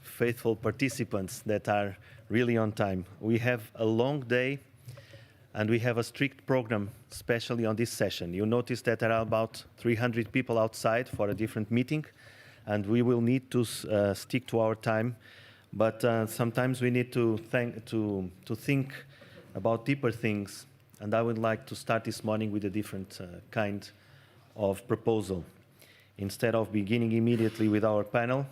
faithful participants that are really on time. We have a long day and we have a strict program, especially on this session. You notice that there are about 300 people outside for a different meeting, and we will need to stick to our time. But sometimes we need to think about deeper things, and I would like to start this morning with a different kind of proposal. Instead of beginning immediately with our panel,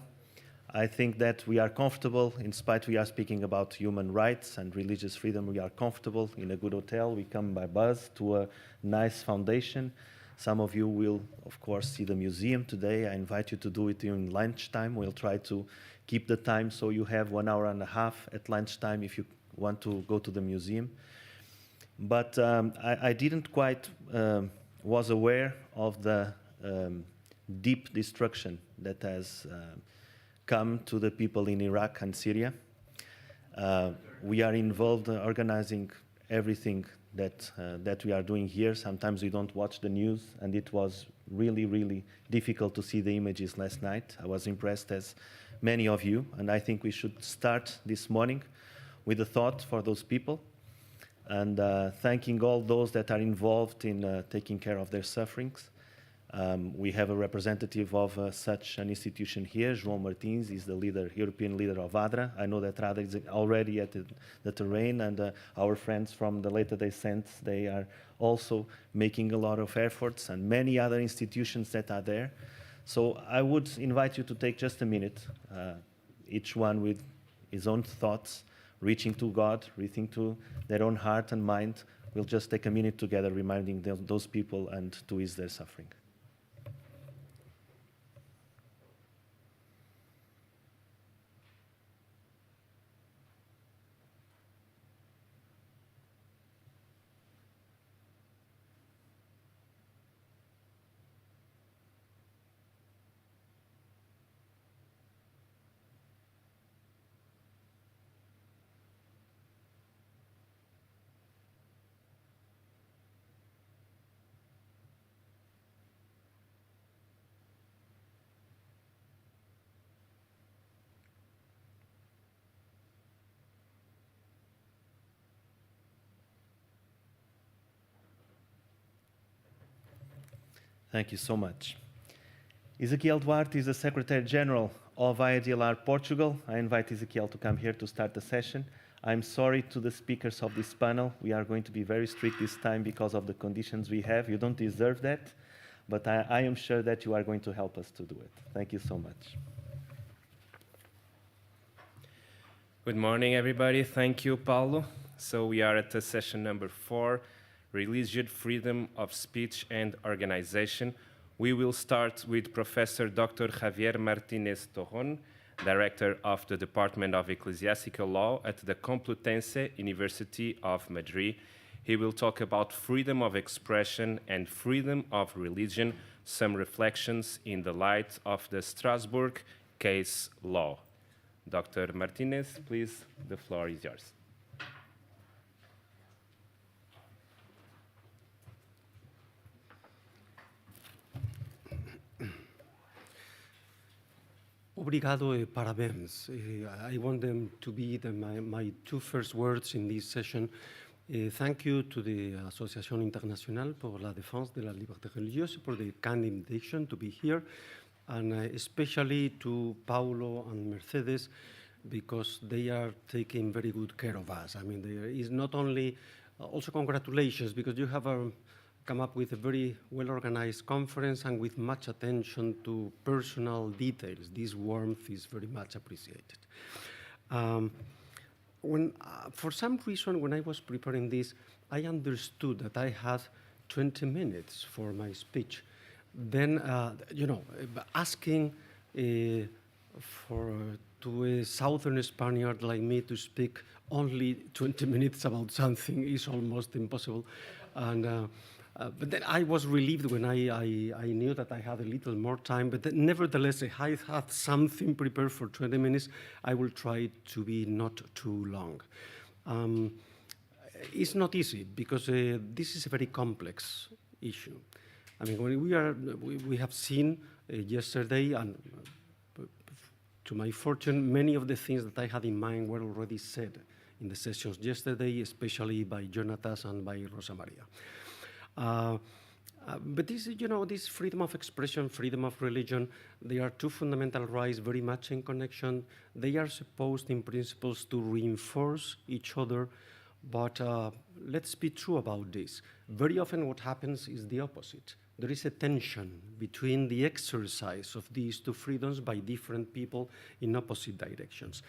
I think that we are comfortable, in spite we are speaking about human rights and religious freedom, we are comfortable in a good hotel. We come by bus to a nice foundation. Some of you will, of course, see the museum today. I invite you to do it during lunchtime. We'll try to keep the time so you have 1 hour and a half at lunchtime if you want to go to the museum. But I didn't quite was aware of the deep destruction that has come to the people in Iraq and Syria. We are involved in organizing everything that we are doing here. Sometimes we don't watch the news, and it was really, really difficult to see the images last night. I was impressed, as many of you, and I think we should start this morning with a thought for those people and thanking all those that are involved in taking care of their sufferings. We have a representative of such an institution here. João Martins is the leader, European leader of ADRA. I know that ADRA is already at the terrain, and our friends from the Latter-day Saints, they are also making a lot of efforts, and many other institutions that are there. So I would invite you to take just a minute, each one with his own thoughts, reaching to God, reaching to their own heart and mind. We'll just take a minute together, reminding those people and to ease their suffering. Thank you so much. Ezequiel Duarte is the Secretary General of IADLR Portugal. I invite Ezequiel to come here to start the session. I'm sorry to the speakers of this panel. We are going to be very strict this time because of the conditions we have. You don't deserve that, but I am sure that you are going to help us to do it. Thank you so much. Good morning, everybody. Thank you, Paulo. So we are at the session number 4, Religious Freedom of Speech and Organization. We will start with Professor Dr. Javier Martínez Torrón, Director of the Department of Ecclesiastical Law at the Complutense University of Madrid. He will talk about freedom of expression and freedom of religion, some reflections in the light of the Strasbourg case law. Dr. Martínez, please, the floor is yours. Obrigado e parabéns. I want them to be my two first words in this session. Thank you to the Asociación Internacional por la Défense de la Liberté Religieuse for the kind invitation to be here, and especially to Paulo and Mercedes, because they are taking very good care of us. I mean, there is not only, also congratulations, because you have come up with a very well-organized conference and with much attention to personal details. This warmth is very much appreciated. For some reason, when I was preparing this, I understood that I had 20 minutes for my speech. Then, asking to a southern Spaniard like me to speak only 20 minutes about something is almost impossible. And but then I was relieved when I knew that I had a little more time, but nevertheless, I had something prepared for 20 minutes. I will try to be not too long. It's not easy because this is a very complex issue. I mean, when we have seen yesterday and To my fortune, many of the things that I had in mind were already said in the sessions yesterday, especially by Jonatas and by Rosa Maria. But this, this freedom of expression, freedom of religion, they are two fundamental rights very much in connection. They are supposed, in principles, to reinforce each other. But let's be true about this. Very often what happens is the opposite. There is a tension between the exercise of these two freedoms by different people in opposite directions.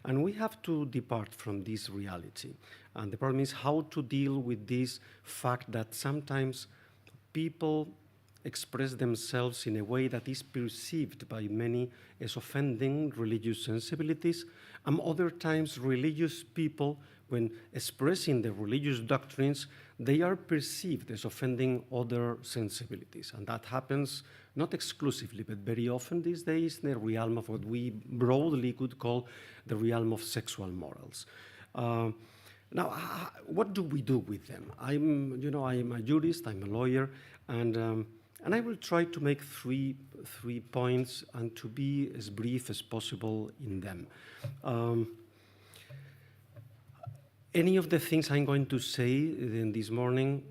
And we have to depart from this reality. And the problem is how to deal with this fact that sometimes people express themselves in a way that is perceived by many as offending religious sensibilities, and other times religious people, when expressing the religious doctrines, they are perceived as offending other sensibilities. And that happens not exclusively, but very often these days in the realm of what we broadly could call the realm of sexual morals. Now, what do we do with them? I'm a jurist, I'm a lawyer, and I will try to make three points and to be as brief as possible in them. Any of the things I'm going to say this morning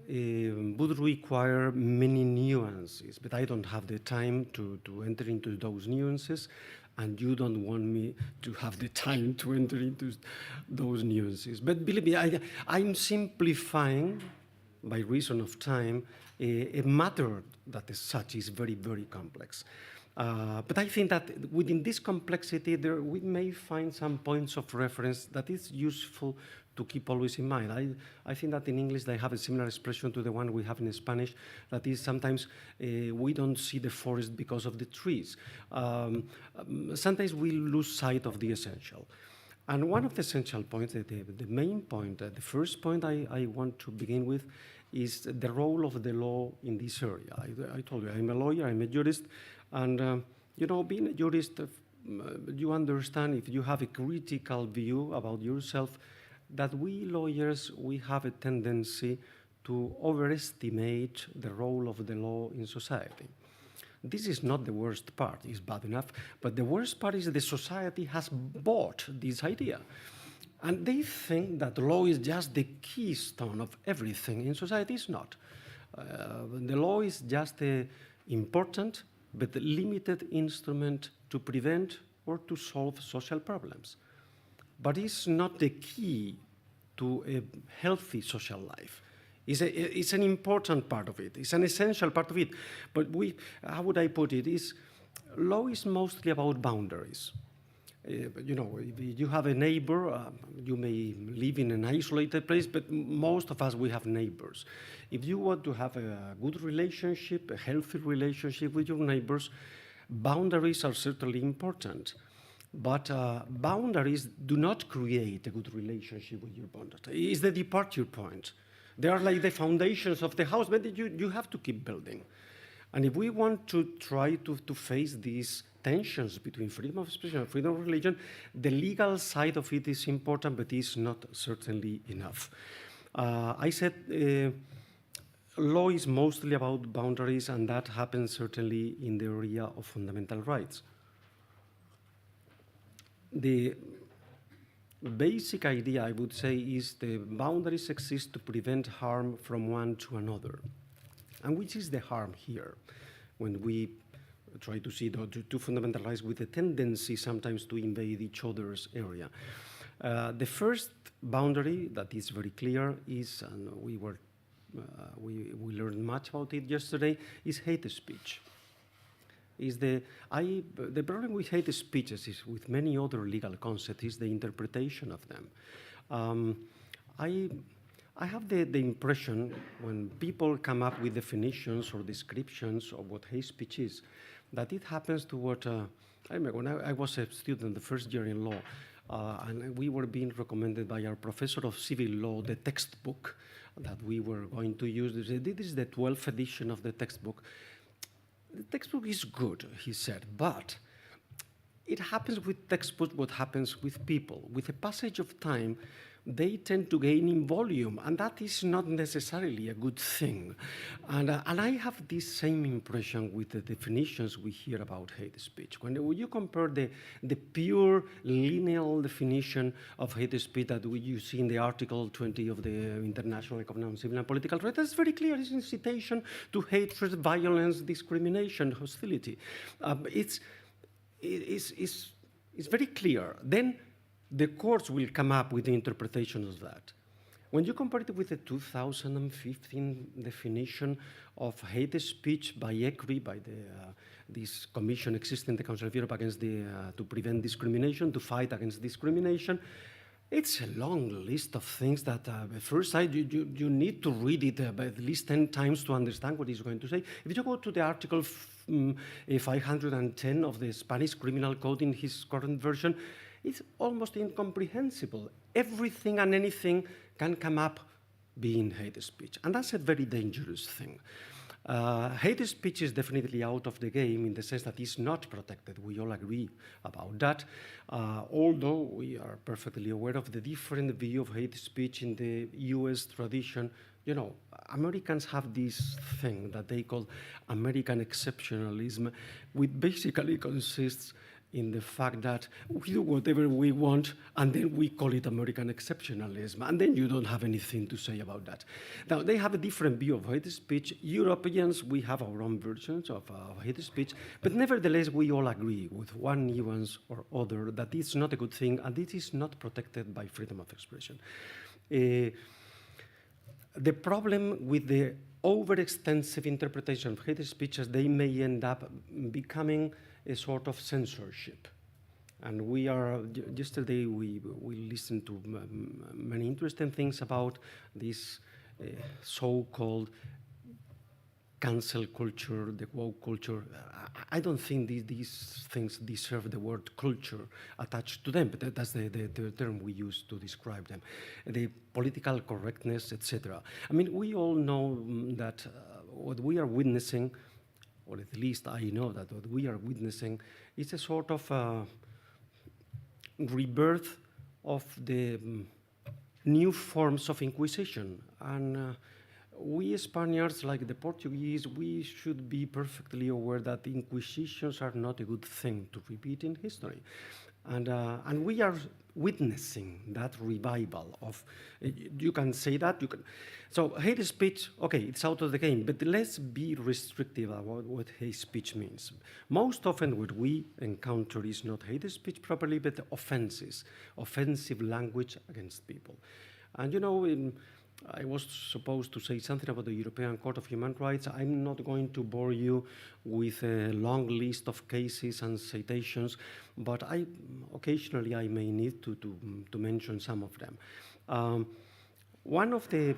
would require many nuances, but I don't have the time to enter into those nuances, and you don't want me to have the time to enter into those nuances. But believe me, I'm simplifying, by reason of time, a matter that as such is very, very complex. But I think that within this complexity, we may find some points of reference that is useful to keep always in mind. I think that in English they have a similar expression to the one we have in Spanish, that is sometimes we don't see the forest because of the trees. Sometimes we lose sight of the essential. And one of the essential points, the main point, the first point I want to begin with is the role of the law in this area. I told you, I'm a lawyer, I'm a jurist, and being a jurist, you understand, if you have a critical view about yourself, that we lawyers, we have a tendency to overestimate the role of the law in society. This is not the worst part, it's bad enough, but the worst part is the society has bought this idea. And they think that law is just the keystone of everything in society. It's not. The law is just an important but limited instrument to prevent or to solve social problems. But it's not the key to a healthy social life. It's an important part of it. It's an essential part of it. But how would I put it? Law is mostly about boundaries. If you have a neighbor, you may live in an isolated place, but most of us, we have neighbors. If you want to have a good relationship, a healthy relationship with your neighbors, boundaries are certainly important. But boundaries do not create a good relationship with your bond. It's the departure point. They are like the foundations of the house, but you have to keep building. And if we want to try to face these tensions between freedom of expression and freedom of religion, the legal side of it is important, but is not certainly enough. I said law is mostly about boundaries, and that happens certainly in the area of fundamental rights. The basic idea, I would say, is the boundaries exist to prevent harm from one to another. And which is the harm here when we try to see the two fundamental rights with a tendency sometimes to invade each other's area? The first boundary that is very clear is, and we learned much about it yesterday, is hate speech. The problem with hate speeches is with many other legal concepts is the interpretation of them. I have the impression when people come up with definitions or descriptions of what hate speech is, that it happens to what, I remember when I was a student the first year in law, and we were being recommended by our professor of civil law, the textbook that we were going to use. This is the 12th edition of the textbook. The textbook is good, he said, but it happens with textbooks what happens with people. With the passage of time, they tend to gain in volume, and that is not necessarily a good thing. And I have this same impression with the definitions we hear about hate speech. When you compare the pure lineal definition of hate speech that you see in the Article 20 of the International Economic, Civil and Political Rights, that's very clear. It's incitation to hatred, violence, discrimination, hostility. It's very clear. Then the courts will come up with the interpretation of that. When you compare it with the 2015 definition of hate speech by ECRI, by this commission existing in the Council of Europe against to prevent discrimination, to fight against discrimination, it's a long list of things that at first sight you need to read it at least 10 times to understand what it's going to say. If you go to the Article 510 of the Spanish Criminal Code in his current version, it's almost incomprehensible. Everything and anything can come up being hate speech, and that's a very dangerous thing. Hate speech is definitely out of the game in the sense that it's not protected. We all agree about that, although we are perfectly aware of the different view of hate speech in the US tradition. You know, Americans have this thing that they call American exceptionalism, which basically consists in the fact that we do whatever we want, and then we call it American exceptionalism, and then you don't have anything to say about that. Now, they have a different view of hate speech. Europeans, we have our own versions of hate speech, but nevertheless, we all agree with one nuance or other that it's not a good thing, and it is not protected by freedom of expression. The problem with the overextensive interpretation of hate speech is they may end up becoming a sort of censorship. And yesterday we listened to many interesting things about this so-called cancel culture, the woke culture. I don't think these things deserve the word culture attached to them, but that's the term we use to describe them. The political correctness, etc. I mean, we all know that what we are witnessing, or at least I know that what we are witnessing is a sort of rebirth of the new forms of Inquisition. And we Spaniards, like the Portuguese, we should be perfectly aware that Inquisitions are not a good thing to repeat in history. And we are witnessing that revival of, you can say that, you can. So hate speech, okay, it's out of the game, but let's be restrictive about what hate speech means. Most often what we encounter is not hate speech properly, but offenses, offensive language against people. And you know, I was supposed to say something about the European Court of Human Rights. I'm not going to bore you with a long list of cases and citations, but occasionally I may need to mention some of them. One of the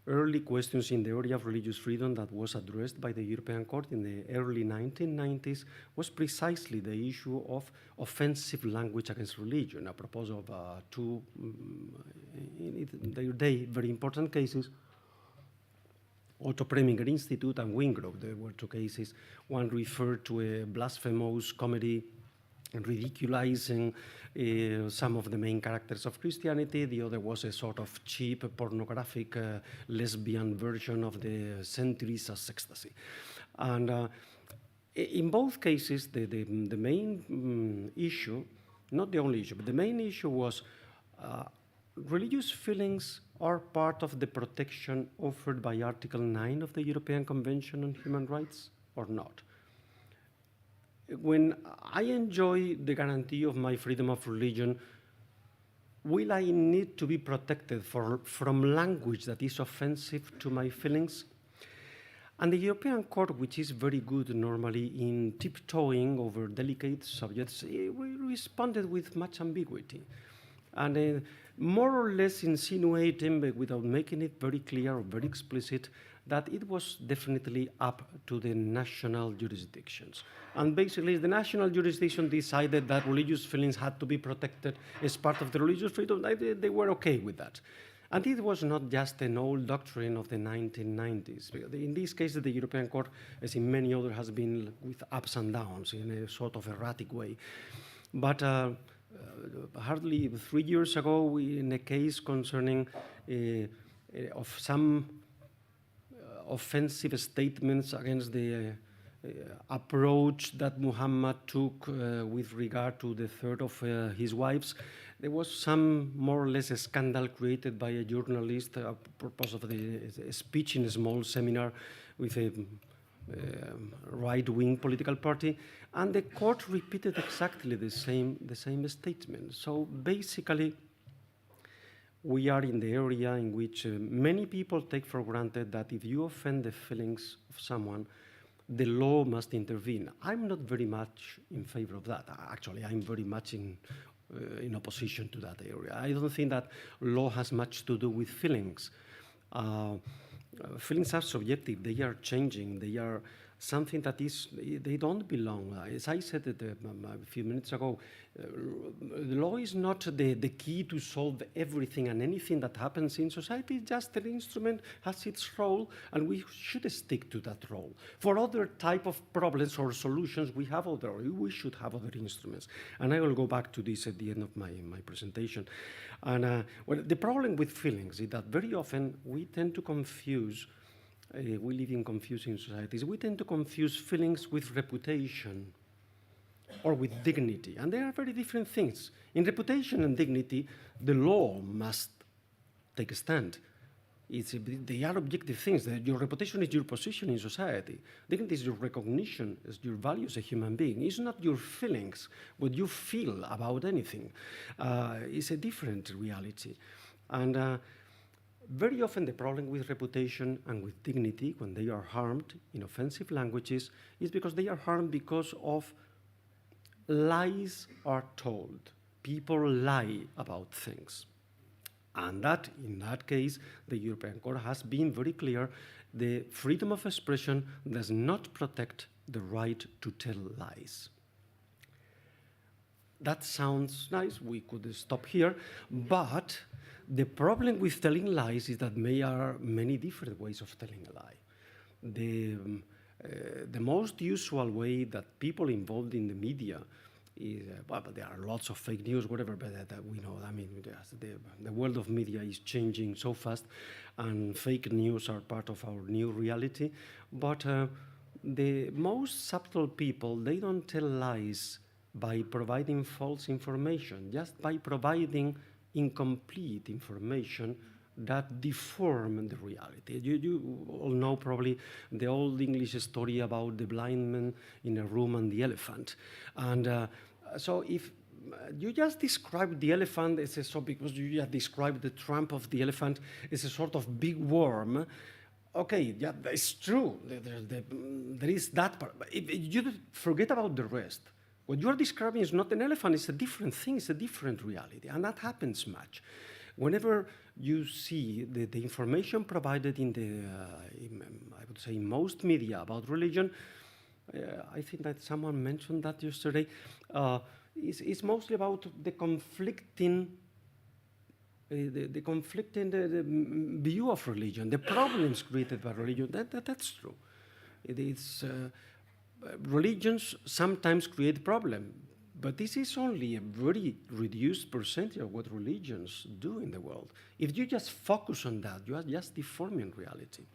early questions in the area of religious freedom that was addressed by the European Court in the early 1990s was precisely the issue of offensive language against religion, apropos of two, in their day, very important cases, Otto Preminger Institute and Wingrove. There were two cases. One referred to a blasphemous comedy ridiculizing some of the main characters of Christianity. The other was a sort of cheap, pornographic, lesbian version of the centuries of ecstasy. And in both cases, the main issue, not the only issue, but the main issue was religious feelings are part of the protection offered by Article 9 of the European Convention on Human Rights or not. When I enjoy the guarantee of my freedom of religion, will I need to be protected from language that is offensive to my feelings? And the European Court, which is very good normally in tiptoeing over delicate subjects, responded with much ambiguity. And more or less insinuating, but without making it very clear or very explicit, that it was definitely up to the national jurisdictions. And basically, the national jurisdiction decided that religious feelings had to be protected as part of the religious freedom. They were okay with that. And it was not just an old doctrine of the 1990s. In this case, the European Court, as in many others, has been with ups and downs in a sort of erratic way. But hardly 3 years ago, in a case concerning of some offensive statements against the approach that Muhammad took with regard to the third of his wives, there was some more or less a scandal created by a journalist a purpose of a speech in a small seminar with a right-wing political party, and the court repeated exactly the same statement. So basically, we are in the area in which many people take for granted that if you offend the feelings of someone, the law must intervene. I'm not very much in favor of that. Actually, I'm very much in opposition to that area. I don't think that law has much to do with feelings. Feelings are subjective. They are changing. They are something that they don't belong. As I said a few minutes ago, the law is not the key to solve everything and anything that happens in society. Just an instrument has its role, and we should stick to that role. For other type of problems or solutions, we should have other instruments. And I will go back to this at the end of my presentation. And well, the problem with feelings is that very often we tend to confuse we live in confusing societies. We tend to confuse feelings with reputation or with dignity, and they are very different things. In reputation and dignity, the law must take a stand. They are objective things. Your reputation is your position in society. Dignity is your recognition as your value as a human being. It's not your feelings, what you feel about anything. It's a different reality. And very often the problem with reputation and with dignity, when they are harmed in offensive languages, is because they are harmed because of lies are told. People lie about things. And that, in that case, the European Court has been very clear. The freedom of expression does not protect the right to tell lies. That sounds nice. We could stop here. But the problem with telling lies is that there are many different ways of telling a lie. The most usual way that people involved in the media is, well, there are lots of fake news, whatever, but we know, I mean, the world of media is changing so fast, and fake news are part of our new reality. But the most subtle people, they don't tell lies by providing false information, just by providing incomplete information that deform the reality. You all know probably the old English story about the blind man in a room and the elephant. And so if you just describe the elephant because you just described the trunk of the elephant as a sort of big worm, okay, yeah, it's true. There is that part. But if you forget about the rest, what you are describing is not an elephant, it's a different thing, it's a different reality, and that happens much. Whenever you see the information provided in I would say, in most media about religion, I think that someone mentioned that yesterday, it's mostly about the conflicting view of religion, the problems created by religion. That's true. It is. Religions sometimes create problems, but this is only a very reduced percentage of what religions do in the world. If you just focus on that, you are just deforming reality.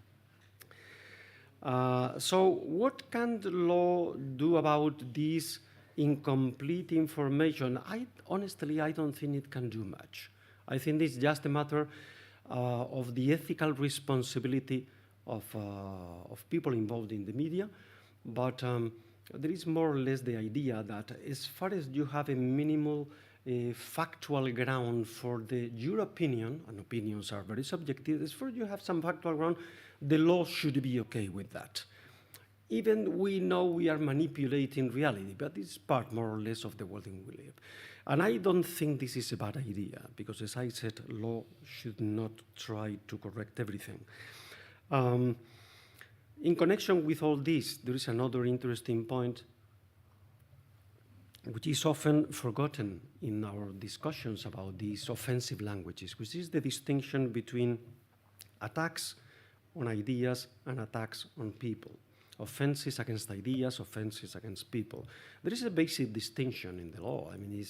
So what can the law do about this incomplete information? Honestly, I don't think it can do much. I think it's just a matter of the ethical responsibility of people involved in the media. But there is more or less the idea that as far as you have a minimal factual ground for your opinion, and opinions are very subjective, as far as you have some factual ground, the law should be okay with that. Even we know we are manipulating reality, but it's part more or less of the world in which we live. And I don't think this is a bad idea, because as I said, law should not try to correct everything. In connection with all this, there is another interesting point. which is often forgotten in our discussions about these offensive languages, which is the distinction between attacks on ideas and attacks on people. Offenses against ideas, offenses against people. There is a basic distinction in the law. I mean,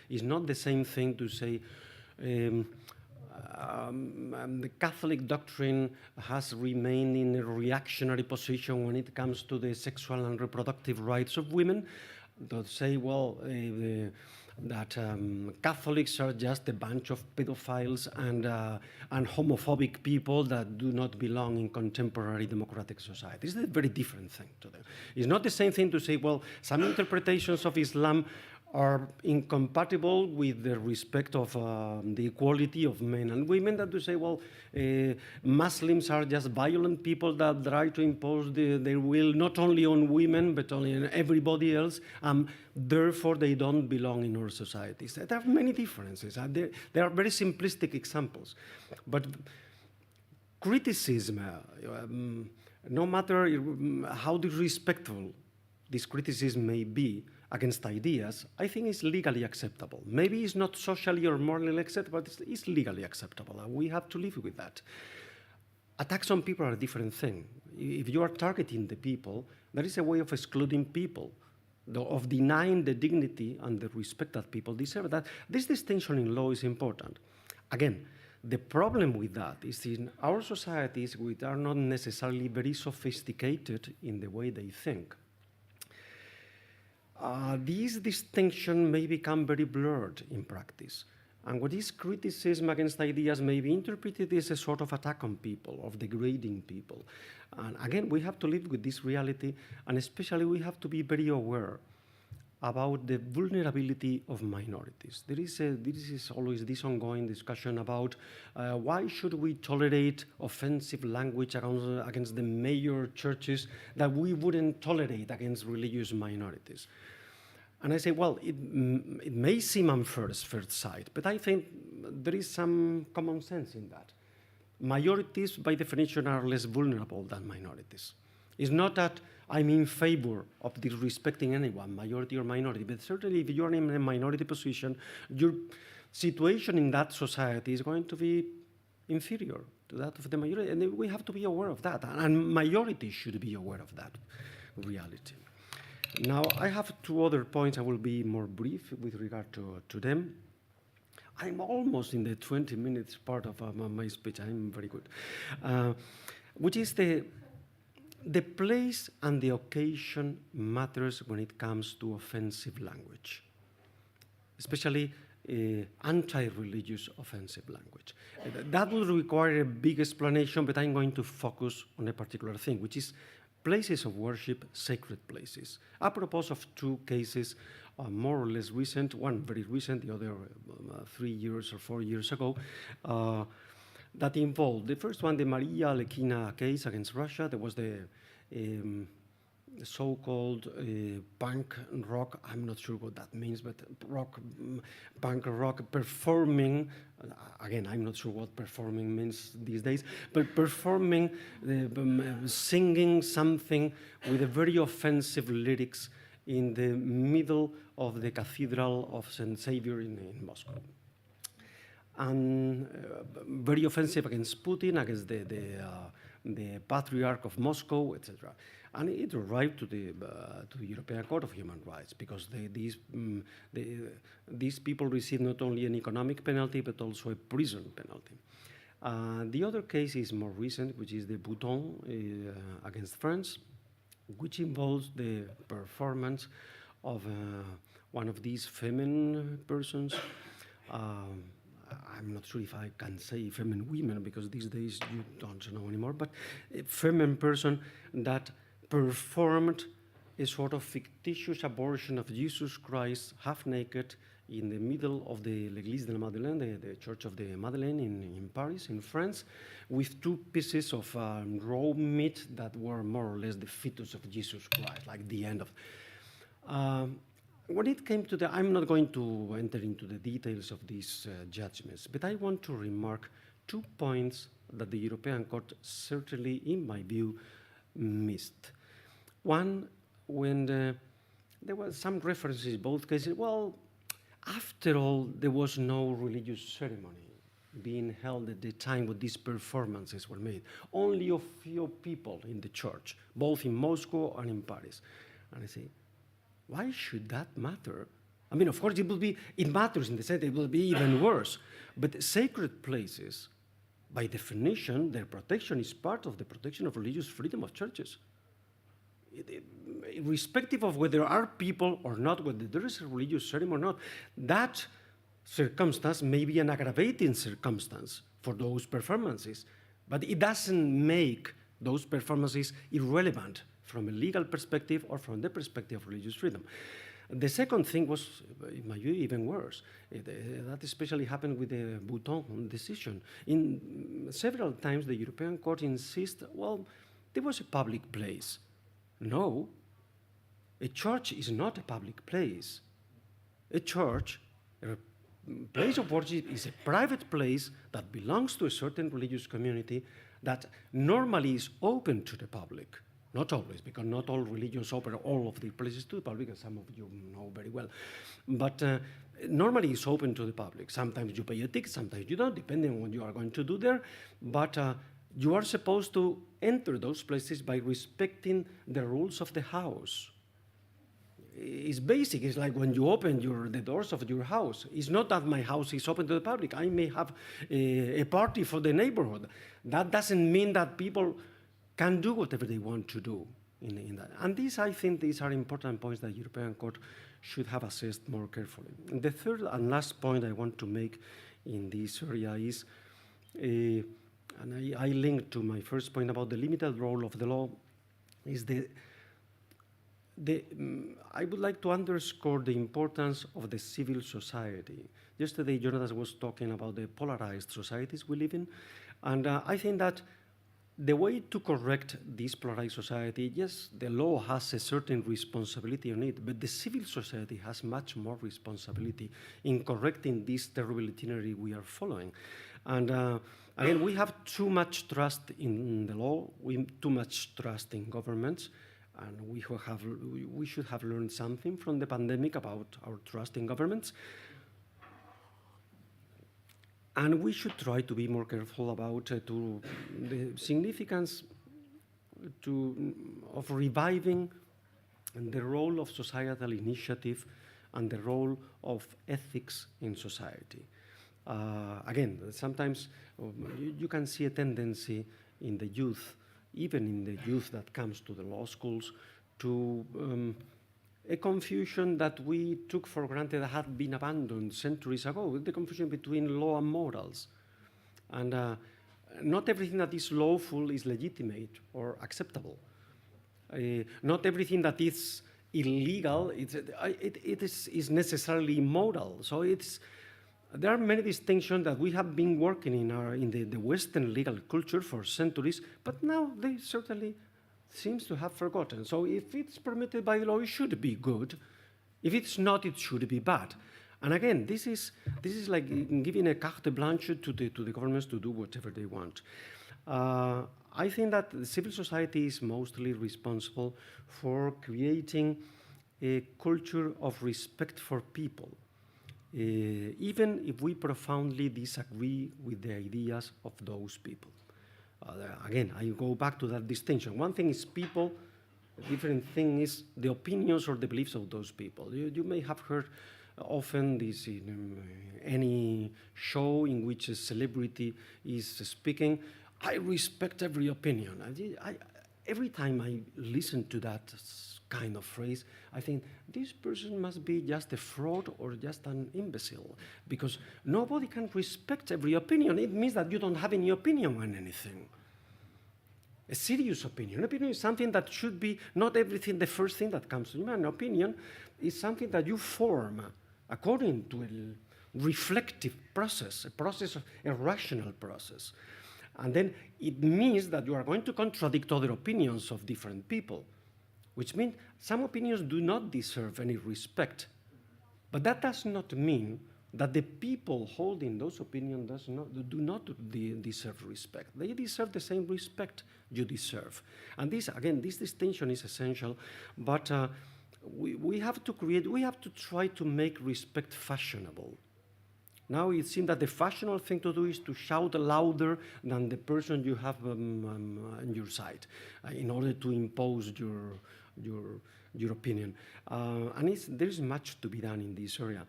it's not the same thing to say the Catholic doctrine has remained in a reactionary position when it comes to the sexual and reproductive rights of women. To say, well, that Catholics are just a bunch of pedophiles and homophobic people that do not belong in contemporary democratic society. This is a very different thing to them. It's not the same thing to say, well, some interpretations of Islam are incompatible with the respect of the equality of men and women, that to say, well, Muslims are just violent people that try to impose their will not only on women, but only on everybody else, therefore they don't belong in our societies. There are many differences. There are very simplistic examples. But criticism, no matter how disrespectful this criticism may be, against ideas, I think is legally acceptable. Maybe it's not socially or morally acceptable, but it's legally acceptable. And we have to live with that. Attacks on people are a different thing. If you are targeting the people, there is a way of excluding people, of denying the dignity and the respect that people deserve. That this distinction in law is important. Again, the problem with that is in our societies, we are not necessarily very sophisticated in the way they think. These distinctions may become very blurred in practice. And what is criticism against ideas may be interpreted as a sort of attack on people, of degrading people. And again, we have to live with this reality, and especially we have to be very aware about the vulnerability of minorities. There is always this ongoing discussion about why should we tolerate offensive language against the major churches that we wouldn't tolerate against religious minorities. And I say, well, it may seem unfair at first sight, but I think there is some common sense in that. Majorities, by definition, are less vulnerable than minorities. It's not that I'm in favor of disrespecting anyone, majority or minority, but certainly if you're in a minority position, your situation in that society is going to be inferior to that of the majority, and we have to be aware of that, and majority should be aware of that reality. Now, I have two other points. I will be more brief with regard to them. I'm almost in the 20 minutes part of my speech. I'm very good. Which is the place and the occasion matters when it comes to offensive language, especially anti-religious offensive language. That will require a big explanation, but I'm going to focus on a particular thing, which is places of worship, sacred places. Apropos of two cases, more or less recent, one very recent, the other 3 years or 4 years ago, that involved, the first one, the Maria Alekhina case against Russia. There was the so-called punk rock, I'm not sure what that means, but punk rock performing, again, I'm not sure what performing means these days, but performing, singing something with a very offensive lyrics in the middle of the Cathedral of St. Xavier in Moscow. And very offensive against Putin, against the Patriarch of Moscow, etc. And it arrived to the European Court of Human Rights, because these people receive not only an economic penalty, but also a prison penalty. The other case is more recent, which is the Bouton against France, which involves the performance of one of these feminine persons. I'm not sure if I can say feminine women, because these days you don't know anymore, but a feminine person that performed a sort of fictitious abortion of Jesus Christ, half naked, in the middle of the L'Église de la Madeleine, the Church of the Madeleine in Paris, in France, with two pieces of raw meat that were more or less the fetus of Jesus Christ, like the end of. When it came to I'm not going to enter into the details of these judgments, but I want to remark 2 points that the European Court certainly, in my view, missed. One, when there were some references in both cases. Well, after all, there was no religious ceremony being held at the time when these performances were made. Only a few people in the church, both in Moscow and in Paris. And I say, why should that matter? I mean, of course, it matters in the sense it will be even worse. But sacred places, by definition, their protection is part of the protection of religious freedom of churches. Irrespective of whether there are people or not, whether there is a religious ceremony or not, that circumstance may be an aggravating circumstance for those performances, but it doesn't make those performances irrelevant from a legal perspective or from the perspective of religious freedom. The second thing was, in my view, even worse. That especially happened with the Bouton decision. Several times the European Court insists, well, there was a public place. No, a church is not a public place. A church, a place of worship, is a private place that belongs to a certain religious community that normally is open to the public. Not always, because not all religions open all of the places to the public, as some of you know very well. But normally it's open to the public. Sometimes you pay a ticket, sometimes you don't, depending on what you are going to do there. But you are supposed to enter those places by respecting the rules of the house. It's basic. It's like when you open the doors of your house. It's not that my house is open to the public. I may have a party for the neighborhood. That doesn't mean that people can do whatever they want to do in that. And I think these are important points that the European Court should have assessed more carefully. And the third and last point I want to make in this area is, and I link to my first point about the limited role of the law, is I would like to underscore the importance of the civil society. Yesterday, Jonathan was talking about the polarized societies we live in, and I think that the way to correct this polarized society, yes, the law has a certain responsibility on it, but the civil society has much more responsibility in correcting this terrible itinerary we are following. And again, we have too much trust in the law, too much trust in governments, and we should have learned something from the pandemic about our trust in governments. And we should try to be more careful about the significance of reviving the role of societal initiative and the role of ethics in society. Again, sometimes you can see a tendency in the youth, even in the youth that comes to the law schools, to a confusion that we took for granted that had been abandoned centuries ago, the confusion between law and morals. And not everything that is lawful is legitimate or acceptable. Not everything that is illegal is necessarily immoral. So there are many distinctions that we have been working in the Western legal culture for centuries, but now they certainly seems to have forgotten. So if it's permitted by the law, it should be good. If it's not, it should be bad. And again, this is like giving a carte blanche to the governments to do whatever they want. I think that the civil society is mostly responsible for creating a culture of respect for people, even if we profoundly disagree with the ideas of those people. Again, I go back to that distinction. One thing is people, a different thing is the opinions or the beliefs of those people. You may have heard often this in any show in which a celebrity is speaking, I respect every opinion. Every time I listen to that kind of phrase, I think this person must be just a fraud or just an imbecile, because nobody can respect every opinion. It means that you don't have any opinion on anything. A serious opinion. An opinion is something that should be not everything, the first thing that comes to you. An opinion is something that you form according to a reflective process, a rational process. And then it means that you are going to contradict other opinions of different people, which means some opinions do not deserve any respect. But that does not mean that the people holding those opinions do not deserve respect. They deserve the same respect you deserve. And this, again, this distinction is essential, but we have to try to make respect fashionable. Now it seems that the fashionable thing to do is to shout louder than the person you have on your side in order to impose your opinion. And there is much to be done in this area.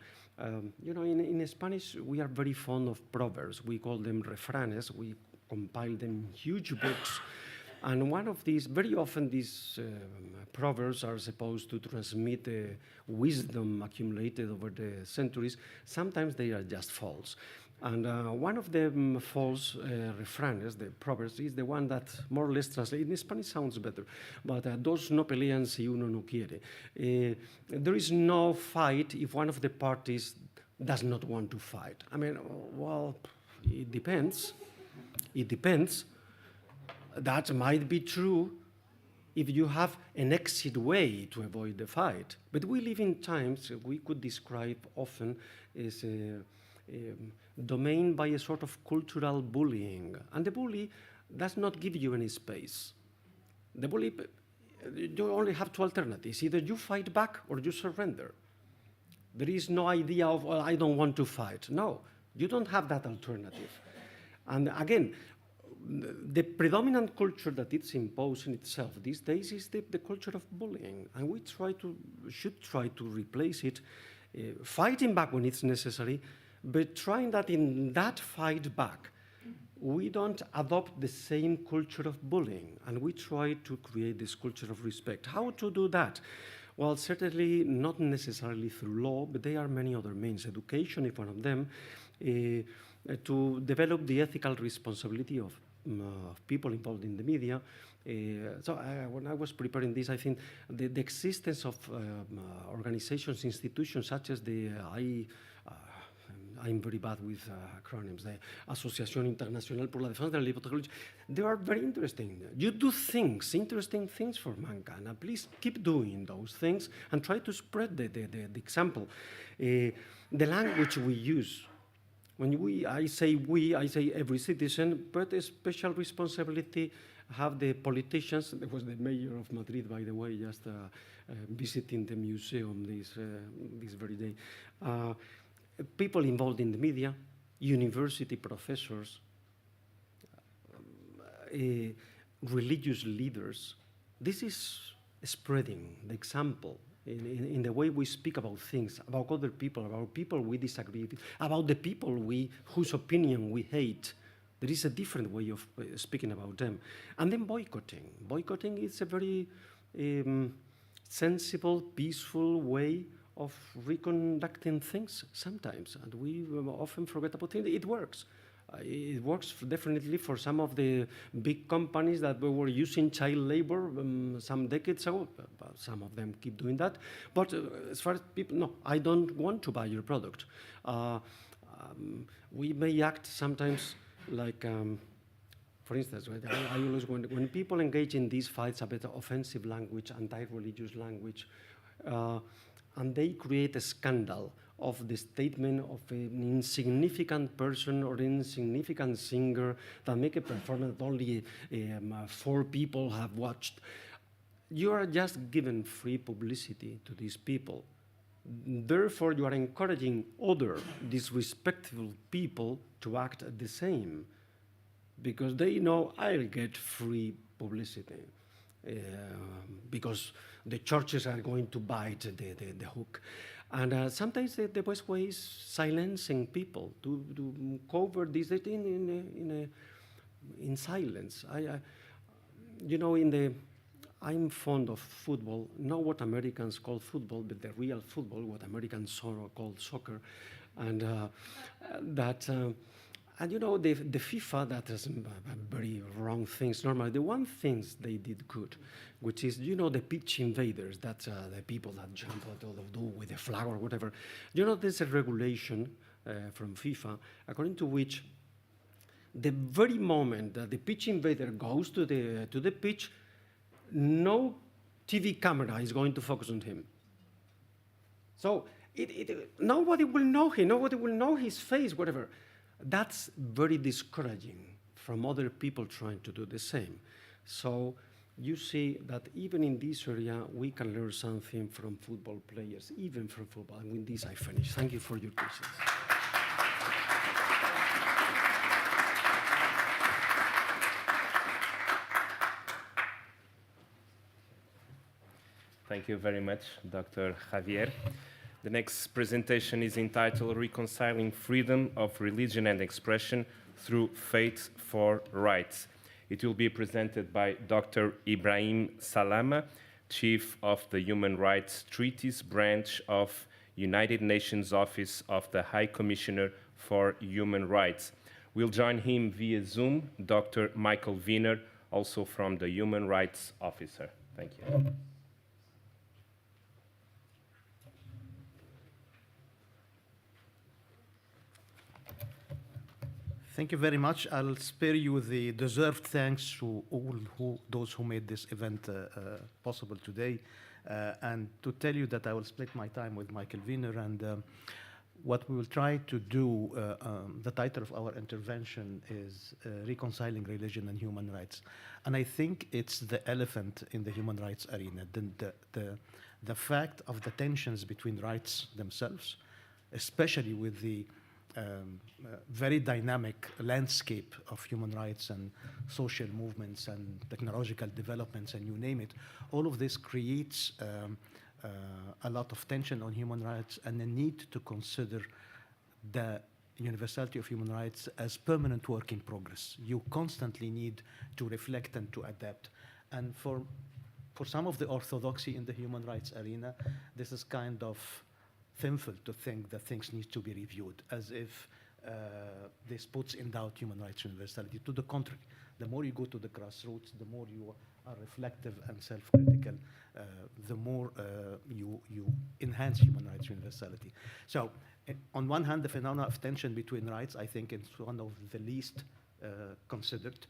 You know, in Spanish, we are very fond of proverbs. We call them refranes. We compile them in huge books. And one of these, very often these proverbs are supposed to transmit wisdom accumulated over the centuries. Sometimes they are just false. And one of the false refranes, the proverbs, is the one that more or less translates, in Spanish sounds better, but dos no pelean si uno no quiere. There is no fight if one of the parties does not want to fight. I mean, well, it depends. It depends. That might be true if you have an exit way to avoid the fight. But we live in times we could describe often as a domain by a sort of cultural bullying. And the bully does not give you any space. The bully, you only have two alternatives. Either you fight back or you surrender. There is no idea of, well, I don't want to fight. No, you don't have that alternative. And again, the predominant culture that it's imposing itself these days is the culture of bullying, and we should try to replace it, fighting back when it's necessary, but trying that in that fight back, we don't adopt the same culture of bullying, and we try to create this culture of respect. How to do that? Well, certainly not necessarily through law, but there are many other means. Education is one of them, to develop the ethical responsibility of people involved in the media. So when I was preparing this, I think the existence of organizations, institutions such as I'm very bad with acronyms, the Asociación Internacional por la Defensa de la Libertad Religiosa, they are very interesting. You do things, interesting things for mankind, and please keep doing those things and try to spread the example. The language we use, I say every citizen, but a special responsibility have the politicians. There was the mayor of Madrid, by the way, just visiting the museum this very day. People involved in the media, university professors, religious leaders. This is spreading the example in the way we speak about things, about other people, about people we disagree with, about the people whose opinion we hate. There is a different way of speaking about them. And then boycotting. Boycotting is a very sensible, peaceful way of reconducting things sometimes, and we often forget about it. It works. It works definitely for some of the big companies that were using child labor some decades ago. Some of them keep doing that. But as far as people, no, I don't want to buy your product. We may act sometimes like, for instance, I always when people engage in these fights about offensive language, anti-religious language, and they create a scandal of the statement of an insignificant person or insignificant singer that make a performance that only 4 people have watched. You are just giving free publicity to these people. Therefore, you are encouraging other disrespectful people to act the same, because they know I'll get free publicity. Because the churches are going to bite the hook. And sometimes the best way is silencing people, to cover this in silence. I'm fond of football, not what Americans call football, but the real football, what Americans call soccer. And And the FIFA, that has very wrong things normally. The one things they did good, which is, the pitch invaders, that's the people that jump with the flag or whatever. There's a regulation from FIFA according to which the very moment that the pitch invader goes to the pitch, no TV camera is going to focus on him. So nobody will know him, nobody will know his face, whatever. That's very discouraging from other people trying to do the same. So you see that even in this area, we can learn something from football players, even from football. And with this, I finish. Thank you for your patience. Thank you very much, Dr. Javier. The next presentation is entitled Reconciling Freedom of Religion and Expression Through Faith for Rights. It will be presented by Dr. Ibrahim Salama, Chief of the Human Rights Treaties Branch of United Nations Office of the High Commissioner for Human Rights. We'll join him via Zoom, Dr. Michael Wiener, also from the Human Rights Officer. Thank you. Thank you very much. I'll spare you the deserved thanks to all those who made this event possible today, and to tell you that I will split my time with Michael Wiener, and what we will try to do, the title of our intervention is Reconciling Religion and Human Rights. And I think it's the elephant in the human rights arena, the fact of the tensions between rights themselves, especially with the very dynamic landscape of human rights and social movements and technological developments, and you name it. All of this creates a lot of tension on human rights and a need to consider the universality of human rights as permanent work in progress. You constantly need to reflect and to adapt. And for some of the orthodoxy in the human rights arena, this is kind of sinful to think that things need to be reviewed, as if this puts in doubt human rights universality. To the contrary, the more you go to the grassroots, the more you are reflective and self-critical, the more you enhance human rights universality. So, on one hand, the phenomena of tension between rights, I think it's one of the least considered.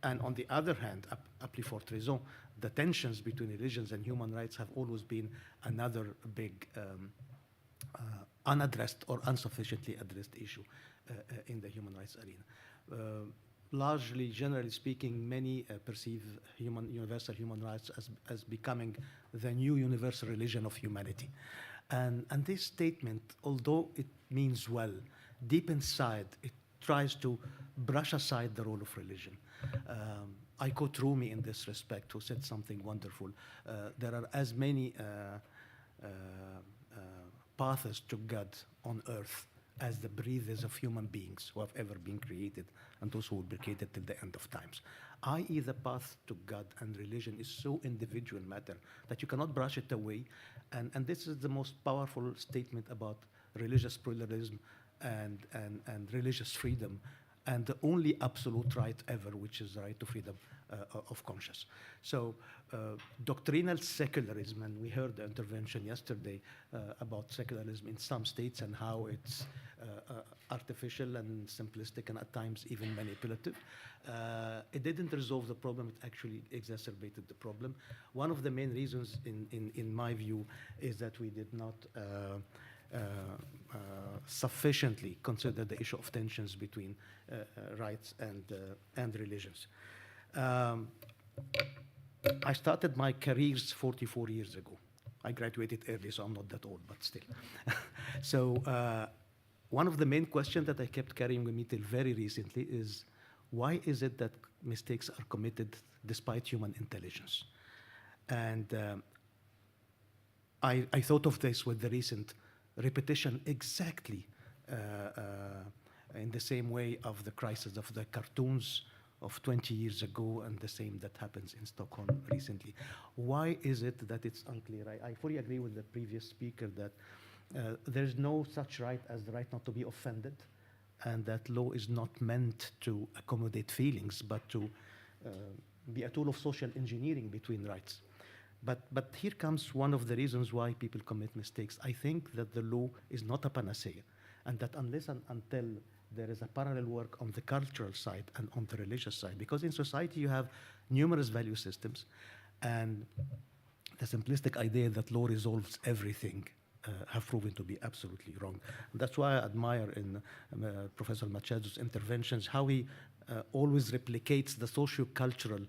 And on the other hand, à plus forte raison, the tensions between religions and human rights have always been another big unaddressed or insufficiently addressed issue in the human rights arena. Largely, generally speaking, many perceive universal human rights as becoming the new universal religion of humanity. And this statement, although it means well, deep inside, it tries to brush aside the role of religion. I quote Rumi in this respect, who said something wonderful. There are as many paths to God on earth as the breathers of human beings who have ever been created and those who will be created till the end of times. I.e., the path to God and religion is so individual matter that you cannot brush it away. And this is the most powerful statement about religious pluralism and religious freedom, and the only absolute right ever, which is the right to freedom of conscience. So doctrinal secularism, and we heard the intervention yesterday about secularism in some states and how it's artificial and simplistic and at times even manipulative. It didn't resolve the problem, it actually exacerbated the problem. One of the main reasons, in my view, is that we did not sufficiently consider the issue of tensions between rights and religions. I started my careers 44 years ago. I graduated early, so I'm not that old, but still. So one of the main questions that I kept carrying with me till very recently is, why is it that mistakes are committed despite human intelligence? And I thought of this with the recent repetition exactly in the same way of the crisis of the cartoons of 20 years ago, and the same that happens in Stockholm recently. Why is it that it's unclear? I fully agree with the previous speaker that there's no such right as the right not to be offended, and that law is not meant to accommodate feelings, but to be a tool of social engineering between rights. But here comes one of the reasons why people commit mistakes. I think that the law is not a panacea, and that unless and until there is a parallel work on the cultural side and on the religious side, because in society you have numerous value systems, and the simplistic idea that law resolves everything have proven to be absolutely wrong. And that's why I admire in Professor Machado's interventions how he always replicates the socio-cultural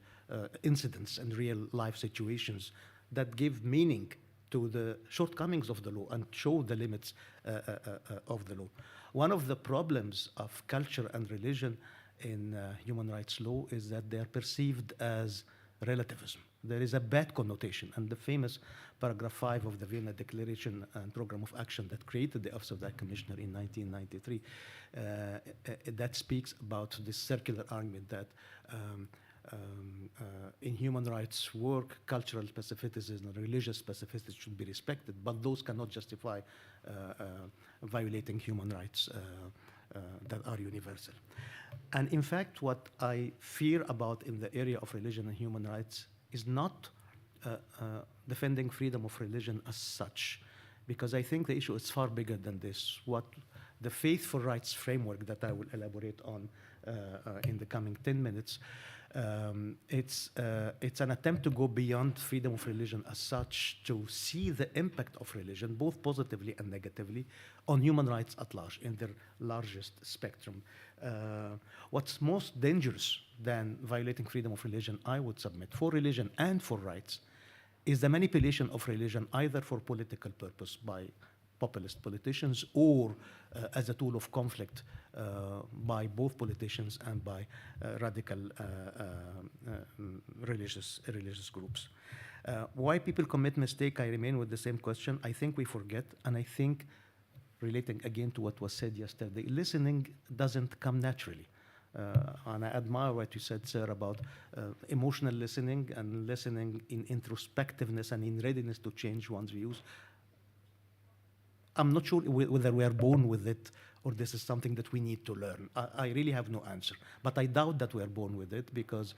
incidents and real life situations that give meaning to the shortcomings of the law and show the limits of the law. One of the problems of culture and religion in human rights law is that they are perceived as relativism. There is a bad connotation, and the famous paragraph 5 of the Vienna Declaration and Program of Action that created the Office of the High Commissioner in 1993, that speaks about this circular argument that in human rights work, cultural specificities and religious specificities should be respected, but those cannot justify violating human rights that are universal. And in fact, what I fear about in the area of religion and human rights is not defending freedom of religion as such, because I think the issue is far bigger than this. What the faithful rights framework that I will elaborate on in the coming 10 minutes, it's an attempt to go beyond freedom of religion as such, to see the impact of religion, both positively and negatively, on human rights at large, in their largest spectrum. What's most dangerous than violating freedom of religion, I would submit, for religion and for rights, is the manipulation of religion either for political purpose by populist politicians or as a tool of conflict by both politicians and by radical religious groups. Why people commit mistake, I remain with the same question. I think we forget, and I think, relating again to what was said yesterday, listening doesn't come naturally. And I admire what you said, sir, about emotional listening and listening in introspectiveness and in readiness to change one's views. I'm not sure whether we are born with it or this is something that we need to learn. I really have no answer. But I doubt that we are born with it, because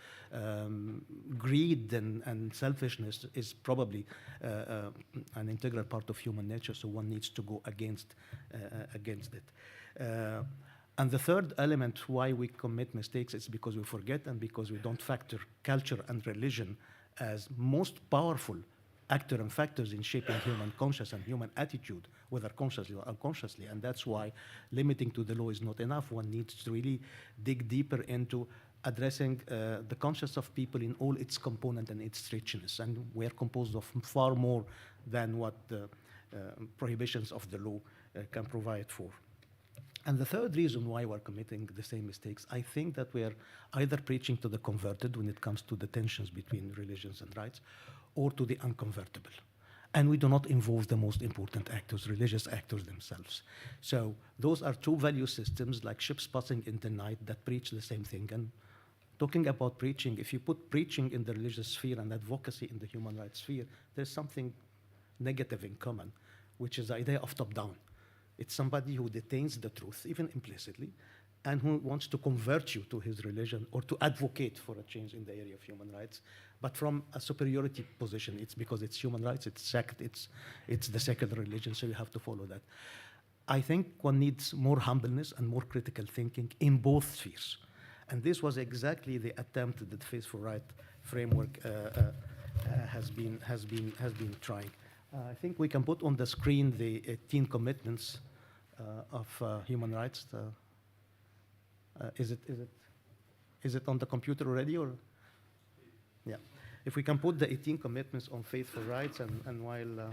greed and selfishness is probably an integral part of human nature, so one needs to go against it. And the third element why we commit mistakes is because we forget and because we don't factor culture and religion as most powerful actor and factors in shaping human conscience and human attitude, whether consciously or unconsciously. And that's why limiting to the law is not enough. One needs to really dig deeper into addressing the conscience of people in all its component and its richness. And we are composed of far more than what the prohibitions of the law can provide for. And the third reason why we're committing the same mistakes, I think that we are either preaching to the converted when it comes to the tensions between religions and rights, or to the unconvertible. And we do not involve the most important actors, religious actors themselves. So those are two value systems like ships passing in the night that preach the same thing. And talking about preaching, if you put preaching in the religious sphere and advocacy in the human rights sphere, there's something negative in common, which is the idea of top-down. It's somebody who detains the truth, even implicitly, and who wants to convert you to his religion or to advocate for a change in the area of human rights, but from a superiority position. It's because it's human rights, it's sect, it's the secular religion, so you have to follow that. I think one needs more humbleness and more critical thinking in both spheres. And this was exactly the attempt that the Faithful Right framework has been trying. I think we can put on the screen the 18 commitments of human rights. Is it on the computer already, or? Yeah. If we can put the 18 commitments on faithful rights, and while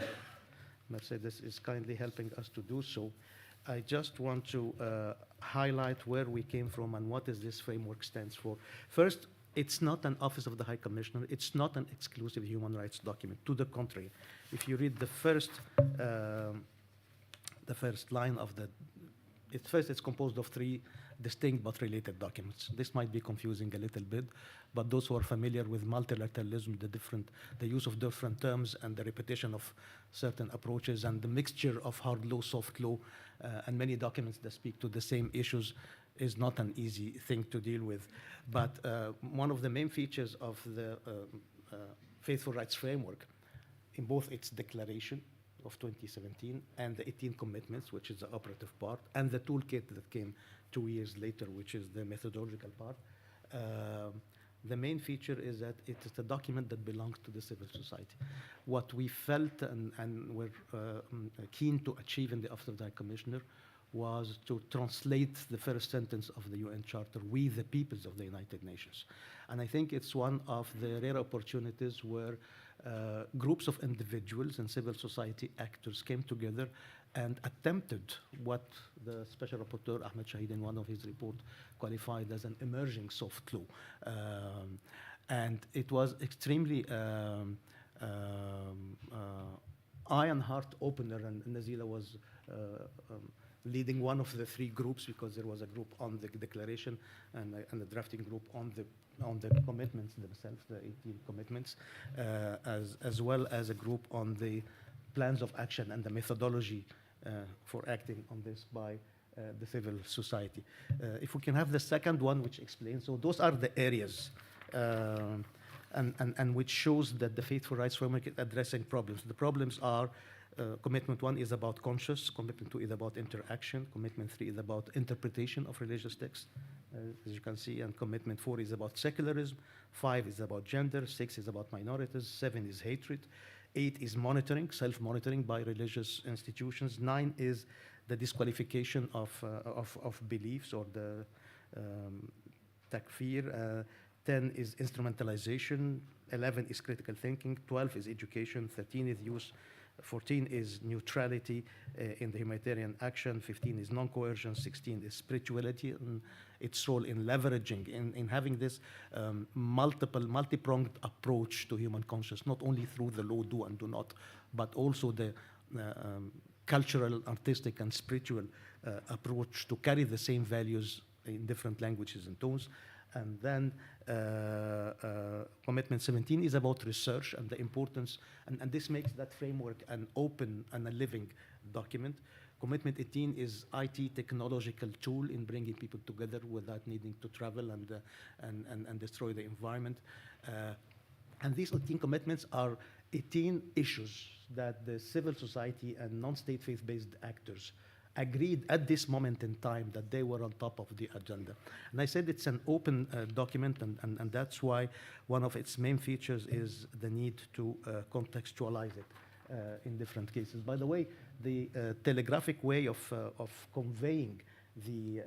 Mercedes is kindly helping us to do so, I just want to highlight where we came from and what is this framework stands for. First, it's not an Office of the High Commissioner. It's not an exclusive human rights document. To the contrary, if you read the first line of it's composed of 3 distinct but related documents. This might be confusing a little bit, but those who are familiar with multilateralism, the use of different terms and the repetition of certain approaches and the mixture of hard law, soft law, and many documents that speak to the same issues is not an easy thing to deal with. But one of the main features of the Faithful Rights Framework, in both its declaration of 2017 and the 18 commitments, which is the operative part, and the toolkit that came 2 years later, which is the methodological part, the main feature is that it is a document that belongs to the civil society. What we felt and were keen to achieve in the Office of the High Commissioner was to translate the first sentence of the UN Charter, "We the peoples of the United Nations." And I think it's one of the rare opportunities where groups of individuals and civil society actors came together and attempted what the Special Rapporteur Ahmed Shahid in one of his reports qualified as an emerging soft law. And it was extremely eye and heart opener, and Nazila was leading one of the three groups, because there was a group on the declaration and a drafting group on the commitments themselves, the 18 commitments, as well as a group on the plans of action and the methodology for acting on this by the civil society. If we can have the second one, which explains, so those are the areas and which shows that the Faith for Rights framework is addressing problems. The problems are commitment 1 is about conscious, commitment 2 is about interaction, commitment 3 is about interpretation of religious texts, as you can see, and commitment 4 is about secularism, 5 is about gender, 6 is about minorities, 7 is hatred, 8 is monitoring, self-monitoring by religious institutions, 9 is the disqualification of beliefs or the takfir, 10 is instrumentalization, 11 is critical thinking, 12 is education, 13 is use, 14 is neutrality in the humanitarian action, 15 is non-coercion, 16 is spirituality and its role in leveraging, in having this multi-pronged approach to human consciousness, not only through the law do and do not, but also the cultural, artistic, and spiritual approach to carry the same values in different languages and tones. And then commitment 17 is about research and the importance, and this makes that framework an open and a living document. Commitment 18 is IT technological tool in bringing people together without needing to travel and destroy the environment. And these 18 commitments are 18 issues that the civil society and non-state faith-based actors agreed at this moment in time that they were on top of the agenda. And I said it's an open document, and that's why one of its main features is the need to contextualize it in different cases. By the way, the telegraphic way of conveying the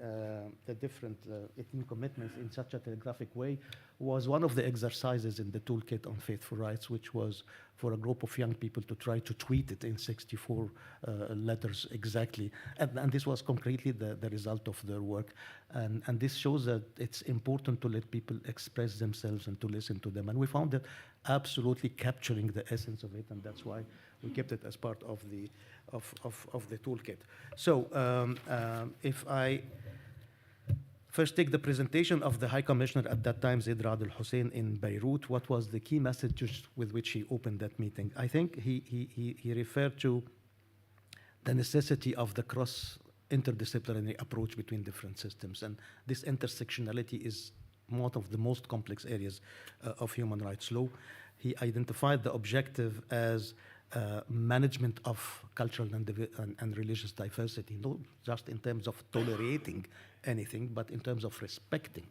different 18 commitments in such a telegraphic way was one of the exercises in the toolkit on Faith for Rights, which was for a group of young people to try to tweet it in 64 letters exactly. And this was concretely the result of their work. And this shows that it's important to let people express themselves and to listen to them. And we found that absolutely capturing the essence of it, and that's why we kept it as part of the toolkit. So if I first take the presentation of the High Commissioner at that time, Zeid Ra'ad al-Hussein, in Beirut, what was the key messages with which he opened that meeting? I think he referred to the necessity of the interdisciplinary approach between different systems, and this intersectionality is one of the most complex areas of human rights law. He identified the objective as management of cultural and religious diversity, not just in terms of tolerating anything, but in terms of respecting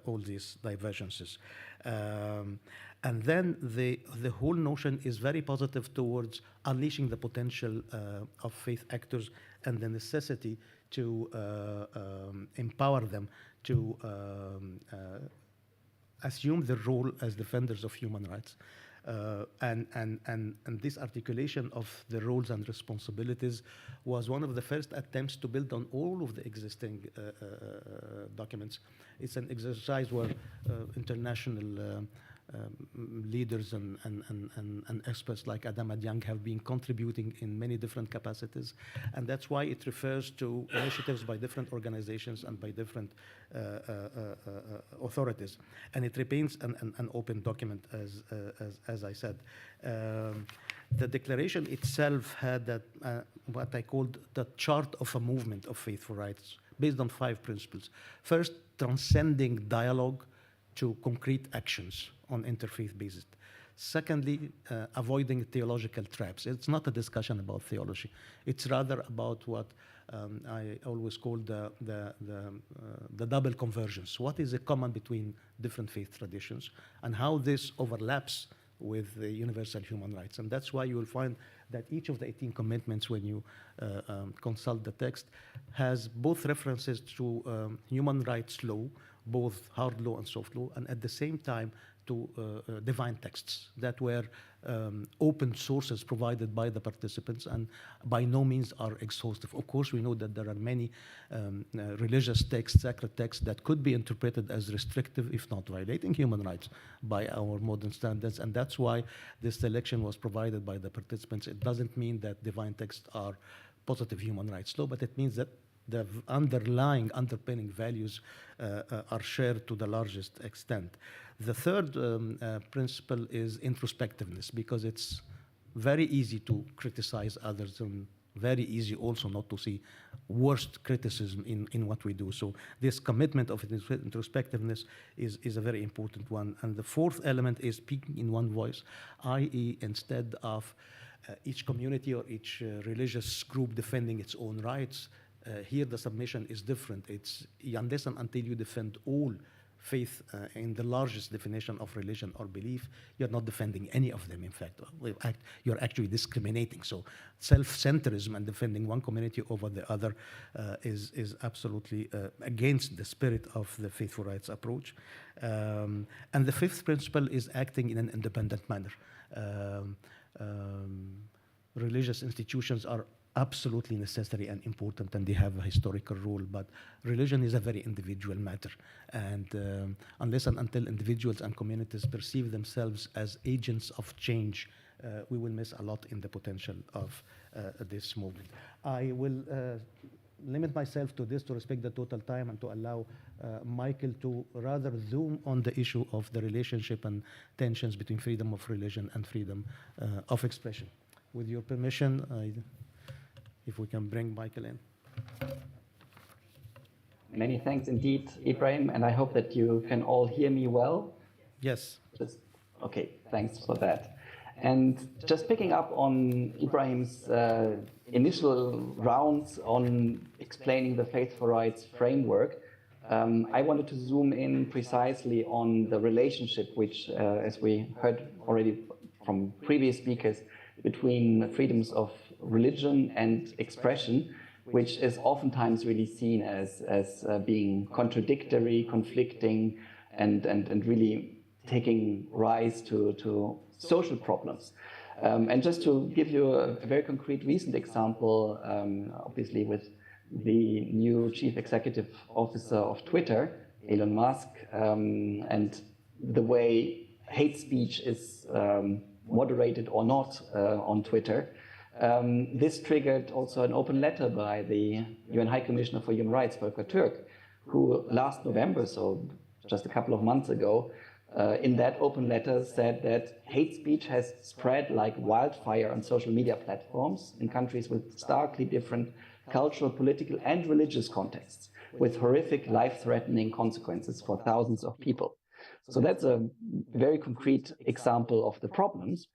all these divergences. And then the whole notion is very positive towards unleashing the potential of faith actors and the necessity to empower them to assume their role as defenders of human rights. And this articulation of the roles and responsibilities was one of the first attempts to build on all of the existing documents. It's an exercise where international leaders and experts like Adam Adyang have been contributing in many different capacities, and that's why it refers to initiatives by different organizations and by different authorities, and it remains an open document, as I said. The declaration itself had that what I called the chart of a movement of faith for rights, based on 5 principles. First, transcending dialogue to concrete actions on interfaith basis. Secondly, avoiding theological traps. It's not a discussion about theology. It's rather about what I always call the double convergence. What is the common between different faith traditions and how this overlaps with the universal human rights. And that's why you will find that each of the 18 commitments, when you consult the text, has both references to human rights law, both hard law and soft law, and at the same time to divine texts that were open sources provided by the participants and by no means are exhaustive. Of course, we know that there are many religious texts, sacred texts, that could be interpreted as restrictive, if not violating human rights by our modern standards, and that's why this selection was provided by the participants. It doesn't mean that divine texts are positive human rights law, but it means that the underpinning values are shared to the largest extent. The third principle is introspectiveness, because it's very easy to criticize others and very easy also not to see worst criticism in what we do. So this commitment of introspectiveness is a very important one. And the fourth element is speaking in one voice, i.e. instead of each community or each religious group defending its own rights, here the submission is different. It's unless and until you defend all faith in the largest definition of religion or belief, you're not defending any of them, in fact. You're actually discriminating. So self-centerism and defending one community over the other is absolutely against the spirit of the faithful rights approach. And the fifth principle is acting in an independent manner. Religious institutions are absolutely necessary and important, and they have a historical role, but religion is a very individual matter, and unless and until individuals and communities perceive themselves as agents of change, we will miss a lot in the potential of this movement. I will limit myself to this to respect the total time and to allow Michael to rather zoom on the issue of the relationship and tensions between freedom of religion and freedom of expression. With your permission, if we can bring Michael in. Many thanks indeed, Ibrahim, and I hope that you can all hear me well. Yes. Okay, thanks for that. And just picking up on Ibrahim's initial rounds on explaining the Faith for Rights framework, I wanted to zoom in precisely on the relationship which, as we heard already from previous speakers, between freedoms of religion and expression, which is oftentimes really seen as being contradictory, conflicting, and really taking rise to social problems. And just to give you a very concrete recent example, obviously with the new chief executive officer of Twitter, Elon Musk, and the way hate speech is moderated or not on Twitter. This triggered also an open letter by the UN High Commissioner for Human Rights, Volker Türk, who last November, so just a couple of months ago, in that open letter said that hate speech has spread like wildfire on social media platforms in countries with starkly different cultural, political, and religious contexts, with horrific, life-threatening consequences for thousands of people. So that's a very concrete example of the problems.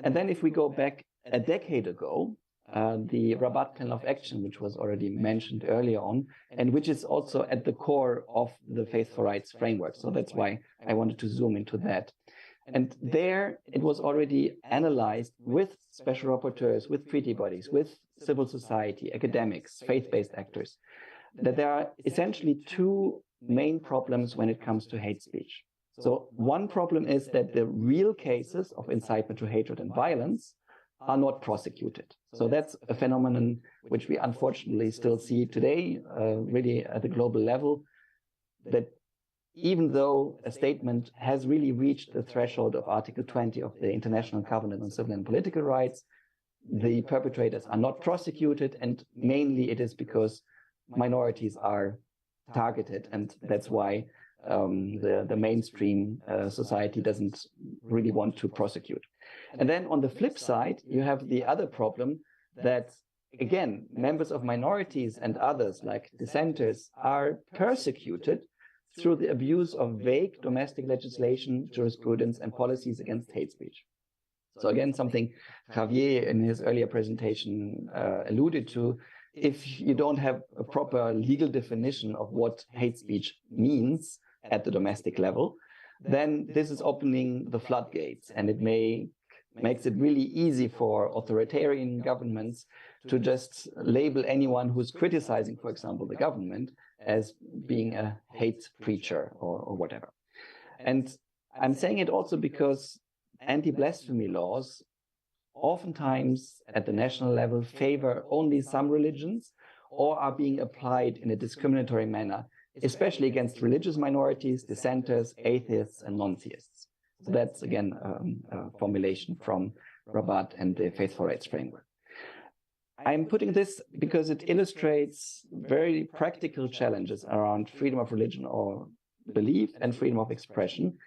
And then if we go back a decade ago, the Rabat Plan of Action, which was already mentioned earlier on, and which is also at the core of the Faith for Rights framework. So that's why I wanted to zoom into that. And there it was already analyzed with special rapporteurs, with treaty bodies, with civil society, academics, faith-based actors, that there are essentially two main problems when it comes to hate speech. So one problem is that the real cases of incitement to hatred and violence are not prosecuted. So that's a phenomenon which we unfortunately still see today, really at the global level, that even though a statement has really reached the threshold of Article 20 of the International Covenant on Civil and Political Rights, the perpetrators are not prosecuted, and mainly it is because minorities are targeted, and that's why the mainstream society doesn't really want to prosecute. And then on the flip side, you have the other problem that, again, members of minorities and others like dissenters are persecuted through the abuse of vague domestic legislation, jurisprudence, and policies against hate speech. So again, something Javier in his earlier presentation alluded to, if you don't have a proper legal definition of what hate speech means at the domestic level, then this is opening the floodgates, and it may makes it really easy for authoritarian governments to just label anyone who's criticizing, for example, the government as being a hate preacher or whatever. And I'm saying it also because anti-blasphemy laws oftentimes at the national level favor only some religions or are being applied in a discriminatory manner, especially against religious minorities, dissenters, atheists, and non-theists. So that's, again, a formulation from Rabat and the Faith for Rights framework. I'm putting this because it illustrates very practical challenges around freedom of religion or belief and freedom of expression,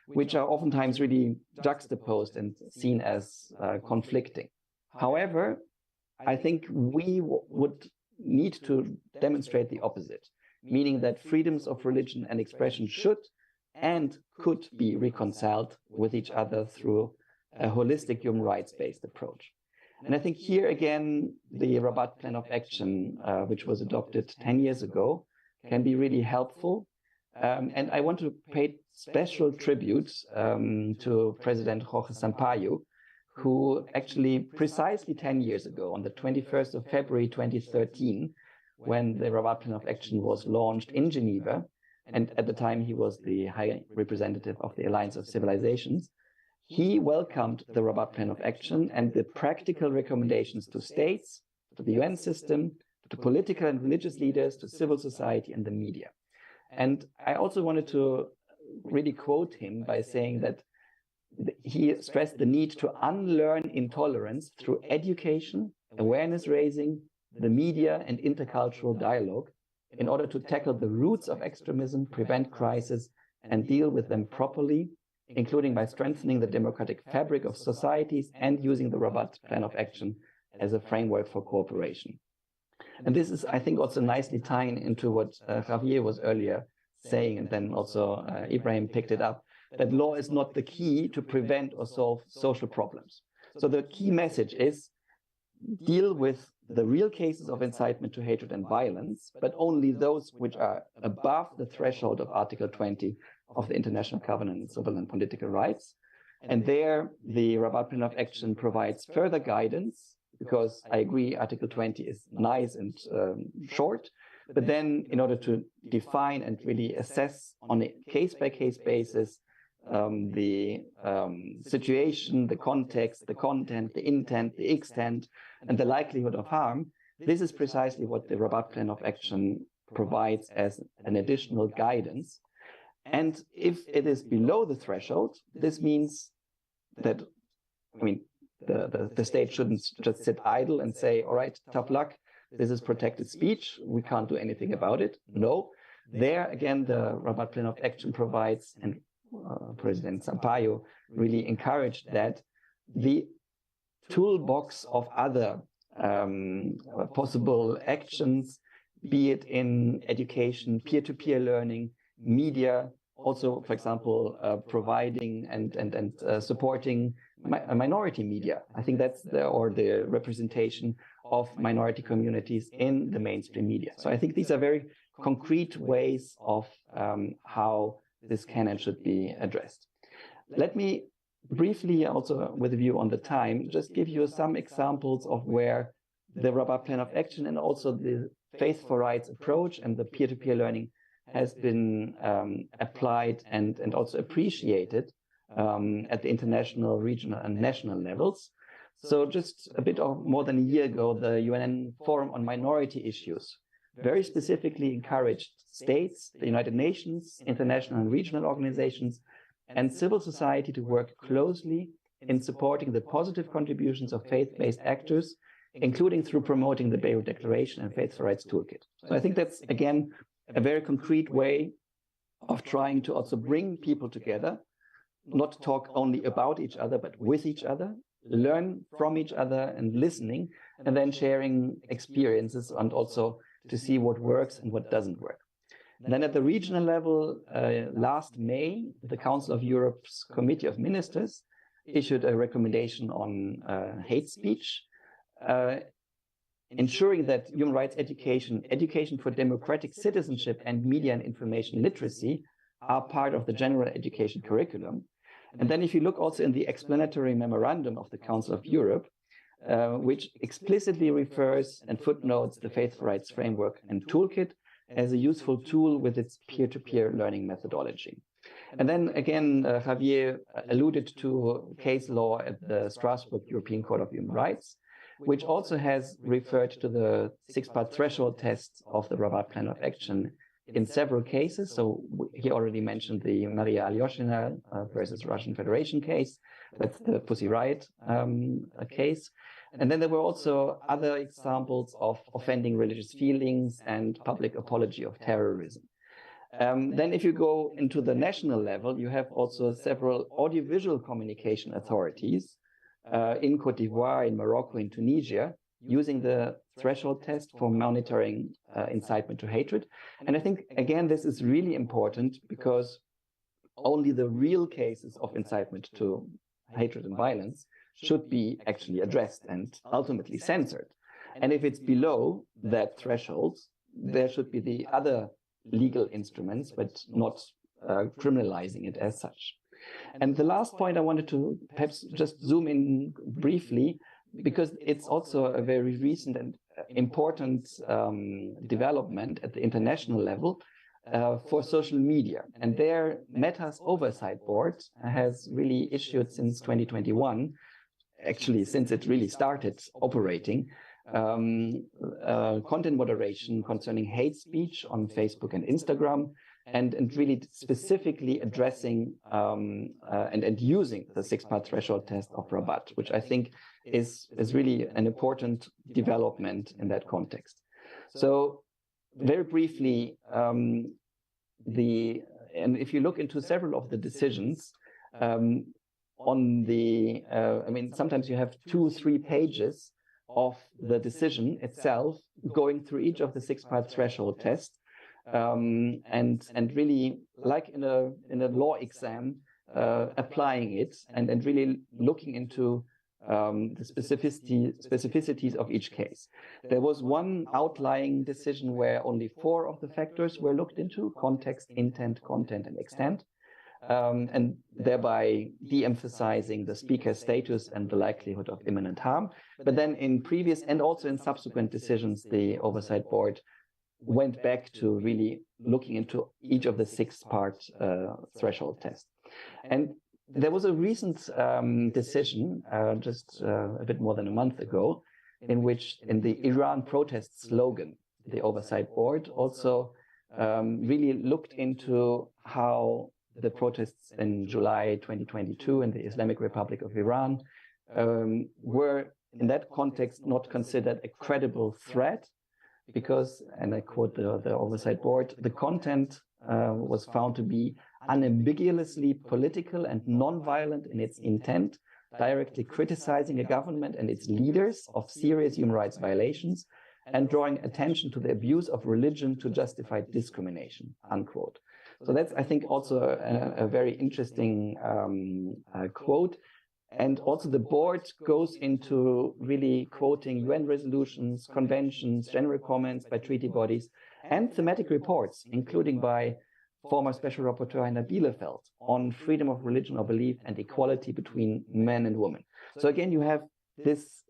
which are oftentimes really juxtaposed and seen as conflicting. However, I think we would need to demonstrate the opposite, meaning that freedoms of religion and expression should and could be reconciled with each other through a holistic human rights-based approach. And I think here again, the Rabat Plan of Action, which was adopted 10 years ago, can be really helpful. And I want to pay special tribute to President Jorge Sampaio, who actually precisely 10 years ago, on the 21st of February 2013, when the Rabat Plan of Action was launched in Geneva, and at the time he was the High Representative of the Alliance of Civilizations, he welcomed the Rabat Plan of Action and the practical recommendations to states, to the UN system, to political and religious leaders, to civil society and the media. And I also wanted to really quote him by saying that he stressed the need to unlearn intolerance through education, awareness raising, the media and intercultural dialogue in order to tackle the roots of extremism, prevent crisis, and deal with them properly, including by strengthening the democratic fabric of societies and using the Rabat Plan of Action as a framework for cooperation. And this is, I think, also nicely tying into what Javier was earlier saying, and then also Ibrahim picked it up, that law is not the key to prevent or solve social problems. So the key message is deal with the real cases of incitement to hatred and violence, but only those which are above the threshold of Article 20 of the International Covenant on Civil and Political Rights. And there, the Rabat Plan of Action provides further guidance, because I agree Article 20 is nice and short, but then in order to define and really assess on a case-by-case basis the situation, the context, the content, the intent, the extent, and the likelihood of harm, this is precisely what the Rabat Plan of Action provides as an additional guidance. And if it is below the threshold, this means that, I mean, the state shouldn't just sit idle and say, all right, tough luck, this is protected speech, we can't do anything about it. No, there again, the Rabat Plan of Action provides, and President Sampaio really encouraged that, the toolbox of other possible actions, be it in education, peer-to-peer learning, media, also, for example, providing and supporting minority media. I think that's the representation of minority communities in the mainstream media. So I think these are very concrete ways of how this can and should be addressed. Let me briefly, also with a view on the time, just give you some examples of where the Rabat Plan of Action and also the Faith for Rights approach and the peer-to-peer learning has been applied and also appreciated at the international, regional, and national levels. So just a bit more than a year ago, the UN Forum on Minority Issues very specifically encouraged states, the United Nations, international and regional organizations, and civil society to work closely in supporting the positive contributions of faith-based actors, including through promoting the Beirut Declaration and Faith for Rights Toolkit. So I think that's, again, a very concrete way of trying to also bring people together, not talk only about each other, but with each other, learn from each other and listening, and then sharing experiences and also to see what works and what doesn't work. And then at the regional level, last May, the Council of Europe's Committee of Ministers issued a recommendation on hate speech, ensuring that human rights education, education for democratic citizenship, and media and information literacy are part of the general education curriculum. And then if you look also in the explanatory memorandum of the Council of Europe, which explicitly refers and footnotes the Faith for Rights framework and toolkit as a useful tool with its peer-to-peer learning methodology. And then again, Javier alluded to case law at the Strasbourg European Court of Human Rights, which also has referred to the six-part threshold tests of the Rabat Plan of Action in several cases. So he already mentioned the Maria Alyoshina versus Russian Federation case. That's the Pussy Riot case. And then there were also other examples of offending religious feelings and public apology of terrorism. Then if you go into the national level, you have also several audiovisual communication authorities in Cote d'Ivoire, in Morocco, in Tunisia, using the threshold test for monitoring incitement to hatred. And I think, again, this is really important because only the real cases of incitement to hatred and violence should be actually addressed and ultimately censored. And if it's below that threshold, there should be the other legal instruments, but not criminalizing it as such. And the last point I wanted to perhaps just zoom in briefly, because it's also a very recent and important development at the international level for social media. And there, Meta's Oversight Board has really issued since 2021, actually since it really started operating, content moderation concerning hate speech on Facebook and Instagram, and really specifically addressing and using the six-part threshold test of Rabat, which I think is really an important development in that context. So very briefly, and if you look into several of the decisions, on the, I mean, sometimes you have 2-3 pages of the decision itself going through each of the six-part threshold tests, and really, like in a law exam, applying it and really looking into the specificities of each case. There was one outlying decision where only 4 of the factors were looked into: context, intent, content, and extent. And thereby de-emphasizing the speaker's status and the likelihood of imminent harm. But then in previous and also in subsequent decisions, the Oversight Board went back to really looking into each of the 6-part threshold tests. And there was a recent decision just a bit more than a month ago, in which in the Iran protest slogan, the Oversight Board also really looked into how the protests in July 2022 in the Islamic Republic of Iran were in that context not considered a credible threat because, and I quote the Oversight Board, the content was found to be unambiguously political and non-violent in its intent, directly criticizing a government and its leaders of serious human rights violations and drawing attention to the abuse of religion to justify discrimination, unquote. So that's, I think, also a very interesting quote. And also the board goes into really quoting UN resolutions, conventions, general comments by treaty bodies, and thematic reports, including by former Special Rapporteur Heiner Bielefeld on freedom of religion or belief and equality between men and women. So again, you have this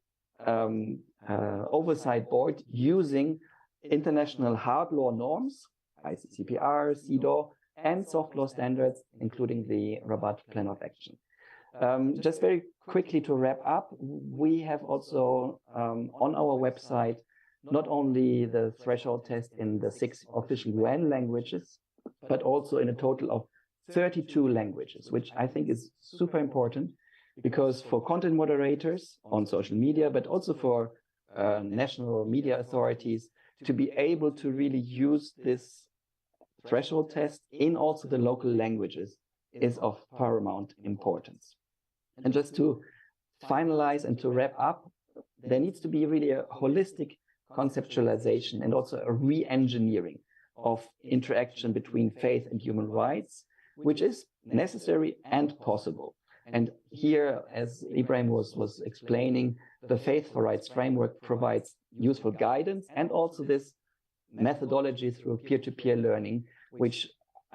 Oversight Board using international hard law norms, ICCPR, CEDAW, and soft law standards, including the Rabat Plan of Action. Just very quickly to wrap up, we have also on our website not only the threshold test in the 6 official UN languages, but also in a total of 32 languages, which I think is super important because for content moderators on social media, but also for national media authorities to be able to really use this threshold test in also the local languages is of paramount importance. And just to finalize and to wrap up, there needs to be really a holistic conceptualization and also a re-engineering of interaction between faith and human rights, which is necessary and possible. And here, as Ibrahim was explaining, the Faith for Rights framework provides useful guidance and also this methodology through peer-to-peer learning, which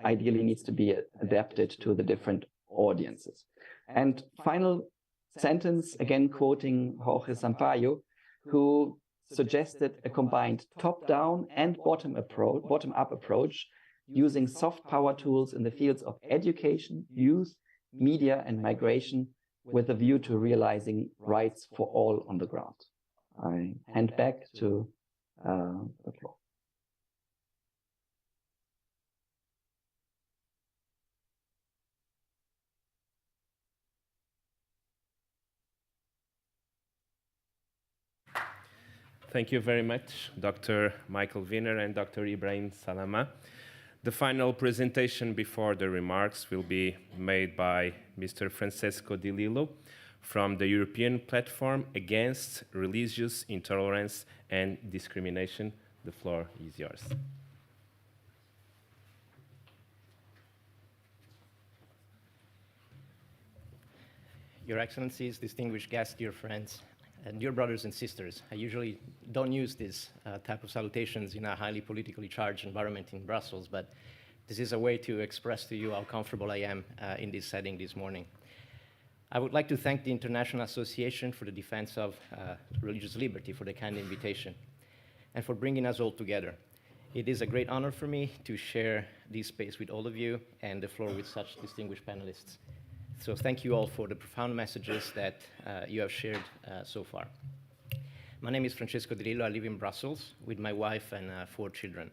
ideally needs to be adapted to the different audiences. And final sentence, again quoting Jorge Sampaio, who suggested a combined top-down and bottom-up approach using soft power tools in the fields of education, youth, media, and migration with a view to realizing rights for all on the ground. I hand back to the floor. Thank you very much, Dr. Michael Wiener and Dr. Ibrahim Salama. The final presentation before the remarks will be made by Mr. Francesco Di Lillo from the European Platform Against Religious Intolerance and Discrimination. The floor is yours. Your Excellencies, distinguished guests, dear friends, and dear brothers and sisters. I usually don't use this type of salutations in a highly politically charged environment in Brussels, but this is a way to express to you how comfortable I am in this setting this morning. I would like to thank the International Association for the Defense of Religious Liberty for the kind invitation and for bringing us all together. It is a great honor for me to share this space with all of you and the floor with such distinguished panelists. So thank you all for the profound messages that you have shared so far. My name is Francesco Di Lillo. I live in Brussels with my wife and 4 children.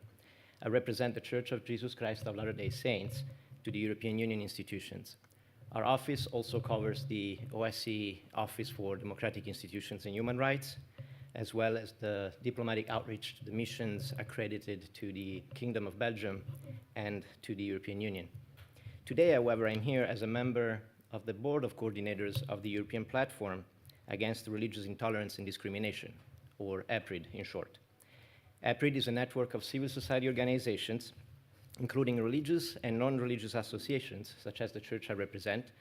I represent the Church of Jesus Christ of Latter-day Saints to the European Union institutions. Our office also covers the OSCE Office for Democratic Institutions and Human Rights, as well as the diplomatic outreach to the missions accredited to the Kingdom of Belgium and to the European Union. Today, however, I'm here as a member of the Board of Coordinators of the European Platform Against Religious Intolerance and Discrimination, or EPRID in short. EPRID is a network of civil society organizations, including religious and non-religious associations, such as the church I represent,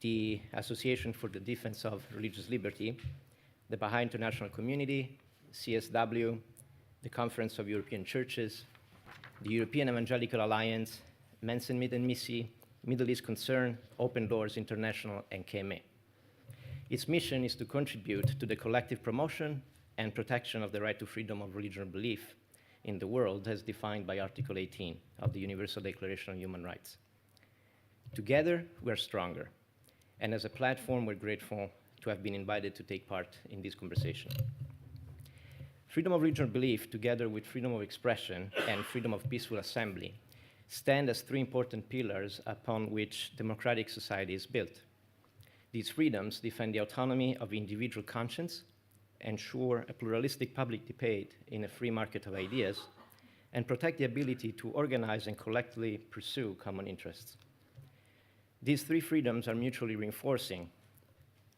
the Association for the Defense of Religious Liberty, the Baha'i International Community, CSW, the Conference of European Churches, the European Evangelical Alliance, Mensen met een Missie, Middle East Concern, Open Doors International, and KME. Its mission is to contribute to the collective promotion and protection of the right to freedom of religion or belief in the world as defined by Article 18 of the Universal Declaration of Human Rights. Together, we're stronger. And as a platform, we're grateful to have been invited to take part in this conversation. Freedom of religion or belief, together with freedom of expression and freedom of peaceful assembly, stand as 3 important pillars upon which democratic society is built. These freedoms defend the autonomy of individual conscience, ensure a pluralistic public debate in a free market of ideas, and protect the ability to organize and collectively pursue common interests. These 3 freedoms are mutually reinforcing.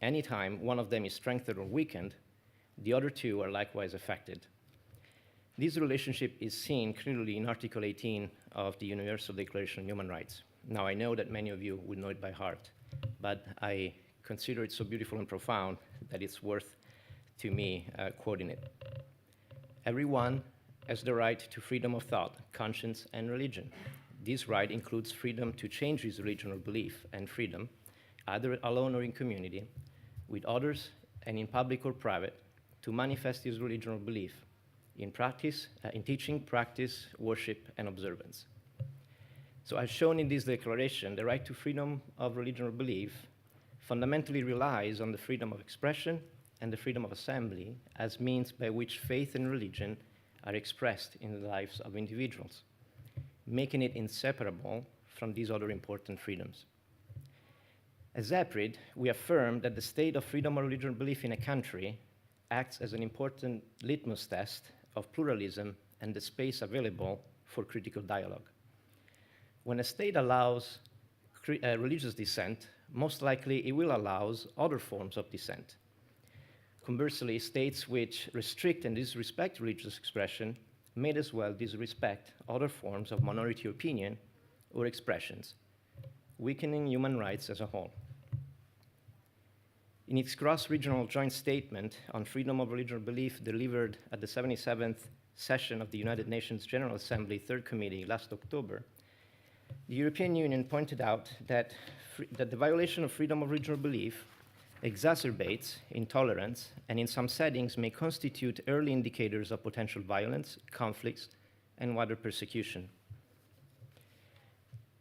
Anytime one of them is strengthened or weakened, the other 2 are likewise affected. This relationship is seen clearly in Article 18 of the Universal Declaration of Human Rights. Now, I know that many of you would know it by heart, but I consider it so beautiful and profound that it's worth to me quoting it. Everyone has the right to freedom of thought, conscience, and religion. This right includes freedom to change his religion or belief, and freedom, either alone or in community, with others and in public or private, to manifest his religion or belief in practice, in teaching, practice, worship, and observance. So as shown in this declaration, the right to freedom of religion or belief fundamentally relies on the freedom of expression and the freedom of assembly as means by which faith and religion are expressed in the lives of individuals, making it inseparable from these other important freedoms. As EPRID, we affirm that the state of freedom of religion or belief in a country acts as an important litmus test of pluralism and the space available for critical dialogue. When a state allows religious dissent, most likely it will allow other forms of dissent. Conversely, states which restrict and disrespect religious expression may as well disrespect other forms of minority opinion or expressions, weakening human rights as a whole. In its cross-regional joint statement on freedom of religion or belief delivered at the 77th session of the United Nations General Assembly Third Committee last October, The European Union pointed out that the violation of freedom of religion or belief exacerbates intolerance and in some settings may constitute early indicators of potential violence, conflicts, and wider persecution.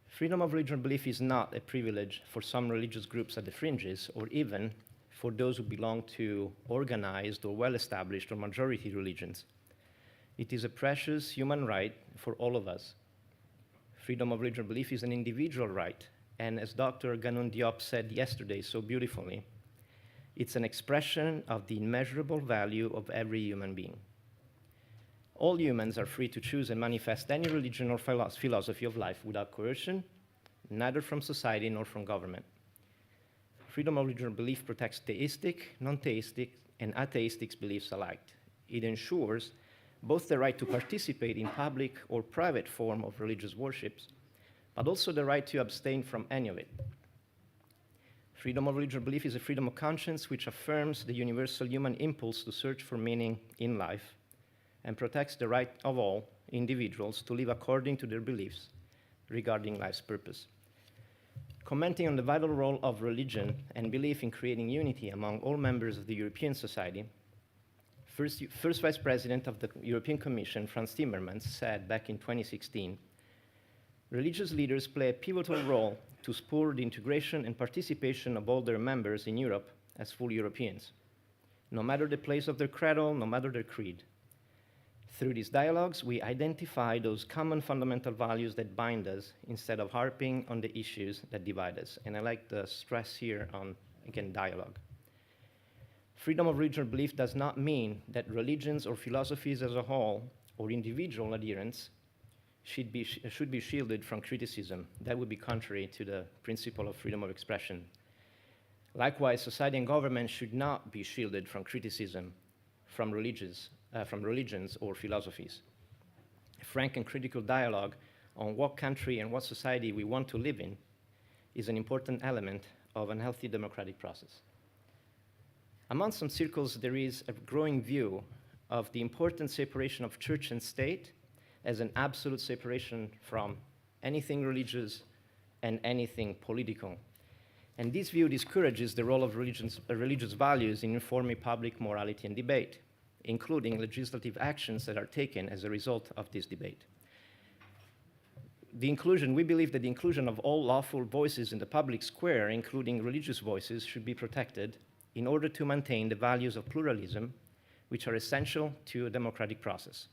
Freedom of religion or belief is not a privilege for some religious groups at the fringes or even for those who belong to organized or well-established or majority religions. It is a precious human right for all of us. Freedom of religion or belief is an individual right, and as Dr. Ganoun Diop said yesterday so beautifully, it's an expression of the immeasurable value of every human being. All humans are free to choose and manifest any religion or philosophy of life without coercion, neither from society nor from government. Freedom of religion or belief protects theistic, non-theistic, and atheistic beliefs alike. It ensures both the right to participate in public or private form of religious worships, but also the right to abstain from any of it. Freedom of religion or belief is a freedom of conscience which affirms the universal human impulse to search for meaning in life and protects the right of all individuals to live according to their beliefs regarding life's purpose. Commenting on the vital role of religion and belief in creating unity among all members of the European society, first Vice President of the European Commission, Frans Timmermans, said back in 2016, religious leaders play a pivotal role to spur the integration and participation of all their members in Europe as full Europeans, no matter the place of their credo, no matter their creed. Through these dialogues, we identify those common fundamental values that bind us instead of harping on the issues that divide us. And I like the stress here on, again, dialogue. Freedom of religion or belief does not mean that religions or philosophies as a whole or individual adherents should be shielded from criticism. That would be contrary to the principle of freedom of expression. Likewise, society and government should not be shielded from criticism from religions or philosophies. A frank and critical dialogue on what country and what society we want to live in is an important element of a healthy democratic process. Among some circles, there is a growing view of the important separation of church and state as an absolute separation from anything religious and anything political. And this view discourages the role of religious values in informing public morality and debate, including legislative actions that are taken as a result of this debate. We believe that the inclusion of all lawful voices in the public square, including religious voices, should be protected in order to maintain the values of pluralism, which are essential to a democratic process.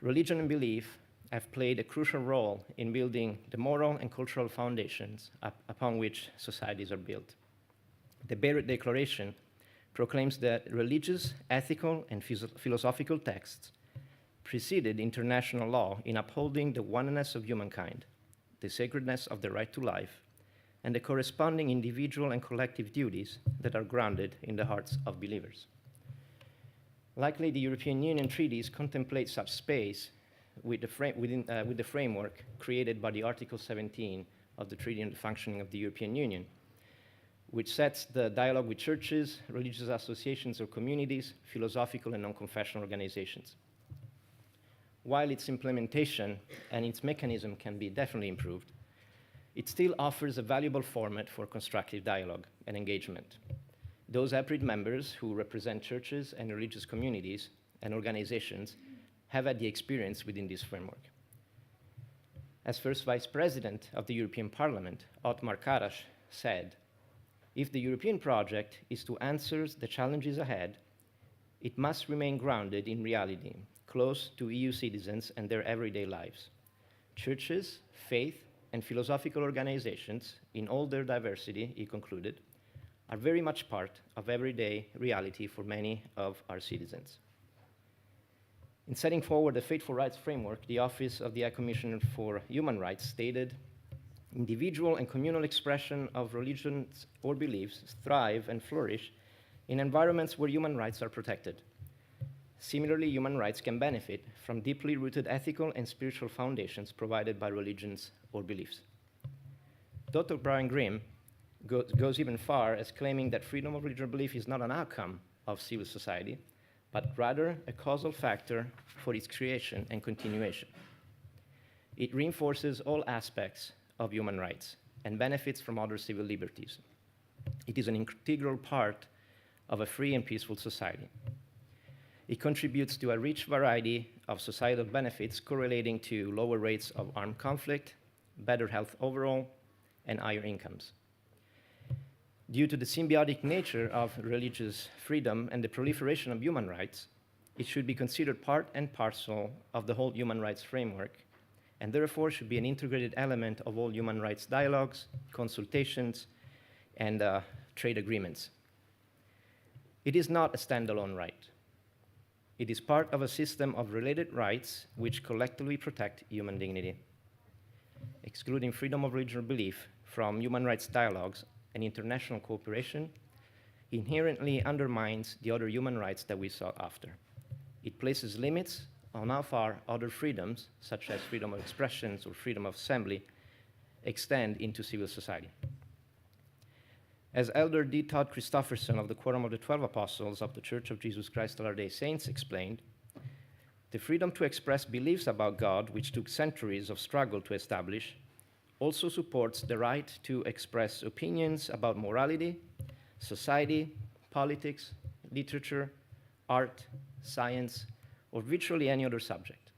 Religion and belief have played a crucial role in building the moral and cultural foundations upon which societies are built. The Beirut Declaration proclaims that religious, ethical, and philosophical texts preceded international law in upholding the oneness of humankind, the sacredness of the right to life, and the corresponding individual and collective duties that are grounded in the hearts of believers. Likely, the European Union treaties contemplate such space with the framework created by the Article 17 of the Treaty on the Functioning of the European Union, which sets the dialogue with churches, religious associations or communities, philosophical and non-confessional organizations. While its implementation and its mechanism can be definitely improved, it still offers a valuable format for constructive dialogue and engagement. Those APRID members who represent churches and religious communities and organizations have had the experience within this framework. As first Vice President of the European Parliament, Othmar Karas said, "If the European project is to answer the challenges ahead, it must remain grounded in reality, close to EU citizens and their everyday lives. Churches, faith, and philosophical organizations, in all their diversity," he concluded, "are very much part of everyday reality for many of our citizens." In setting forward the Faithful Rights Framework, the Office of the High Commissioner for Human Rights stated, "Individual and communal expression of religions or beliefs thrive and flourish in environments where human rights are protected. Similarly, human rights can benefit from deeply rooted ethical and spiritual foundations provided by religions or beliefs." Dr. Brian Grimm goes even far as claiming that freedom of religion or belief is not an outcome of civil society, but rather a causal factor for its creation and continuation. It reinforces all aspects of human rights and benefits from other civil liberties. It is an integral part of a free and peaceful society. It contributes to a rich variety of societal benefits correlating to lower rates of armed conflict, better health overall, and higher incomes. Due to the symbiotic nature of religious freedom and the proliferation of human rights, it should be considered part and parcel of the whole human rights framework, and therefore should be an integrated element of all human rights dialogues, consultations, and trade agreements. It is not a standalone right. It is part of a system of related rights which collectively protect human dignity. Excluding freedom of religion or belief from human rights dialogues and international cooperation inherently undermines the other human rights that we sought after. It places limits on how far other freedoms, such as freedom of expression or freedom of assembly, extend into civil society. As Elder D. Todd Christofferson of the Quorum of the 12 Apostles of the Church of Jesus Christ of Latter-day Saints explained, the freedom to express beliefs about God, which took centuries of struggle to establish, also supports the right to express opinions about morality, society, politics, literature, art, science, or virtually any other subject.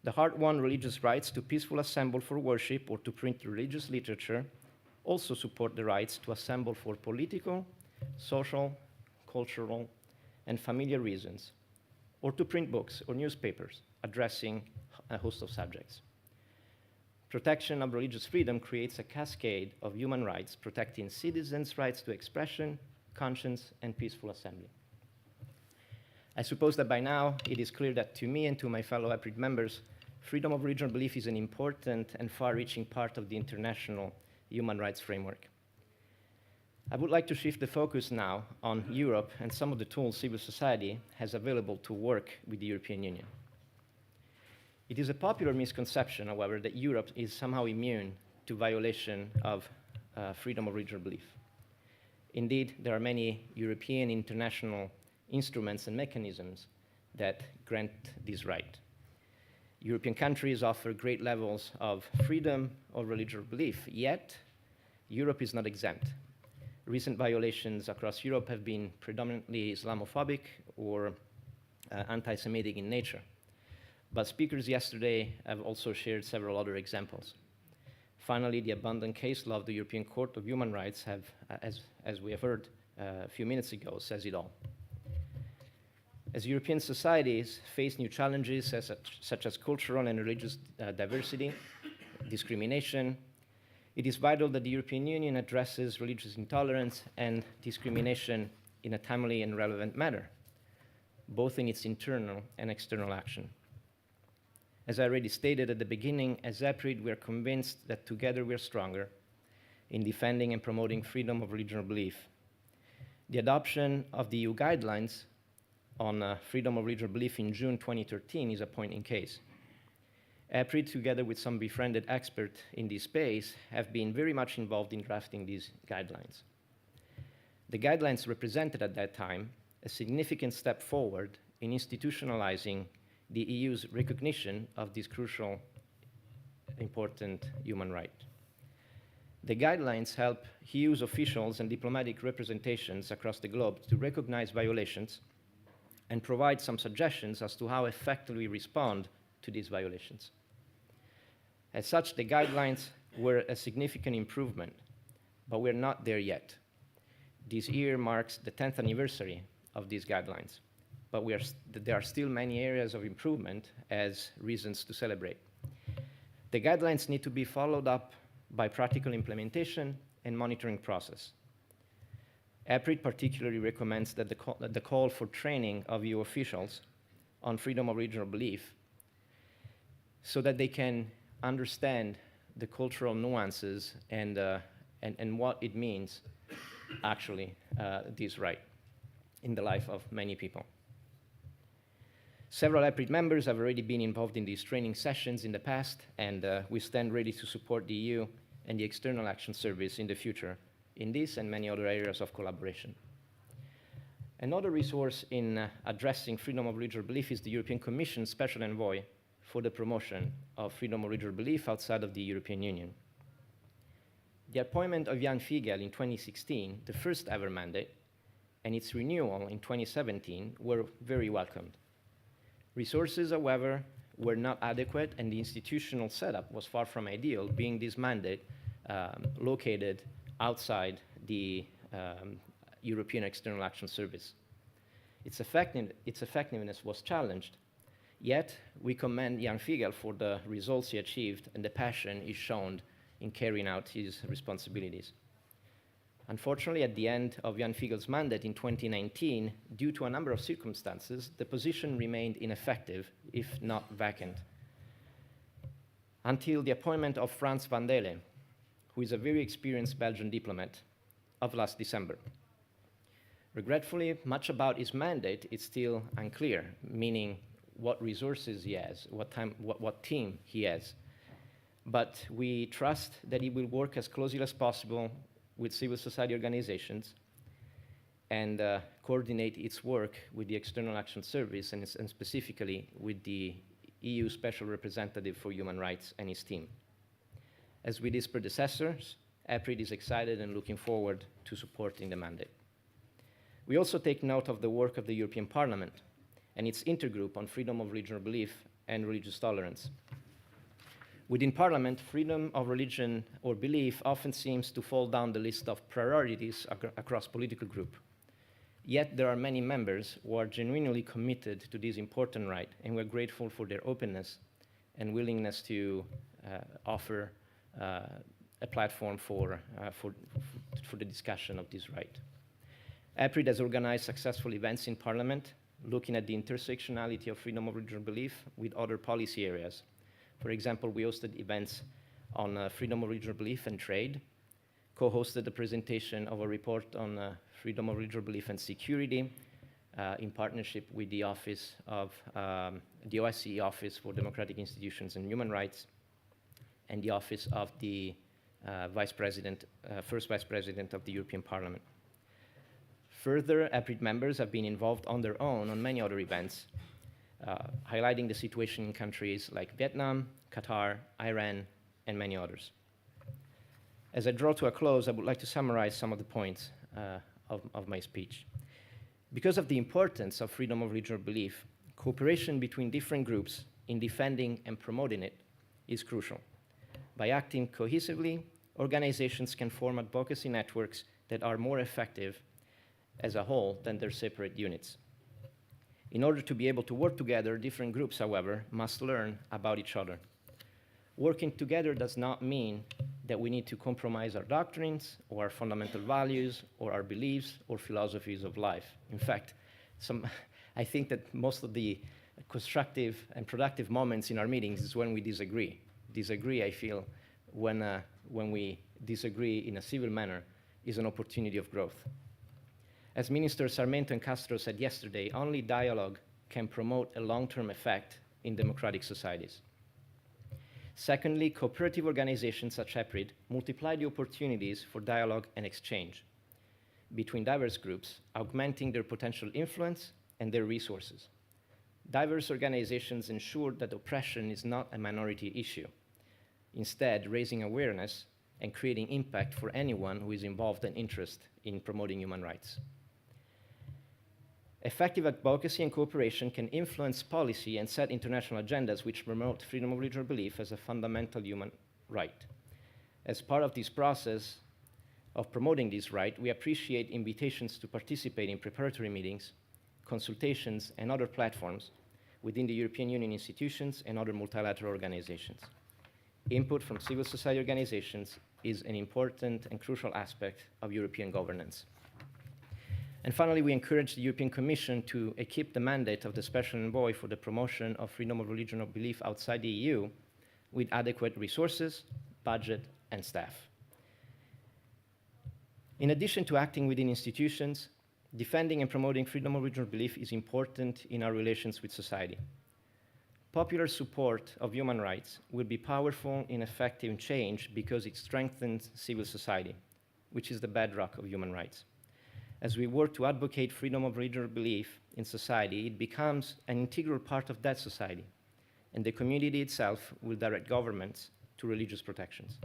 The hard-won religious rights to peacefully assemble for worship or to print religious literature also support the rights to assemble for political, social, cultural, and familiar reasons, or to print books or newspapers addressing a host of subjects. Protection of religious freedom creates a cascade of human rights protecting citizens' rights to expression, conscience, and peaceful assembly. I suppose that by now it is clear that to me and to my fellow APRID members, freedom of religion and belief is an important and far-reaching part of the international human rights framework. I would like to shift the focus now on Europe and some of the tools civil society has available to work with the European Union. It is a popular misconception, however, that Europe is somehow immune to violation of freedom of religion or belief. Indeed, there are many European international instruments and mechanisms that grant this right. European countries offer great levels of freedom of religion or belief, yet Europe is not exempt. Recent violations across Europe have been predominantly Islamophobic or anti-Semitic in nature. But speakers yesterday have also shared several other examples. Finally, the abundant case law of the European Court of Human Rights have, as we have heard a few minutes ago, says it all. As European societies face new challenges such as cultural and religious diversity, discrimination, it is vital that the European Union addresses religious intolerance and discrimination in a timely and relevant manner, both in its internal and external action. As I already stated at the beginning, as APRID, we are convinced that together we are stronger in defending and promoting freedom of religion or belief. The adoption of the EU guidelines on freedom of religion or belief in June 2013 is a point in case. APRID, together with some befriended experts in this space, have been very much involved in drafting these guidelines. The guidelines represented at that time a significant step forward in institutionalizing the EU's recognition of this crucial, important human right. The guidelines help EU's officials and diplomatic representations across the globe to recognize violations and provide some suggestions as to how effectively respond to these violations. As such, the guidelines were a significant improvement, but we're not there yet. This year marks the 10th anniversary of these guidelines, but there are still many areas of improvement as reasons to celebrate. The guidelines need to be followed up by practical implementation and monitoring process. APRID particularly recommends that the call for training of EU officials on freedom of religion or belief so that they can understand the cultural nuances and what it means, actually, this right in the life of many people. Several APRID members have already been involved in these training sessions in the past, and we stand ready to support the EU and the External Action Service in the future in this and many other areas of collaboration. Another resource in addressing freedom of religion or belief is the European Commission Special Envoy for the promotion of freedom of religious belief outside of the European Union. The appointment of Jan Fiegel in 2016, the first ever mandate, and its renewal in 2017 were very welcomed. Resources, however, were not adequate, and the institutional setup was far from ideal, being this mandate located outside the European External Action Service. Its effectiveness was challenged, yet we commend Jan Fiegel for the results he achieved and the passion he shown in carrying out his responsibilities. Unfortunately, at the end of Jan Fiegel's mandate in 2019, due to a number of circumstances, the position remained ineffective, if not vacant, until the appointment of Frans van Dele, who is a very experienced Belgian diplomat, of last December. Regretfully, much about his mandate is still unclear, meaning what resources he has, what team he has. But we trust that he will work as closely as possible with civil society organizations and coordinate its work with the External Action Service and specifically with the EU Special Representative for Human Rights and his team. As with his predecessors, EPRID is excited and looking forward to supporting the mandate. We also take note of the work of the European Parliament and its intergroup on freedom of religion or belief and religious tolerance. Within Parliament, freedom of religion or belief often seems to fall down the list of priorities across political groups. Yet there are many members who are genuinely committed to this important right, and we're grateful for their openness and willingness to offer a platform for the discussion of this right. EPRID has organized successful events in Parliament, looking at the intersectionality of freedom of religion or belief with other policy areas. For example, we hosted events on freedom of religion or belief and trade, co-hosted the presentation of a report on freedom of religion or belief and security in partnership with the office of the OSCE Office for Democratic Institutions and Human Rights and the office of the first Vice President of the European Parliament. Further, EPRID members have been involved on their own on many other events, highlighting the situation in countries like Vietnam, Qatar, Iran, and many others. As I draw to a close, I would like to summarize some of the points of my speech. Because of the importance of freedom of religion or belief, cooperation between different groups in defending and promoting it is crucial. By acting cohesively, organizations can form advocacy networks that are more effective as a whole than their separate units. In order to be able to work together, different groups, however, must learn about each other. Working together does not mean that we need to compromise our doctrines or our fundamental values or our beliefs or philosophies of life. In fact, I think that most of the constructive and productive moments in our meetings is when we disagree. I feel, when we disagree in a civil manner, is an opportunity of growth. As Minister Sarmento and Castro said yesterday, only dialogue can promote a long-term effect in democratic societies. Secondly, cooperative organizations such as EPRID multiply the opportunities for dialogue and exchange between diverse groups, augmenting their potential influence and their resources. Diverse organizations ensure that oppression is not a minority issue, instead raising awareness and creating impact for anyone who is involved and interested in promoting human rights. Effective advocacy and cooperation can influence policy and set international agendas which promote freedom of religion or belief as a fundamental human right. As part of this process of promoting this right, we appreciate invitations to participate in preparatory meetings, consultations, and other platforms within the European Union institutions and other multilateral organizations. Input from civil society organizations is an important and crucial aspect of European governance. And finally, we encourage the European Commission to equip the mandate of the Special Envoy for the promotion of freedom of religion or belief outside the EU with adequate resources, budget, and staff. In addition to acting within institutions, defending and promoting freedom of religion or belief is important in our relations with society. Popular support of human rights will be powerful in effective change because it strengthens civil society, which is the bedrock of human rights. As we work to advocate freedom of religion or belief in society, it becomes an integral part of that society, and the community itself will direct governments to religious protections.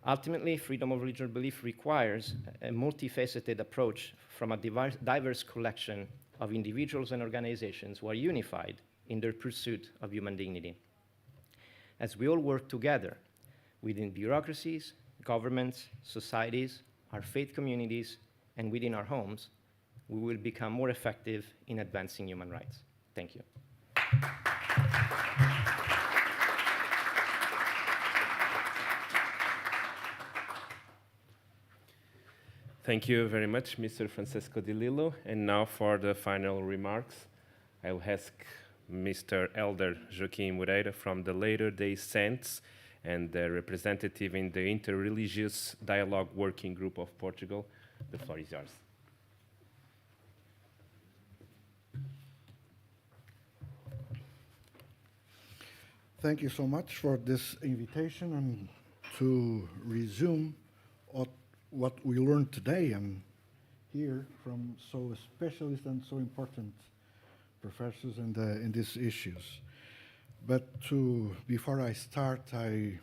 Ultimately, freedom of religious belief requires a multifaceted approach from a diverse collection of individuals and organizations who are unified in their pursuit of human dignity. As we all work together within bureaucracies, governments, societies, our faith communities, and within our homes, we will become more effective in advancing human rights. Thank you. Thank you very much, Mr. Francesco Di Lillo. And now for the final remarks, I'll ask Mr. Elder Joaquim Moreira from the Latter Day Saints and the representative in the Interreligious Dialogue Working Group of Portugal. The floor is yours. Thank you so much for this invitation and to resume what we learned today and hear from so specialist and so important professors in these issues. But before I start, I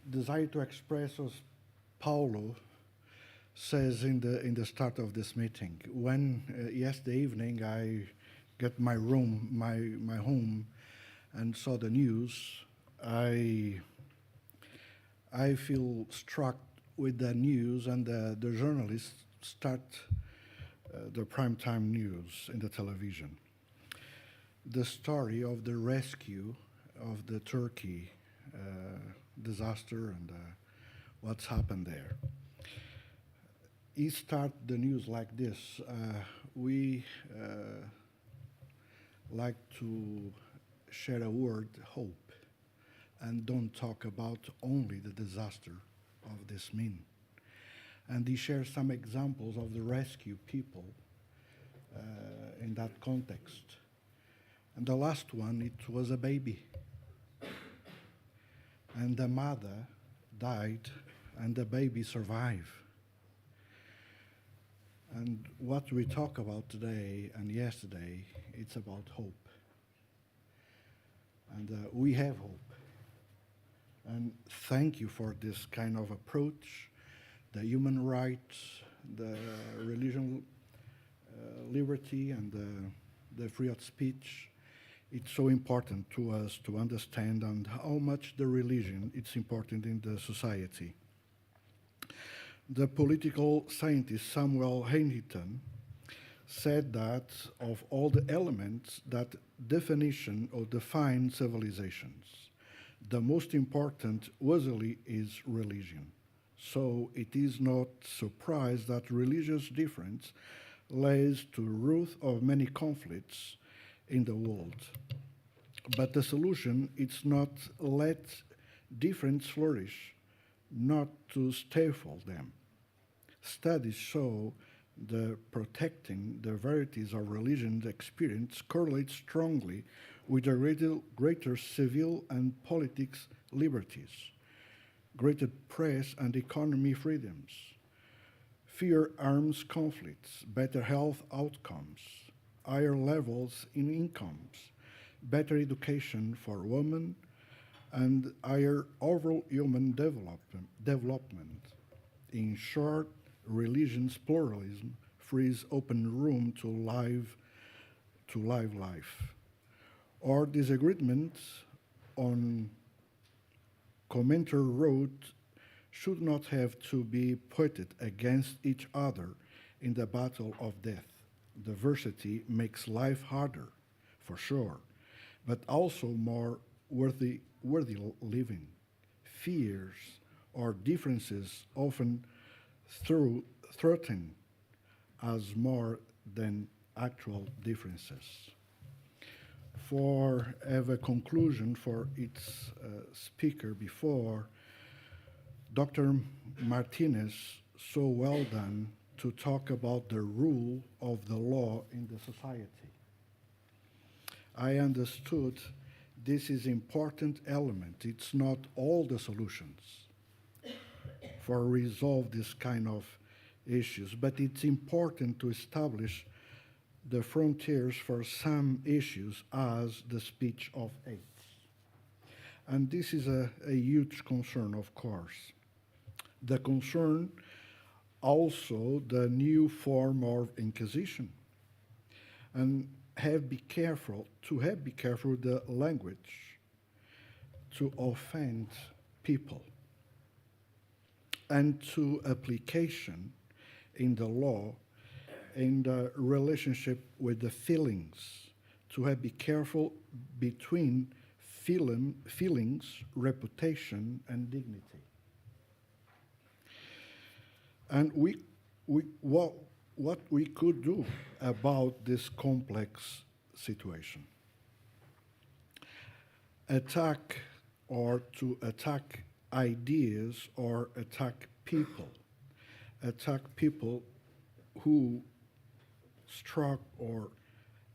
desire to express as Paulo says in the start of this meeting. When yesterday evening I got my room, my home, and saw the news, I feel struck with the news, and the journalists start the primetime news in the television. The story of the rescue of the Turkey disaster and what's happened there. He start the news like this. We like to share a word, hope, and don't talk about only the disaster of this mean. And he shares some examples of the rescue people in that context. And the last one, it was a baby. And the mother died and the baby survived. And what we talk about today and yesterday, it's about hope. And we have hope. And thank you for this kind of approach, the human rights, the religion liberty, and the freedom of speech. It's so important to us to understand and how much the religion is important in the society. The political scientist Samuel Huntington said that of all the elements that definition or define civilizations, the most important usually is religion. So it is not surprise that religious difference lays to the root of many conflicts in the world. But the solution is not let difference flourish, not to stifle them. Studies show the protecting the varieties of religions experience correlates strongly with the greater civil and politics liberties, greater press and economy freedoms, fewer arms conflicts, better health outcomes, higher levels in incomes, better education for women, and higher overall human development. In short, religion's pluralism frees open room to live life. Our disagreements on commentary wrote should not have to be pitted against each other in the battle of death. Diversity makes life harder, for sure, but also more worthy living. Fears or differences often threaten as more than actual differences. For have a conclusion for its speaker before, Dr. Martinez so well done to talk about the rule of the law in the society. I understood this is important element. It's not all the solutions for resolve this kind of issues, but it's important to establish the frontiers for some issues as the speech of hate. And this is a huge concern, of course. The concern also the new form of inquisition, and be careful the language to offend people, and to application in the law in the relationship with the feelings, to be careful between feelings, reputation, and dignity. And what we could do about this complex situation? Attack ideas or attack people who struck or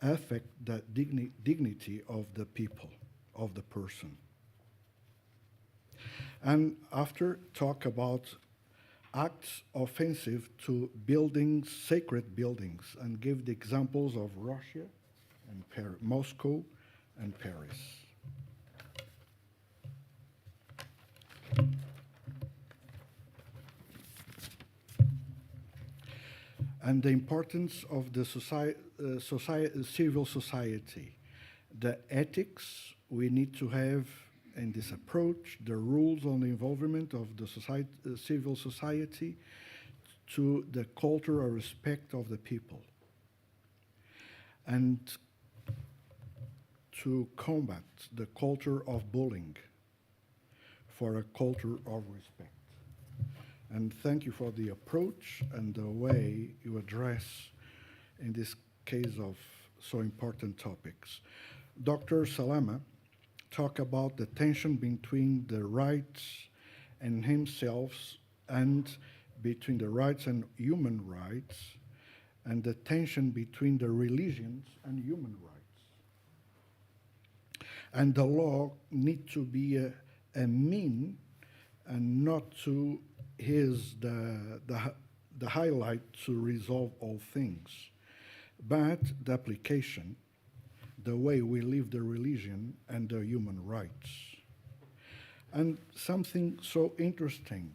affect the dignity of the people, of the person. And after talk about acts offensive to buildings, sacred buildings, and give the examples of Russia and Moscow and Paris. And the importance of the civil society, the ethics we need to have in this approach, the rules on the involvement of the civil society to the culture of respect of the people, and to combat the culture of bullying for a culture of respect. And thank you for the approach and the way you address, in this case, of so important topics. Dr. Salama talked about the tension between the rights and himself, and between the rights and human rights, and the tension between the religions and human rights. And the law need to be a mean and not to the highlight to resolve all things, but the application, the way we live the religion and the human rights. And something so interesting,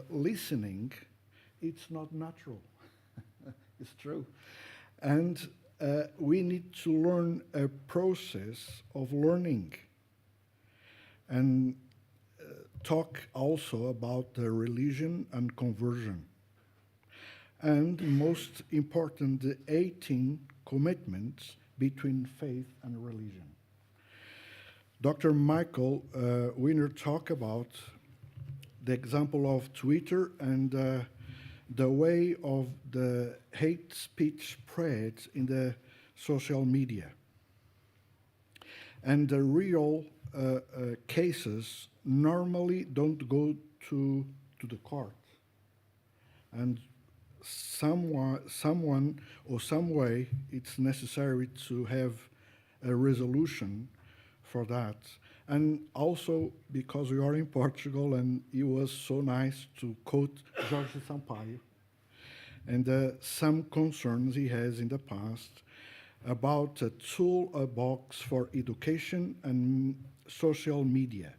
listening, it's not natural. It's true. And we need to learn a process of learning, and talk also about the religion and conversion. And most important, the 18 commitments between faith and religion. Dr. Michael Wiener talked about the example of Twitter and the way of the hate speech spreads in the social media. And the real cases normally don't go to the court. And someone or some way it's necessary to have a resolution for that. And also because we are in Portugal, and it was so nice to quote Jorge Sampaio and some concerns he has in the past about a toolbox for education and social media,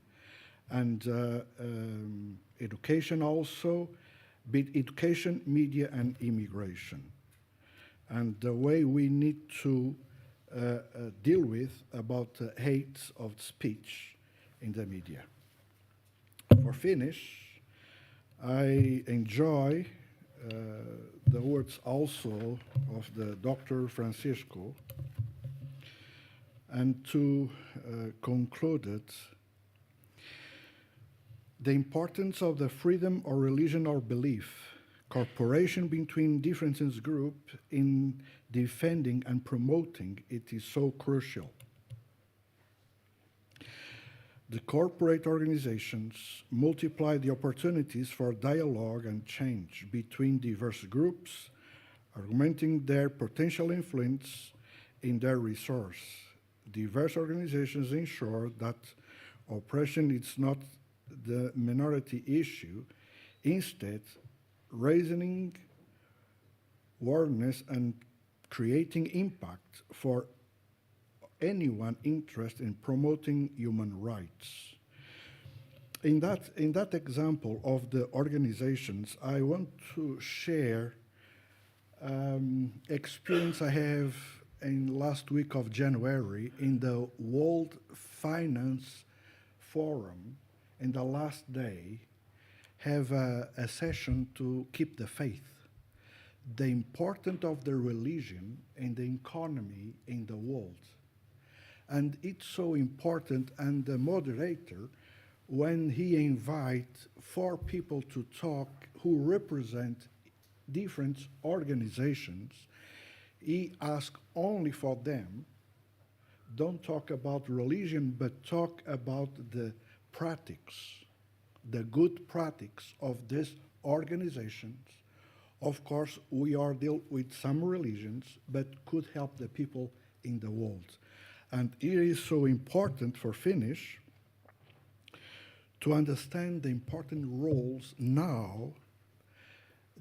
and education also, education, media, and immigration, and the way we need to deal with about hate of speech in the media. For finish, I enjoy the words also of the Dr. Francisco, and to conclude it, the importance of the freedom of religion or belief, cooperation between differences group in defending and promoting it is so crucial. The corporate organizations multiply the opportunities for dialogue and change between diverse groups, augmenting their potential influence in their resource. Diverse organizations ensure that oppression is not the minority issue, instead raising awareness and creating impact for anyone interested in promoting human rights. In that example of the organizations, I want to share experience I have in last week of January in the World Finance Forum. In the last day, have a session to keep the faith, the importance of the religion and the economy in the world. And it's so important, and the moderator, when he invites 4 people to talk who represent different organizations, he asks only for them, don't talk about religion, but talk about the practice, the good practice of these organizations. Of course, we are dealing with some religions, but could help the people in the world. And it is so important for Finnish to understand the important roles now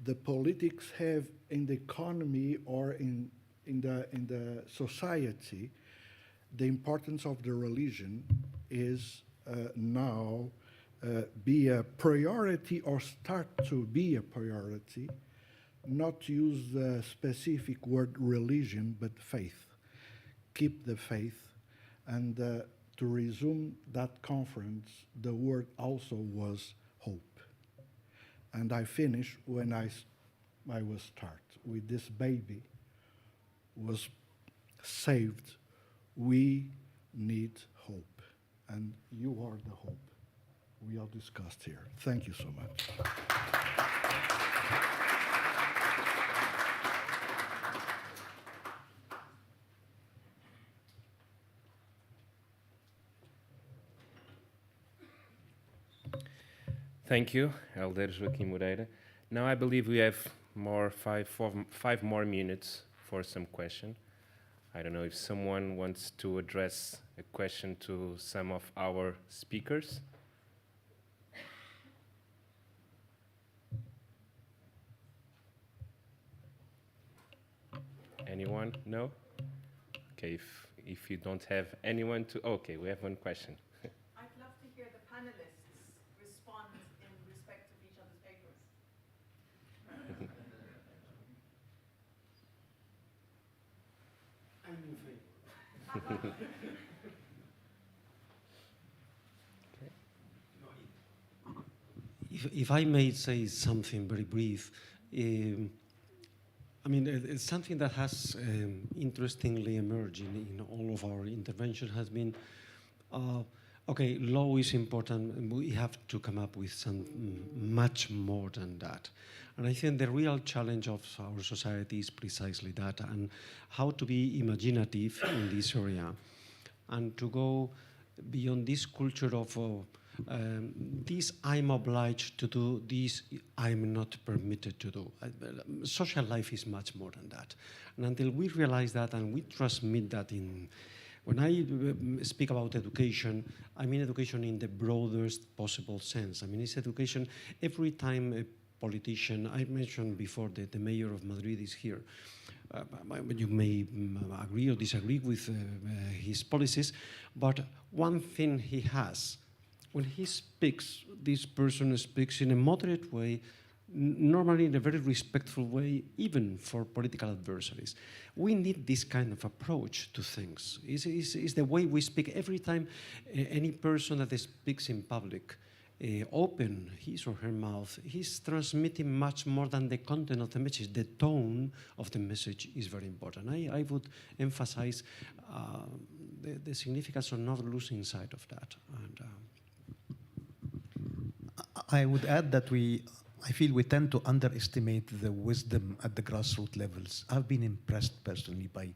the politics have in the economy or in the society. The importance of the religion is now be a priority or start to be a priority, not to use the specific word religion, but faith. Keep the faith. And to resume that conference, the word also was hope. And I finish when I was start with this baby was saved. We need hope, and you are the hope we are discussed here. Thank you so much. Thank you, Elder Joaquim Moreira. Now I believe we have five more minutes for some question. I don't know if someone wants to address a question to some of our speakers. Anyone? No? Okay, if you don't have anyone to, okay, we have one question. I'd love to hear the panelists respond in respect of each other's papers. I'm in favor. If I may say something very brief, I mean, it's something that has interestingly emerged in all of our interventions has been, okay, law is important, and we have to come up with some much more than that. And I think the real challenge of our society is precisely that, and how to be imaginative in this area, and to go beyond this culture of this I'm obliged to do, this I'm not permitted to do. Social life is much more than that. And until we realize that and we transmit that in, when I speak about education, I mean education in the broadest possible sense. I mean, it's education every time a politician, I mentioned before that the mayor of Madrid is here. You may agree or disagree with his policies, but one thing he has, when he speaks, this person speaks in a moderate way, normally in a very respectful way, even for political adversaries. We need this kind of approach to things. It's the way we speak. Every time any person that speaks in public open his or her mouth, he's transmitting much more than the content of the message. The tone of the message is very important. I would emphasize the significance of not losing sight of that. And, I would add that I feel we tend to underestimate the wisdom at the grassroots levels. I've been impressed personally by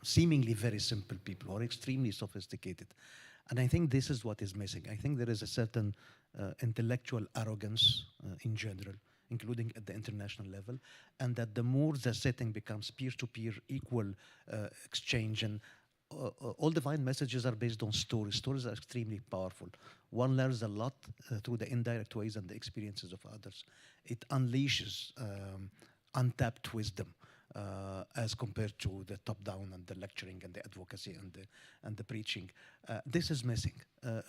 seemingly very simple people who are extremely sophisticated. And I think this is what is missing. I think there is a certain intellectual arrogance in general, including at the international level, and that the more the setting becomes peer-to-peer, equal exchange, and all divine messages are based on stories. Stories are extremely powerful. One learns a lot through the indirect ways and the experiences of others. It unleashes untapped wisdom. as compared to the top-down and the lecturing and the advocacy and the preaching. This is missing,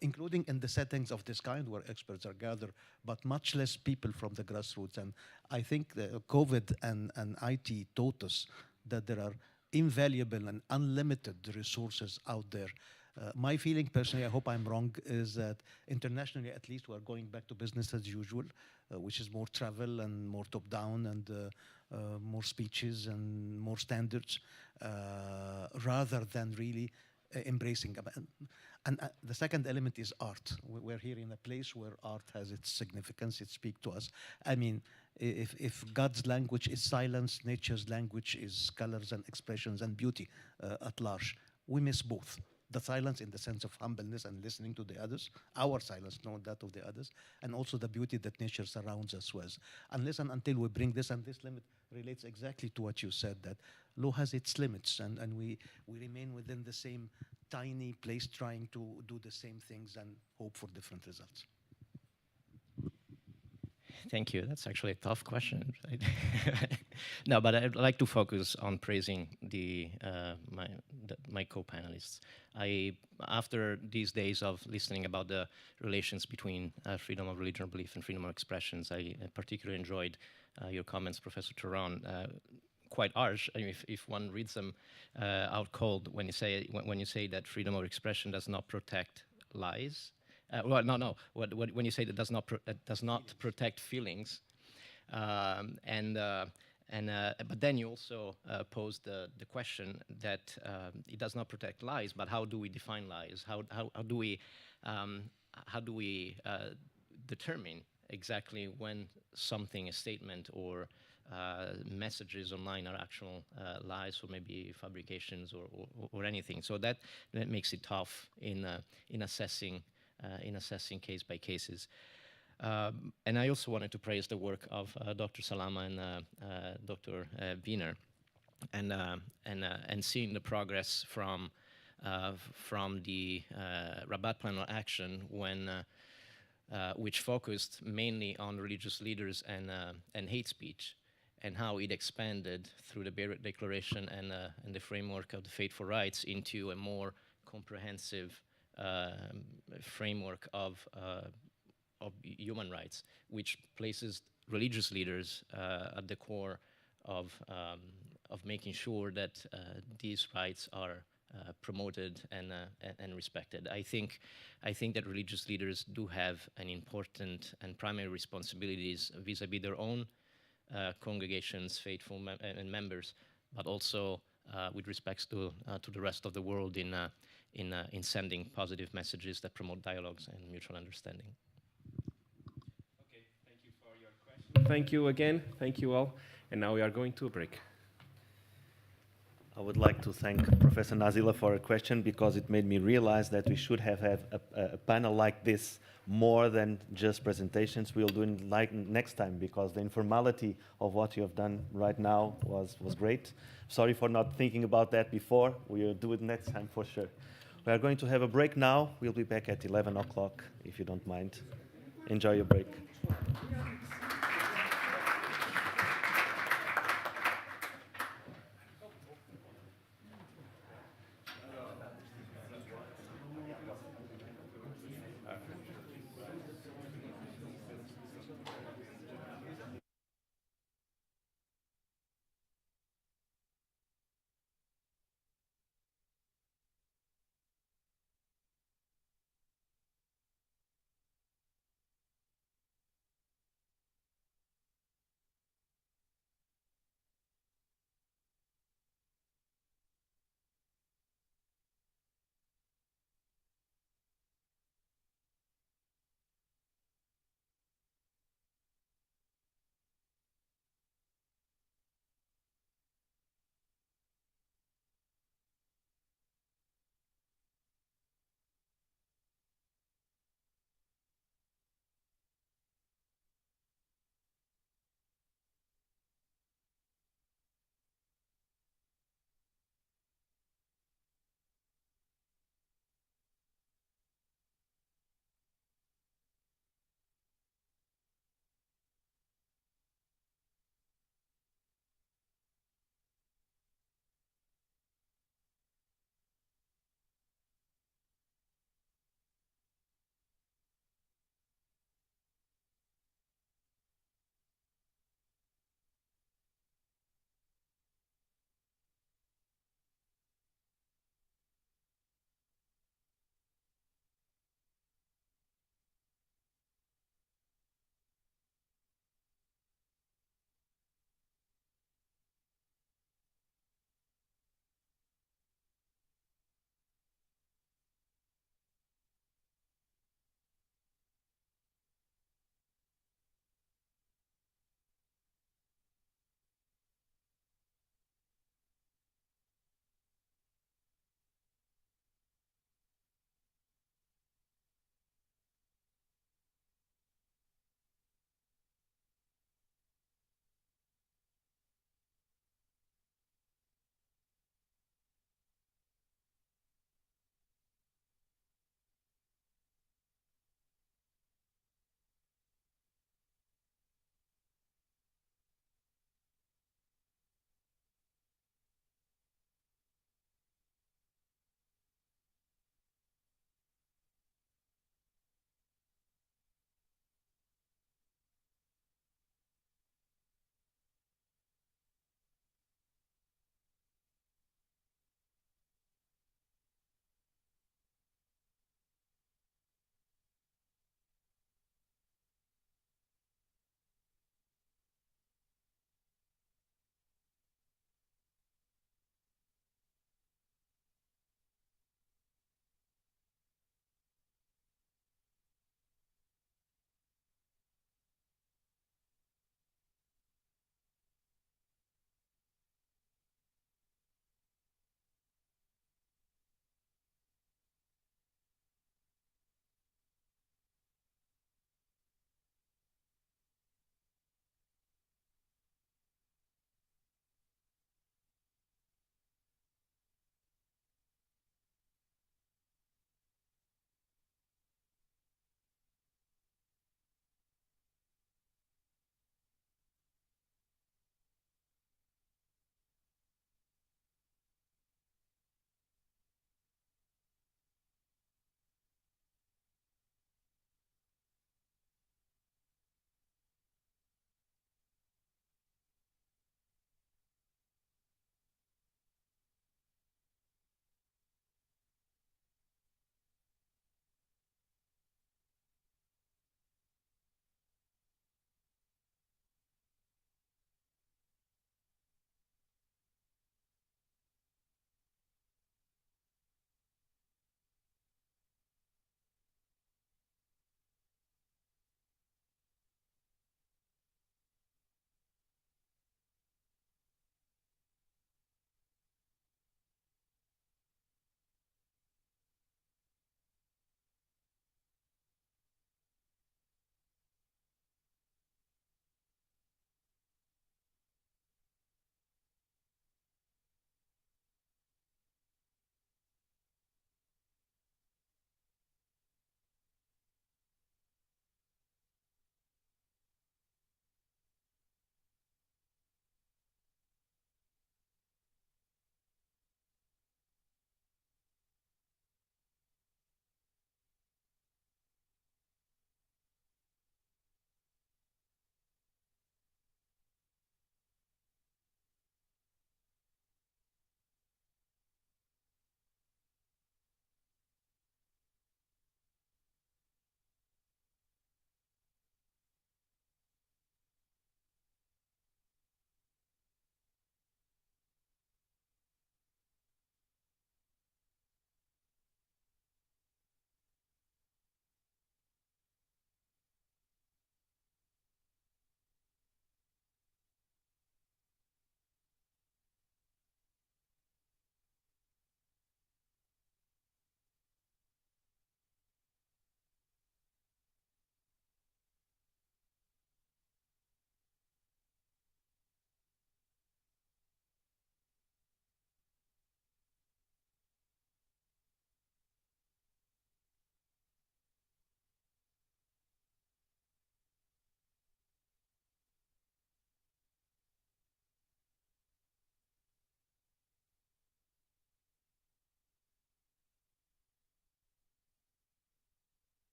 including in the settings of this kind where experts are gathered, but much less people from the grassroots. And I think COVID and IT taught us that there are invaluable and unlimited resources out there. My feeling personally, I hope I'm wrong, is that internationally at least we're going back to business as usual, which is more travel and more top-down and more speeches and more standards, rather than really embracing. And the second element is art. We're here in a place where art has its significance, it speaks to us. I mean, if God's language is silence, nature's language is colors and expressions and beauty at large, we miss both. The silence in the sense of humbleness and listening to the others, our silence, not that of the others, and also the beauty that nature surrounds us with. Unless and until we bring this, and this limit relates exactly to what you said, that law has its limits, and we remain within the same tiny place trying to do the same things and hope for different results. Thank you. That's actually a tough question. Right? No, but I'd like to focus on praising my co-panelists. After these days of listening about the relations between freedom of religion or belief and freedom of expressions, I particularly enjoyed your comments, Professor Turan. Quite harsh. I mean, if one reads them out cold, when you say that freedom of expression does not protect lies. Well, no. When you say that does not protect feelings, but then you also pose the question that it does not protect lies. But how do we define lies? How do we determine exactly when something, a statement or messages online are actual lies or maybe fabrications or anything? So that makes it tough in assessing case by cases. And I also wanted to praise the work of Dr. Salama and Dr. Wiener, and seeing the progress from the Rabat Panel Action which focused mainly on religious leaders and hate speech, and how it expanded through the Beirut Declaration and the framework of the Faith for Rights into a more comprehensive framework of human rights, which places religious leaders at the core of making sure that these rights are promoted and respected. I think that religious leaders do have an important and primary responsibilities vis-a-vis their own congregations, faithful and members, but also with respects to the rest of the world in sending positive messages that promote dialogues and mutual understanding. Okay, thank you for your question. Thank you again. Thank you all. And now we are going to a break. I would like to thank Professor Nazila for a question, because it made me realize that we should have a panel like this more than just presentations. We'll do it like next time, because the informality of what you have done right now was great. Sorry for not thinking about that before. We'll do it next time for sure. We are going to have a break now. We'll be back at 11 o'clock, if you don't mind. Enjoy your break.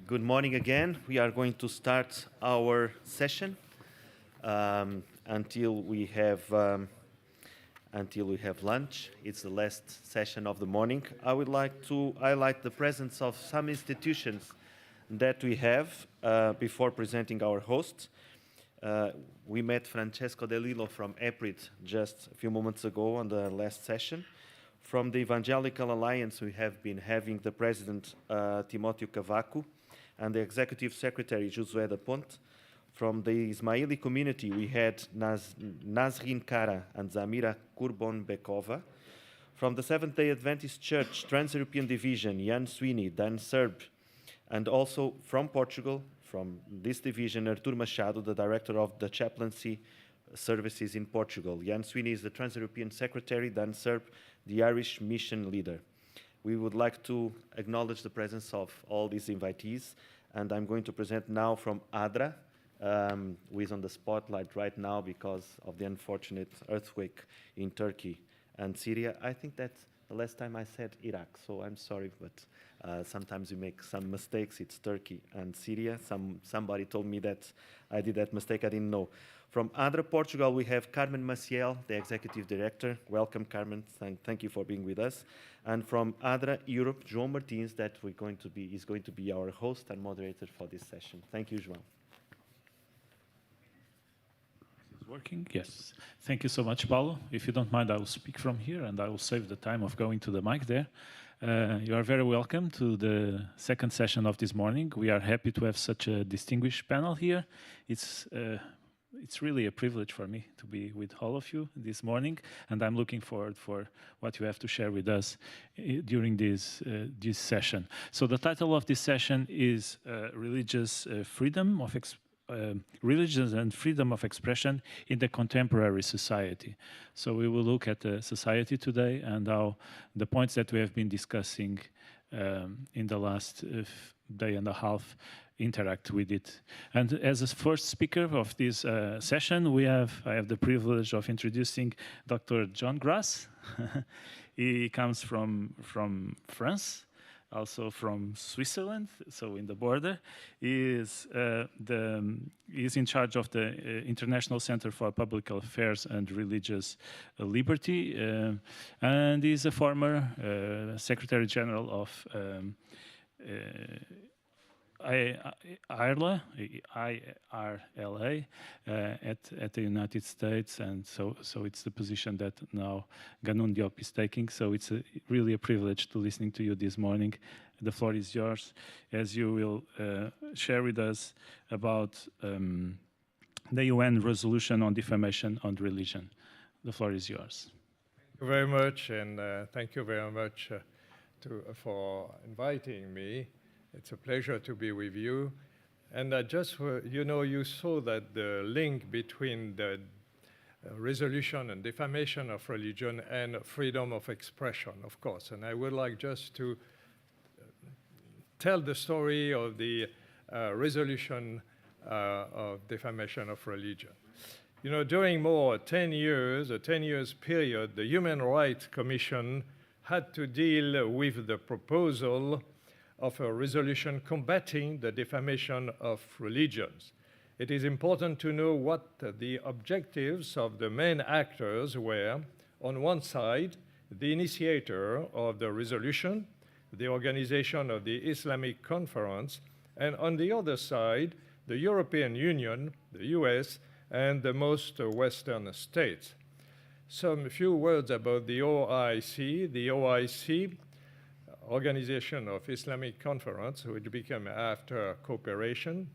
Good morning again. We are going to start our session until we have lunch. It's the last session of the morning. I would like to highlight the presence of some institutions that we have before presenting our hosts. We met Francesco De Lillo from EPRID just a few moments ago on the last session. From the Evangelical Alliance, we have been having the President, Timóteo Cavaco, and the Executive Secretary, Josué da Ponte. From the Ismaili community, we had Nazrin Kara and Zamira Kurbon-Bekova. From the Seventh-day Adventist Church Trans-European Division, Jan Sweeney, Dan Serb, and also from Portugal, from this division, Artur Machado, the Director of the Chaplaincy Services in Portugal. Jan Sweeney is the Trans-European Secretary, Dan Serb, the Irish Mission Leader. We would like to acknowledge the presence of all these invitees, and I'm going to present now from ADRA, who is on the spotlight right now because of the unfortunate earthquake in Turkey and Syria. I think that's the last time I said Iraq, so I'm sorry, but sometimes we make some mistakes. It's Turkey and Syria. Somebody told me that I did that mistake. I didn't know. From ADRA Portugal, we have Carmen Maciel, the Executive Director. Welcome, Carmen. Thank you for being with us. And from ADRA Europe, João Martins, is going to be our host and moderator for this session. Thank you, João. Is it working? Yes. Thank you so much, Paulo. If you don't mind, I will speak from here, and I will save the time of going to the mic there. You are very welcome to the second session of this morning. We are happy to have such a distinguished panel here. It's really a privilege for me to be with all of you this morning, and I'm looking forward for what you have to share with us during this session. So the title of this session is Religious and Freedom of Expression in the Contemporary Society. So we will look at the society today and how the points that we have been discussing in the last day and a half interact with it. And as a first speaker of this session, I have the privilege of introducing Dr. John Grass. He comes from France, also from Switzerland, so in the border. He is in charge of the International Center for Public Affairs and Religious Liberty, and is a former Secretary General of IRLA at the United States, and so it's the position that now Ganun Diop is taking. So it's really a privilege to listening to you this morning. The floor is yours, as you will share with us about the UN resolution on defamation on religion. The floor is yours. Thank you very much, and thank you very much for inviting me. It's a pleasure to be with you. And you saw that the link between the resolution and defamation of religion and freedom of expression, of course. And I would like just to tell the story of the resolution of defamation of religion. You know, during a 10 years period, the Human Rights Commission had to deal with the proposal of a resolution combating the defamation of religions. It is important to know what the objectives of the main actors were. On one side, the initiator of the resolution, the Organization of the Islamic Conference, and on the other side, the European Union, the US, and the most Western states. Some few words about the OIC. The OIC, Organization of Islamic Conference, which became after cooperation.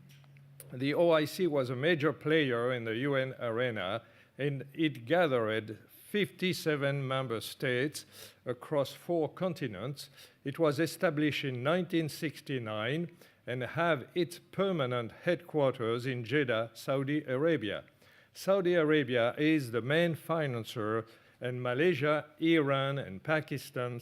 The OIC was a major player in the UN arena, and it gathered 57 member states across 4 continents. It was established in 1969 and have its permanent headquarters in Jeddah, Saudi Arabia. Saudi Arabia is the main financer, and Malaysia, Iran, and Pakistan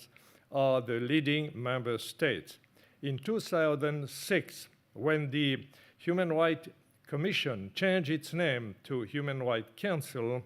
are the leading member states. In 2006, when the Human Rights Commission changed its name to Human Rights Council,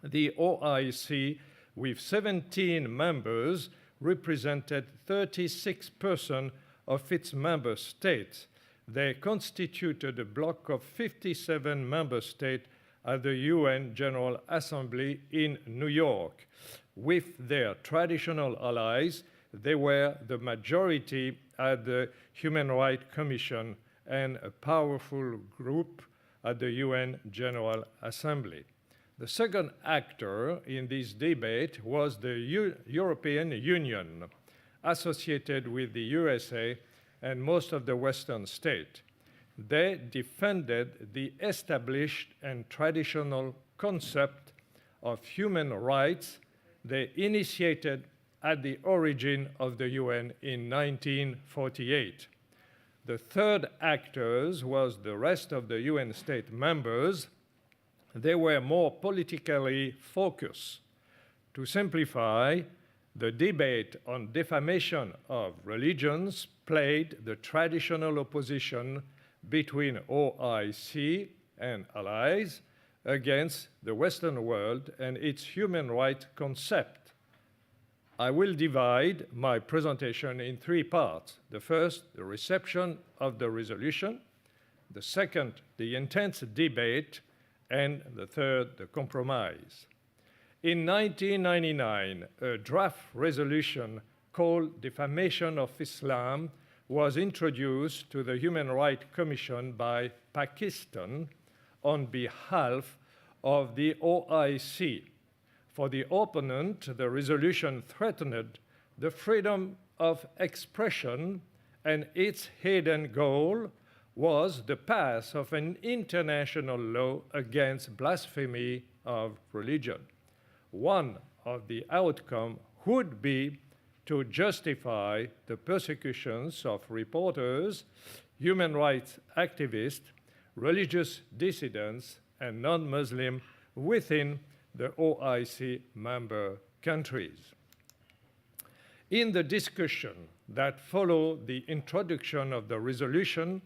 the OIC, with 17 members, represented 36% of its member states. they constituted a bloc of 57 member states at the UN General Assembly in New York. With their traditional allies, they were the majority at the Human Rights Commission and a powerful group at the UN General Assembly. The second actor in this debate was the European Union, associated with the USA and most of the Western states. They defended the established and traditional concept of human rights they initiated at the origin of the UN in 1948. The third actors was the rest of the UN state members. They were more politically focused. To simplify, the debate on defamation of religions played the traditional opposition between OIC and allies against the Western world and its human rights concept. I will divide my presentation in three parts. The first, the reception of the resolution. The second, the intense debate. And the third, the compromise. In 1999, a draft resolution called Defamation of Islam was introduced to the Human Rights Commission by Pakistan on behalf of the OIC. For the opponent, the resolution threatened the freedom of expression, and its hidden goal was the pass of an international law against blasphemy of religion. One of the outcomes would be to justify the persecutions of reporters, human rights activists, religious dissidents, and non-Muslims within the OIC member countries. In the discussion that followed the introduction of the resolution,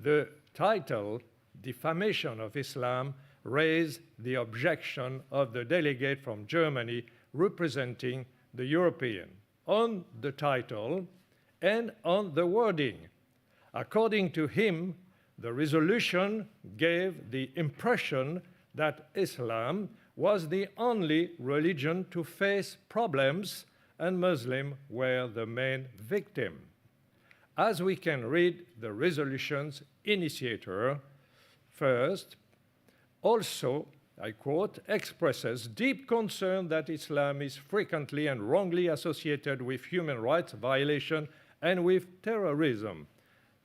the title, Defamation of Islam, raised the objection of the delegate from Germany representing the European on the title and on the wording. According to him, the resolution gave the impression that Islam was the only religion to face problems and Muslims were the main victim. As we can read the resolution's initiator, first, also, I quote, expresses deep concern that Islam is frequently and wrongly associated with human rights violation and with terrorism.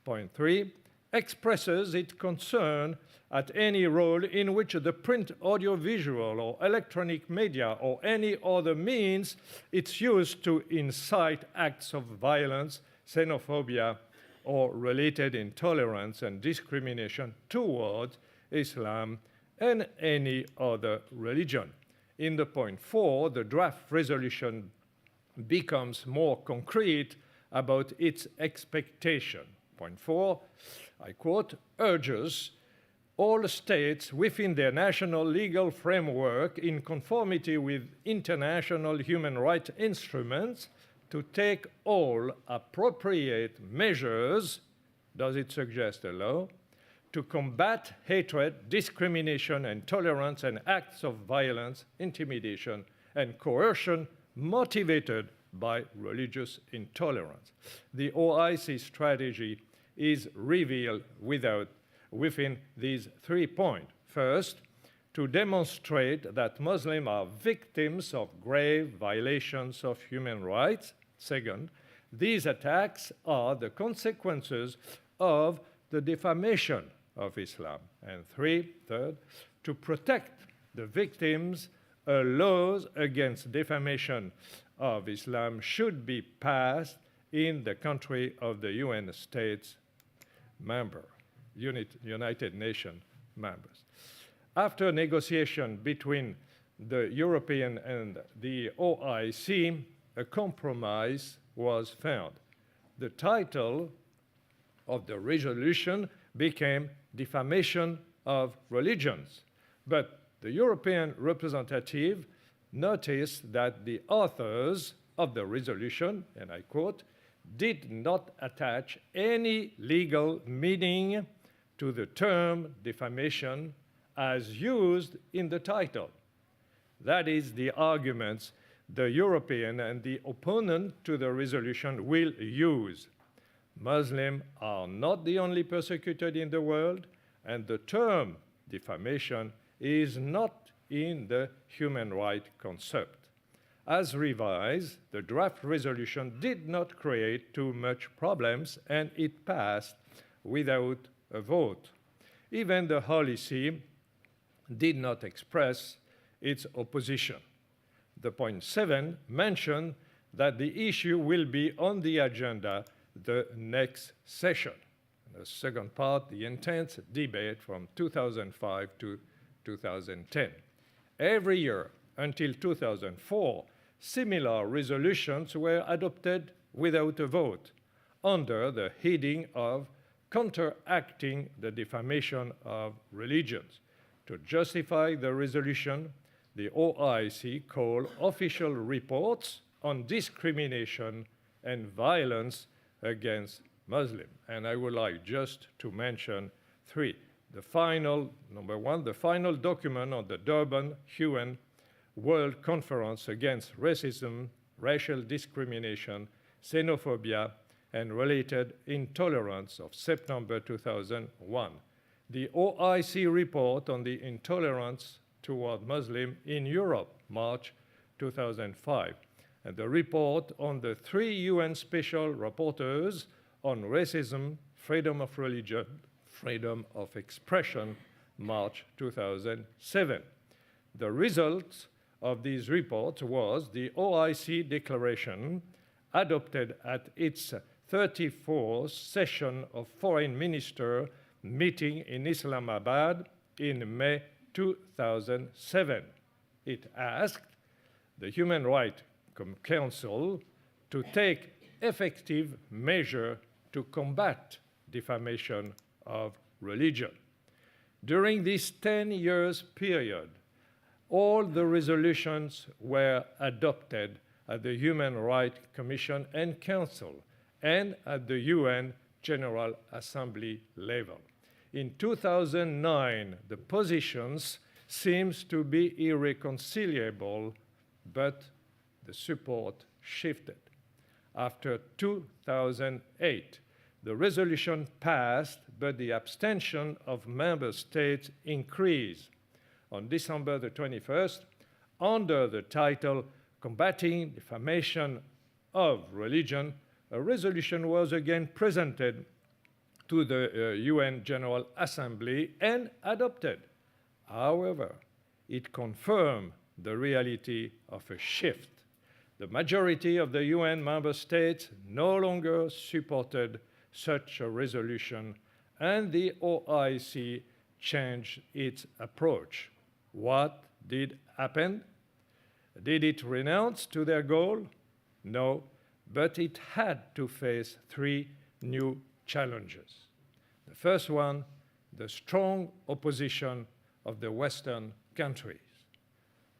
Point 3, expresses its concern at any role in which the print, audiovisual, or electronic media or any other means it's used to incite acts of violence, xenophobia, or related intolerance and discrimination towards Islam and any other religion. In the point 4, the draft resolution becomes more concrete about its expectation. Point 4, I quote, urges all states within their national legal framework in conformity with international human rights instruments to take all appropriate measures, does it suggest a law, to combat hatred, discrimination, intolerance, and acts of violence, intimidation, and coercion motivated by religious intolerance. The OIC strategy is revealed within these 3 points. First, to demonstrate that Muslims are victims of grave violations of human rights. Second, these attacks are the consequences of the defamation of Islam. And third, to protect the victims, laws against defamation of Islam should be passed in the country of the UN states member, United Nations members. After negotiation between the European and the OIC, a compromise was found. The title of the resolution became Defamation of Religions, but the European representative noticed that the authors of the resolution, and I quote, did not attach any legal meaning to the term defamation as used in the title. That is the arguments the European and the opponent to the resolution will use. Muslims are not the only persecuted in the world, and the term defamation is not in the human right concept. As revised, the draft resolution did not create too much problems, and it passed without a vote. Even the Holy See did not express its opposition. The point 7 mentioned that the issue will be on the agenda the next session. The second part, the intense debate from 2005 to 2010. Every year until 2004, similar resolutions were adopted without a vote under the heading of counteracting the defamation of religions. To justify the resolution, the OIC called official reports on discrimination and violence against Muslims. And I would like just to mention 3. Number 1, the final document on the Durban UN World Conference Against Racism, Racial Discrimination, Xenophobia, and Related Intolerance of September 2001. The OIC report on the intolerance toward Muslims in Europe, March 2005, and the report on the 3 UN special rapporteurs on racism, freedom of religion, freedom of expression, March 2007. The result of these reports was the OIC declaration adopted at its 34th session of Foreign Minister meeting in Islamabad in May 2007. It asked the Human Rights Council to take effective measures to combat defamation of religion. During this 10 years period, all the resolutions were adopted at the Human Rights Commission and Council and at the UN General Assembly level. In 2009, the positions seems to be irreconcilable, but the support shifted. After 2008, the resolution passed, but the abstention of member states increased. On December the 21st, under the title Combating Defamation of Religion, a resolution was again presented to the UN General Assembly and adopted. However, it confirmed the reality of a shift. The majority of the UN member states no longer supported such a resolution, and the OIC changed its approach. What did happen? Did it renounce to their goal? No, but it had to face 3 new challenges. The first one, the strong opposition of the Western countries.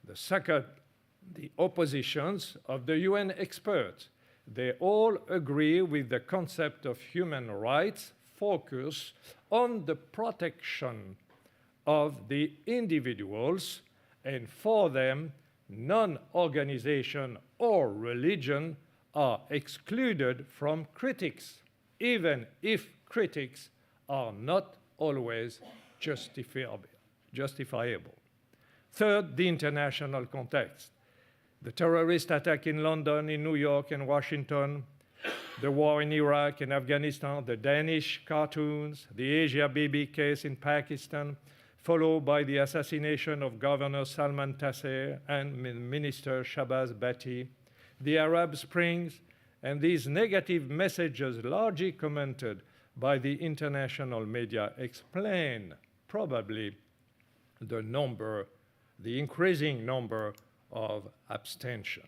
The second, the oppositions of the UN experts. They all agree with the concept of human rights focus on the protection of the individuals, and for them, none organization or religion are excluded from critics, even if critics are not always justifiable. Third, the international context. The terrorist attack in London, in New York, and Washington, the war in Iraq and Afghanistan, the Danish cartoons, the Asia Bibi case in Pakistan, followed by the assassination of Governor Salman Taseer and Minister Shahbaz Bhatti, the Arab Springs, and these negative messages largely commented by the international media explain probably the increasing number of abstention.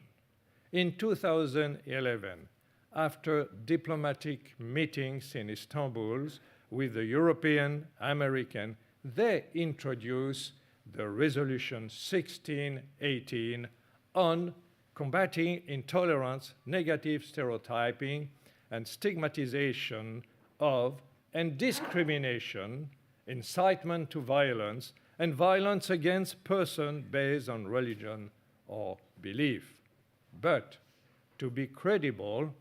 In 2011, after diplomatic meetings in Istanbul with the European, American, they introduced the Resolution 1618 on combating intolerance, negative stereotyping, and stigmatization of and discrimination, incitement to violence, and violence against persons based on religion or belief. But to be credible,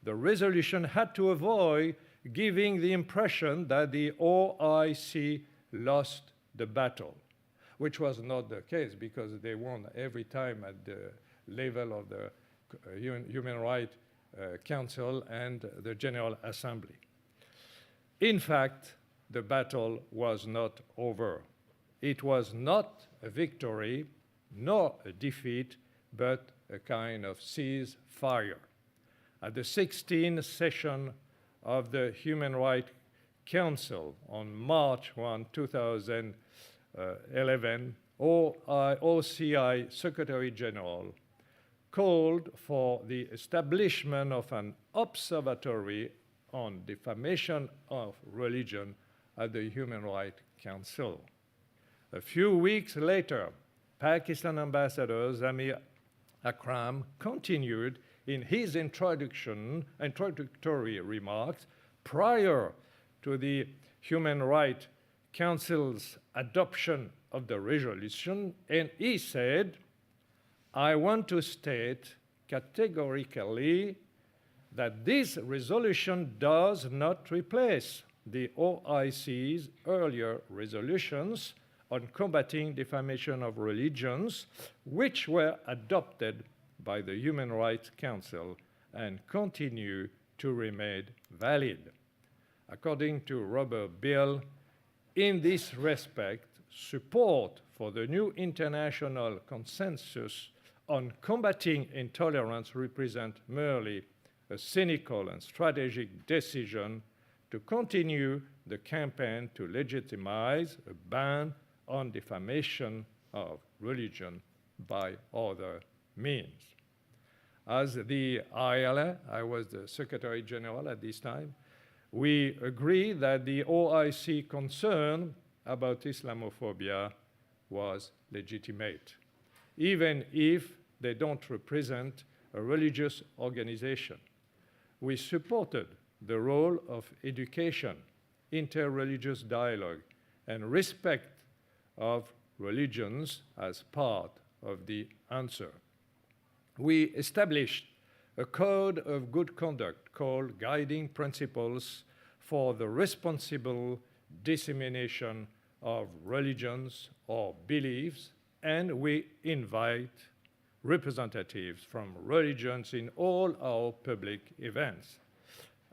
the resolution had to avoid giving the impression that the OIC lost the battle, which was not the case because they won every time at the level of the Human Rights Council and the General Assembly. In fact, the battle was not over. It was not a victory nor a defeat, but a kind of ceasefire. At the 16th session of the Human Rights Council on March 1, 2011, OCI Secretary General called for the establishment of an observatory on defamation of religion at the Human Rights Council. A few weeks later, Pakistan Ambassador Zamir Akram continued in his introductory remarks prior to the Human Rights Council's adoption of the resolution, and he said, "I want to state categorically that this resolution does not replace the OIC's earlier resolutions on combating defamation of religions, which were adopted by the Human Rights Council and continue to remain valid." According to Robert Beall, in this respect, support for the new international consensus on combating intolerance represents merely a cynical and strategic decision to continue the campaign to legitimize a ban on defamation of religion by other means. As the ILA, I was the Secretary General at this time, we agree that the OIC concern about Islamophobia was legitimate, even if they don't represent a religious organization. We supported the role of education, interreligious dialogue, and respect of religions as part of the answer. We established a code of good conduct called Guiding Principles for the Responsible Dissemination of Religions or Beliefs, and we invite representatives from religions in all our public events,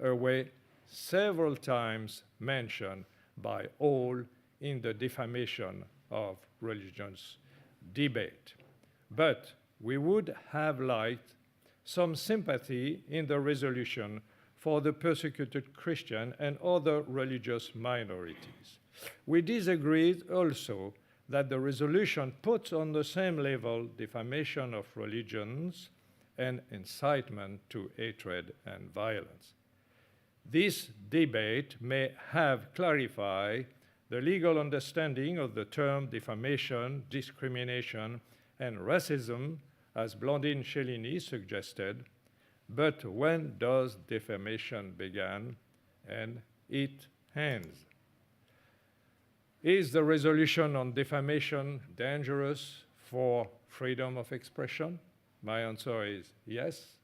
a way several times mentioned by all in the defamation of religions debate. But we would have liked some sympathy in the resolution for the persecuted Christian and other religious minorities. We disagreed also that the resolution puts on the same level defamation of religions and incitement to hatred and violence. This debate may have clarified the legal understanding of the term defamation, discrimination, and racism, as Blandine Cellini suggested, but when does defamation begin and it ends? Is the resolution on defamation dangerous for freedom of expression? My answer is yes,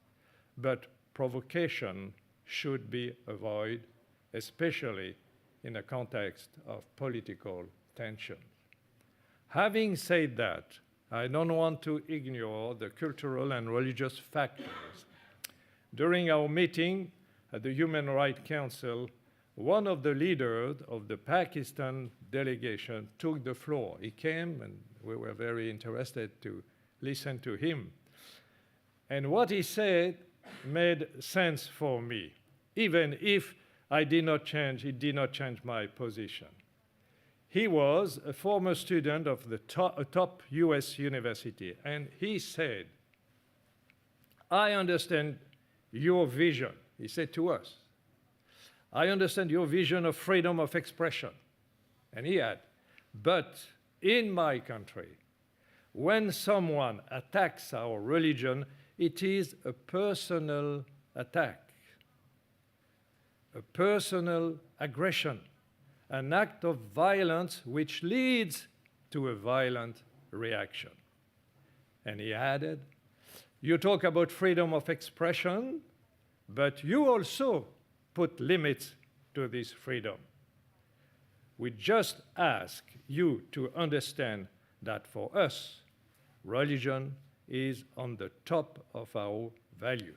but provocation should be avoided, especially in a context of political tension. Having said that, I don't want to ignore the cultural and religious factors. During our meeting at the Human Rights Council, one of the leaders of the Pakistan delegation took the floor. He came, and we were very interested to listen to him. And what he said made sense for me, even if it did not change my position. He was a former student of a top US university, and he said, "I understand your vision," he said to us. "I understand your vision of freedom of expression." And he had, "But in my country, when someone attacks our religion, it is a personal attack. a personal aggression, an act of violence which leads to a violent reaction. And he added, you talk about freedom of expression, but you also put limits to this freedom. We just ask you to understand that for us, religion is on the top of our value.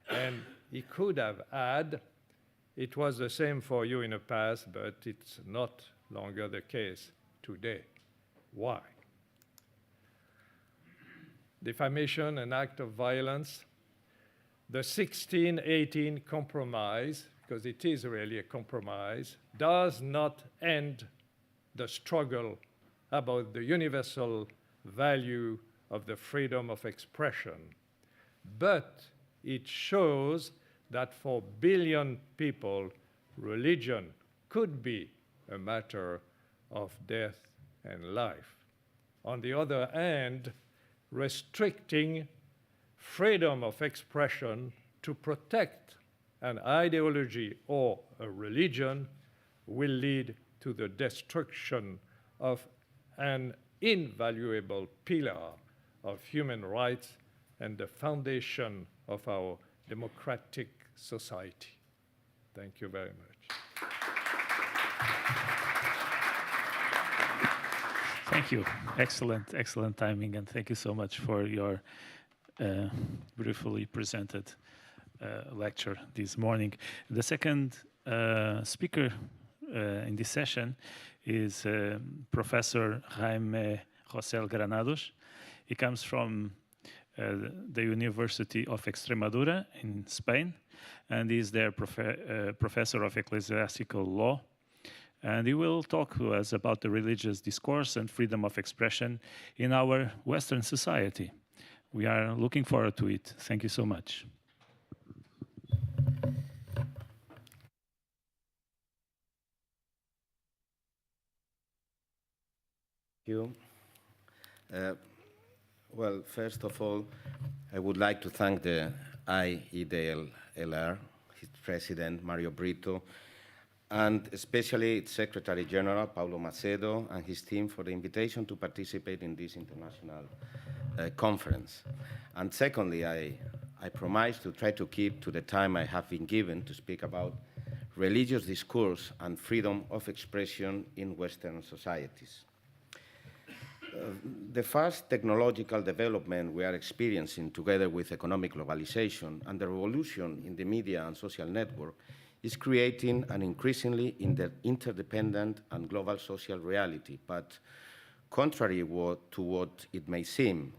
And he could have added, it was the same for you in the past, but it's not longer the case today. Why? Defamation, an act of violence. The 1618 compromise, because it is really a compromise, does not end the struggle about the universal value of the freedom of expression, but it shows that for billion people, religion could be a matter of death and life. On the other hand, restricting freedom of expression to protect an ideology or a religion will lead to the destruction of an invaluable pillar of human rights and the foundation of our democratic society. Thank you very much. Thank you. Excellent timing, and thank you so much for your briefly presented lecture this morning. The second speaker in this session is Professor Jaime Rosell Granados. He comes from the University of Extremadura in Spain, and is their professor of ecclesiastical law. And he will talk to us about the religious discourse and freedom of expression in our Western society. We are looking forward to it. Thank you so much. Thank you. Well, first of all, I would like to thank the IEDLR, its president, Mario Brito, and especially its Secretary General, Paulo Macedo, and his team for the invitation to participate in this international conference. And secondly, I promise to try to keep to the time I have been given to speak about religious discourse and freedom of expression in Western societies. The fast technological development we are experiencing together with economic globalization and the revolution in the media and social network is creating an increasingly interdependent and global social reality. But contrary to what it may seem,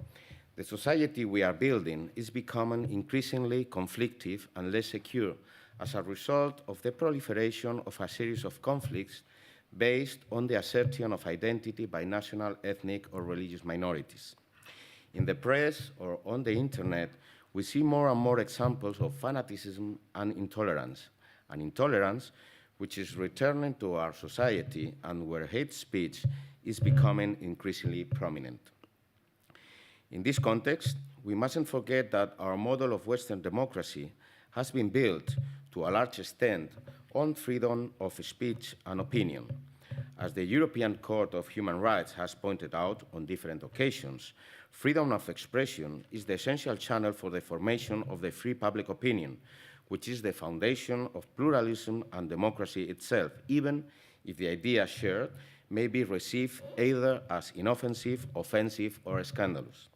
the society we are building is becoming increasingly conflictive and less secure as a result of the proliferation of a series of conflicts based on the assertion of identity by national, ethnic, or religious minorities. In the press or on the internet, we see more and more examples of fanaticism and intolerance which is returning to our society and where hate speech is becoming increasingly prominent. In this context, we mustn't forget that our model of Western democracy has been built to a large extent on freedom of speech and opinion. As the European Court of Human Rights has pointed out on different occasions, freedom of expression is the essential channel for the formation of the free public opinion, which is the foundation of pluralism and democracy itself, even if the idea shared may be received either as inoffensive, offensive, or scandalous.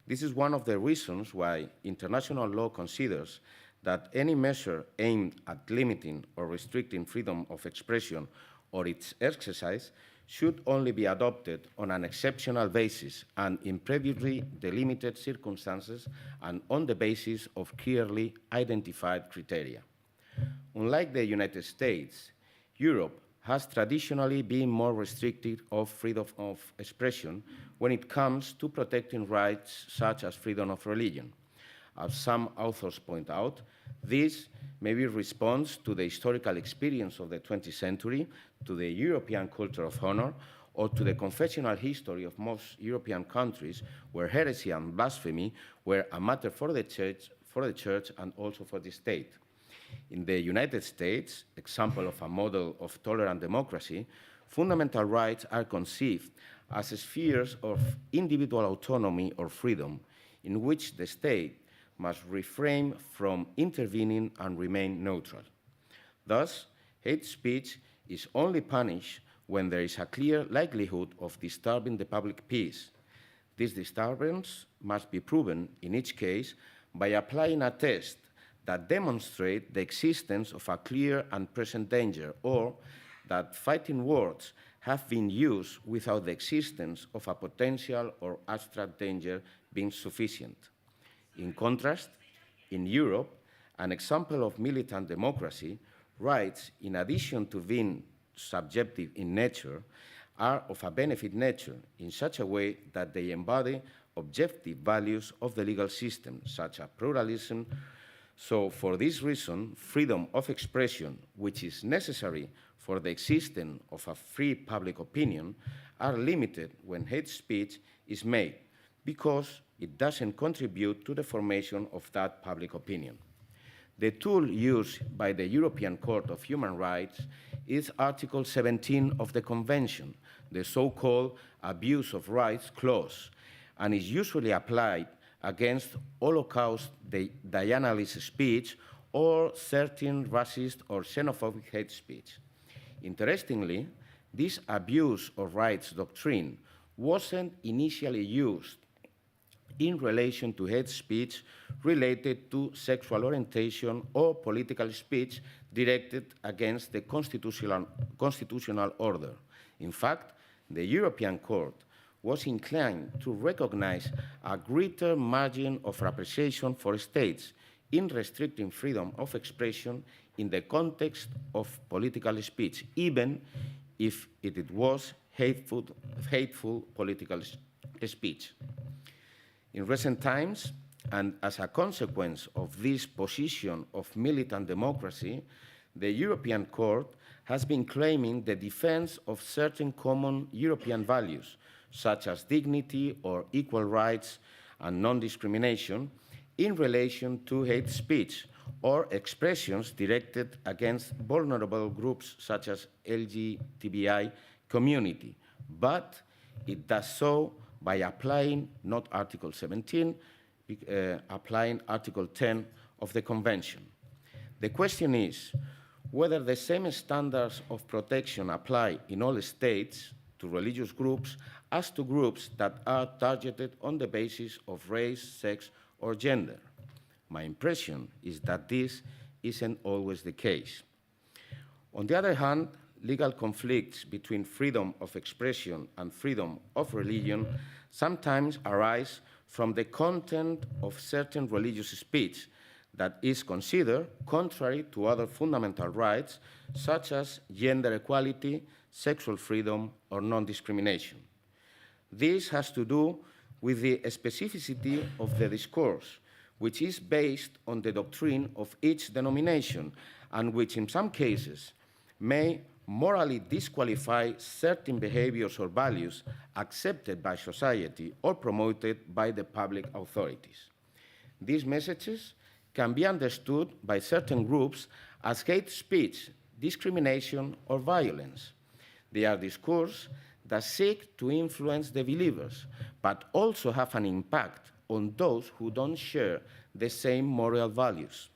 This is one of the reasons why international law considers that any measure aimed at limiting or restricting freedom of expression or its exercise should only be adopted on an exceptional basis and in previously delimited circumstances and on the basis of clearly identified criteria. Unlike the United States, Europe has traditionally been more restrictive of freedom of expression when it comes to protecting rights such as freedom of religion. As some authors point out, this maybe responds to the historical experience of the 20th century, to the European culture of honor, or to the confessional history of most European countries where heresy and blasphemy were a matter for the church and also for the state. In the United States, example of a model of tolerant democracy, fundamental rights are conceived as spheres of individual autonomy or freedom in which the state must refrain from intervening and remain neutral. Thus, hate speech is only punished when there is a clear likelihood of disturbing the public peace. This disturbance must be proven in each case by applying a test that demonstrates the existence of a clear and present danger, or that fighting words have been used without the existence of a potential or abstract danger being sufficient. In contrast, in Europe, an example of militant democracy, rights, in addition to being subjective in nature, are of a benefit nature in such a way that they embody objective values of the legal system, such as pluralism. So for this reason, freedom of expression, which is necessary for the existence of a free public opinion, are limited when hate speech is made, because it doesn't contribute to the formation of that public opinion. The tool used by the European Court of Human Rights is Article 17 of the Convention, the so-called abuse of rights clause, and is usually applied against Holocaust denialist speech or certain racist or xenophobic hate speech. Interestingly, this abuse of rights doctrine wasn't initially used in relation to hate speech related to sexual orientation or political speech directed against the constitutional order. In fact, the European Court was inclined to recognize a greater margin of appreciation for states in restricting freedom of expression in the context of political speech, even if it was hateful political speech. In recent times, and as a consequence of this position of militant democracy, the European Court has been claiming the defense of certain common European values, such as dignity or equal rights and non-discrimination, in relation to hate speech or expressions directed against vulnerable groups such as LGBTI community. But it does so by applying not Article 17, applying Article 10 of the Convention. The question is whether the same standards of protection apply in all states to religious groups as to groups that are targeted on the basis of race, sex, or gender. My impression is that this isn't always the case. On the other hand, legal conflicts between freedom of expression and freedom of religion sometimes arise from the content of certain religious speech that is considered contrary to other fundamental rights, such as gender equality, sexual freedom, or non-discrimination. This has to do with the specificity of the discourse, which is based on the doctrine of each denomination, and which in some cases may morally disqualify certain behaviors or values accepted by society or promoted by the public authorities. These messages can be understood by certain groups as hate speech, discrimination, or violence. They are discourse that seek to influence the believers, but also have an impact on those who don't share the same moral values.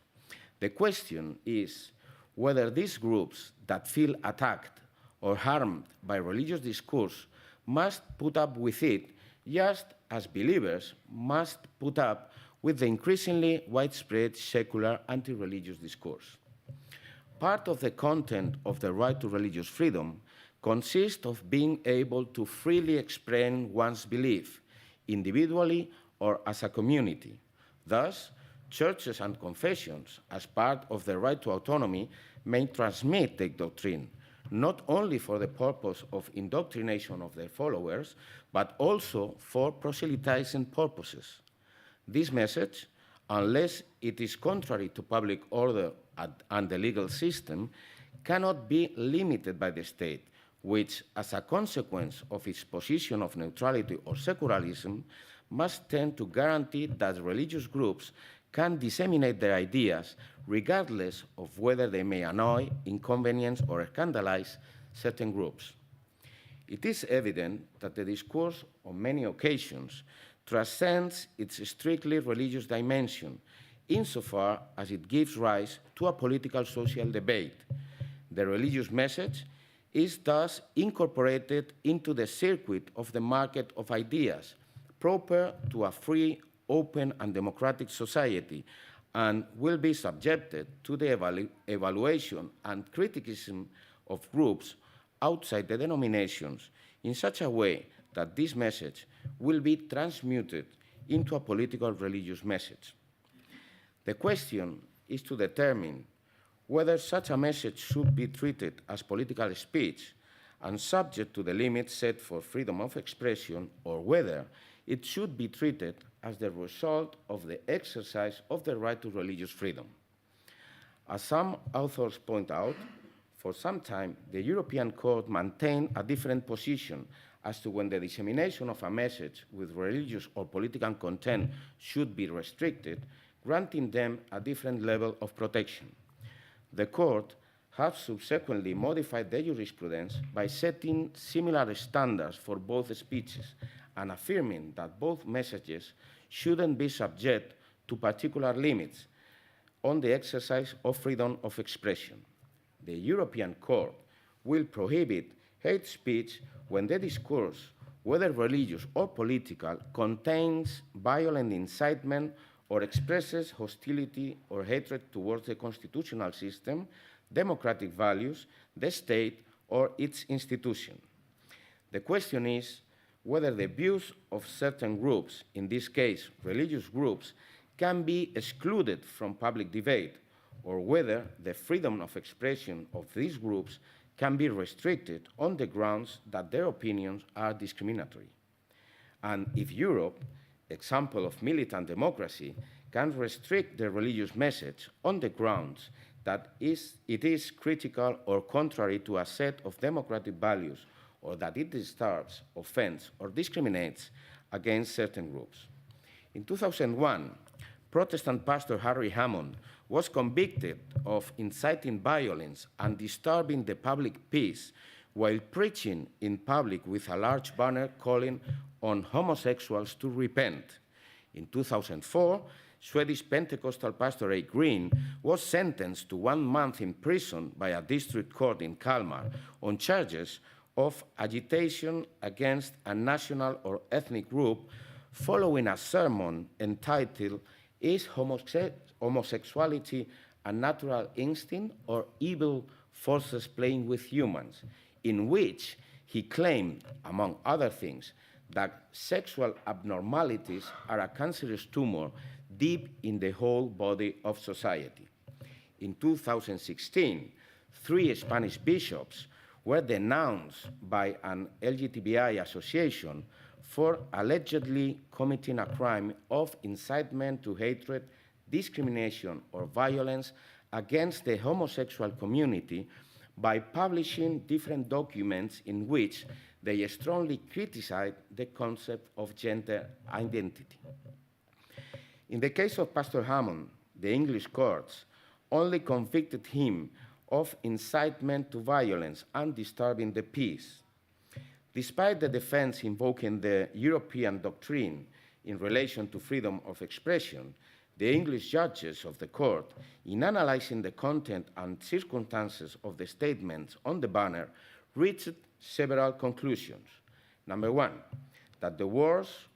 The question is whether these groups that feel attacked or harmed by religious discourse must put up with it, just as believers must put up with the increasingly widespread secular anti-religious discourse. Part of the content of the right to religious freedom consists of being able to freely express one's belief, individually or as a community. Thus, churches and confessions, as part of the right to autonomy, may transmit the doctrine, not only for the purpose of indoctrination of their followers, but also for proselytizing purposes. This message, unless it is contrary to public order and the legal system, cannot be limited by the state, which, as a consequence of its position of neutrality or secularism, must tend to guarantee that religious groups can disseminate their ideas regardless of whether they may annoy, inconvenience, or scandalize certain groups. It is evident that the discourse on many occasions transcends its strictly religious dimension insofar as it gives rise to a political social debate. The religious message is thus incorporated into the circuit of the market of ideas, proper to a free, open, and democratic society, and will be subjected to the evaluation and criticism of groups outside the denominations in such a way that this message will be transmuted into a political religious message. The question is to determine whether such a message should be treated as political speech and subject to the limits set for freedom of expression, or whether it should be treated as the result of the exercise of the right to religious freedom. As some authors point out, for some time, the European Court maintained a different position as to when the dissemination of a message with religious or political content should be restricted, granting them a different level of protection. The Court has subsequently modified the jurisprudence by setting similar standards for both speeches and affirming that both messages shouldn't be subject to particular limits on the exercise of freedom of expression. The European Court will prohibit hate speech when the discourse, whether religious or political, contains violent incitement or expresses hostility or hatred towards the constitutional system, democratic values, the state, or its institution. The question is whether the views of certain groups, in this case religious groups, can be excluded from public debate, or whether the freedom of expression of these groups can be restricted on the grounds that their opinions are discriminatory. And if Europe, example of militant democracy, can restrict the religious message on the grounds that it is critical or contrary to a set of democratic values, or that it disturbs, offends, or discriminates against certain groups. In 2001, Protestant pastor Harry Hammond was convicted of inciting violence and disturbing the public peace while preaching in public with a large banner calling on homosexuals to repent. In 2004, Swedish Pentecostal pastor A. Green was sentenced to 1 month in prison by a district court in Kalmar on charges of agitation against a national or ethnic group following a sermon entitled "Is Homosexuality a Natural Instinct or Evil Forces Playing with Humans?", in which he claimed, among other things, that sexual abnormalities are a cancerous tumor deep in the whole body of society. In 2016, 3 Spanish bishops were denounced by an LGBTI association for allegedly committing a crime of incitement to hatred, discrimination, or violence against the homosexual community by publishing different documents in which they strongly criticized the concept of gender identity. In the case of Pastor Hammond, the English courts only convicted him of incitement to violence and disturbing the peace. Despite the defense invoking the European doctrine in relation to freedom of expression, the English judges of the court, in analyzing the content and circumstances of the statements on the banner, reached several conclusions. Number 1, that the words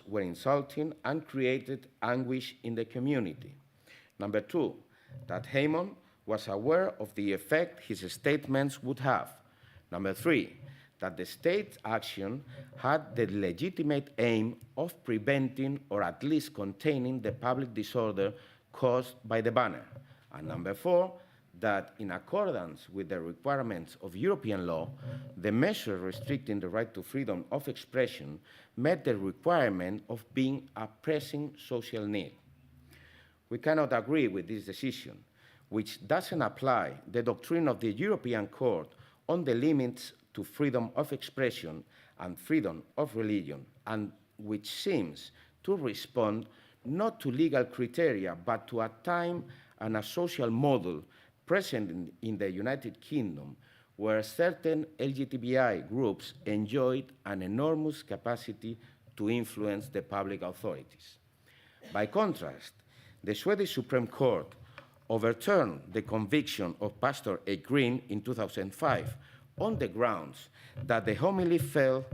were insulting and created anguish in the community. Number 2, that Hammond was aware of the effect his statements would have. Number 3, that the state's action had the legitimate aim of preventing or at least containing the public disorder caused by the banner. And number 4, that in accordance with the requirements of European law, the measure restricting the right to freedom of expression met the requirement of being a pressing social need. We cannot agree with this decision, which doesn't apply the doctrine of the European Court on the limits to freedom of expression and freedom of religion, and which seems to respond not to legal criteria, but to a time and a social model present in the United Kingdom, where certain LGBTI groups enjoyed an enormous capacity to influence the public authorities. By contrast, the Swedish Supreme Court overturned the conviction of Pastor A. Green in 2005 on the grounds that the homily fell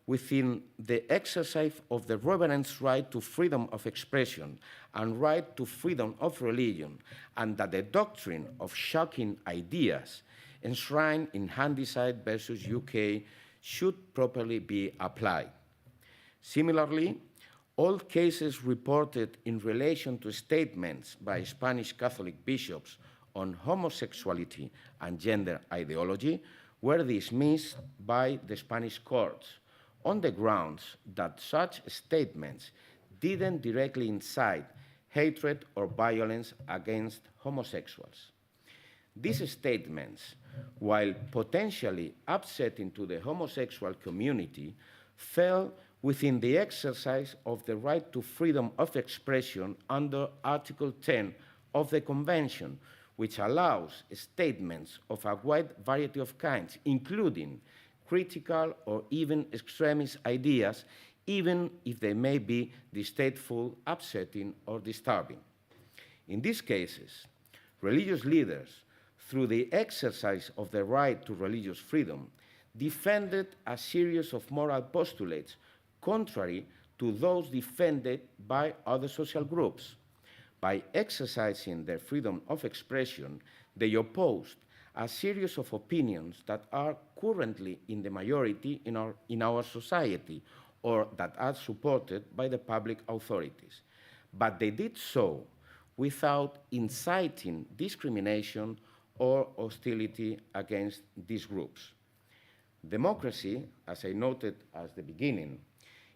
within the exercise of the reverend's right to freedom of expression and right to freedom of religion, and that the doctrine of shocking ideas enshrined in Handyside versus UK should properly be applied. Similarly, all cases reported in relation to statements by Spanish Catholic bishops on homosexuality and gender ideology were dismissed by the Spanish courts on the grounds that such statements didn't directly incite hatred or violence against homosexuals. These statements, while potentially upsetting to the homosexual community, fell within the exercise of the right to freedom of expression under Article 10 of the Convention, which allows statements of a wide variety of kinds, including critical or even extremist ideas, even if they may be distasteful, upsetting, or disturbing. In these cases, religious leaders, through the exercise of the right to religious freedom, defended a series of moral postulates contrary to those defended by other social groups. By exercising their freedom of expression, they opposed a series of opinions that are currently in the majority in our society, or that are supported by the public authorities. But they did so without inciting discrimination or hostility against these groups. Democracy, as I noted at the beginning,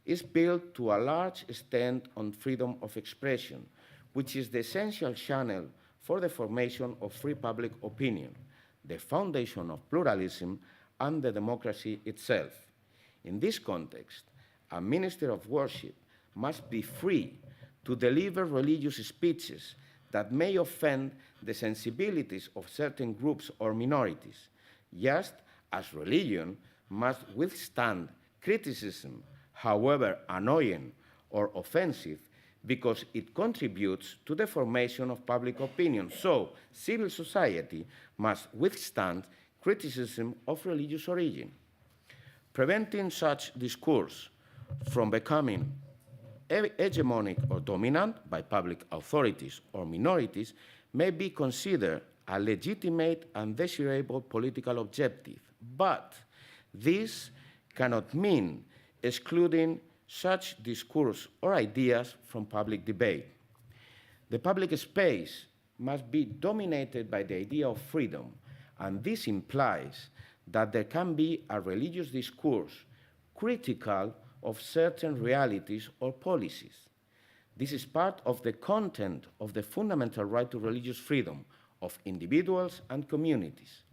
is built to a large extent on freedom of expression, which is the essential channel for the formation of free public opinion, the foundation of pluralism and the democracy itself. In this context, a minister of worship must be free to deliver religious speeches that may offend the sensibilities of certain groups or minorities, just as religion must withstand criticism, however annoying or offensive, because it contributes to the formation of public opinion. So, civil society must withstand criticism of religious origin. Preventing such discourse from becoming hegemonic or dominant by public authorities or minorities may be considered a legitimate and desirable political objective, but this cannot mean excluding such discourse or ideas from public debate. The public space must be dominated by the idea of freedom, and this implies that there can be a religious discourse critical of certain realities or policies. This is part of the content of the fundamental right to religious freedom of individuals and communities.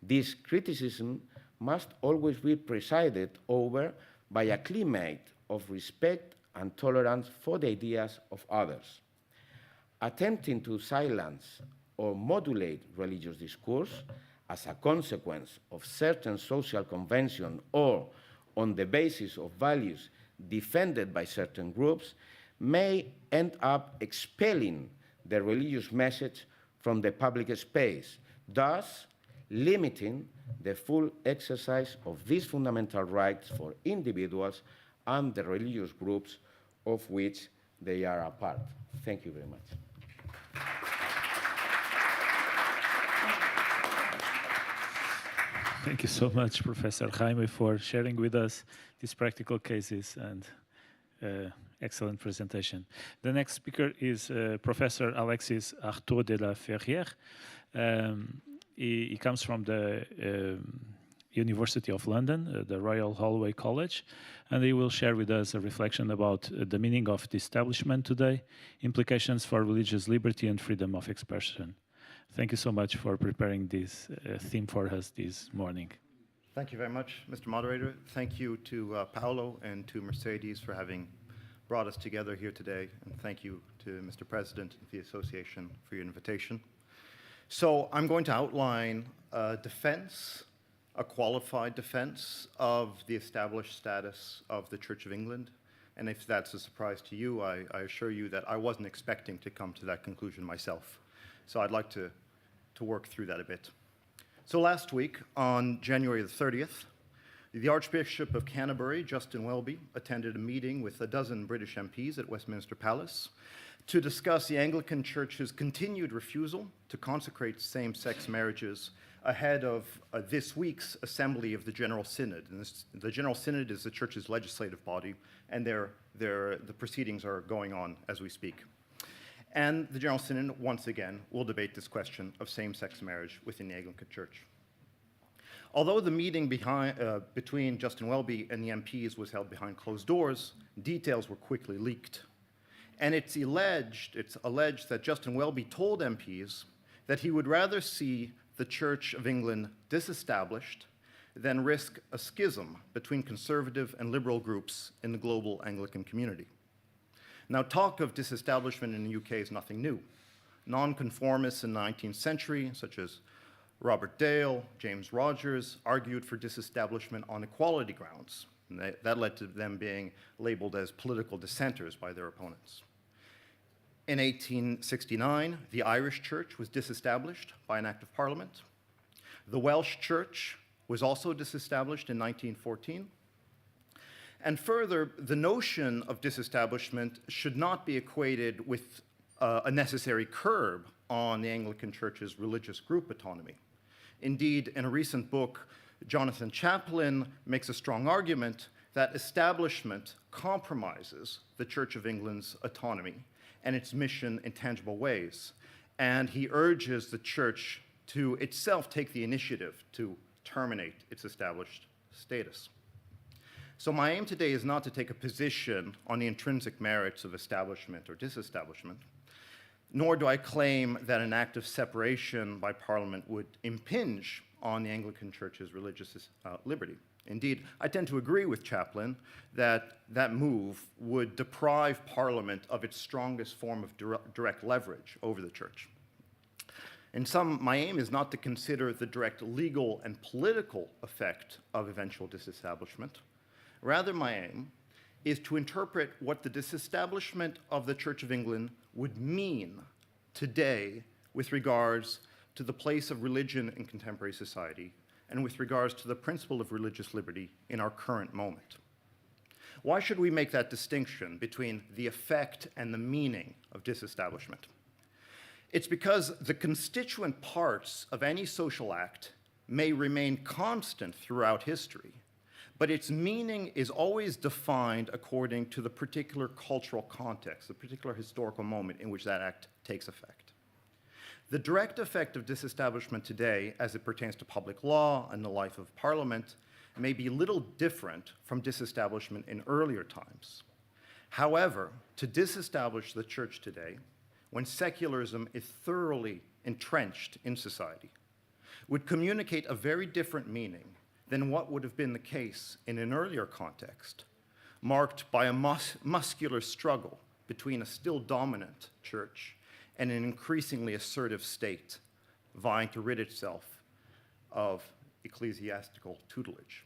This criticism must always be presided over by a climate of respect and tolerance for the ideas of others. Attempting to silence or modulate religious discourse as a consequence of certain social convention or on the basis of values defended by certain groups may end up expelling the religious message from the public space, thus limiting the full exercise of these fundamental rights for individuals and the religious groups of which they are a part. Thank you very much. Thank you so much, Professor Jaime, for sharing with us these practical cases and excellent presentation. The next speaker is Professor Alexis Artaud de la Ferrière. He comes from the University of London, the Royal Holloway College, and he will share with us a reflection about the meaning of the establishment today, implications for religious liberty and freedom of expression. Thank you so much for preparing this theme for us this morning. Thank you very much, Mr. Moderator. Thank you to Paolo and to Mercedes for having brought us together here today. And thank you to Mr. President of the Association for your invitation. So I'm going to outline a defense, a qualified defense of the established status of the Church of England. And if that's a surprise to you, I assure you that I wasn't expecting to come to that conclusion myself. So I'd like to work through that a bit. So last week, on January the 30th, the Archbishop of Canterbury, Justin Welby, attended a meeting with a dozen British MPs at Westminster Palace to discuss the Anglican Church's continued refusal to consecrate same-sex marriages ahead of this week's assembly of the General Synod. And the General Synod is the Church's legislative body, and the proceedings are going on as we speak. And the General Synod, once again, will debate this question of same-sex marriage within the Anglican Church. Although the meeting between Justin Welby and the MPs was held behind closed doors, details were quickly leaked. And it's alleged that Justin Welby told MPs that he would rather see the Church of England disestablished than risk a schism between conservative and liberal groups in the global Anglican community. Now, talk of disestablishment in the UK is nothing new. Nonconformists in the 19th century, such as Robert Dale, James Rogers, argued for disestablishment on equality grounds. And that led to them being labeled as political dissenters by their opponents. In 1869, the Irish Church was disestablished by an act of Parliament. The Welsh Church was also disestablished in 1914. And further, the notion of disestablishment should not be equated with a necessary curb on the Anglican Church's religious group autonomy. Indeed, in a recent book, Jonathan Chaplin makes a strong argument that establishment compromises the Church of England's autonomy and its mission in tangible ways. And he urges the Church to itself take the initiative to terminate its established status. So my aim today is not to take a position on the intrinsic merits of establishment or disestablishment, nor do I claim that an act of separation by Parliament would impinge on the Anglican Church's religious liberty. Indeed, I tend to agree with Chaplin that that move would deprive Parliament of its strongest form of direct leverage over the Church. In sum, my aim is not to consider the direct legal and political effect of eventual disestablishment. Rather, my aim is to interpret what the disestablishment of the Church of England would mean today with regards to the place of religion in contemporary society and with regards to the principle of religious liberty in our current moment. Why should we make that distinction between the effect and the meaning of disestablishment? It's because the constituent parts of any social act may remain constant throughout history, but its meaning is always defined according to the particular cultural context, the particular historical moment in which that act takes effect. The direct effect of disestablishment today, as it pertains to public law and the life of Parliament, may be little different from disestablishment in earlier times. However, to disestablish the Church today, when secularism is thoroughly entrenched in society, would communicate a very different meaning than what would have been the case in an earlier context, marked by a muscular struggle between a still dominant church and an increasingly assertive state vying to rid itself of ecclesiastical tutelage.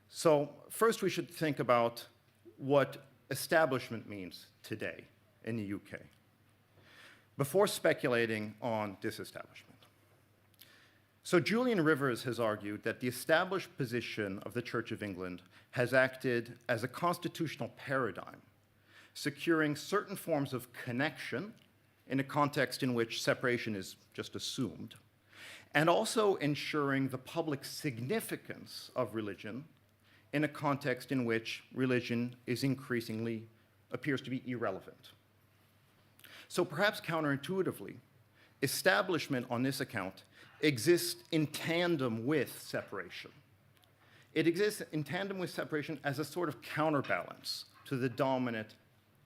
So first we should think about what establishment means today in the UK, before speculating on disestablishment. So Julian Rivers has argued that the established position of the Church of England has acted as a constitutional paradigm, securing certain forms of connection in a context in which separation is just assumed, and also ensuring the public significance of religion in a context in which religion is increasingly appears to be irrelevant. So perhaps counterintuitively, establishment on this account exists in tandem with separation. It exists in tandem with separation as a sort of counterbalance to the dominant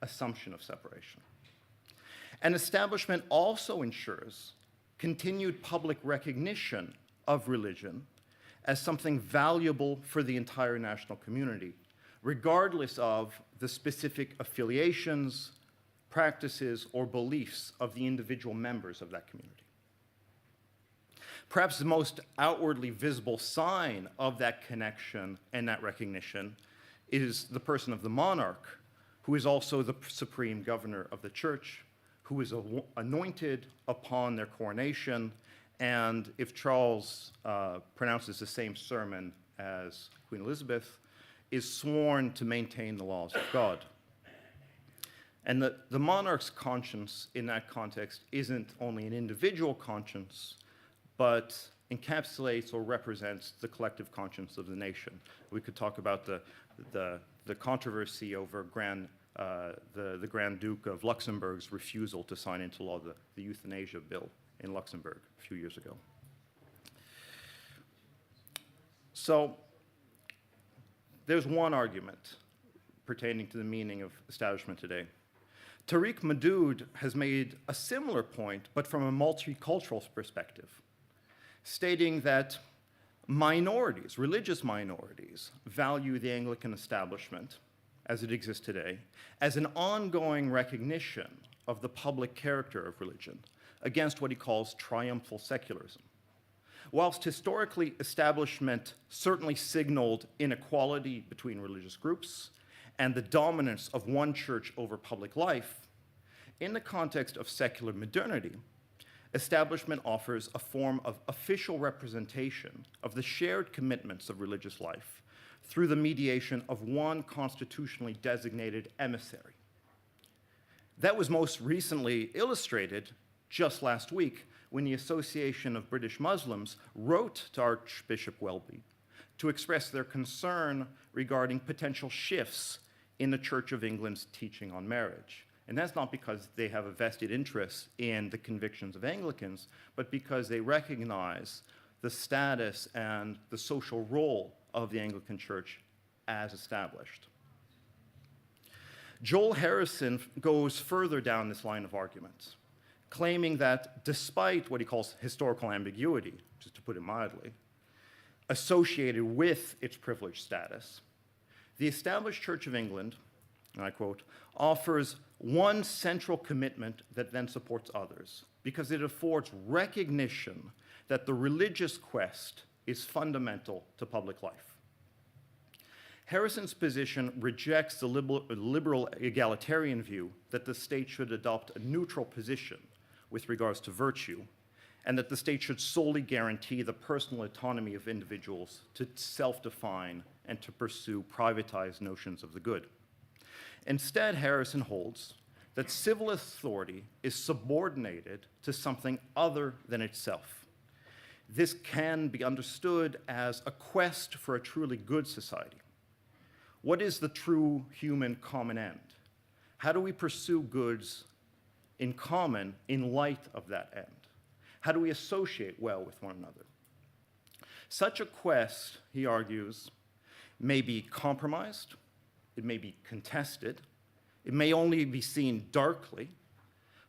assumption of separation. And establishment also ensures continued public recognition of religion as something valuable for the entire national community, regardless of the specific affiliations, practices, or beliefs of the individual members of that community. Perhaps the most outwardly visible sign of that connection and that recognition is the person of the monarch, who is also the supreme governor of the church, who is anointed upon their coronation, and if Charles pronounces the same sermon as Queen Elizabeth, is sworn to maintain the laws of God. And the monarch's conscience in that context isn't only an individual conscience, but encapsulates or represents the collective conscience of the nation. We could talk about the controversy over the Grand Duke of Luxembourg's refusal to sign into law the euthanasia bill in Luxembourg a few years ago. So there's one argument pertaining to the meaning of establishment today. Tariq Madood has made a similar point, but from a multicultural perspective, stating that minorities, religious minorities, value the Anglican establishment as it exists today as an ongoing recognition of the public character of religion against what he calls triumphal secularism. Whilst historically establishment certainly signaled inequality between religious groups and the dominance of one church over public life, in the context of secular modernity, establishment offers a form of official representation of the shared commitments of religious life through the mediation of one constitutionally designated emissary. That was most recently illustrated just last week when the Association of British Muslims wrote to Archbishop Welby to express their concern regarding potential shifts in the Church of England's teaching on marriage. And that's not because they have a vested interest in the convictions of Anglicans, but because they recognize the status and the social role of the Anglican Church as established. Joel Harrison goes further down this line of arguments, claiming that despite what he calls historical ambiguity, just to put it mildly, associated with its privileged status, the established Church of England, and I quote, offers one central commitment that then supports others, because it affords recognition that the religious quest is fundamental to public life. Harrison's position rejects the liberal egalitarian view that the state should adopt a neutral position with regards to virtue, and that the state should solely guarantee the personal autonomy of individuals to self-define and to pursue privatized notions of the good. Instead, Harrison holds that civil authority is subordinated to something other than itself. This can be understood as a quest for a truly good society. What is the true human common end? How do we pursue goods in common in light of that end? How do we associate well with one another? Such a quest, he argues, may be compromised, it may be contested, it may only be seen darkly,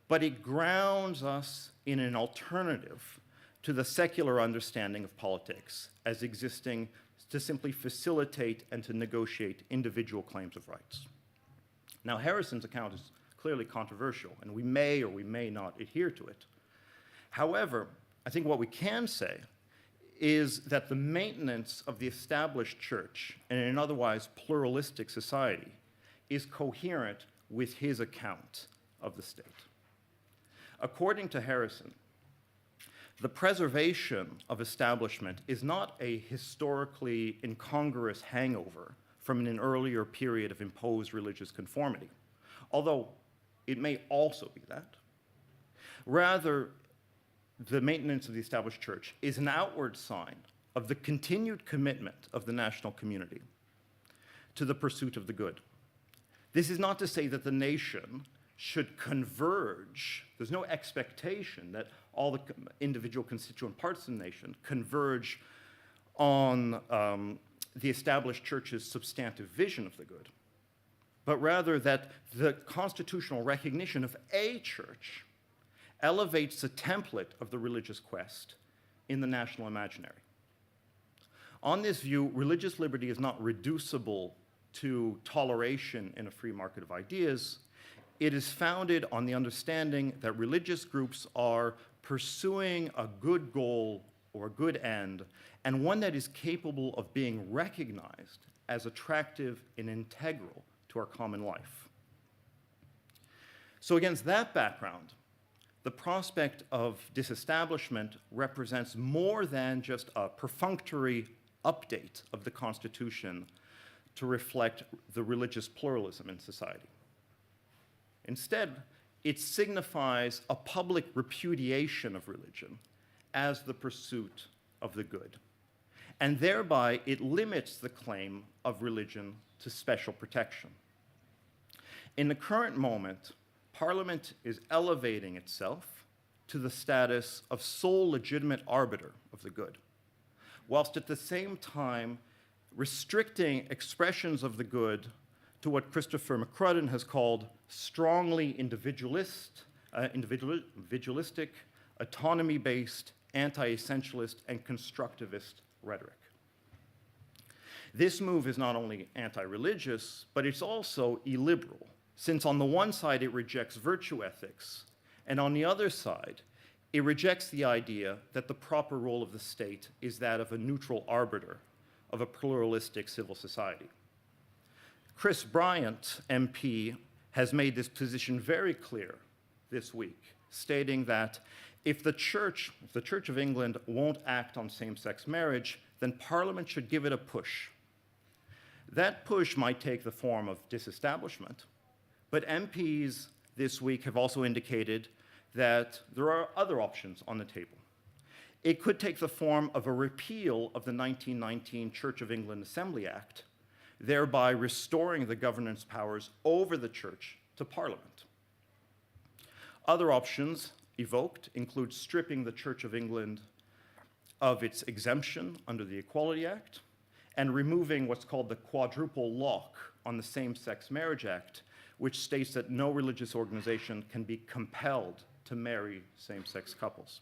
but it grounds us in an alternative to the secular understanding of politics as existing to simply facilitate and to negotiate individual claims of rights. Now, Harrison's account is clearly controversial, and we may or we may not adhere to it. However, I think what we can say is that the maintenance of the established church in an otherwise pluralistic society is coherent with his account of the state. According to Harrison, the preservation of establishment is not a historically incongruous hangover from an earlier period of imposed religious conformity, although it may also be that. Rather, the maintenance of the established church is an outward sign of the continued commitment of the national community to the pursuit of the good. This is not to say that the nation should converge. There's no expectation that all the individual constituent parts of the nation converge on the established church's substantive vision of the good, but rather that the constitutional recognition of a church elevates the template of the religious quest in the national imaginary. On this view, religious liberty is not reducible to toleration in a free market of ideas. It is founded on the understanding that religious groups are pursuing a good goal or a good end, and one that is capable of being recognized as attractive and integral to our common life. So against that background, the prospect of disestablishment represents more than just a perfunctory update of the Constitution to reflect the religious pluralism in society. Instead, it signifies a public repudiation of religion as the pursuit of the good. And thereby, it limits the claim of religion to special protection. In the current moment, Parliament is elevating itself to the status of sole legitimate arbiter of the good, whilst at the same time restricting expressions of the good to what Christopher McCrudden has called strongly individualistic, autonomy-based, anti-essentialist, and constructivist rhetoric. This move is not only anti-religious, but it's also illiberal, since on the one side it rejects virtue ethics, and on the other side, it rejects the idea that the proper role of the state is that of a neutral arbiter of a pluralistic civil society. Chris Bryant, MP, has made this position very clear this week, stating that if the Church of England won't act on same-sex marriage, then Parliament should give it a push. That push might take the form of disestablishment, but MPs this week have also indicated that there are other options on the table. It could take the form of a repeal of the 1919 Church of England Assembly Act, thereby restoring the governance powers over the Church to Parliament. Other options evoked include stripping the Church of England of its exemption under the Equality Act and removing what's called the quadruple lock on the Same-Sex Marriage Act, which states that no religious organization can be compelled to marry same-sex couples.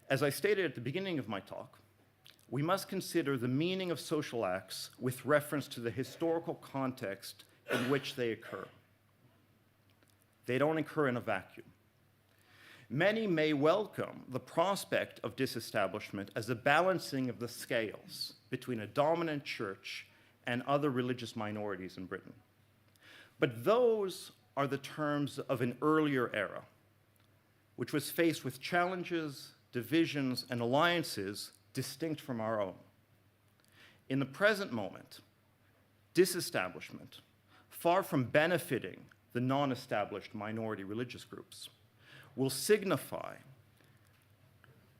As I stated at the beginning of my talk, we must consider the meaning of social acts with reference to the historical context in which they occur. They don't occur in a vacuum. Many may welcome the prospect of disestablishment as a balancing of the scales between a dominant church and other religious minorities in Britain. But those are the terms of an earlier era, which was faced with challenges, divisions, and alliances distinct from our own. In the present moment, disestablishment, far from benefiting the non-established minority religious groups, will signify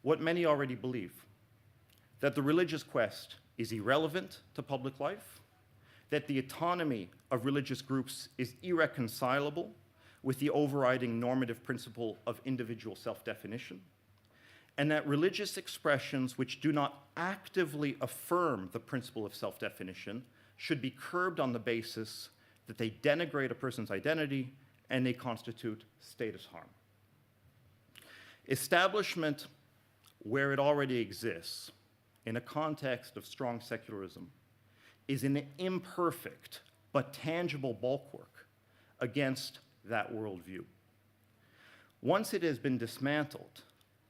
what many already believe, that the religious quest is irrelevant to public life, that the autonomy of religious groups is irreconcilable with the overriding normative principle of individual self-definition, and that religious expressions which do not actively affirm the principle of self-definition should be curbed on the basis that they denigrate a person's identity and they constitute status harm. Establishment, where it already exists, in a context of strong secularism, is an imperfect but tangible bulwark against that worldview. Once it has been dismantled,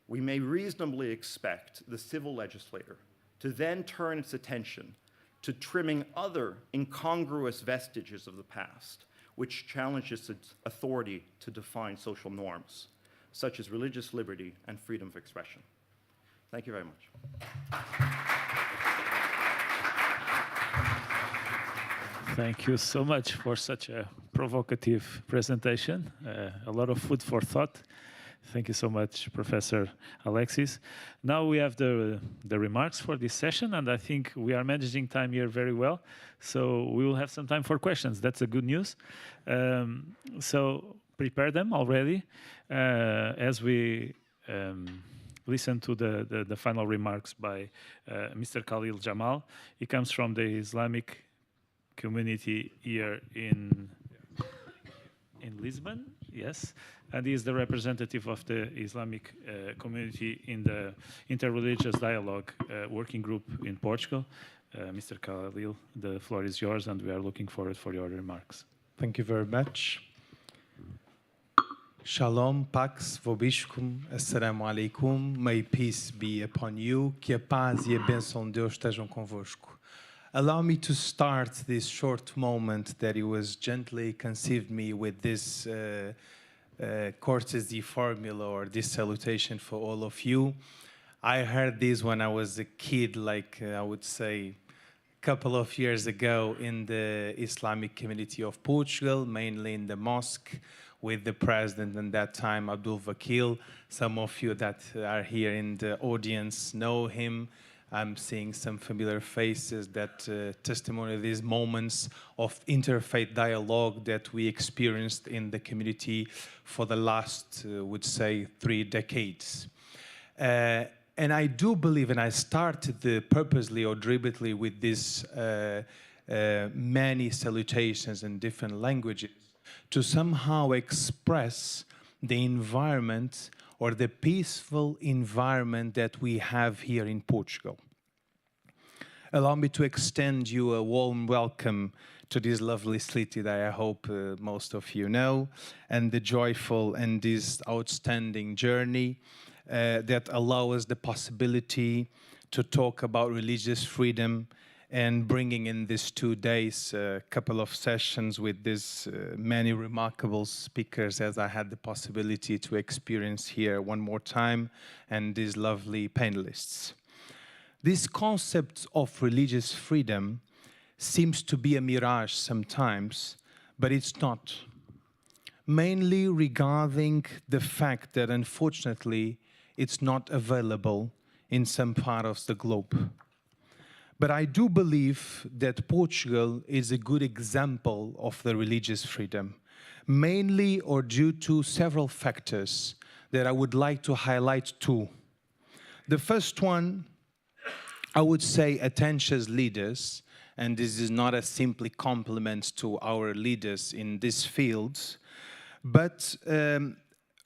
we may reasonably expect the civil legislator to then turn its attention to trimming other incongruous vestiges of the past, which challenges its authority to define social norms, such as religious liberty and freedom of expression. Thank you very much. Thank you so much for such a provocative presentation. A lot of food for thought. Thank you so much, Professor Alexis. Now we have the remarks for this session, and I think we are managing time here very well. So we will have some time for questions. That's a good news. So prepare them already as we listen to the final remarks by Mr. Khalil Jamal. He comes from the Islamic community here in Lisbon. Yes, and he is the representative of the Islamic community in the Interreligious Dialogue Working Group in Portugal. Mr. Khalil, the floor is yours, and we are looking forward for your remarks. Thank you very much. Shalom, Pax Vobiscum, Assalamu alaikum, may peace be upon you, que a paz e a bênção de Deus estejam convosco. Allow me to start this short moment that he was gently conceived me with this courtesy formula or this salutation for all of you. I heard this when I was a kid, like I would say a couple of years ago in the Islamic community of Portugal, mainly in the mosque, with the president at that time, Abdul Vakil. Some of you that are here in the audience know him. I'm seeing some familiar faces that testimony these moments of interfaith dialogue that we experienced in the community for the last, would say, 3 decades. And I do believe, and I started purposely or deliberately with these many salutations in different languages to somehow express the environment or the peaceful environment that we have here in Portugal. Allow me to extend you a warm welcome to this lovely city that I hope most of you know, and the joyful and this outstanding journey that allow us the possibility to talk about religious freedom and bringing in these 2 days a couple of sessions with these many remarkable speakers as I had the possibility to experience here one more time, and these lovely panelists. This concept of religious freedom seems to be a mirage sometimes, but it's not. Mainly regarding the fact that unfortunately it's not available in some part of the globe. But I do believe that Portugal is a good example of the religious freedom, mainly or due to several factors that I would like to highlight 2. The first one, I would say Atencha's leaders, and this is not a simply compliment to our leaders in this field, but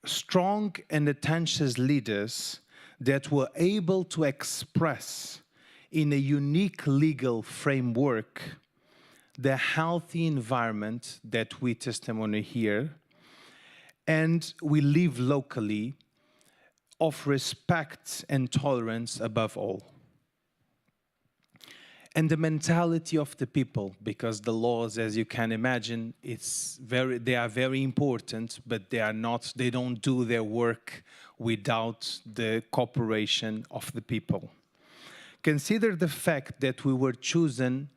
strong and Atencha's leaders that were able to express in a unique legal framework the healthy environment that we testimony here, and we live locally of respect and tolerance above all. And the mentality of the people, because the laws, as you can imagine, they are very important, but they don't do their work without the cooperation of the people. Consider the fact that we were chosen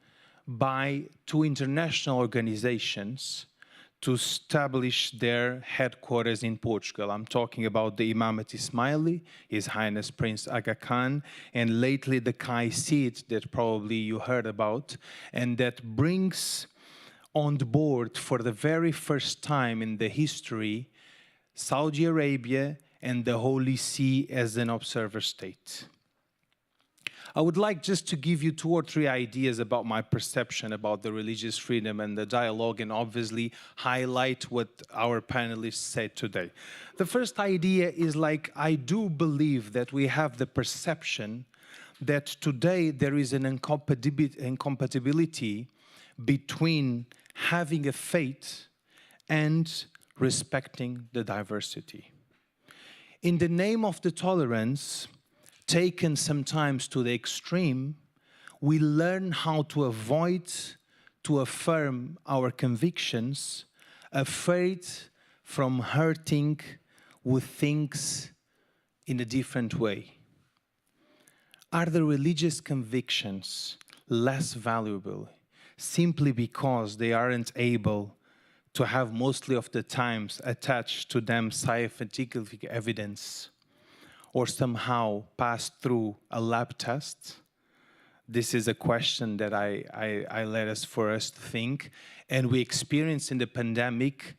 by 2 international organizations to establish their headquarters in Portugal. I'm talking about the Imamat Ismaili, His Highness Prince Aga Khan, and lately the Kai Seat that probably you heard about, and that brings on board for the very first time in the history Saudi Arabia and the Holy See as an observer state. I would like just to give you 2 or 3 ideas about my perception about the religious freedom and the dialogue, and obviously highlight what our panelists said today. The first idea is I do believe that we have the perception that today there is an incompatibility between having a faith and respecting the diversity. In the name of the tolerance, taken sometimes to the extreme, we learn how to avoid to affirm our convictions, afraid from hurting with things in a different way. Are the religious convictions less valuable simply because they aren't able to have mostly of the times attached to them scientific evidence, or somehow pass through a lab test? This is a question that I let us for us to think. And we experienced in the pandemic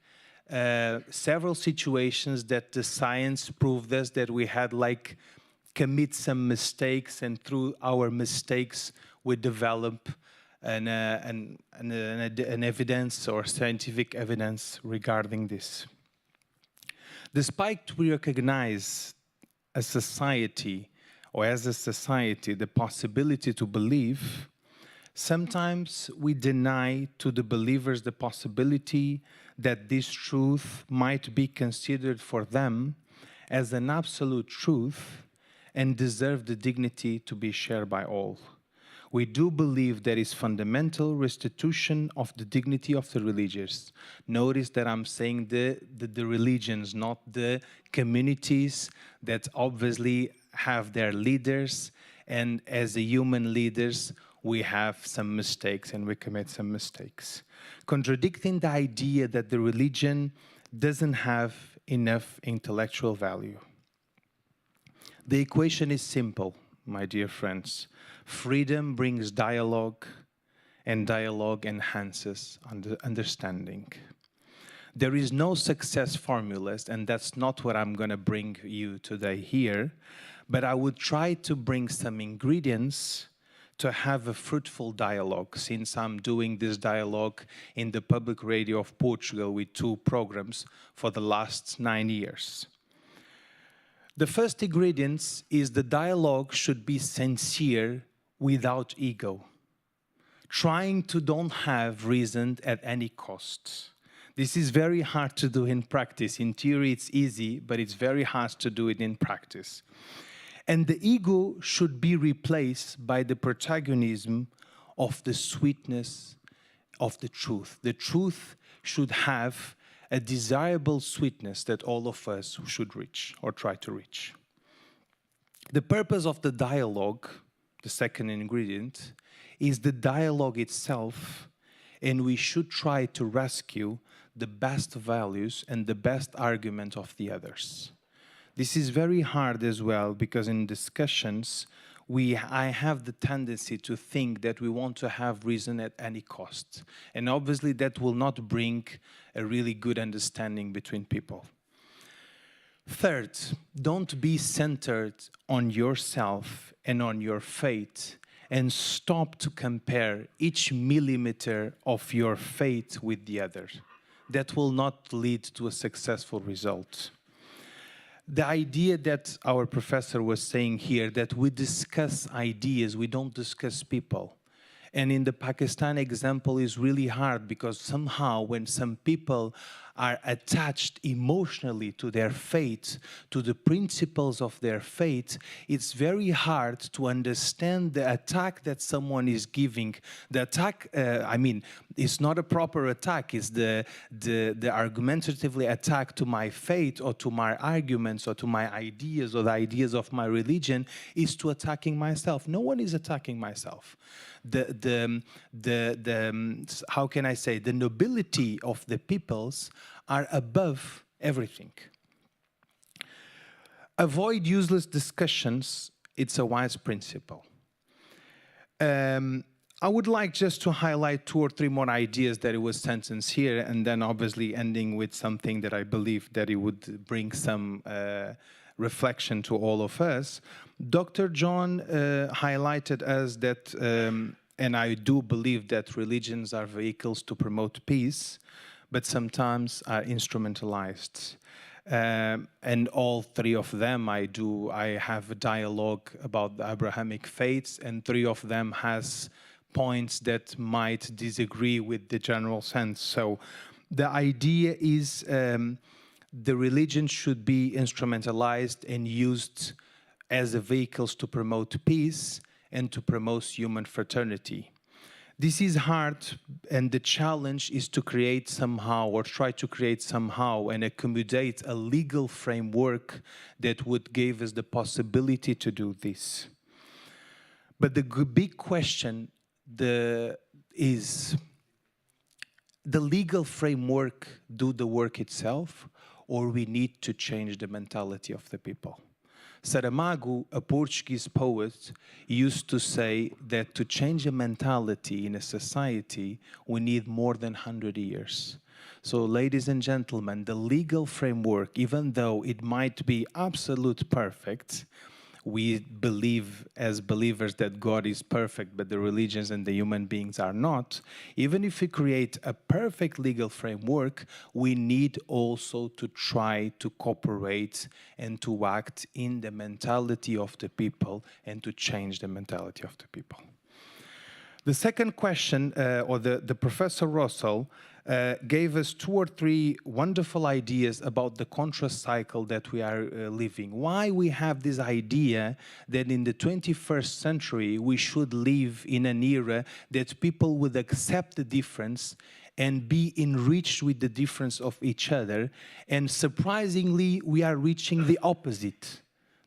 several situations that the science proved us that we had commit some mistakes, and through our mistakes we develop an evidence or scientific evidence regarding this. Despite we recognize a society, or as a society, the possibility to believe, sometimes we deny to the believers the possibility that this truth might be considered for them as an absolute truth and deserve the dignity to be shared by all. We do believe there is fundamental restitution of the dignity of the religious. Notice that I'm saying the religions, not the communities that obviously have their leaders, and as a human leaders, we have some mistakes and we commit some mistakes. Contradicting the idea that the religion doesn't have enough intellectual value. The equation is simple, my dear friends. Freedom brings dialogue, and dialogue enhances understanding. There is no success formulas, and that's not what I'm going to bring you today here, but I would try to bring some ingredients to have a fruitful dialogue, since I'm doing this dialogue in the public radio of Portugal with 2 programs for the last 9 years. The first ingredient is the dialogue should be sincere without ego, trying to don't have reason at any cost. This is very hard to do in practice. In theory, it's easy, but it's very hard to do it in practice. And the ego should be replaced by the protagonism of the sweetness of the truth. The truth should have a desirable sweetness that all of us should reach or try to reach. The purpose of the dialogue, the second ingredient, is the dialogue itself, and we should try to rescue the best values and the best argument of the others. This is very hard as well, because in discussions, I have the tendency to think that we want to have reason at any cost. And obviously that will not bring a really good understanding between people. Third, don't be centered on yourself and on your faith, and stop to compare each millimeter of your faith with the other. That will not lead to a successful result. The idea that our professor was saying here, that we discuss ideas, we don't discuss people. And in the Pakistan example is really hard, because somehow when some people are attached emotionally to their faith, to the principles of their faith, it's very hard to understand the attack that someone is giving. The attack, it's not a proper attack, it's the argumentatively attack to my faith or to my arguments or to my ideas or the ideas of my religion is to attacking myself. No one is attacking myself. How can I say, the nobility of the peoples are above everything. Avoid useless discussions. It's a wise principle. I would like just to highlight 2 or 3 more ideas that it was sentenced here, and then obviously ending with something that I believe that it would bring some reflection to all of us. Dr. John highlighted us that, and I do believe that religions are vehicles to promote peace, but sometimes are instrumentalized. And all 3 of them I have a dialogue about the Abrahamic faiths, and 3 of them has points that might disagree with the general sense. So the idea is the religion should be instrumentalized and used as a vehicles to promote peace and to promote human fraternity. This is hard, and the challenge is to create somehow, or try to create somehow, and accommodate a legal framework that would give us the possibility to do this. But the big question is, the legal framework do the work itself, or we need to change the mentality of the people? Saramago, a Portuguese poet, used to say that to change a mentality in a society, we need more than 100 years. So, ladies and gentlemen, the legal framework, even though it might be absolute perfect, we believe as believers that God is perfect, but the religions and the human beings are not. Even if we create a perfect legal framework, we need also to try to cooperate and to act in the mentality of the people and to change the mentality of the people. The second question, or the Professor Russell, gave us 2 or 3 wonderful ideas about the contrast cycle that we are living. Why we have this idea that in the 21st century we should live in an era that people would accept the difference and be enriched with the difference of each other, and surprisingly we are reaching the opposite.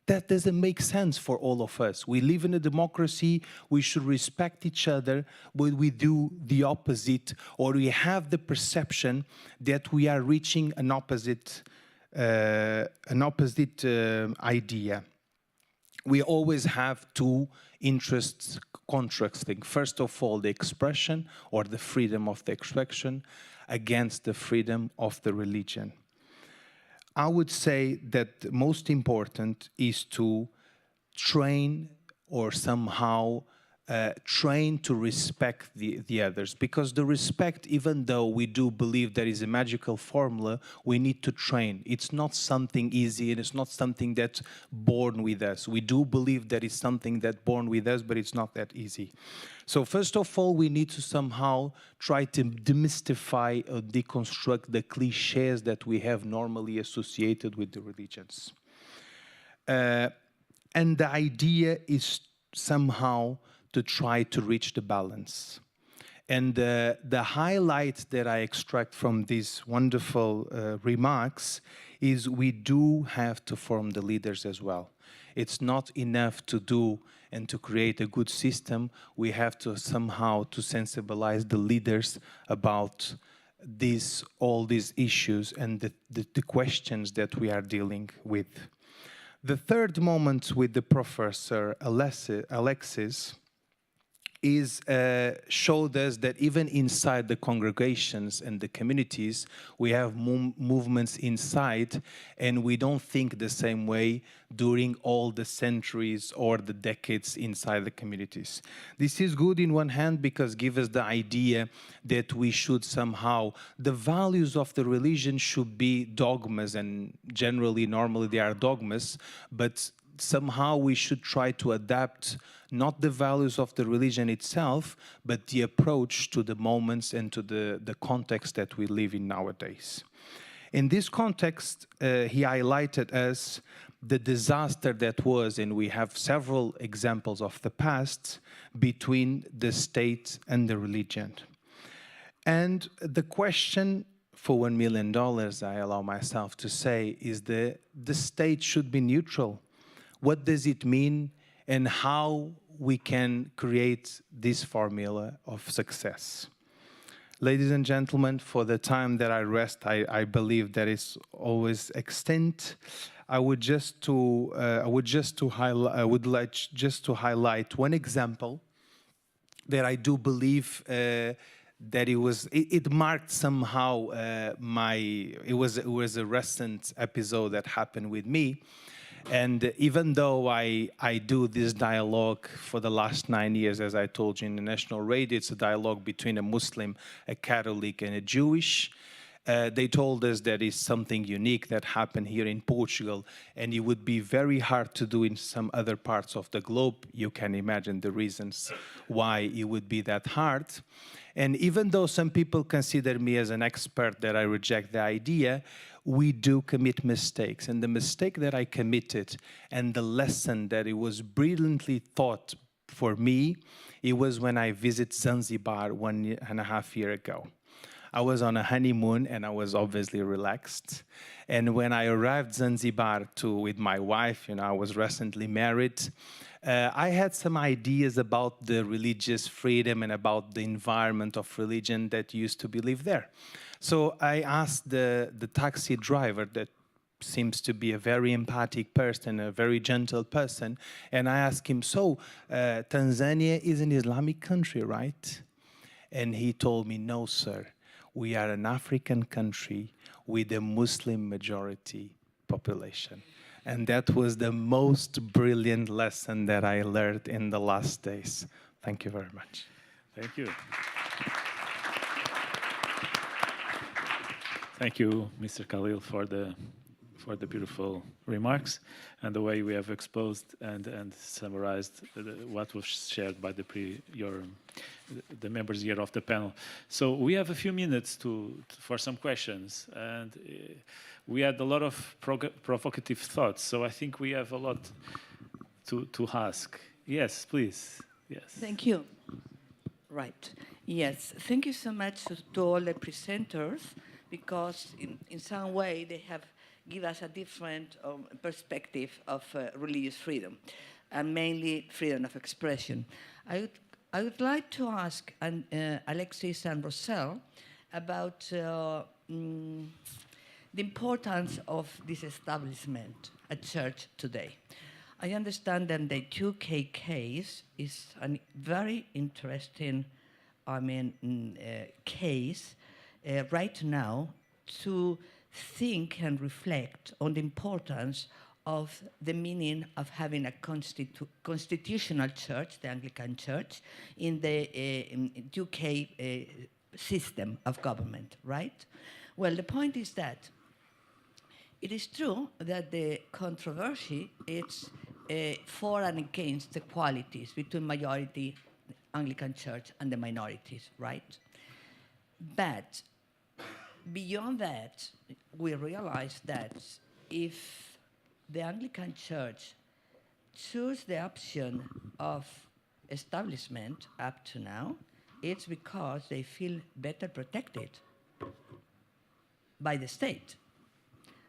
That doesn't make sense for all of us. We live in a democracy, we should respect each other, but we do the opposite, or we have the perception that we are reaching an opposite idea. We always have 2 interests contrasting. First of all, the expression or the freedom of the expression against the freedom of the religion. I would say that most important is to train or somehow train to respect the others, because the respect, even though we do believe there is a magical formula, we need to train. It's not something easy, and it's not something that's born with us. We do believe there is something that's born with us, but it's not that easy. So first of all, we need to somehow try to demystify or deconstruct the cliches that we have normally associated with the religions. And the idea is somehow to try to reach the balance. And the highlight that I extract from these wonderful remarks is we do have to form the leaders as well. It's not enough to do and to create a good system. We have to somehow to sensibilize the leaders about all these issues and the questions that we are dealing with. The third moment with the Professor Alexis showed us that even inside the congregations and the communities, we have movements inside, and we don't think the same way during all the centuries or the decades inside the communities. This is good in one hand because it gives us the idea that we should somehow, the values of the religion should be dogmas, and normally they are dogmas, but somehow we should try to adapt not the values of the religion itself, but the approach to the moments and to the context that we live in nowadays. In this context, he highlighted us the disaster that was, and we have several examples of the past, between the state and the religion. And the question for $1 million, I allow myself to say, is the state should be neutral. What does it mean, and how we can create this formula of success? Ladies and gentlemen, for the time that I rest, I believe that is always extent. I would like just to highlight one example that I do believe that it marked somehow it was a recent episode that happened with me. And even though I do this dialogue for the last 9 years, as I told you, in the national radio, it's a dialogue between a Muslim, a Catholic, and a Jewish. They told us that it's something unique that happened here in Portugal, and it would be very hard to do in some other parts of the globe. You can imagine the reasons why it would be that hard. And even though some people consider me as an expert that I reject the idea, we do commit mistakes. And the mistake that I committed and the lesson that it was brilliantly taught for me, it was when I visited Zanzibar 1.5 years ago. I was on a honeymoon and I was obviously relaxed. And when I arrived Zanzibar with my wife, I was recently married, I had some ideas about the religious freedom and about the environment of religion that used to be lived there. So I asked the taxi driver, that seems to be a very empathic person, a very gentle person, and I asked him, so Tanzania is an Islamic country, right? And he told me, no, sir. We are an African country with a Muslim majority population. And that was the most brilliant lesson that I learned in the last days. Thank you very much. Thank you. Thank you, Mr. Khalil, for the beautiful remarks and the way we have exposed and summarized what was shared by the members here of the panel. So we have a few minutes for some questions, and we had a lot of provocative thoughts. So I think we have a lot to ask. Yes, please. Yes. Thank you. Right. Yes. Thank you so much to all the presenters, because in some way they have give us a different perspective of religious freedom, and mainly freedom of expression. I would like to ask Alexis and Roselle about the importance of this establishment at church today. I understand that the UK case is a very interesting, case right now to think and reflect on the importance of the meaning of having a constitutional church, the Anglican Church, in the UK system of government, right? Well, the point is that it is true that the controversy is for and against the qualities between majority Anglican Church and the minorities, right? But beyond that, we realize that if the Anglican Church choose the option of establishment up to now, it's because they feel better protected by the state.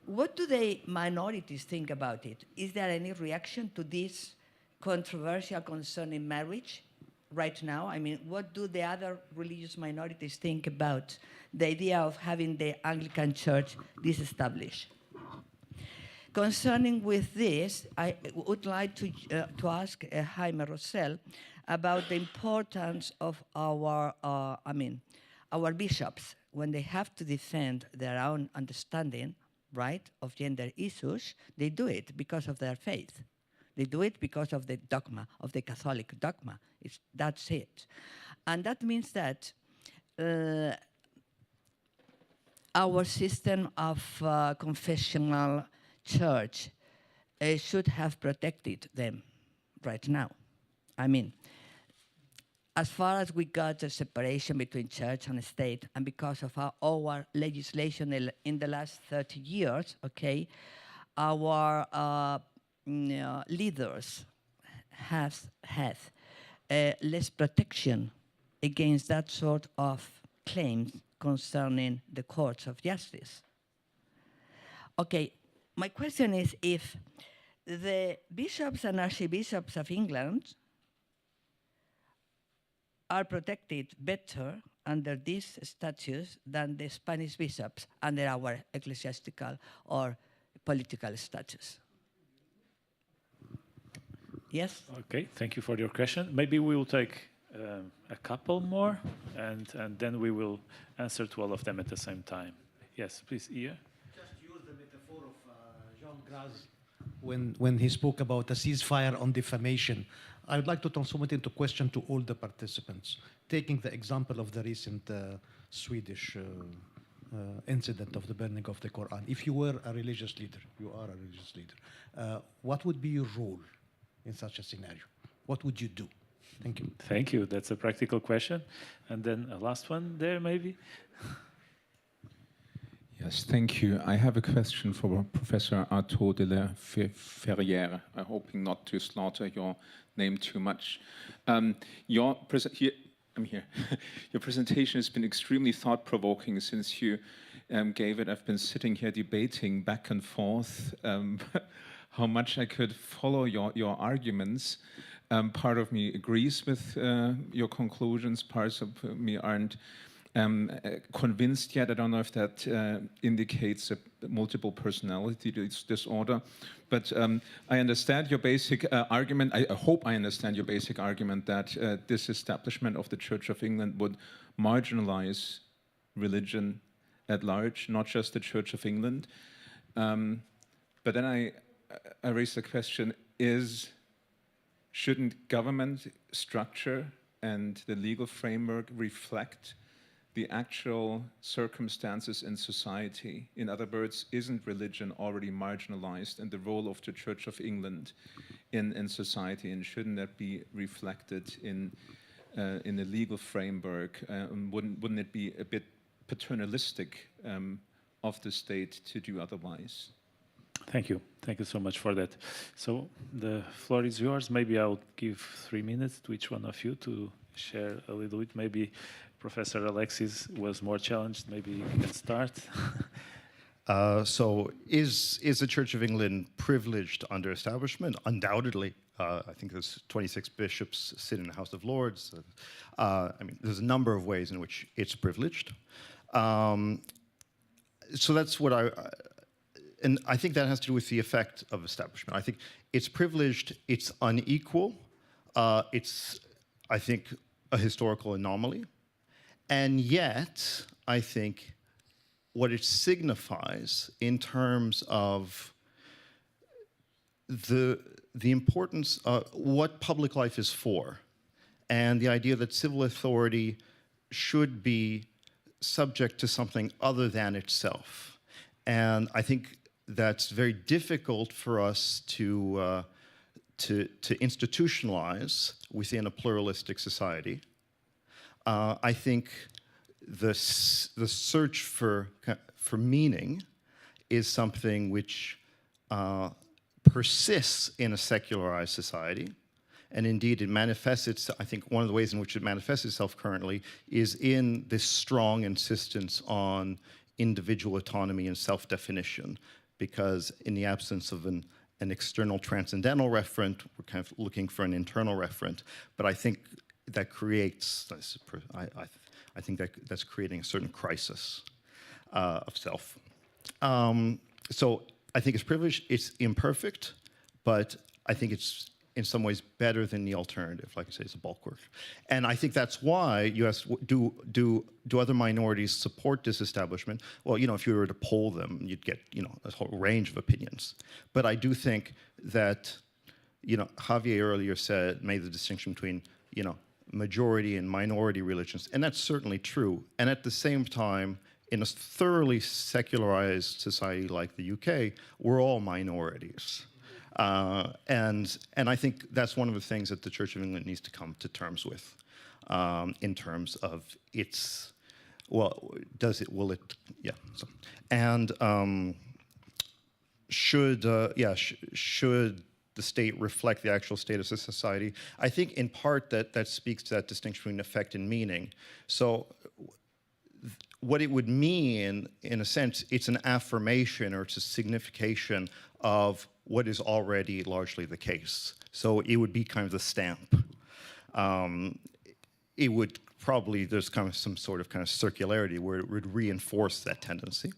What do the minorities think about it? Is there any reaction to this controversial concerning marriage right now? I mean, what do the other religious minorities think about the idea of having the Anglican Church disestablished? Concerning with this, I would like to ask Jaime Rosell about the importance of our bishops when they have to defend their own understanding, right, of gender issues. They do it because of their faith. They do it because of the dogma, of the Catholic dogma. That's it. And that means that our system of confessional church should have protected them right now. I mean, as far as we got a separation between church and state, and because of our legislation in the last 30 years, okay, our leaders have had less protection against that sort of claims concerning the courts of justice. Okay, my question is if the bishops and archbishops of England are protected better under these statutes than the Spanish bishops under our ecclesiastical or political status. Yes? Okay, thank you for your question. Maybe we will take a couple more, and then we will answer to all of them at the same time. Yes, please, Ia. Just use the metaphor of Jean Graz when he spoke about a ceasefire on defamation. I would like to transform it into a question to all the participants, taking the example of the recent Swedish incident of the burning of the Quran. If you were a religious leader, you are a religious leader, what would be your role in such a scenario? What would you do? Thank you. Thank you. That's a practical question. And then a last one there, maybe. Yes, thank you. I have a question for Professor Artaud de la Ferrière. I'm hoping not to slaughter your name too much. I'm here. Your presentation has been extremely thought-provoking since you gave it. I've been sitting here debating back and forth how much I could follow your arguments. Part of me agrees with your conclusions. Parts of me aren't convinced yet. I don't know if that indicates a multiple personality disorder, but I understand your basic argument. I hope I understand your basic argument that this establishment of the Church of England would marginalize religion at large, not just the Church of England. But then I I raised the question, shouldn't government structure and the legal framework reflect the actual circumstances in society? In other words, isn't religion already marginalized, and the role of the Church of England in society, and shouldn't that be reflected in the legal framework? Wouldn't it be a bit paternalistic of the state to do otherwise? Thank you. Thank you so much for that. So the floor is yours. Maybe I'll give 3 minutes to each one of you to share a little bit. Maybe Professor Alexis was more challenged. Maybe you can start. So is the Church of England privileged under establishment? Undoubtedly. I think there's 26 bishops sit in the House of Lords. I mean, there's a number of ways in which it's privileged. So that's what and I think that has to do with the effect of establishment. I think it's privileged, it's unequal, it's, I think, a historical anomaly. And yet, I think what it signifies in terms of the importance of what public life is for, and the idea that civil authority should be subject to something other than itself. And I think that's very difficult for us to institutionalize within a pluralistic society. I think the search for meaning is something which persists in a secularized society. And indeed, it manifests itself, I think one of the ways in which it manifests itself currently is in this strong insistence on individual autonomy and self-definition, because in the absence of an external transcendental referent, we're kind of looking for an internal referent. But I think that creates, I think that's creating a certain crisis of self. So I think it's privileged, it's imperfect, but I think it's in some ways better than the alternative. Like I say, it's a bulk work. And I think that's why you asked, do other minorities support this establishment? Well, you know, if you were to poll them, you'd get, you know, a whole range of opinions. But I do think that, you know, Javier earlier made the distinction between, you know, majority and minority religions, and that's certainly true. And at the same time, in a thoroughly secularized society like the UK, we're all minorities. And I think that's one of the things that the Church of England needs to come to terms with, in terms of its, well, will it, yeah. So, and should the state reflect the actual status of society? I think in part that speaks to that distinction between effect and meaning. So what it would mean, in a sense, it's an affirmation or it's a signification of what is already largely the case. So it would be kind of the stamp. It would probably, there's kind of some sort of kind of circularity where it would reinforce that tendency.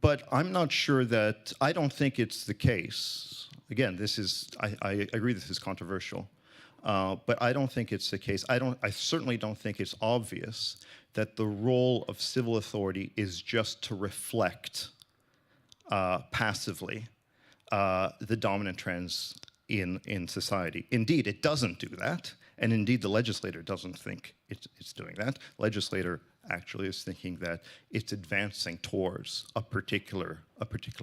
But I'm not sure that, I don't think it's the case. Again, this is, I agree this is controversial, but I don't think it's the case. I certainly don't think it's obvious that the role of civil authority is just to reflect passively the dominant trends in society. Indeed, it doesn't do that, and indeed the legislator doesn't think it's doing that. Legislator actually is thinking that it's advancing towards a particular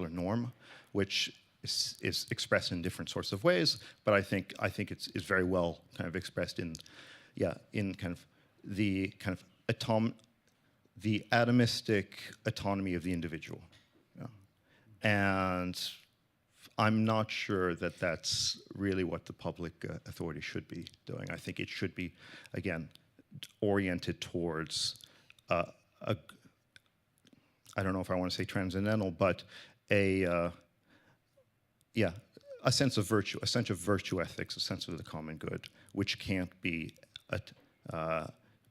norm, which is expressed in different sorts of ways, but I think it's very well kind of expressed in kind of the atomistic autonomy of the individual. And I'm not sure that that's really what the public authority should be doing. I think it should be, again, oriented towards I don't know if I want to say transcendental, but a sense of virtue, a sense of virtue ethics, a sense of the common good, which can't be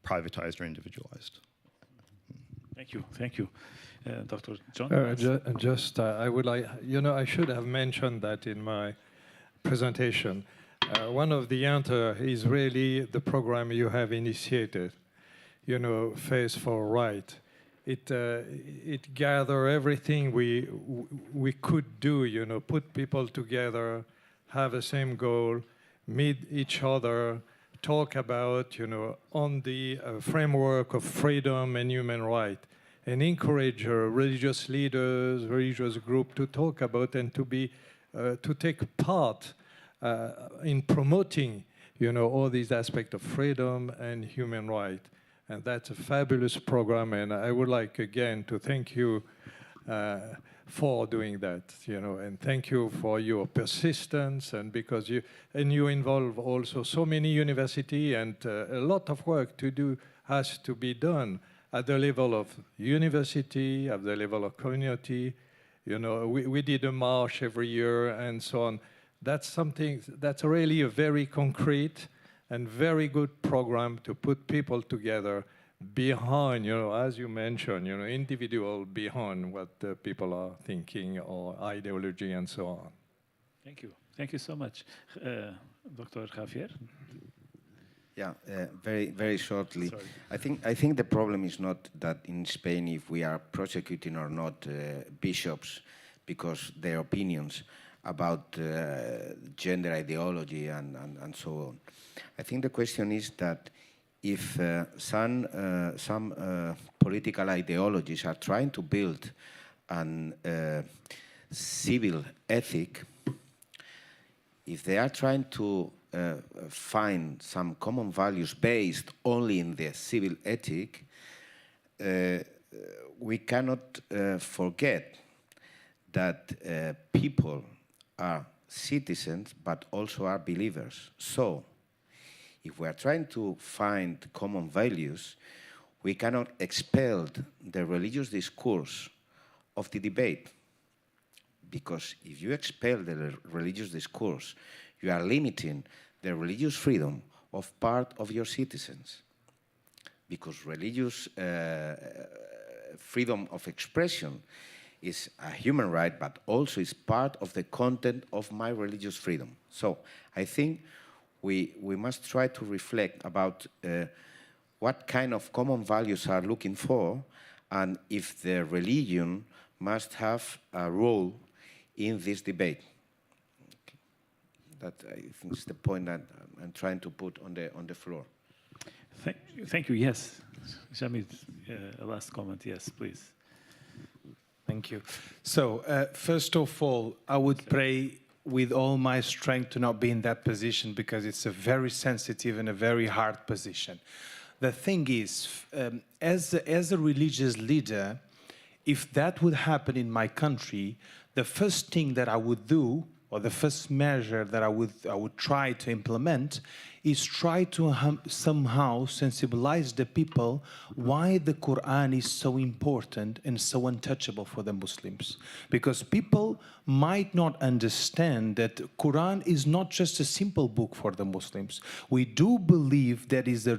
privatized or individualized. Thank you. Thank you. Dr. John? I would like, you know, I should have mentioned that in my presentation. One of the answers is really the program you have initiated, you know, Faith for Right. it gather everything we could do, you know, put people together, have the same goal, meet each other, talk about, you know, on the framework of freedom and human rights, and encourage religious leaders, religious groups to talk about and to take part in promoting, you know, all these aspects of freedom and human rights. And that's a fabulous program, and I would like again to thank you for doing that, you know, and thank you for your persistence, and because you involve also so many universities, and a lot of work to do has to be done at the level of university, at the level of community. You know, we did a march every year and so on. That's something that's really a very concrete and very good program to put people together behind, you know, as you mentioned, you know, individual behind what people are thinking or ideology and so on. Thank you. Thank you so much. Dr. Javier? Yeah, very shortly. Sorry. I think the problem is not that in Spain if we are prosecuting or not bishops because their opinions about gender ideology and so on. I think the question is that if some political ideologies are trying to build an civil ethic, if they are trying to find some common values based only in the civil ethic, we cannot forget that people are citizens but also are believers. So, if we are trying to find common values, we cannot expel the religious discourse of the debate. Because if you expel the religious discourse, you are limiting the religious freedom of part of your citizens. Because religious freedom of expression is a human right, but also is part of the content of my religious freedom. So I think we must try to reflect about what kind of common values are looking for, and if the religion must have a role in this debate. Okay. That I think is the point that I'm trying to put on the floor. Thank you. Yes, Jamil, a last comment. Yes, please. Thank you. So, first of all, I would pray with all my strength to not be in that position, because it's a very sensitive and a very hard position. The thing is, as a religious leader, if that would happen in my country, the first thing that I would do, or the first measure that I would try to implement, is try to somehow sensibilize the people why the Quran is so important and so untouchable for the Muslims. Because people might not understand that Quran is not just a simple book for the Muslims. We do believe that is the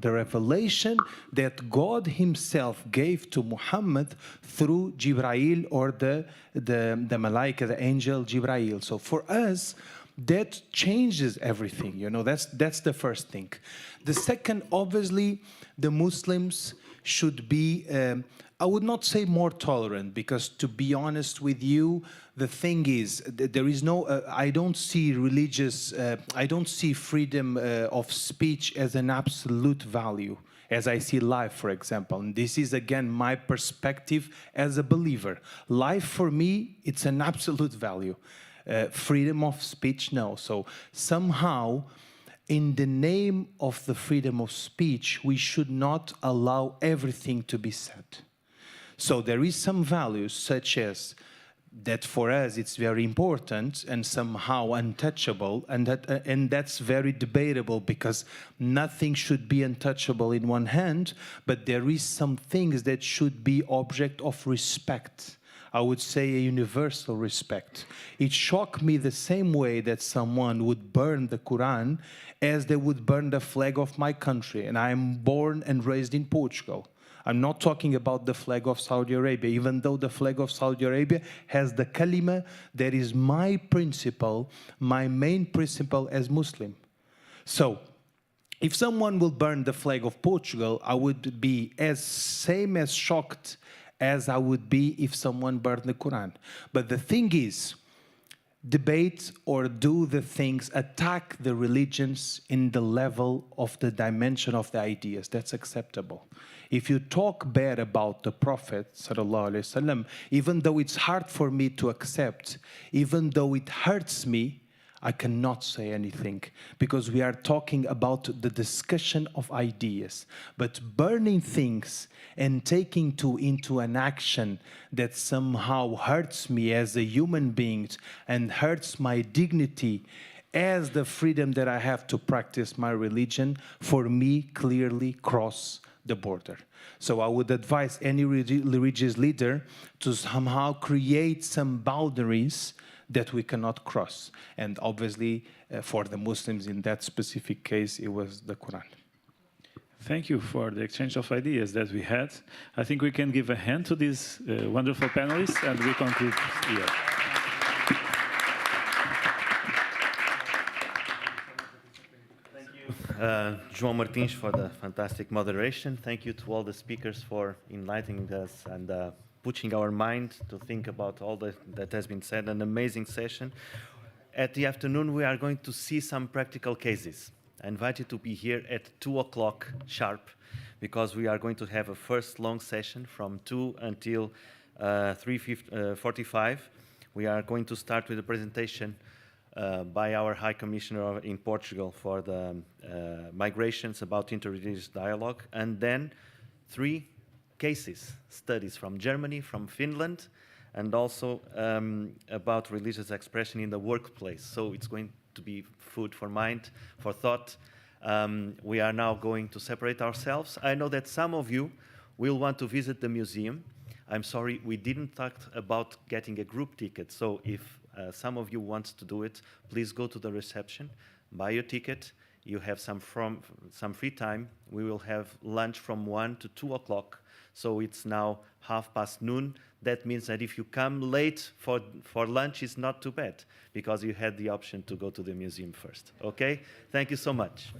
revelation that God himself gave to Muhammad through Jibreel, or the Malaika, the angel Jibreel. So for us, that changes everything, you know, that's the first thing. The second, obviously, the Muslims should be, I would not say more tolerant, because to be honest with you, the thing is, there is no, I don't see freedom of speech as an absolute value, as I see life, for example. And this is, again, my perspective as a believer. Life, for me, it's an absolute value. Freedom of speech, no. So somehow, in the name of the freedom of speech, we should not allow everything to be said. So there is some values, such as that for us it's very important and somehow untouchable, and that's very debatable, because nothing should be untouchable in one hand, but there is some things that should be object of respect. I would say a universal respect. It shocked me the same way that someone would burn the Quran as they would burn the flag of my country. And I am born and raised in Portugal. I'm not talking about the flag of Saudi Arabia, even though the flag of Saudi Arabia has the kalima that is my principle, my main principle as Muslim. So, If someone will burn the flag of Portugal, I would be same as shocked as I would be if someone burned the Quran. But the thing is, debate or do the things, attack the religions in the level of the dimension of the ideas. That's acceptable. If you talk bad about the Prophet, sallallahu alaihi wasallam, even though it's hard for me to accept, even though it hurts me, I cannot say anything, because we are talking about the discussion of ideas. But burning things and taking into an action that somehow hurts me as a human being and hurts my dignity as the freedom that I have to practice my religion, for me clearly cross the border. So I would advise any religious leader to somehow create some boundaries that we cannot cross. And obviously, for the Muslims in that specific case, it was the Quran. Thank you for the exchange of ideas that we had. I think we can give a hand to these wonderful panelists, and we conclude here. João Martins for the fantastic moderation. Thank you to all the speakers for enlightening us and pushing our mind to think about all that has been said. An amazing session. At the afternoon, we are going to see some practical cases. I invite you to be here at 2 o'clock sharp, because we are going to have a first long session from 2 until 3:45. We are going to start with a presentation by our High Commissioner in Portugal for the migrations, about interreligious dialogue, and then 3 cases, studies from Germany, from Finland, and also about religious expression in the workplace. So it's going to be food for mind, for thought. We are now going to separate ourselves. I know that some of you will want to visit the museum. I'm sorry, we didn't talk about getting a group ticket. So if some of you want to do it, please go to the reception, buy your ticket. You have some free time. We will have lunch from 1 to 2 o'clock. So it's now noon. That means that if you come late for lunch, it's not too bad, because you had the option to go to the museum first. Okay? Thank you so much.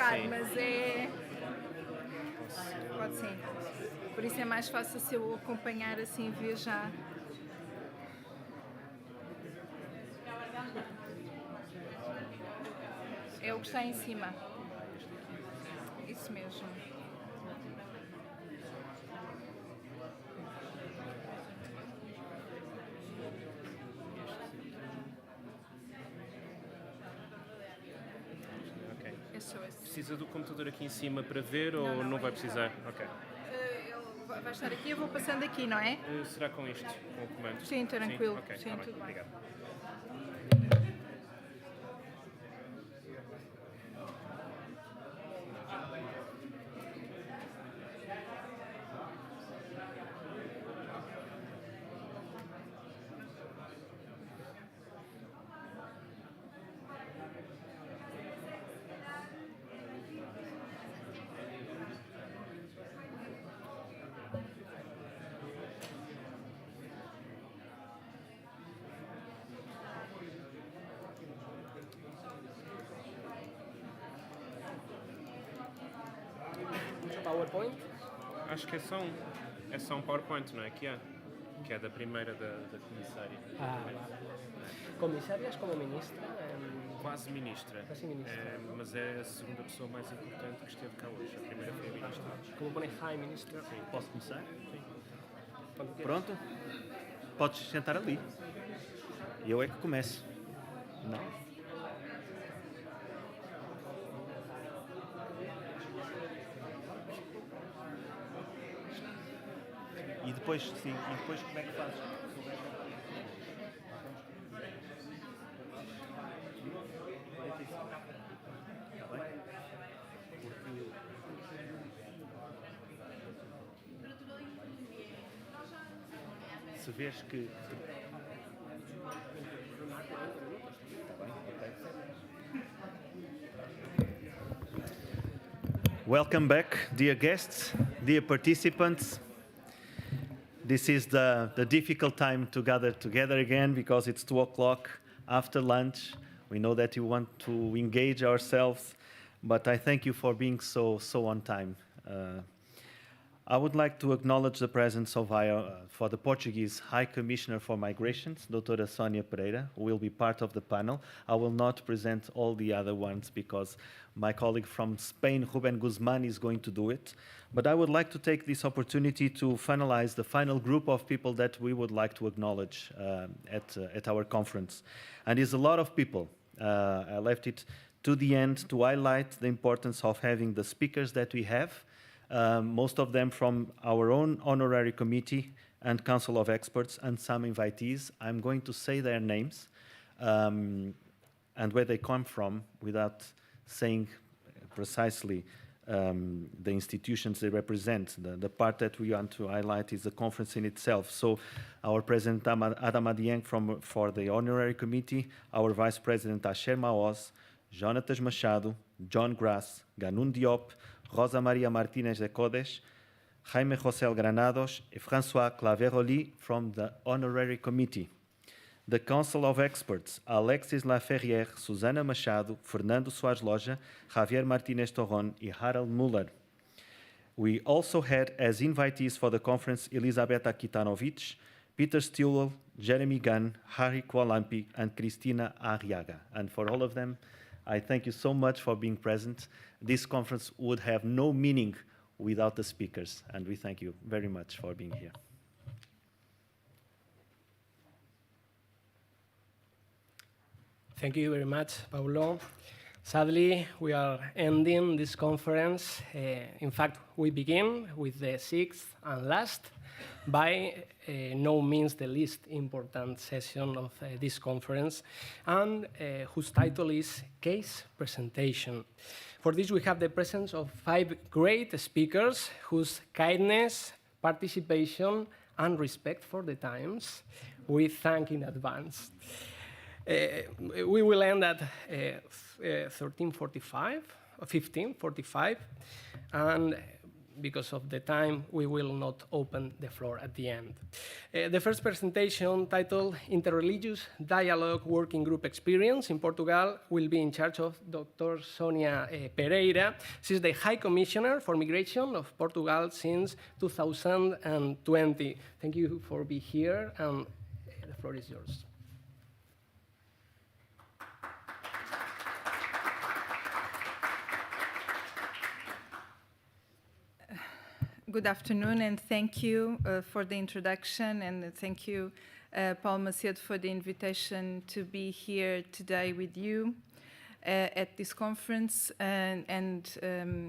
entrar, mas é... Pode sim. Por isso é mais fácil se eu acompanhar assim, viajar. É o que está em cima. Isso mesmo. Ok. É só esse. Precisa do computador aqui em cima para ver ou não vai precisar? Ok. Ele vai estar aqui, eu vou passando aqui, não é? Será com isto, com o comando? Sim, tranquilo. Sim, ok, Sim, tá bem. tudo bem. Obrigado. PowerPoint? Acho que é só um PowerPoint, não é? Que é da primeira da comissária. Ah, vale. ¿Comisarias como ministra? Quase ministra. Quase ministra. Mas é a segunda pessoa mais importante que esteve cá hoje. A primeira foi a ministra. Como pone High Minister? Sim. Posso começar? Sim. Pronto? Podes sentar ali. E eu é que começo. Não. E depois, sim, e depois como é que fazes? Está bem? Porque se vês que... Welcome back, dear guests, dear participants. This is the difficult time to gather together again because it's 2 o'clock after lunch. We know that you want to engage ourselves, but I thank you for being so on time. I would like to acknowledge the presence of for the Portuguese High Commissioner for Migrations, Doutora Sónia Pereira, who will be part of the panel. I will not present all the other ones because my colleague from Spain, Ruben Guzman, is going to do it. But I would like to take this opportunity to finalize the final group of people that we would like to acknowledge at our conference. And it's a lot of people. I left it to the end to highlight the importance of having the speakers that we have, most of them from our own honorary committee and council of experts, and some invitees. I'm going to say their names and where they come from without saying precisely the institutions they represent. The part that we want to highlight is the conference in itself. So our President Adama Dieng for the Honorary Committee, our Vice President Asher Maoz, Jonatas Machado, John Grass, Ganun Diop, Rosa Maria Martínez de Codes, Jaime José Granados, and François Claveroli from the Honorary Committee. The Council of Experts, Alexis Laferrière, Susana Machado, Fernando Soares Loja, Javier Martínez Torron, and Harald Müller. We also had as invitees for the conference Elisabetta Kitanovic, Peter Stilwell, Jeremy Gunn, Harry Kualampi, and Cristina Arriaga. And for all of them, I thank you so much for being present. This conference would have no meaning without the speakers, and we thank you very much for being here. Thank you very much, Paulo. Sadly, we are ending this conference. In fact, we begin with the sixth and last, by no means the least important session of this conference, and whose title is Case Presentation. For this, we have the presence of 5 great speakers whose kindness, participation, and respect for the times we thank in advance. We will end at 15:45, and because of the time, we will not open the floor at the end. The first presentation, titled Interreligious Dialogue Working Group Experience in Portugal, will be in charge of Dr. Sonia Pereira. She's the High Commissioner for Migration of Portugal since 2020. Thank you for being here, and the floor is yours. Good afternoon, and thank you for the introduction, and thank you, Paulo Macedo, for the invitation to be here today with you at this conference. And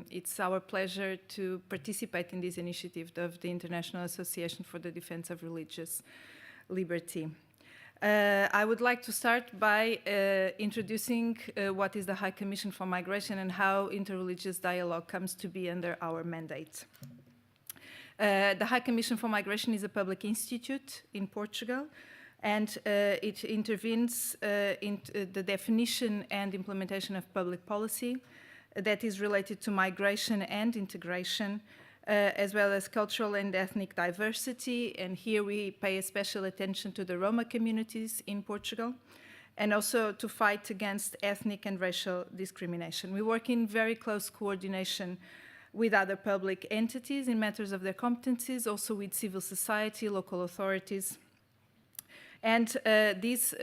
it's our pleasure to participate in this initiative of the International Association for the Defense of Religious Liberty. I would like to start by introducing what is the High Commission for Migration and how interreligious dialogue comes to be under our mandate. The High Commission for Migration is a public institute in Portugal, and it intervenes in the definition and implementation of public policy that is related to migration and integration, as well as cultural and ethnic diversity. And here we pay a special attention to the Roma communities in Portugal, and also to fight against ethnic and racial discrimination. We work in very close coordination with other public entities in matters of their competencies, also with civil society, local authorities. And this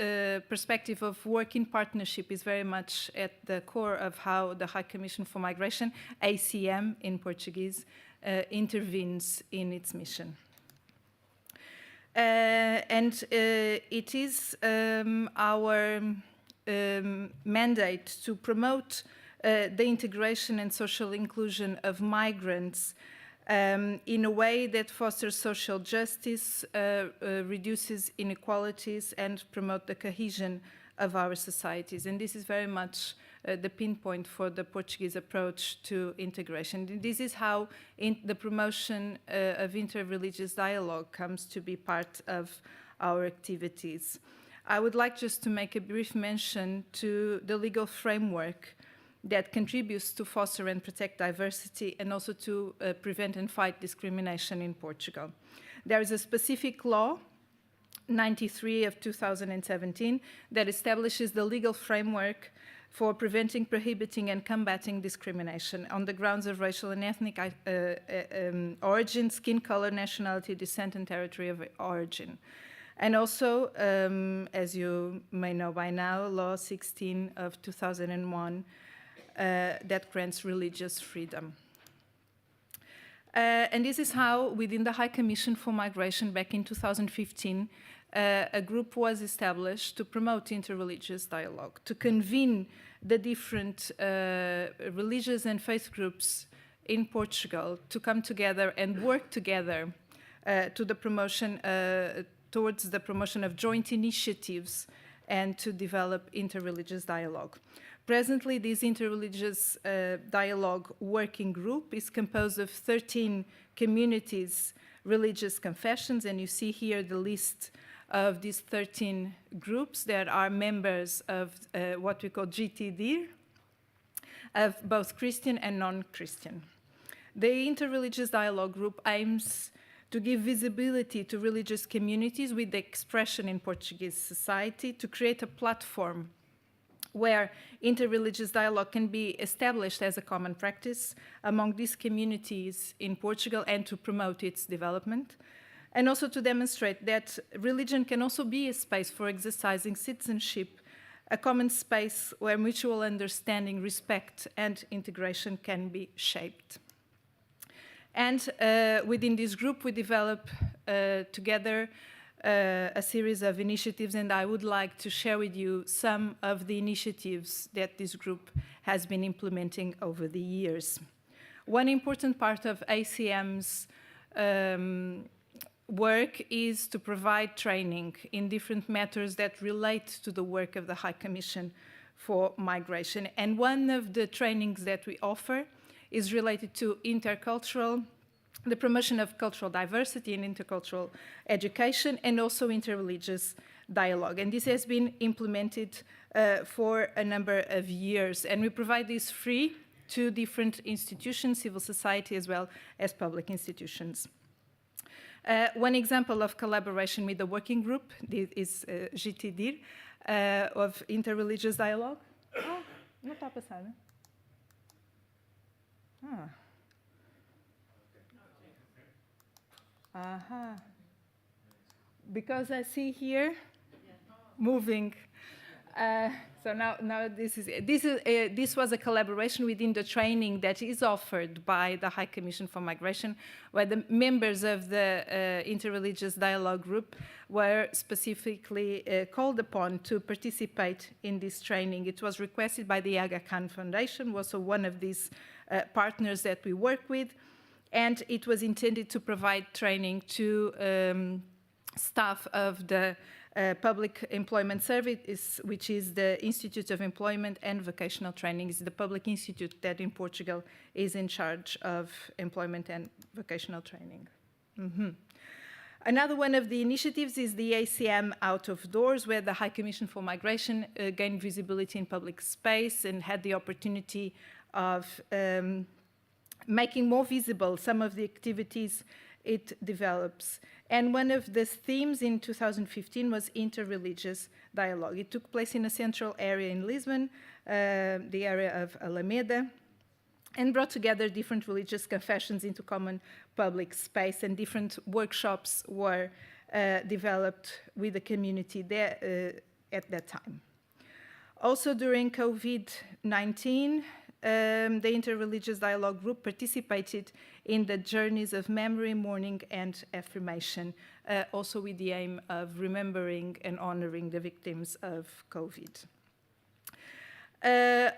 perspective of work in partnership is very much at the core of how the High Commission for Migration, ACM in Portuguese, intervenes in its mission. It is our mandate to promote the integration and social inclusion of migrants in a way that fosters social justice, reduces inequalities, and promote the cohesion of our societies. And this is very much the pinpoint for the Portuguese approach to integration. This is how the promotion of interreligious dialogue comes to be part of our activities. I would like just to make a brief mention to the legal framework that contributes to foster and protect diversity, and also to prevent and fight discrimination in Portugal. There is a specific law, 93 of 2017, that establishes the legal framework for preventing, prohibiting, and combating discrimination on the grounds of racial and ethnic origin, skin color, nationality, descent, and territory of origin. And also, as you may know by now, Law 16 of 2001, that grants religious freedom. And this is how, within the High Commission for Migration back in 2015, a group was established to promote interreligious dialogue, to convene the different religious and faith groups in Portugal to come together and work together to the promotion, towards the promotion of joint initiatives and to develop interreligious dialogue. Presently, this interreligious dialogue working group is composed of 13 communities, religious confessions, and you see here the list of these 13 groups that are members of what we call GTD, of both Christian and non-Christian. The interreligious dialogue group aims to give visibility to religious communities with the expression in Portuguese society, to create a platform where interreligious dialogue can be established as a common practice among these communities in Portugal, and to promote its development, and also to demonstrate that religion can also be a space for exercising citizenship, a common space where mutual understanding, respect, and integration can be shaped. And within this group, we develop together a series of initiatives, and I would like to share with you some of the initiatives that this group has been implementing over the years. One important part of ACM's work is to provide training in different matters that relate to the work of the High Commission for Migration. And one of the trainings that we offer is related to the promotion of cultural diversity and intercultural education, and also interreligious dialogue. And this has been implemented for a number of years. And we provide this free to different institutions, civil society, as well as public institutions. One example of collaboration with the working group is GTDIR, of Interreligious Dialogue. Ah, não está a passar, né? Ah. Aha. Because I see here moving. So now this was a collaboration within the training that is offered by the High Commission for Migration, where the members of the Interreligious Dialogue Group were specifically called upon to participate in this training. It was requested by the Aga Khan Foundation, also one of these partners that we work with, and it was intended to provide training to staff of the Public Employment Service, which is the Institute of Employment and Vocational Training. It's the public institute that in Portugal is in charge of employment and vocational training. Another one of the initiatives is the ACM Out of Doors, where the High Commission for Migration gained visibility in public space and had the opportunity of making more visible some of the activities it develops. And one of the themes in 2015 was interreligious dialogue. It took place in a central area in Lisbon, the area of Alameda, and brought together different religious confessions into common public space, and different workshops were developed with the community there at that time. Also during COVID-19, the Interreligious Dialogue Group participated in the journeys of memory, mourning, and affirmation, also with the aim of remembering and honoring the victims of COVID.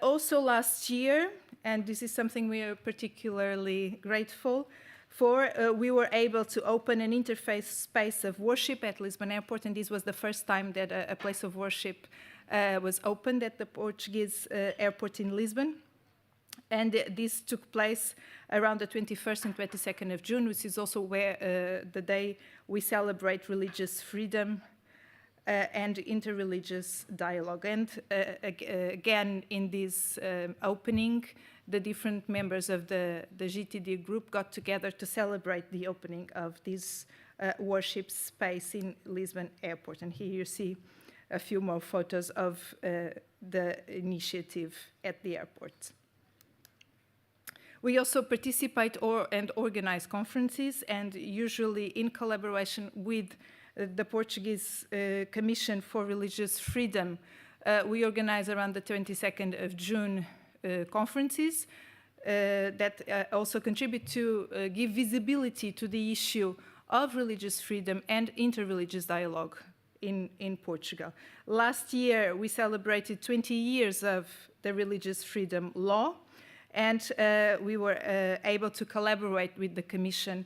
Also last year, and this is something we are particularly grateful for, we were able to open an interfaith space of worship at Lisbon Airport, and this was the first time that a place of worship was opened at the Portuguese airport in Lisbon. And this took place around the 21st and 22nd of June, which is also where the day we celebrate religious freedom and interreligious dialogue. And again, in this opening, the different members of the GTD group got together to celebrate the opening of this worship space in Lisbon Airport. And here you see a few more photos of the initiative at the airport. We also participate and organize conferences, and usually in collaboration with the Portuguese Commission for Religious Freedom, we organize around the 22nd of June conferences that also contribute to give visibility to the issue of religious freedom and interreligious dialogue in Portugal. Last year, we celebrated 20 years of the religious freedom law, and we were able to collaborate with the Commission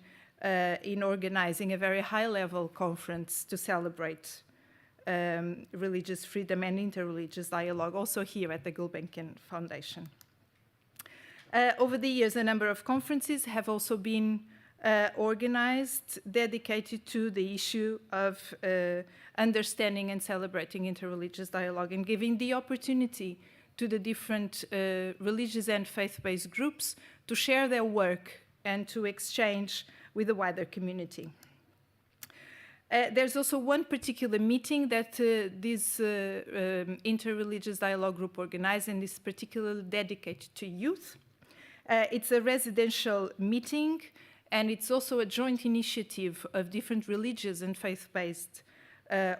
in organizing a very high-level conference to celebrate religious freedom and interreligious dialogue, also here at the Gulbenkian Foundation. Over the years, a number of conferences have also been organized dedicated to the issue of understanding and celebrating interreligious dialogue and giving the opportunity to the different religious and faith-based groups to share their work and to exchange with the wider community. There's also one particular meeting that this Interreligious Dialogue Group organized, and is particularly dedicated to youth. It's a residential meeting, and it's also a joint initiative of different religious and faith-based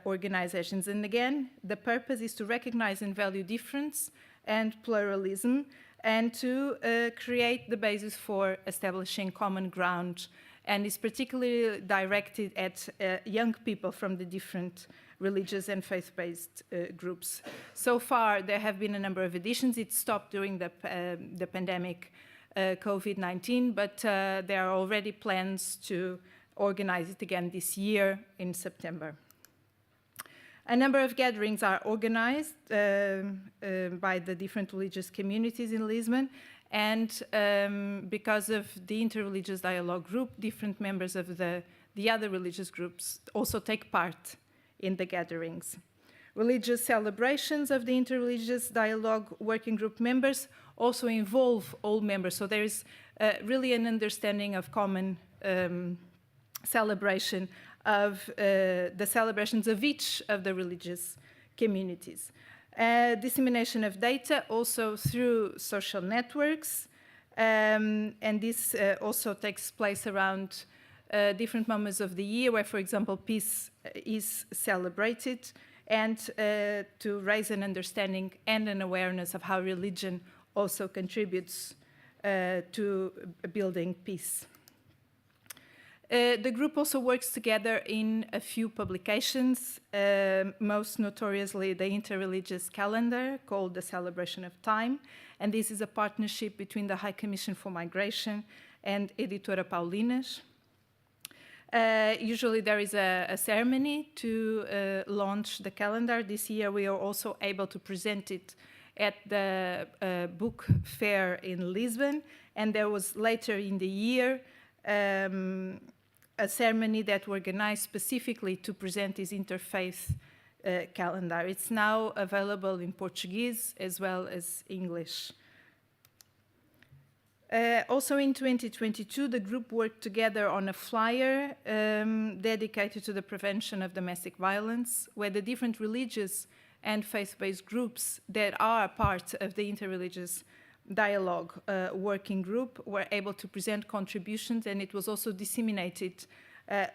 organizations. And again, the purpose is to recognize and value difference and pluralism, and to create the basis for establishing common ground, and is particularly directed at young people from the different religious and faith-based groups. So far, there have been a number of editions. It stopped during the pandemic COVID-19, but there are already plans to organize it again this year in September. A number of gatherings are organized by the different religious communities in Lisbon, and because of the Interreligious Dialogue Group, different members of the other religious groups also take part in the gatherings. Religious celebrations of the Interreligious Dialogue Working Group members also involve all members. So there is really an understanding of common celebration of the celebrations of each of the religious communities. Dissemination of data also through social networks, and this also takes place around different moments of the year where, for example, peace is celebrated, and to raise an understanding and an awareness of how religion also contributes to building peace. The group also works together in a few publications, most notoriously the Interreligious Calendar, called The Celebration of Time, and this is a partnership between the High Commission for Migration and Editora Paulinas. Usually there is a ceremony to launch the calendar. This year we are also able to present it at the book fair in Lisbon, and there was later in the year a ceremony that organized specifically to present this interfaith calendar. It's now available in Portuguese as well as English. Also in 2022, the group worked together on a flyer dedicated to the prevention of domestic violence, where the different religious and faith-based groups that are part of the Interreligious Dialogue Working Group were able to present contributions, and it was also disseminated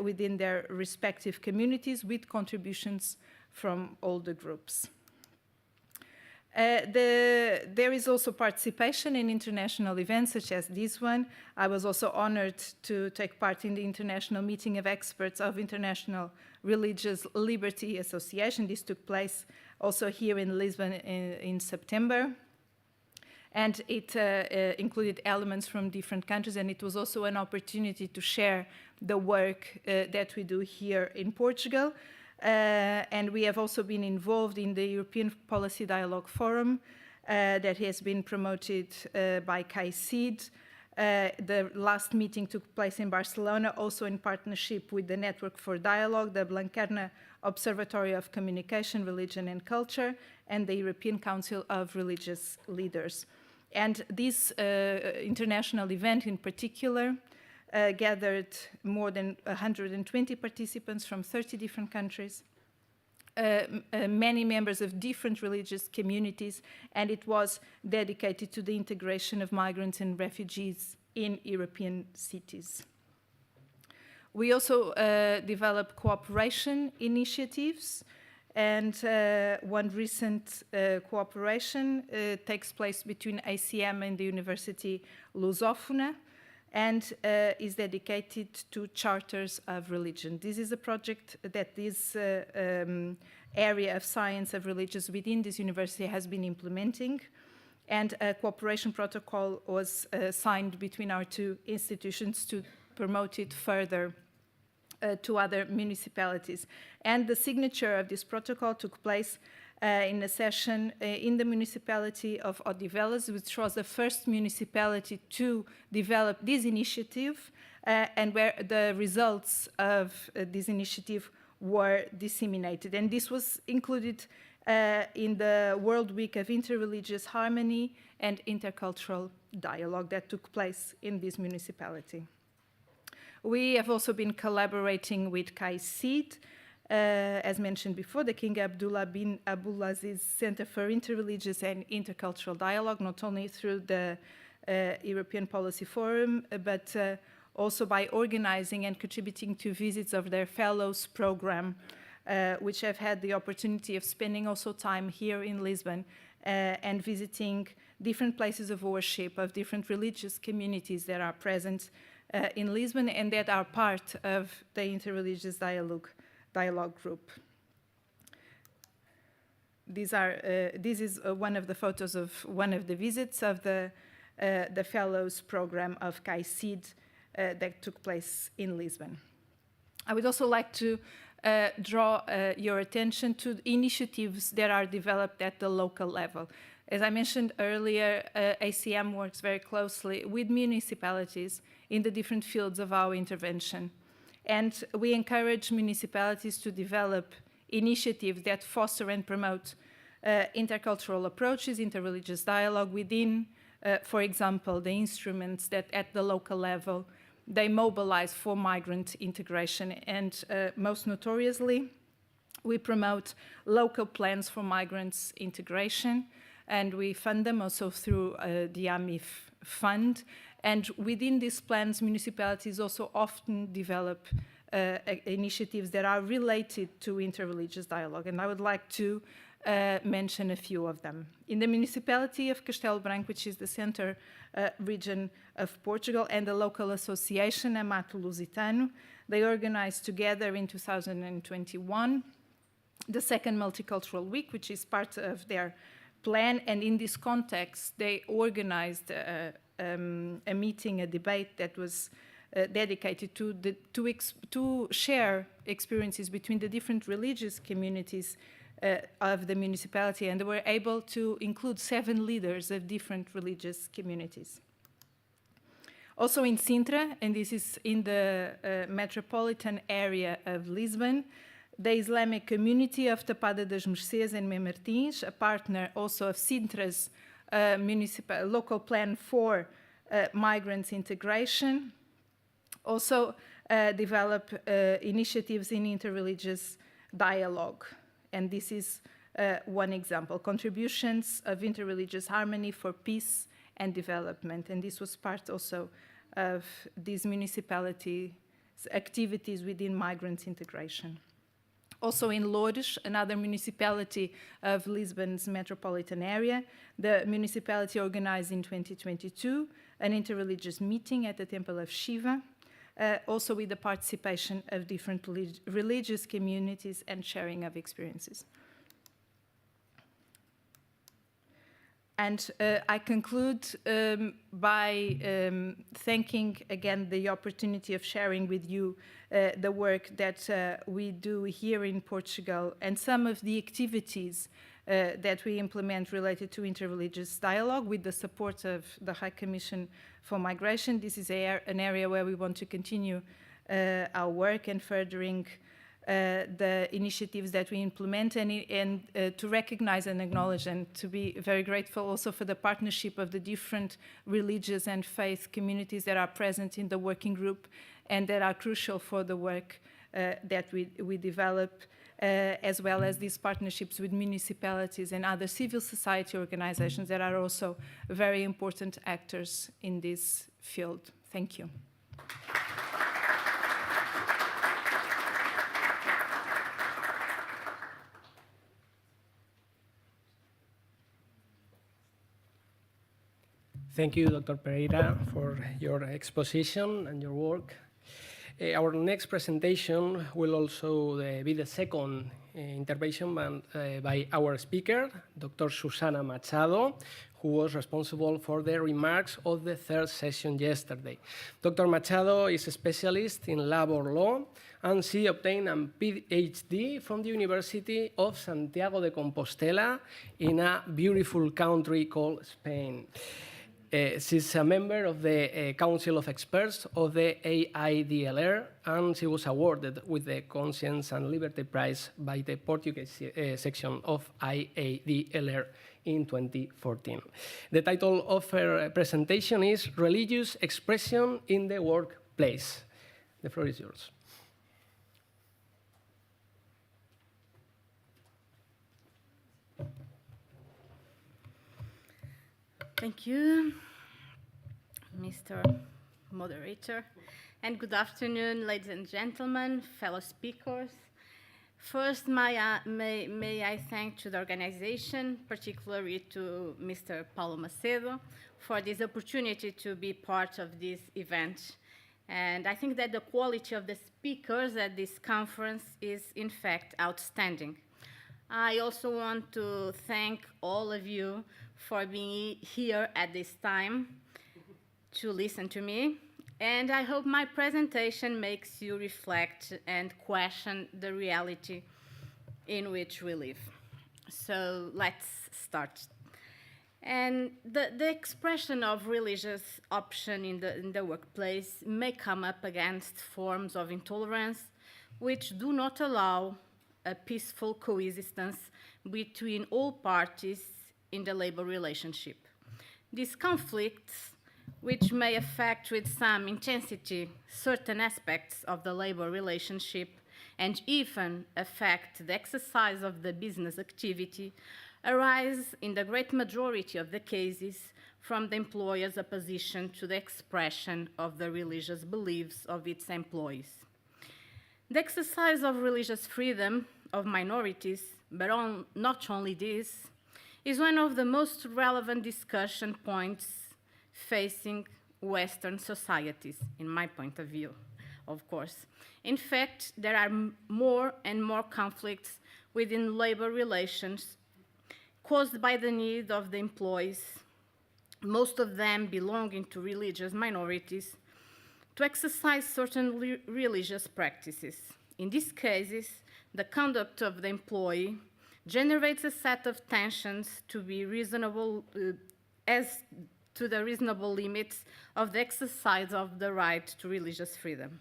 within their respective communities with contributions from all the groups. There is also participation in international events such as this one. I was also honored to take part in the International Meeting of Experts of International Religious Liberty Association. This took place also here in Lisbon in September. And it included elements from different countries, and it was also an opportunity to share the work that we do here in Portugal. And we have also been involved in the European Policy Dialogue Forum that has been promoted by CAICID. The last meeting took place in Barcelona, also in partnership with the Network for Dialogue, the Blanquerna Observatory of Communication, Religion and Culture, and the European Council of Religious Leaders. And this international event in particular gathered more than 120 participants from 30 different countries, many members of different religious communities, and it was dedicated to the integration of migrants and refugees in European cities. We also develop cooperation initiatives, and one recent cooperation takes place between ACM and the University Lusófona, and is dedicated to charters of religion. This is a project that this area of science of religions within this university has been implementing, and a cooperation protocol was signed between our two institutions to promote it further to other municipalities. And the signature of this protocol took place in a session in the municipality of Odivelas, which was the first municipality to develop this initiative, and where the results of this initiative were disseminated. And this was included in the World Week of Interreligious Harmony and Intercultural Dialogue that took place in this municipality. We have also been collaborating with CAICID, as mentioned before, the King Abdullah bin Abdulaziz Center for Interreligious and Intercultural Dialogue, not only through the European Policy Forum, but also by organizing and contributing to visits of their fellows program, which I've had the opportunity of spending also time here in Lisbon and visiting different places of worship of different religious communities that are present in Lisbon and that are part of the Interreligious Dialogue Group. This is one of the photos of one of the visits of the Fellows program of CAICID that took place in Lisbon. I would also like to draw your attention to initiatives that are developed at the local level. As I mentioned earlier, ACM works very closely with municipalities in the different fields of our intervention. And we encourage municipalities to develop initiatives that foster and promote intercultural approaches, interreligious dialogue within, for example, the instruments that at the local level they mobilize for migrant integration. And most notoriously, we promote local plans for migrants integration, and we fund them also through the AMIF fund. And within these plans, municipalities also often develop initiatives that are related to interreligious dialogue. And I would like to mention a few of them. In the municipality of Castelo Branco, which is the center region of Portugal, and the local association, Amato Lusitano, they organized together in 2021 the second Multicultural Week, which is part of their plan. And in this context, they organized a meeting, a debate that was dedicated to share experiences between the different religious communities of the municipality, and they were able to include 7 leaders of different religious communities. Also in Sintra, and this is in the metropolitan area of Lisbon, the Islamic community of Tapada das Mercês and Mem Martins, a partner also of Sintra's local plan for migrants integration, also develop initiatives in interreligious dialogue. And this is one example, contributions of interreligious harmony for peace and development. And this was part also of these municipalities' activities within migrants integration. Also in Loures, another municipality of Lisbon's metropolitan area, the municipality organized in 2022 an interreligious meeting at the Temple of Shiva, also with the participation of different religious communities and sharing of experiences. And I conclude by thanking again the opportunity of sharing with you the work that we do here in Portugal and some of the activities that we implement related to interreligious dialogue with the support of the High Commission for Migration. This is an area where we want to continue our work and furthering the initiatives that we implement, and to recognize and acknowledge and to be very grateful also for the partnership of the different religious and faith communities that are present in the working group and that are crucial for the work that we develop, as well as these partnerships with municipalities and other civil society organizations that are also very important actors in this field. Thank you. Thank you, Dr. Pereira, for your exposition and your work. Our next presentation will also be the second intervention by our speaker, Dr. Susana Machado, who was responsible for the remarks of the third session yesterday. Dr. Machado is a specialist in labor law, and she obtained a PhD from the University of Santiago de Compostela in a beautiful country called Spain. She's a member of the Council of Experts of the AIDLR, and she was awarded with the Conscience and Liberty Prize by the Portuguese section of AIDLR in 2014. The title of her presentation is Religious Expression in the Workplace. The floor is yours. Thank you, Mr. Moderator, and good afternoon, ladies and gentlemen, fellow speakers. First, may I thank to the organization, particularly to Mr. Paulo Macedo, for this opportunity to be part of this event. And I think that the quality of the speakers at this conference is, in fact, outstanding. I also want to thank all of you for being here at this time to listen to me, and I hope my presentation makes you reflect and question the reality in which we live. So let's start. And the expression of religious option in the workplace may come up against forms of intolerance which do not allow a peaceful coexistence between all parties in the labor relationship. These conflicts, which may affect with some intensity certain aspects of the labor relationship and even affect the exercise of the business activity, arise in the great majority of the cases from the employer's opposition to the expression of the religious beliefs of its employees. The exercise of religious freedom of minorities, but not only this, is one of the most relevant discussion points facing Western societies, in my point of view, of course. In fact, there are more and more conflicts within labor relations caused by the need of the employees, most of them belonging to religious minorities, to exercise certain religious practices. In these cases, the conduct of the employee generates a set of tensions to be reasonable as to the reasonable limits of the exercise of the right to religious freedom.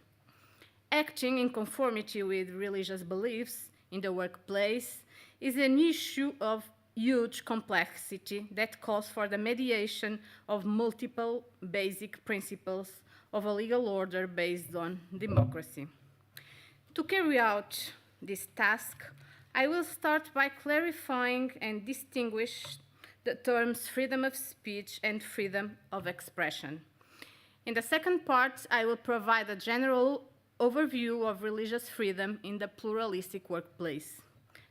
Acting in conformity with religious beliefs in the workplace is an issue of huge complexity that calls for the mediation of multiple basic principles of a legal order based on democracy. To carry out this task, I will start by clarifying and distinguish the terms freedom of speech and freedom of expression. In the second part, I will provide a general overview of religious freedom in the pluralistic workplace.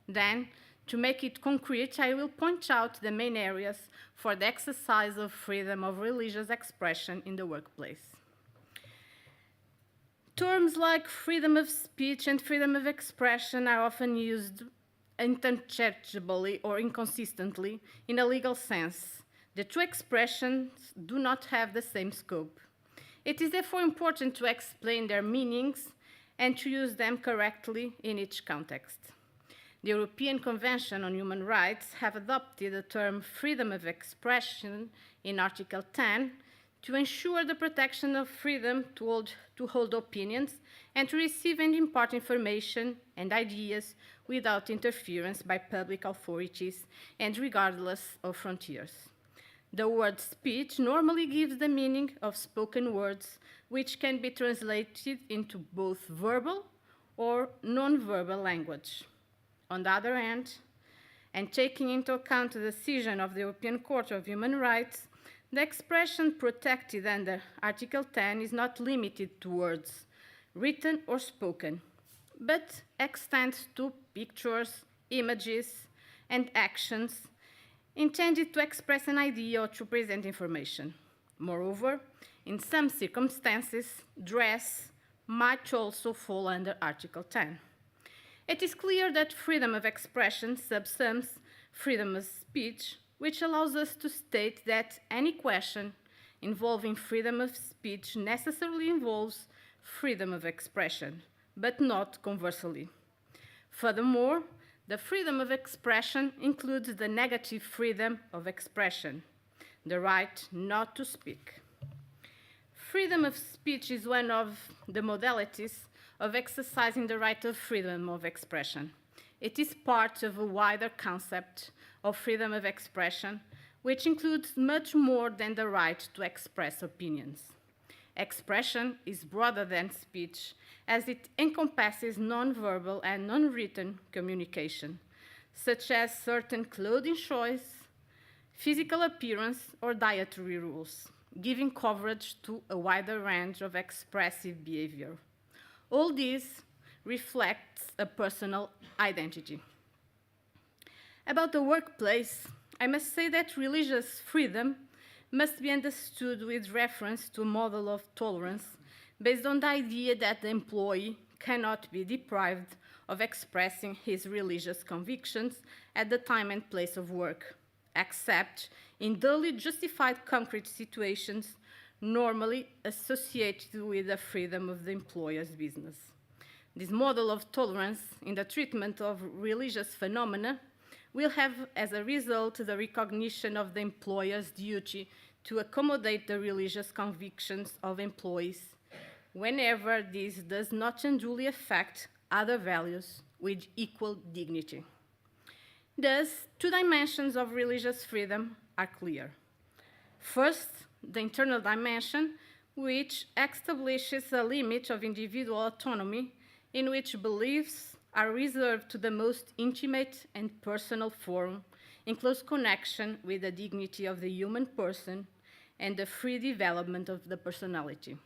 Then, to make it concrete, I will point out the main areas for the exercise of freedom of religious expression in the workplace. Terms like freedom of speech and freedom of expression are often used interchangeably or inconsistently in a legal sense. The two expressions do not have the same scope. It is therefore important to explain their meanings and to use them correctly in each context. The European Convention on Human Rights have adopted the term freedom of expression in Article 10 to ensure the protection of freedom to hold opinions and to receive and impart information and ideas without interference by public authorities and regardless of frontiers. The word speech normally gives the meaning of spoken words, which can be translated into both verbal or non-verbal language. On the other hand, and taking into account the decision of the European Court of Human Rights, the expression protected under Article 10 is not limited to words, written or spoken, but extends to pictures, images, and actions intended to express an idea or to present information. Moreover, in some circumstances, dress might also fall under Article 10. It is clear that freedom of expression subsumes freedom of speech, which allows us to state that any question involving freedom of speech necessarily involves freedom of expression, but not conversely. Furthermore, the freedom of expression includes the negative freedom of expression, the right not to speak. Freedom of speech is one of the modalities of exercising the right of freedom of expression. It is part of a wider concept of freedom of expression, which includes much more than the right to express opinions. Expression is broader than speech, as it encompasses non-verbal and non-written communication, such as certain clothing choice, physical appearance, or dietary rules, giving coverage to a wider range of expressive behavior. All this reflects a personal identity. About the workplace, I must say that religious freedom must be understood with reference to a model of tolerance based on the idea that the employee cannot be deprived of expressing his religious convictions at the time and place of work, except in duly justified concrete situations normally associated with the freedom of the employer's business. This model of tolerance in the treatment of religious phenomena will have as a result the recognition of the employer's duty to accommodate the religious convictions of employees whenever this does not unduly affect other values with equal dignity. Thus, two dimensions of religious freedom are clear. First, the internal dimension, which establishes a limit of individual autonomy in which beliefs are reserved to the most intimate and personal form, in close connection with the dignity of the human person and the free development of the personality.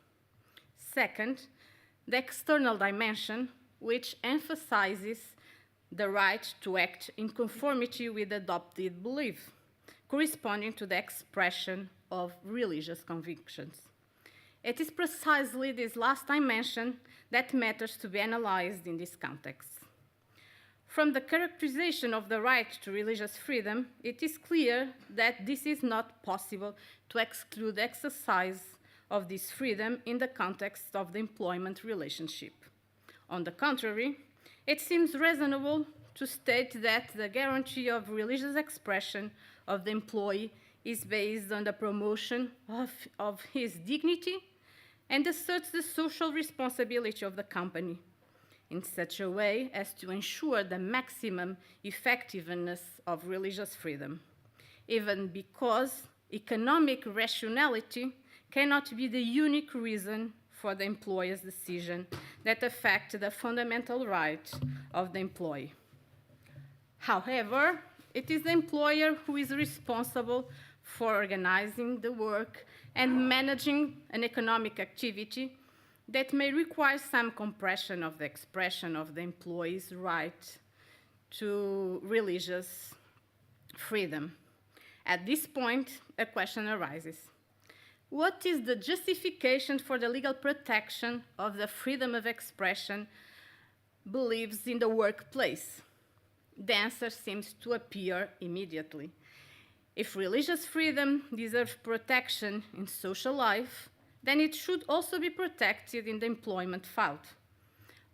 Second, the external dimension, which emphasizes the right to act in conformity with adopted belief, corresponding to the expression of religious convictions. It is precisely this last dimension that matters to be analyzed in this context. From the characterization of the right to religious freedom, it is clear that this is not possible to exclude the exercise of this freedom in the context of the employment relationship. On the contrary, it seems reasonable to state that the guarantee of religious expression of the employee is based on the promotion of his dignity and asserts the social responsibility of the company in such a way as to ensure the maximum effectiveness of religious freedom, even because economic rationality cannot be the unique reason for the employer's decision that affect the fundamental right of the employee. However, it is the employer who is responsible for organizing the work and managing an economic activity that may require some compression of the expression of the employee's right to religious freedom. At this point, a question arises. What is the justification for the legal protection of the freedom of expression beliefs in the workplace? The answer seems to appear immediately. If religious freedom deserves protection in social life, then it should also be protected in the employment field.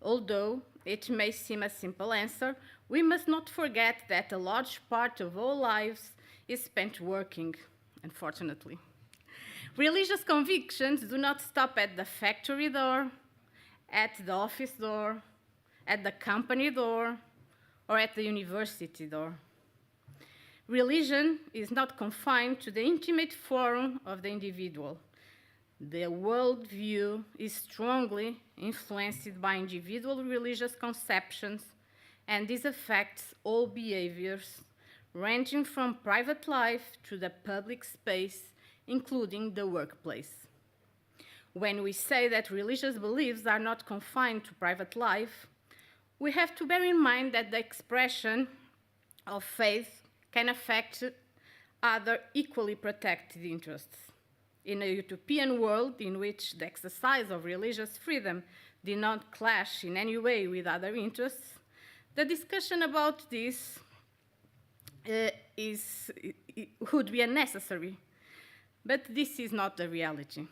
Although it may seem a simple answer, we must not forget that a large part of our lives is spent working, unfortunately. Religious convictions do not stop at the factory door, at the office door, at the company door, or at the university door. Religion is not confined to the intimate forum of the individual. The worldview is strongly influenced by individual religious conceptions, and this affects all behaviors, ranging from private life to the public space, including the workplace. When we say that religious beliefs are not confined to private life, we have to bear in mind that the expression of faith can affect other equally protected interests. In a utopian world in which the exercise of religious freedom did not clash in any way with other interests, the discussion about this would be unnecessary. But this is not the reality.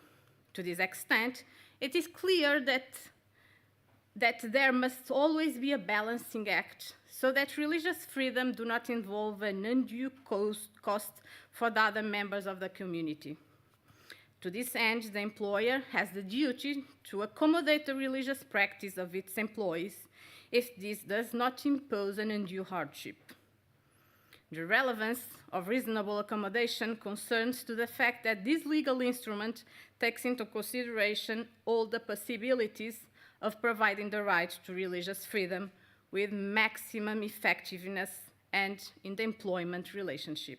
To this extent, it is clear that there must always be a balancing act so that religious freedom do not involve an undue cost for the other members of the community. To this end, the employer has the duty to accommodate the religious practice of its employees if this does not impose an undue hardship. The relevance of reasonable accommodation concerns to the fact that this legal instrument takes into consideration all the possibilities of providing the right to religious freedom with maximum effectiveness and in the employment relationship.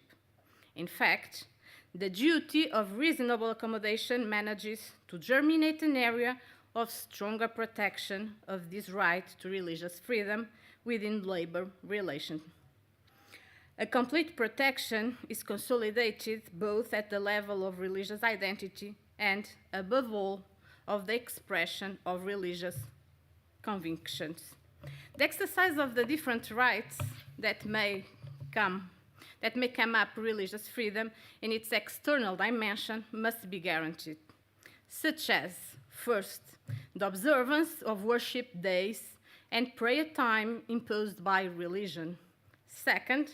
In fact, the duty of reasonable accommodation manages to germinate an area of stronger protection of this right to religious freedom within labor relations. A complete protection is consolidated both at the level of religious identity and, above all, of the expression of religious convictions. The exercise of the different rights that may come up religious freedom in its external dimension must be guaranteed, such as, first, the observance of worship days and prayer time imposed by religion. Second,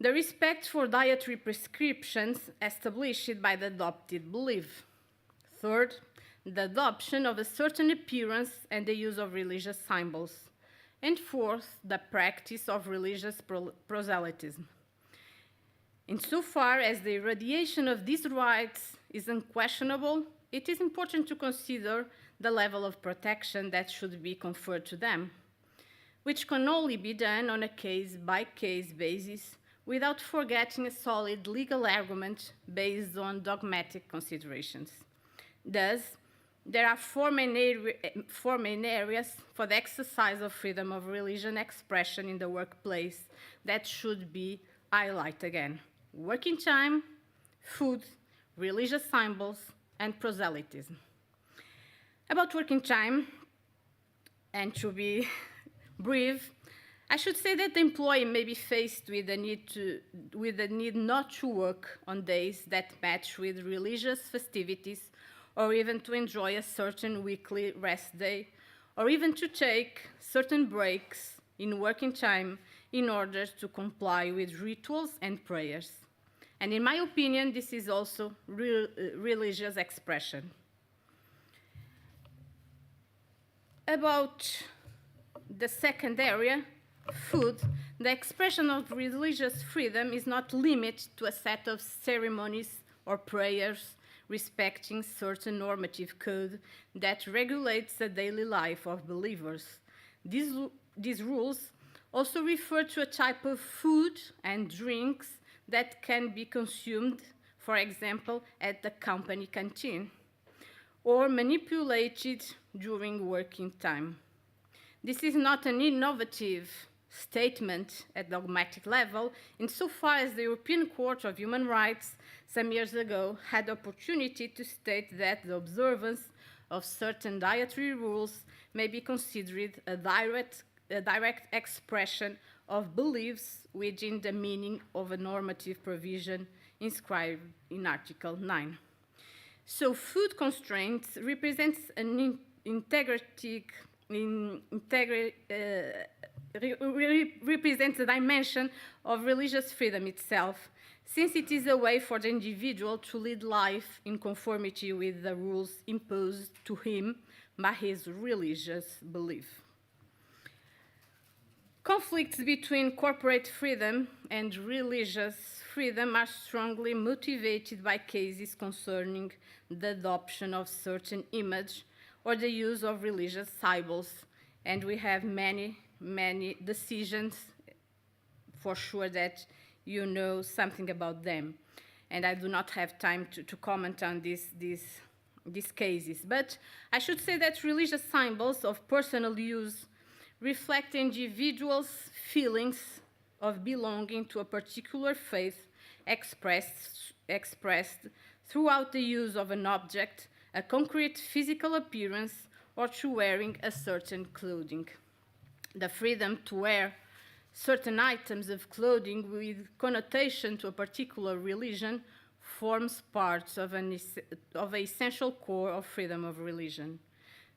the respect for dietary prescriptions established by the adopted belief. Third, the adoption of a certain appearance and the use of religious symbols. and fourth, the practice of religious proselytism. Insofar as the irradiation of these rights is unquestionable, it is important to consider the level of protection that should be conferred to them, which can only be done on a case-by-case basis without forgetting a solid legal argument based on dogmatic considerations. Thus, there are four main areas for the exercise of freedom of religion expression in the workplace that should be highlighted again: working time, food, religious symbols, and proselytism. About working time, and to be brief, I should say that the employee may be faced with the need not to work on days that match with religious festivities, or even to enjoy a certain weekly rest day, or even to take certain breaks in working time in order to comply with rituals and prayers. And in my opinion, this is also religious expression. About the second area, food, the expression of religious freedom is not limited to a set of ceremonies or prayers respecting certain normative code that regulates the daily life of believers. These rules also refer to a type of food and drinks that can be consumed, for example, at the company canteen, or manipulated during working time. This is not an innovative statement at dogmatic level, insofar as the European Court of Human Rights some years ago had the opportunity to state that the observance of certain dietary rules may be considered a direct expression of beliefs within the meaning of a normative provision inscribed in Article 9. So food constraints represents an represents a dimension of religious freedom itself, since it is a way for the individual to lead life in conformity with the rules imposed to him by his religious belief. Conflicts between corporate freedom and religious freedom are strongly motivated by cases concerning the adoption of certain image or the use of religious symbols, and we have many decisions for sure that you know something about them, and I do not have time to comment on these cases. But I should say that religious symbols of personal use reflect individuals' feelings of belonging to a particular faith expressed throughout the use of an object, a concrete physical appearance, or through wearing a certain clothing. The freedom to wear certain items of clothing with connotation to a particular religion forms part of an essential core of freedom of religion.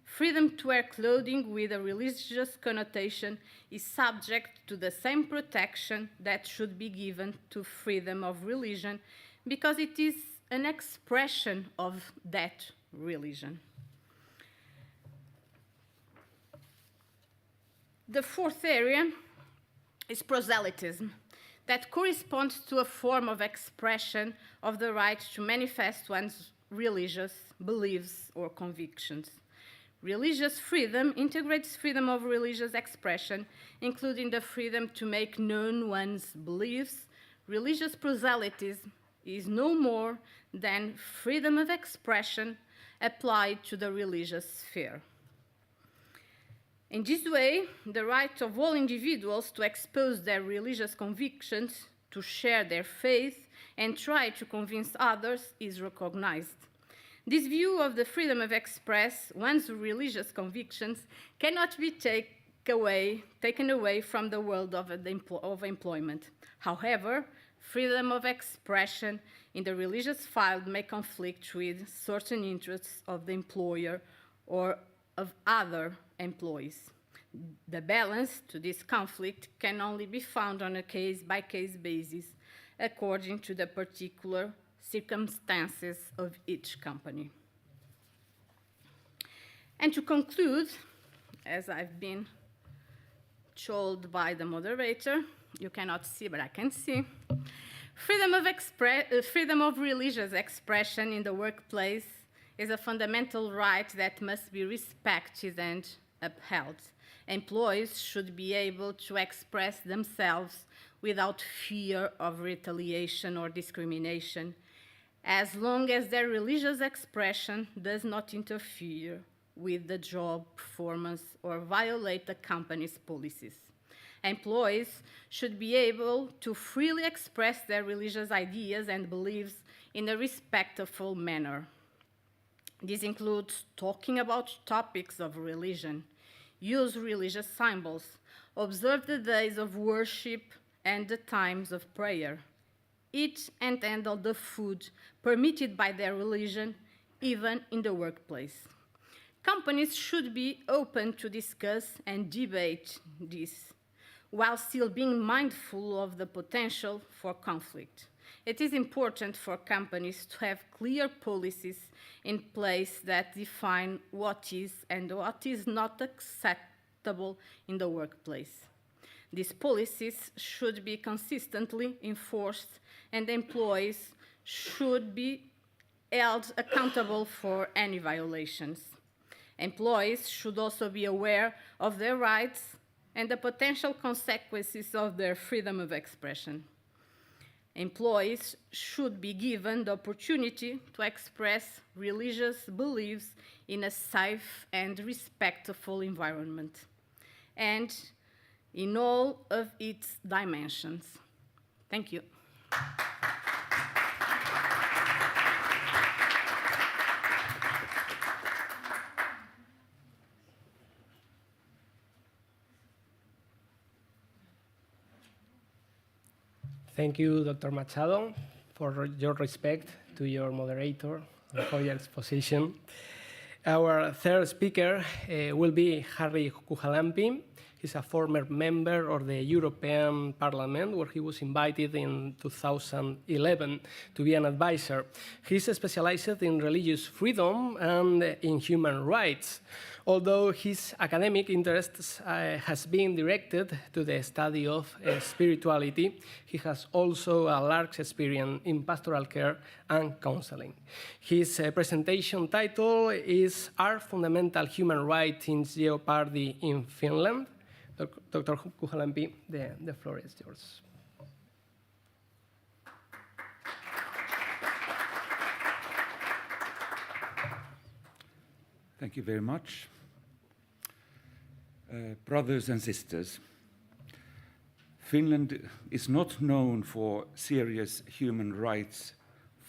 Freedom to wear clothing with a religious connotation is subject to the same protection that should be given to freedom of religion, because it is an expression of that religion. The fourth area is proselytism, that corresponds to a form of expression of the right to manifest one's religious beliefs or convictions. Religious freedom integrates freedom of religious expression, including the freedom to make known one's beliefs. Religious proselytism is no more than freedom of expression applied to the religious sphere. In this way, the right of all individuals to expose their religious convictions, to share their faith, and try to convince others is recognized. This view of the freedom of express one's religious convictions cannot be taken away from the world of employment. However, freedom of expression in the religious field may conflict with certain interests of the employer or of other employees. The balance to this conflict can only be found on a case-by-case basis according to the particular circumstances of each company. And to conclude, as I've been told by the moderator. You cannot see, but I can see. Freedom of religious expression in the workplace is a fundamental right that must be respected and upheld. Employees should be able to express themselves without fear of retaliation or discrimination, as long as their religious expression does not interfere with the job performance or violate the company's policies. Employees should be able to freely express their religious ideas and beliefs in a respectful manner. This includes talking about topics of religion, use religious symbols, observe the days of worship and the times of prayer, eat and handle the food permitted by their religion, even in the workplace. Companies should be open to discuss and debate this, while still being mindful of the potential for conflict. It is important for companies to have clear policies in place that define what is and what is not acceptable in the workplace. These policies should be consistently enforced, and employees should be held accountable for any violations. Employees should also be aware of their rights and the potential consequences of their freedom of expression. Employees should be given the opportunity to express religious beliefs in a safe and respectful environment, and in all of its dimensions. Thank you. Thank you, Dr. Machado, for your respect to your moderator and for your exposition. Our third speaker will be Harry Kuhalampi. He's a former member of the European Parliament, where he was invited in 2011 to be an advisor. He's specialized in religious freedom and in human rights. Although his academic interests has been directed to the study of spirituality, he has also a large experience in pastoral care and counseling. His presentation title is Are Fundamental Human Rights in Jeopardy in Finland? Dr. Kuhalampi, the floor is yours. Thank you very much. Brothers and sisters, Finland is not known for serious human rights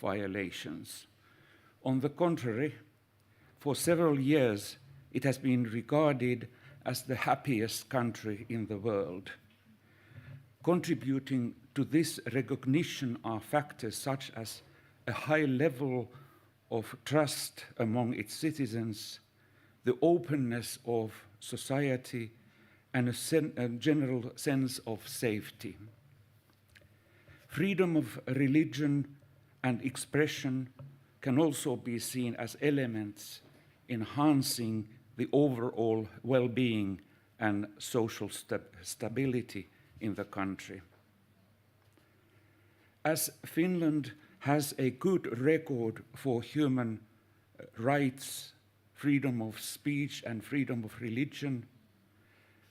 violations. On the contrary, for several years, it has been regarded as the happiest country in the world. Contributing to this recognition are factors such as a high level of trust among its citizens, the openness of society, and a general sense of safety. Freedom of religion and expression can also be seen as elements enhancing the overall well-being and social stability in the country. As Finland has a good record for human rights, freedom of speech and freedom of religion,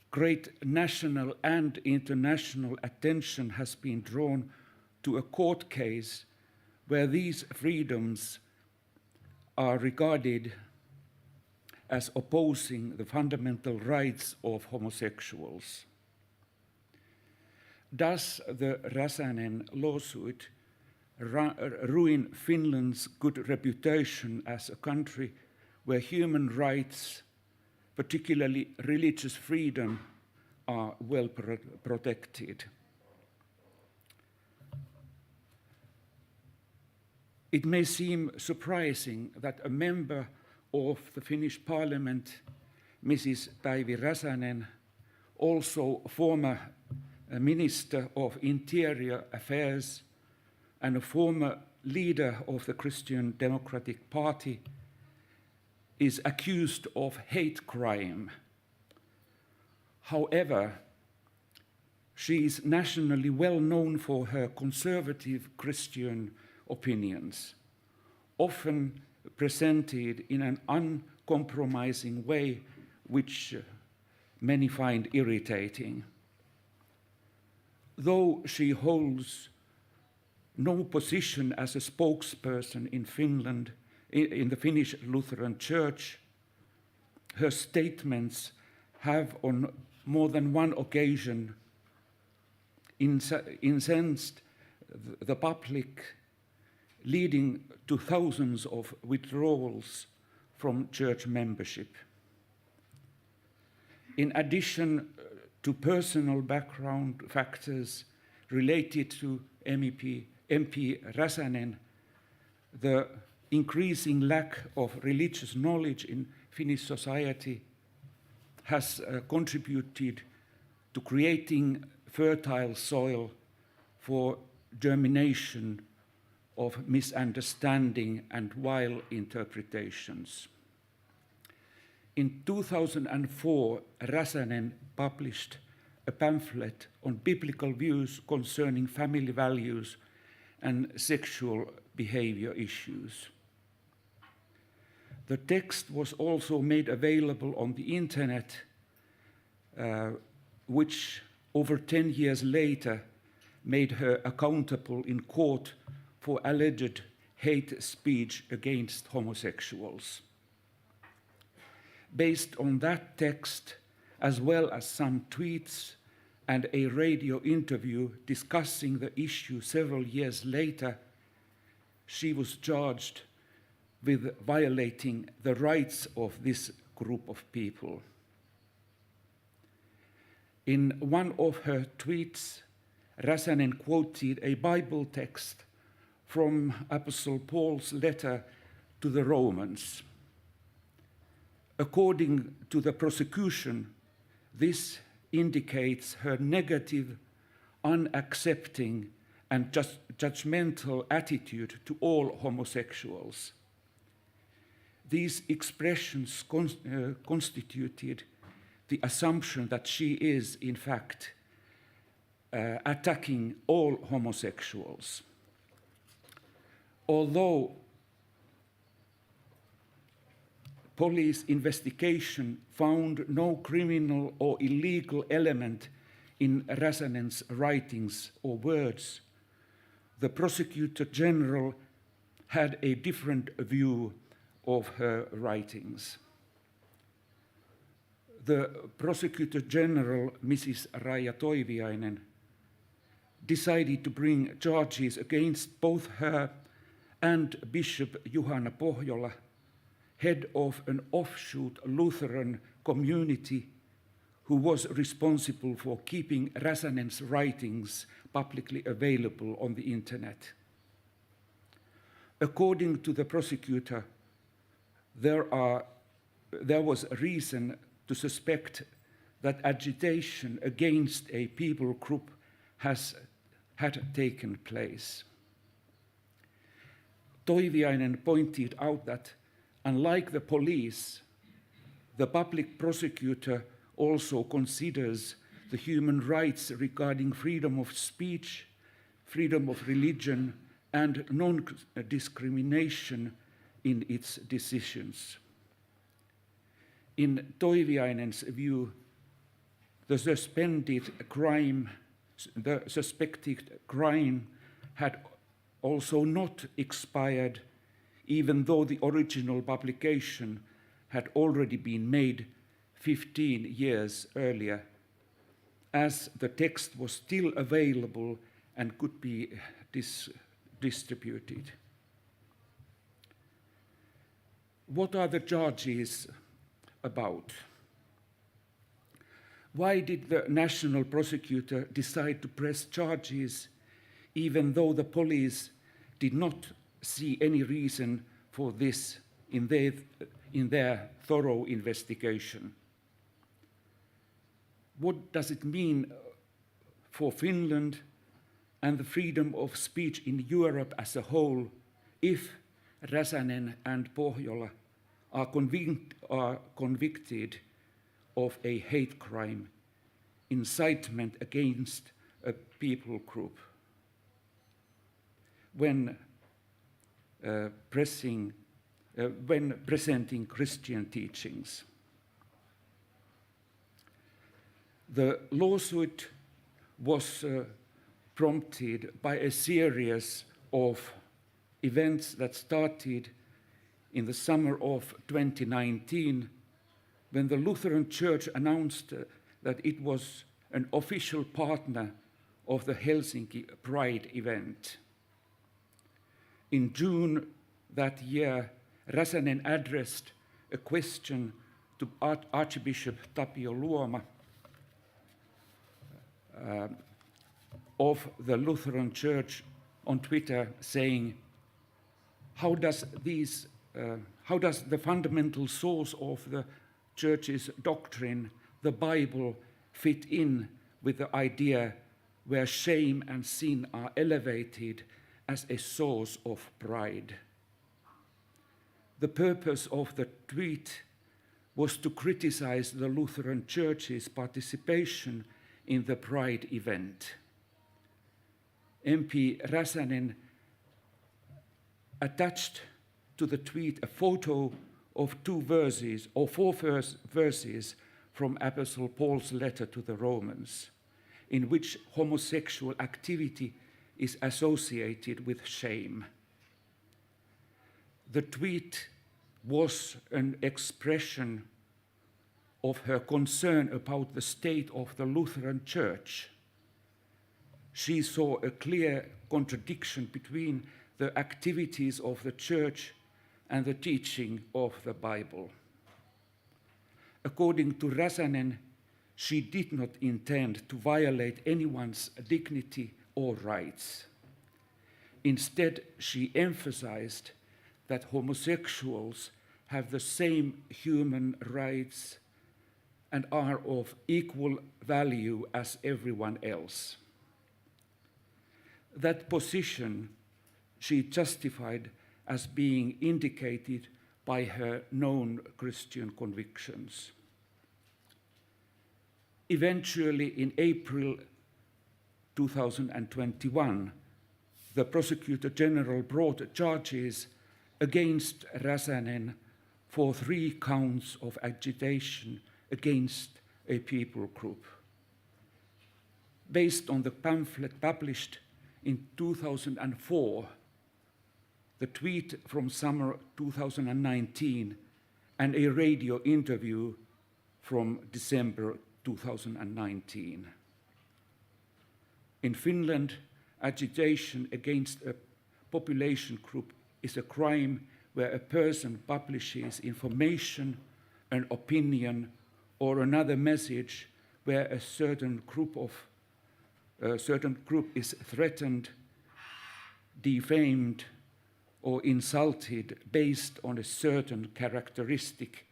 great national and international attention has been drawn to a court case where these freedoms are regarded as opposing the fundamental rights of homosexuals. Does the Räsänen lawsuit ruin Finland's good reputation as a country where human rights, particularly religious freedom, are well protected? It may seem surprising that a member of the Finnish Parliament, Mrs. Päivi Räsänen, also former Minister of Interior Affairs and a former leader of the Christian Democratic Party, is accused of hate crime. However, She is nationally well known for her conservative Christian opinions, often presented in an uncompromising way, which many find irritating. Though she holds no position as a spokesperson in Finland, in the Finnish Lutheran Church, her statements have on more than one occasion incensed the public, leading to thousands of withdrawals from church membership. In addition to personal background factors related to MP Räsänen, the increasing lack of religious knowledge in Finnish society has contributed to creating fertile soil for germination of misunderstanding and wild interpretations. In 2004, Räsänen published a pamphlet on biblical views concerning family values and sexual behavior issues. The text was also made available on the internet, which over 10 years later made her accountable in court for alleged hate speech against homosexuals. Based on that text, as well as some tweets and a radio interview discussing the issue several years later, she was charged with violating the rights of this group of people. In one of her tweets, Räsänen quoted a Bible text from Apostle Paul's letter to the Romans. According to the prosecution, this indicates her negative, unaccepting, and judgmental attitude to all homosexuals. These expressions constituted the assumption that she is, in fact, attacking all homosexuals. Although police investigation found no criminal or illegal element in Räsänen's writings or words, the Prosecutor General had a different view of her writings. The Prosecutor General, Mrs. Raija Toiviainen, decided to bring charges against both her and Bishop Juhana Pohjola, head of an offshoot Lutheran community who was responsible for keeping Räsänen's writings publicly available on the internet. According to the prosecutor, there was reason to suspect that agitation against a people group had taken place. Toiviainen pointed out that, unlike the police, the public prosecutor also considers the human rights regarding freedom of speech, freedom of religion, and non-discrimination in its decisions. In Toiviainen's view, the suspected crime had also not expired, even though the original publication had already been made 15 years earlier, as the text was still available and could be distributed. What are the charges about? Why did the national prosecutor decide to press charges even though the police did not see any reason for this in their thorough investigation? What does it mean for Finland and the freedom of speech in Europe as a whole if Räsänen and Pohjola are convicted of a hate crime, incitement against a people group when presenting Christian teachings. The lawsuit was prompted by a series of events that started in the summer of 2019, when the Lutheran Church announced that it was an official partner of the Helsinki Pride event. In June that year, Räsänen addressed a question to Archbishop Tapio Luoma of the Lutheran Church on Twitter, saying, how does the fundamental source of the Church's doctrine, the Bible, fit in with the idea where shame and sin are elevated as a source of pride? The purpose of the tweet was to criticize the Lutheran Church's participation in the Pride event. MP Räsänen attached to the tweet a photo of four verses from Apostle Paul's letter to the Romans, in which homosexual activity is associated with shame. The tweet was an expression of her concern about the state of the Lutheran Church. She saw a clear contradiction between the activities of the Church and the teaching of the Bible. According to Räsänen, she did not intend to violate anyone's dignity or rights. Instead, she emphasized that homosexuals have the same human rights and are of equal value as everyone else. That position she justified as being indicated by her known Christian convictions. Eventually, in April 2021, the Prosecutor General brought charges against Räsänen for 3 counts of agitation against a people group. Based on the pamphlet published in 2004, the tweet from summer 2019, and a radio interview from December 2019. In Finland, agitation against a population group is a crime where a person publishes information, an opinion, or another message where a certain group is threatened, defamed, or insulted based on a certain characteristic,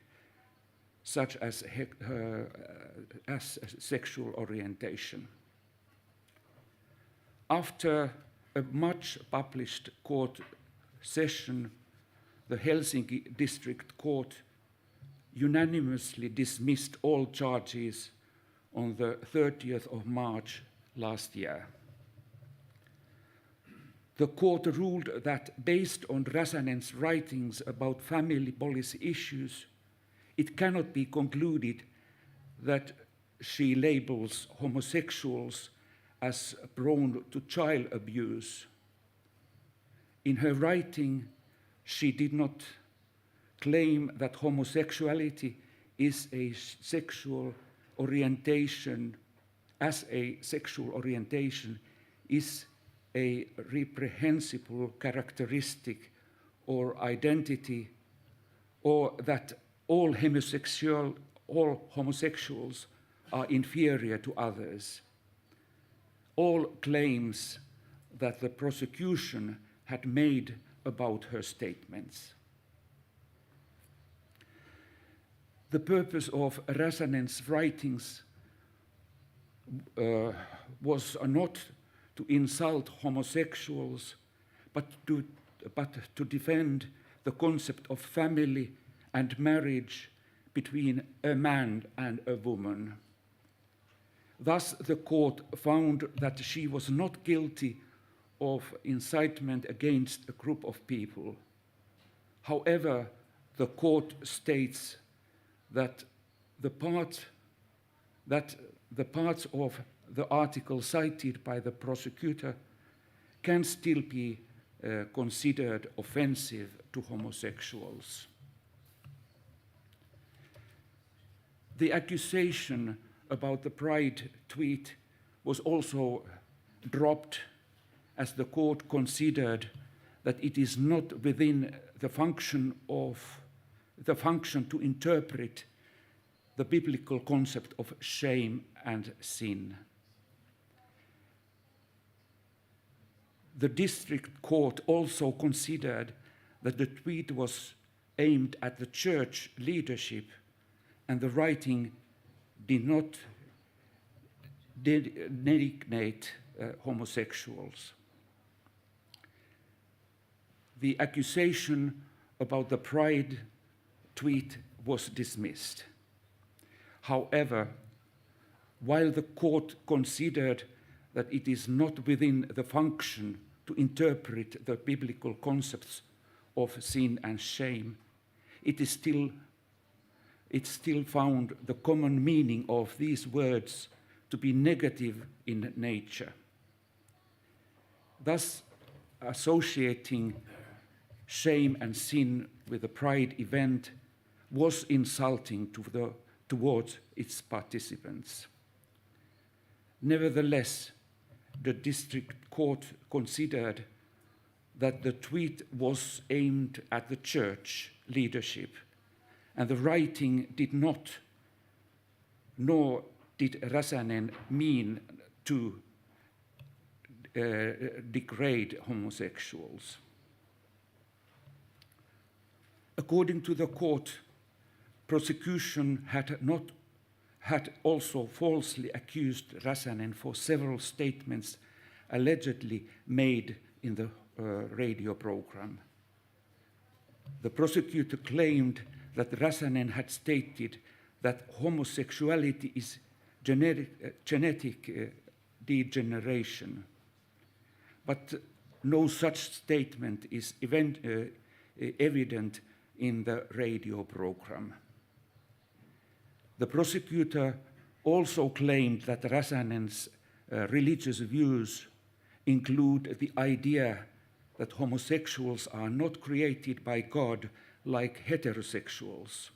such as sexual orientation. After a much published court session, the Helsinki District Court unanimously dismissed all charges on the 30th of March last year. The court ruled that based on Räsänen's writings about family policy issues, it cannot be concluded that she labels homosexuals as prone to child abuse. In her writing, she did not claim that homosexuality is a sexual orientation, is a reprehensible characteristic or identity, or that all homosexuals are inferior to others. All claims that the prosecution had made about her statements. The purpose of Räsänen's writings was not to insult homosexuals, but to defend the concept of family and marriage between a man and a woman. Thus, the court found that she was not guilty of incitement against a group of people. However, the court states that the parts of the article cited by the prosecutor can still be considered offensive to homosexuals. The accusation about the Pride tweet was also dropped as the court considered that it is not within the function to interpret the biblical concept of shame and sin. The district court also considered that the tweet was aimed at the church leadership and the writing did not denigrate homosexuals. The accusation about the Pride tweet was dismissed. However, while the court considered that it is not within the function to interpret the biblical concepts of sin and shame, it still found the common meaning of these words to be negative in nature. Thus, associating shame and sin with the Pride event was insulting towards its participants. Nevertheless, the district court considered that the tweet was aimed at the church leadership, and the writing did not, nor did Räsänen mean to degrade homosexuals. According to the court, prosecution had also falsely accused Räsänen for several statements allegedly made in the radio program. The prosecutor claimed that Räsänen had stated that homosexuality is genetic degeneration, but no such statement is evident in the radio program. The prosecutor also claimed that Räsänen's religious views include the idea that homosexuals are not created by God like heterosexuals.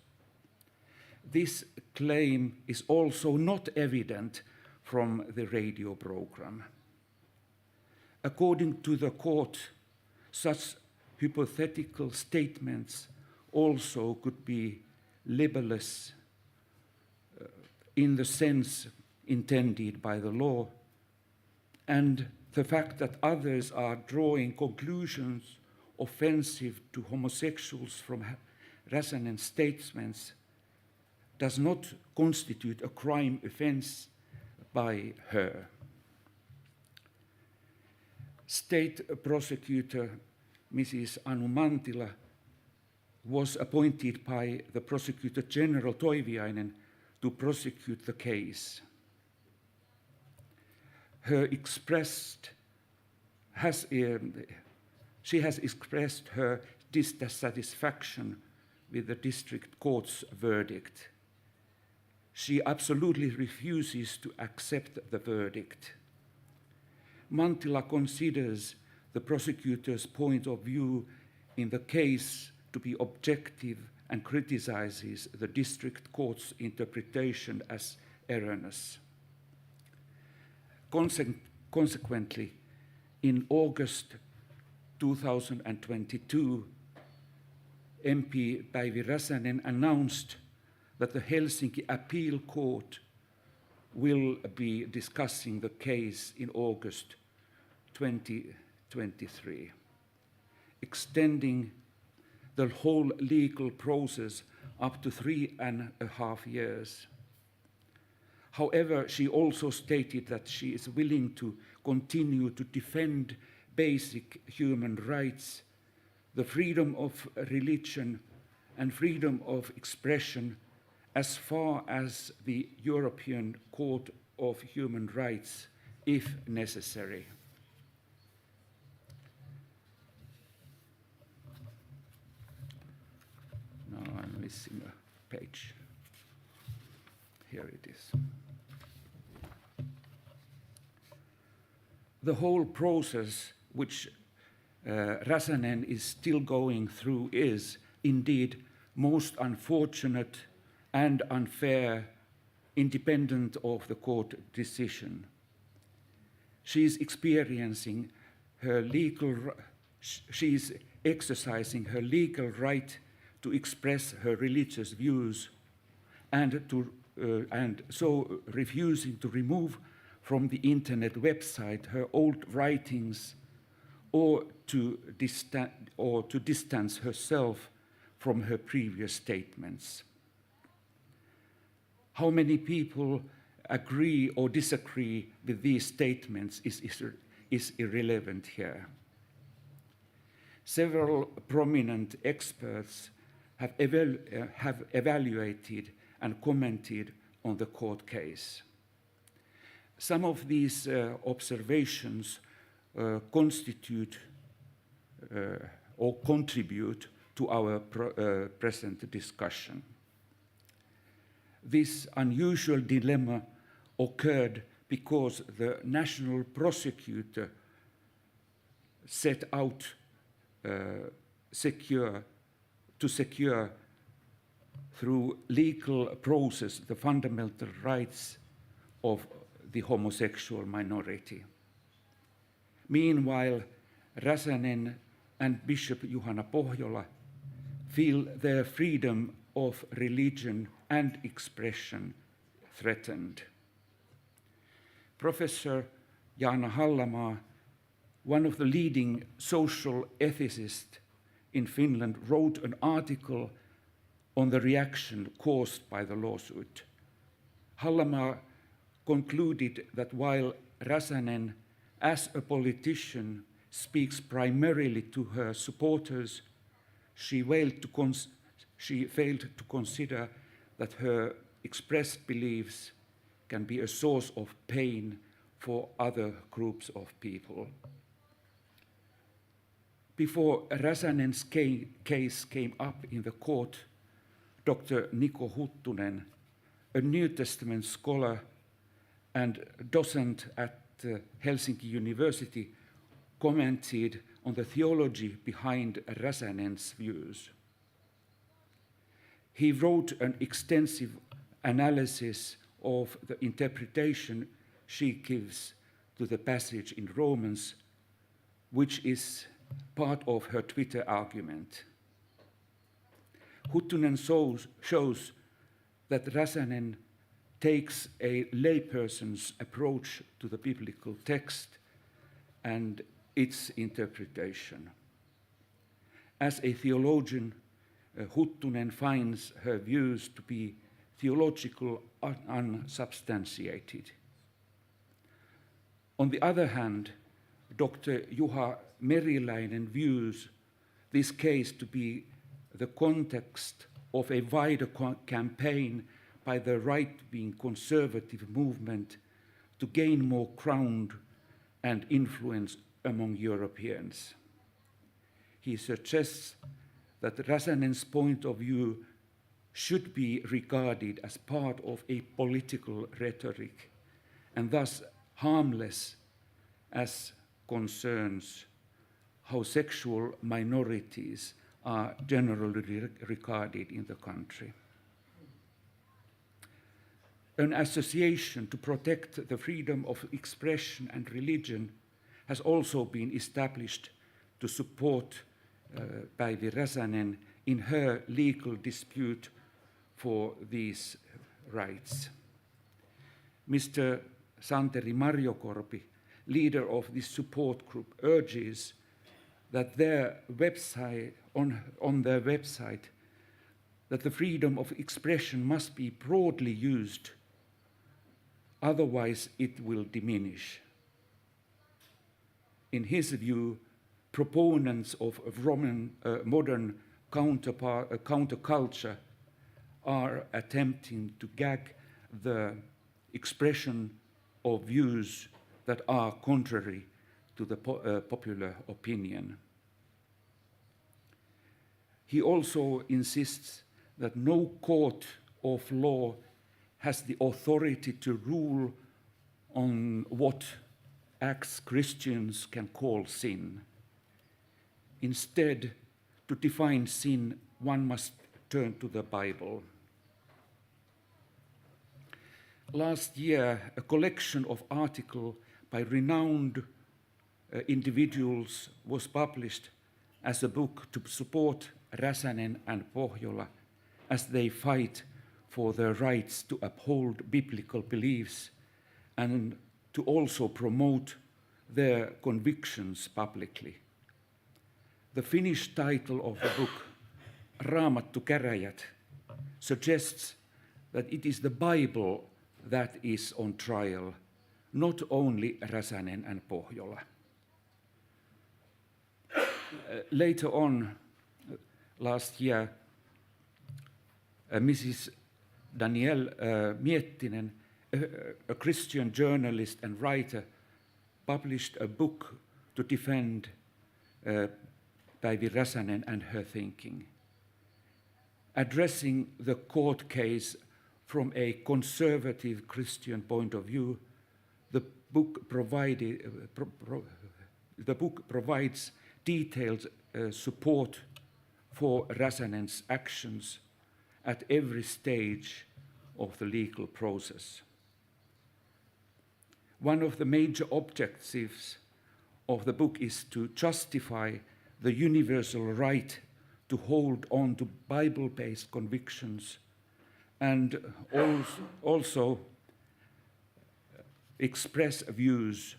This claim is also not evident from the radio program. According to the court, such hypothetical statements also could be libelous in the sense intended by the law, and the fact that others are drawing conclusions offensive to homosexuals from Räsänen's statements does not constitute a crime offense by her. State prosecutor Mrs. Anu Mantila was appointed by the Prosecutor General Toiviainen to prosecute the case. She has expressed her dissatisfaction with the district court's verdict. She absolutely refuses to accept the verdict. Mantila considers the prosecutor's point of view in the case to be objective and criticizes the district court's interpretation as erroneous. Consequently, in August 2022, MP Päivi Räsänen announced that the Helsinki Appeal Court will be discussing the case in August 2023, extending the whole legal process up to 3.5 years. However, she also stated that she is willing to continue to defend basic human rights, the freedom of religion and freedom of expression as far as the European Court of human rights if necessary. Now I'm missing a page. Here it is. The whole process which Räsänen is still going through is indeed most unfortunate and unfair, independent of the court decision. She is experiencing her legal, she is exercising her legal right to express her religious views and so refusing to remove from the internet website her old writings or to distance herself from her previous statements. How many people agree or disagree with these statements is irrelevant here. Several prominent experts have evaluated and commented on the court case. Some of these observations constitute or contribute to our present discussion. This unusual dilemma occurred because the national prosecutor set out to secure through legal process the fundamental rights of the homosexual minority. Meanwhile, Räsänen and Bishop Juhana Pohjola feel their freedom of religion and expression threatened. Professor Jaana Hallamaa, one of the leading social ethicists in Finland, wrote an article on the reaction caused by the lawsuit. Hallamaa concluded that while Räsänen, as a politician, speaks primarily to her supporters, she failed to consider that her expressed beliefs can be a source of pain for other groups of people. Before Räsänen's case came up in the court, Dr. Niko Huttunen, a New Testament scholar and docent at Helsinki University, commented on the theology behind Räsänen's views. He wrote an extensive analysis of the interpretation she gives to the passage in Romans, which is part of her Twitter argument. Huttunen shows that Räsänen takes a layperson's approach to the biblical text and its interpretation. As a theologian, Huttunen finds her views to be theological unsubstantiated. On the other hand, Dr. Juha Meriläinen views this case to be the context of a wider campaign by the right-wing conservative movement to gain more ground and influence among Europeans. He suggests that Räsänen's point of view should be regarded as part of a political rhetoric and thus harmless as concerns how sexual minorities are generally regarded in the country. An association to protect the freedom of expression and religion has also been established to support Päivi Räsänen in her legal dispute for these rights. Mr. Santeri Marjokorpi, leader of this support group, urges that on their website that the freedom of expression must be broadly used, otherwise it will diminish. In his view, proponents of modern counterculture are attempting to gag the expression of views that are contrary to the popular opinion. He also insists that no court of law has the authority to rule on what acts Christians can call sin. Instead, to define sin, one must turn to the Bible. Last year, a collection of articles by renowned individuals was published as a book to support Räsänen and Pohjola as they fight for their rights to uphold biblical beliefs and to also promote their convictions publicly. The Finnish title of the book, Raamattu käräjät, suggests that it is the Bible that is on trial, not only Räsänen and Pohjola. Later on, last year, Mrs. Danielle Miettinen, a Christian journalist and writer, published a book to defend Päivi Räsänen and her thinking. Addressing the court case from a conservative Christian point of view, the book provides detailed support for Räsänen's actions at every stage of the legal process. One of the major objectives of the book is to justify the universal right to hold on to Bible-based convictions and also express views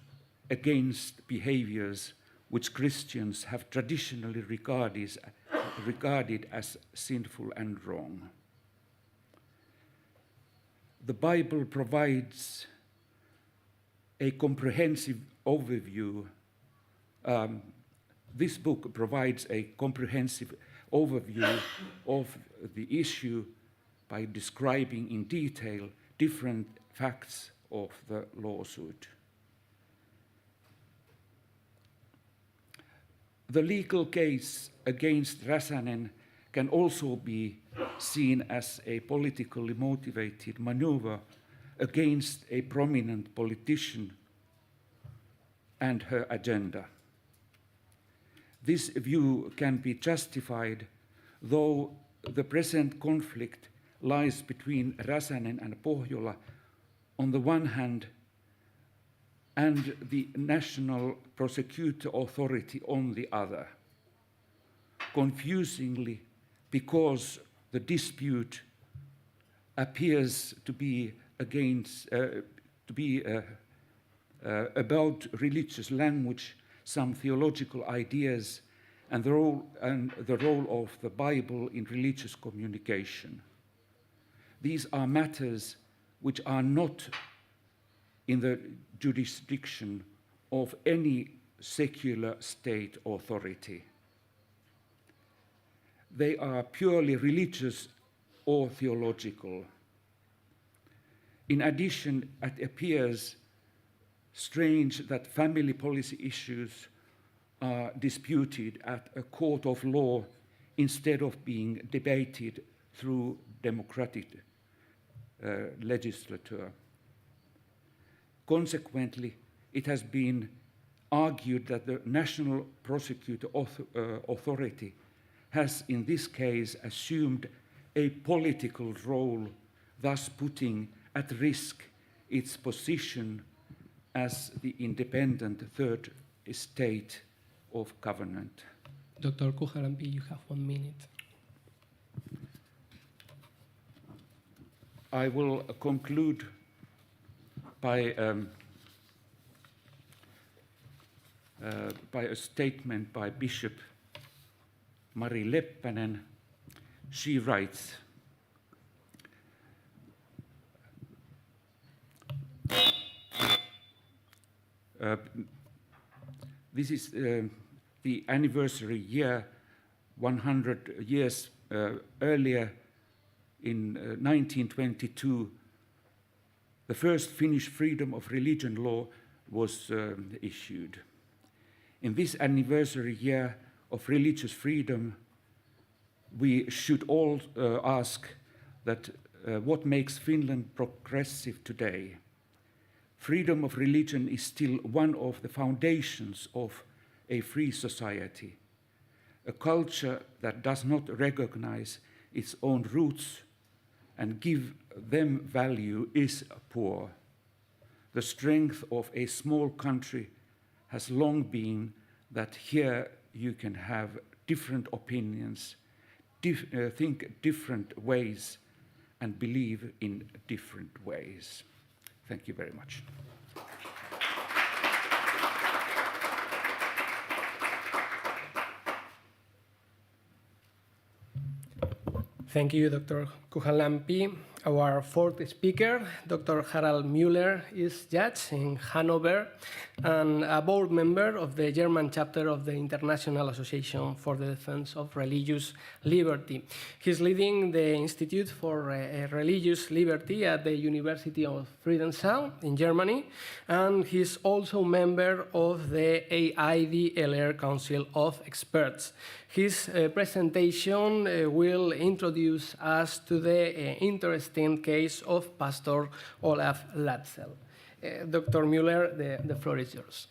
against behaviors which Christians have traditionally regarded as sinful and wrong. The Bible provides a comprehensive overview. This book provides a comprehensive overview of the issue by describing in detail different facts of the lawsuit. The legal case against Räsänen can also be seen as a politically motivated maneuver against a prominent politician and her agenda. This view can be justified, though the present conflict lies between Räsänen and Pohjola on the one hand and the National Prosecutor Authority on the other. Confusingly, because the dispute appears to be about religious language, some theological ideas, and the role of the Bible in religious communication. These are matters which are not in the jurisdiction of any secular state authority. They are purely religious or theological. In addition, it appears strange that family policy issues are disputed at a court of law instead of being debated through democratic legislature. Consequently, it has been argued that the National Prosecutor Authority has in this case assumed a political role, thus putting at risk its position as the independent third estate of government. Dr. Kuhalampi, you have 1 minute. I will conclude by a statement by Bishop Mari Leppänen. She writes, this is the anniversary year, 100 years earlier in 1922, the first Finnish freedom of religion law was issued. In this anniversary year of religious freedom, we should all ask that what makes Finland progressive today? Freedom of religion is still one of the foundations of a free society. A culture that does not recognize its own roots and give them value is poor. The strength of a small country has long been that here you can have different opinions, think different ways, and believe in different ways. Thank you very much. Thank you, Dr. Kuhalampi. Our fourth speaker, Dr. Harald Müller, is judge in Hanover and a board member of the German chapter of the International Association for the Defense of Religious Liberty. He's leading the Institute for Religious Liberty at the University of Friedensau in Germany, and he's also member of the AIDLR Council of Experts. His presentation will introduce us to the interesting case of Pastor Olaf Latzel. Dr. Müller, the floor is yours.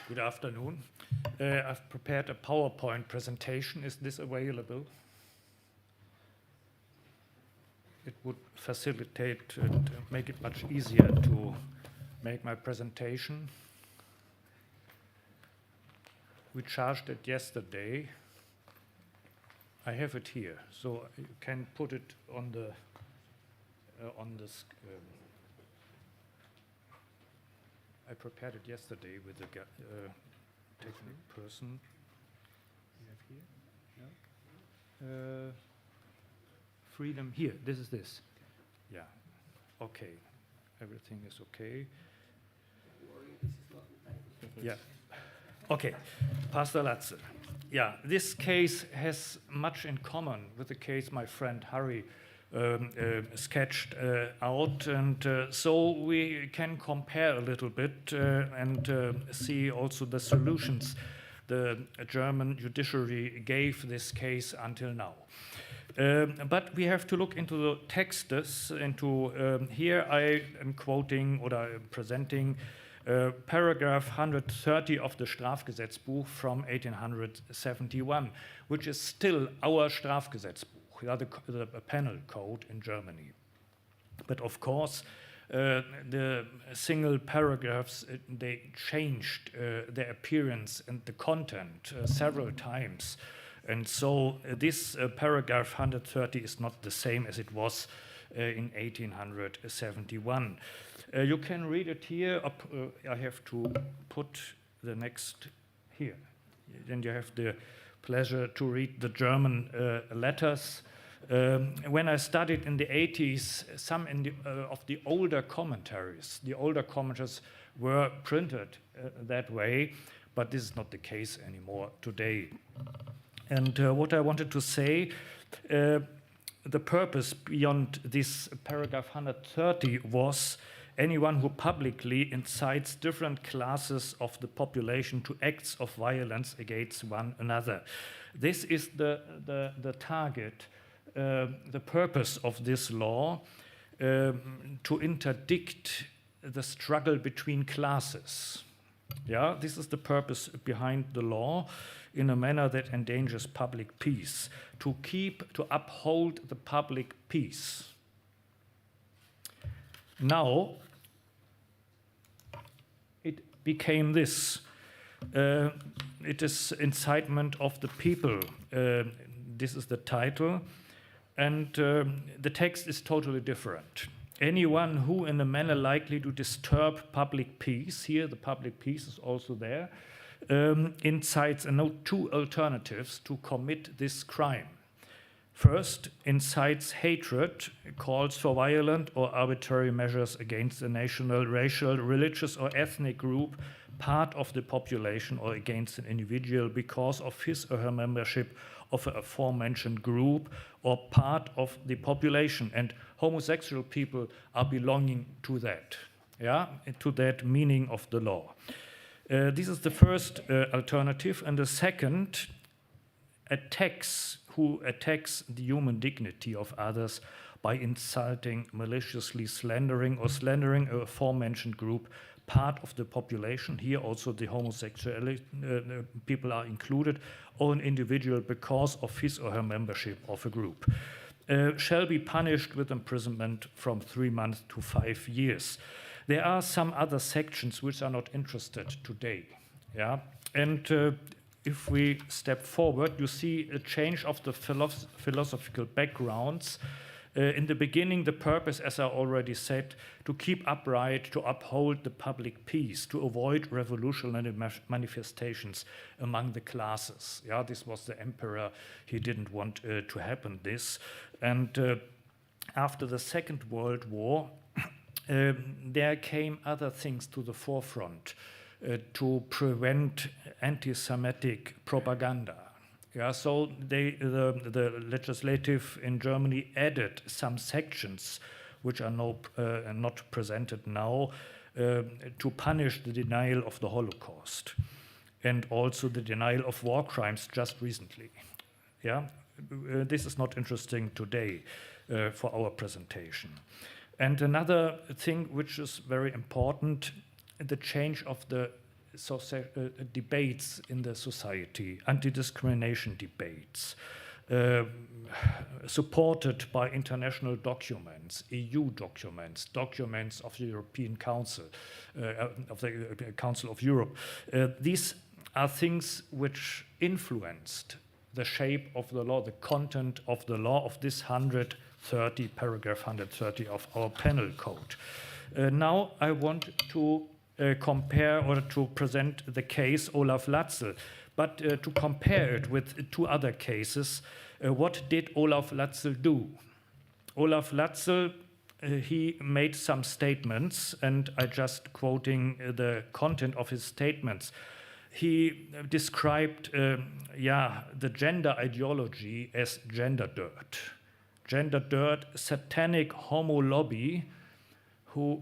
Good afternoon. I've prepared a PowerPoint presentation. Is this available? It would facilitate and make it much easier to make my presentation. We charged it yesterday. I have it here, so you can put it on the I prepared it yesterday with the technical person. We have here. Yeah. Freedom here. This is this. Yeah. Okay. Everything is okay. Yeah. Okay. Pastor Latzel. Yeah, this case has much in common with the case my friend Harry sketched out, and so we can compare a little bit and see also the solutions the German judiciary gave this case until now. But we have to look into the texts. Here I am quoting or presenting paragraph 130 of the Strafgesetzbuch from 1871, which is still our Strafgesetzbuch, the penal code in Germany. But of course, the single paragraphs, they changed their appearance and the content several times. And so this paragraph 130 is not the same as it was in 1871. You can read it here. I have to put the next here. Then you have the pleasure to read the German letters. When I studied in the 80s, some of the older commentaries were printed that way, but this is not the case anymore today. And what I wanted to say, the purpose beyond this paragraph 130 was anyone who publicly incites different classes of the population to acts of violence against one another. This is the target, the purpose of this law, to interdict the struggle between classes. Yeah, this is the purpose behind the law, in a manner that endangers public peace, to uphold the public peace. Now, it became this. It is incitement of the people. This is the title. And the text is totally different. Anyone who, in a manner likely to disturb public peace, here the public peace is also there, incites, and note two alternatives to commit this crime. First, incites hatred, calls for violent or arbitrary measures against a national, racial, religious, or ethnic group, part of the population, or against an individual because of his or her membership of a aforementioned group or part of the population. And homosexual people are belonging to that, to that meaning of the law. This is the first alternative. And the second, who attacks the human dignity of others by insulting, maliciously slandering, or slandering a aforementioned group, part of the population. Here also the homosexual people are included, or an individual because of his or her membership of a group, shall be punished with imprisonment from 3 months to 5 years. There are some other sections which are not interested today. And if we step forward, you see a change of the philosophical backgrounds. In the beginning, the purpose, as I already said, to keep upright, to uphold the public peace, to avoid revolutionary manifestations among the classes. This was the emperor. He didn't want to happen this. And after the Second World War, there came other things to the forefront to prevent anti-Semitic propaganda. So the legislative in Germany added some sections which are not presented now to punish the denial of the Holocaust and also the denial of war crimes just recently. This is not interesting today for our presentation. And another thing which is very important, the change of the debates in the society, anti-discrimination debates, supported by international documents, EU documents, documents of the European Council, of the Council of Europe. These are things which influenced the shape of the law, the content of the law of this paragraph 130 of our penal code. Now I want to compare or to present the case Olaf Latzel, but to compare it with 2 other cases. What did Olaf Latzel do? Olaf Latzel, he made some statements, and I just quoting the content of his statements. He described the gender ideology as gender dirt. Gender dirt, satanic homo lobby, who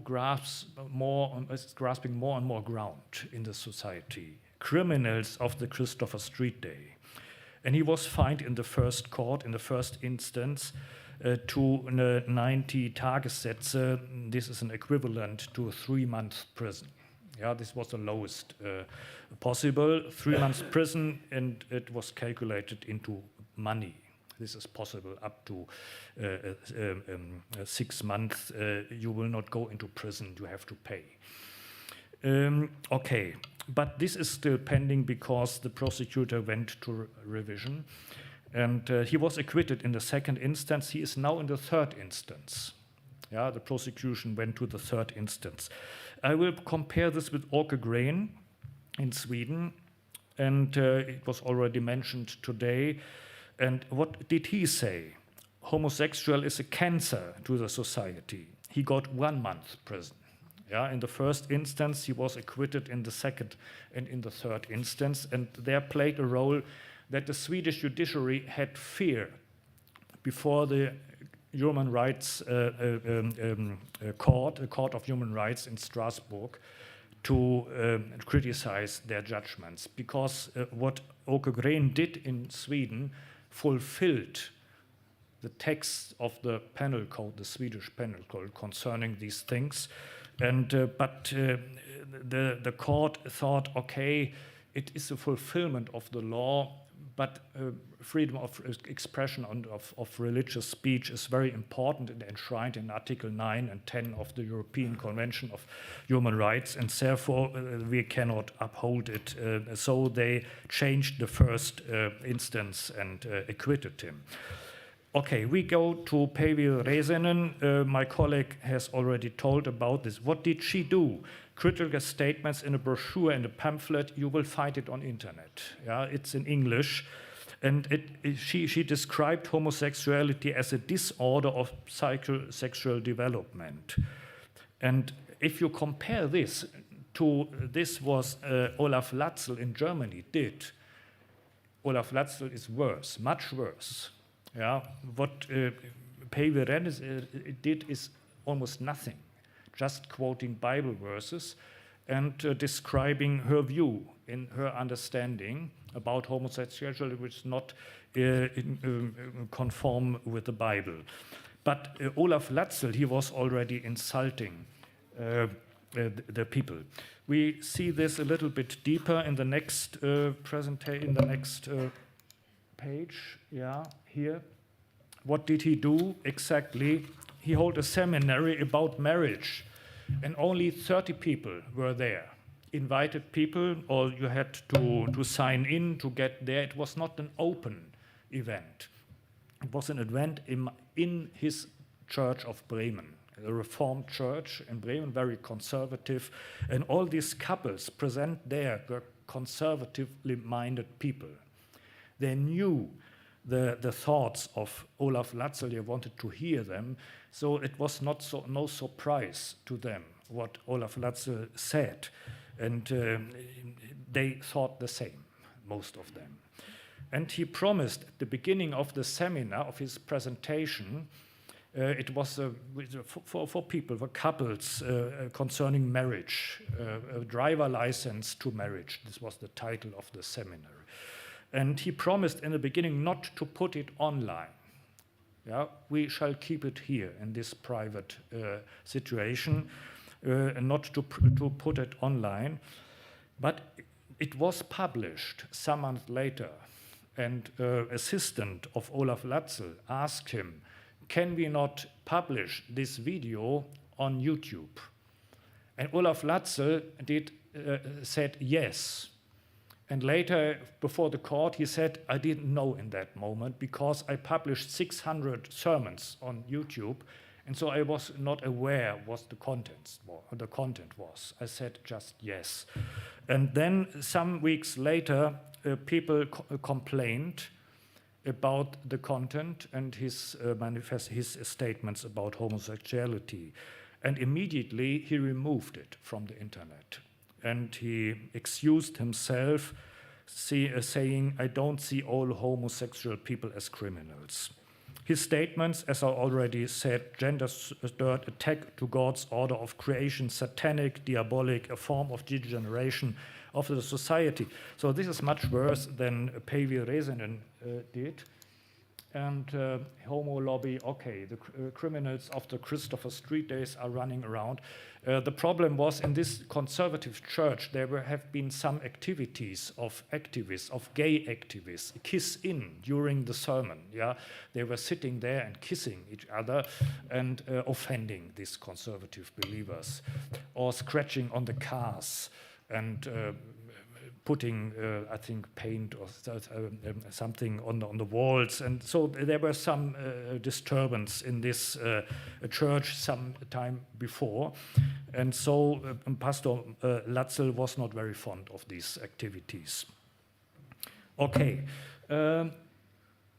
is grasping more and more ground in the society, criminals of the Christopher Street Day. And he was fined in the first court, in the first instance, to 90 Tagessätze. This is an equivalent to 3 months prison. This was the lowest possible, 3 months prison, and it was calculated into money. This is possible up to 6 months. You will not go into prison, you have to pay. Okay, but this is still pending because the prosecutor went to revision, and he was acquitted in the second instance. He is now in the third instance. The prosecution went to the third instance. I will compare this with Åke Green in Sweden, and it was already mentioned today. And what did he say? Homosexual is a cancer to the society. He got 1 month prison. In the first instance, he was acquitted in the second and in the third instance, and there played a role that the Swedish judiciary had fear before the Human Rights Court, the Court of Human Rights in Strasbourg, to criticize their judgments, because what Åke Green did in Sweden fulfilled the text of the penal code, the Swedish penal code, concerning these things. And but the court thought, okay, it is a fulfillment of the law, but freedom of expression and of religious speech is very important and enshrined in Article 9 and 10 of the European Convention of Human Rights, and therefore we cannot uphold it. So they changed the first instance and acquitted him. Okay, we go to Päivi Räsänen. My colleague has already told about this. What did she do? Critical statements in a brochure and a pamphlet. You will find it on internet. It's in English. And she described homosexuality as a disorder of psychosexual development. And if you compare this to this was Olaf Latzel in Germany did, Olaf Latzel is worse, much worse. Yeah, what Päivi Renes did is almost nothing, just quoting Bible verses and describing her view in her understanding about homosexuality, which is not conform with the Bible. But Olaf Latzel, he was already insulting the people. We see this a little bit deeper in the next presentation, in the next page. Yeah, here. What did he do exactly? He held a seminary about marriage, and only 30 people were there. Invited people, or you had to sign in to get there. It was not an open event. It was an event in his church of Bremen, a Reformed church in Bremen, very conservative, and all these couples present there were conservatively minded people. They knew the thoughts of Olaf Latzel. They wanted to hear them, so it was no surprise to them what Olaf Latzel said, and they thought the same, most of them. And he promised at the beginning of the seminar, of his presentation, it was for people, for couples concerning marriage, a driver license to marriage. This was the title of the seminar. And he promised in the beginning not to put it online. Yeah, we shall keep it here in this private situation, and not to put it online. But it was published some months later, and assistant of Olaf Latzel asked him, can we not publish this video on YouTube? And Olaf Latzel said yes. And later, before the court, he said, I didn't know in that moment because I published 600 sermons on YouTube, and so I was not aware what the content was. I said just yes. And then some weeks later, people complained about the content and his statements about homosexuality. And immediately he removed it from the internet. And he excused himself, saying, I don't see all homosexual people as criminals. His statements, as I already said, gender-stirred attack to God's order of creation, satanic, diabolic, a form of degeneration of the society. So this is much worse than Päivi Räsänen did. And homo lobby, okay, the criminals of the Christopher Street days are running around. The problem was in this conservative church, there have been some activities of activists, of gay activists, kiss in during the sermon. Yeah, they were sitting there and kissing each other and offending these conservative believers, or scratching on the cars and putting, I think, paint or something on the walls. And so there were some disturbance in this church some time before. And so Pastor Latzel was not very fond of these activities. Okay.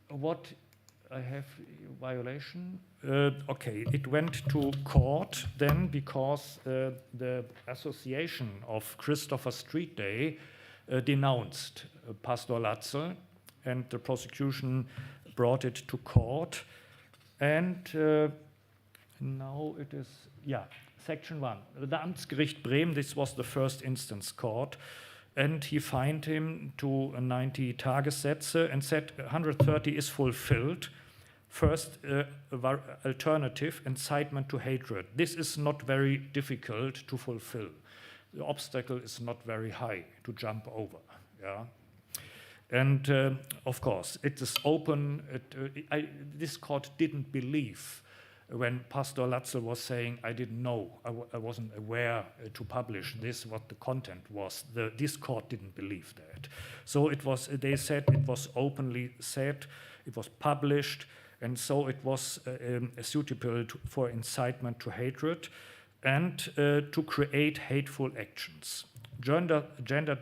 What I have violation? Okay, it went to court then because the Association of Christopher Street Day denounced Pastor Latzel, and the prosecution brought it to court. And now it is, yeah, Section 1. The Amtsgericht Bremen, this was the first instance court, and he fined him to 90 Tagessätze and said 130 is fulfilled. First, alternative, incitement to hatred. This is not very difficult to fulfill. The obstacle is not very high to jump over. Yeah, and of course it is open. This court didn't believe when Pastor Latzel was saying, "I didn't know, I wasn't aware to publish this, what the content was." This court didn't believe that. So it was. They said it was openly said, it was published, and so it was suitable for incitement to hatred and to create hateful actions. Gender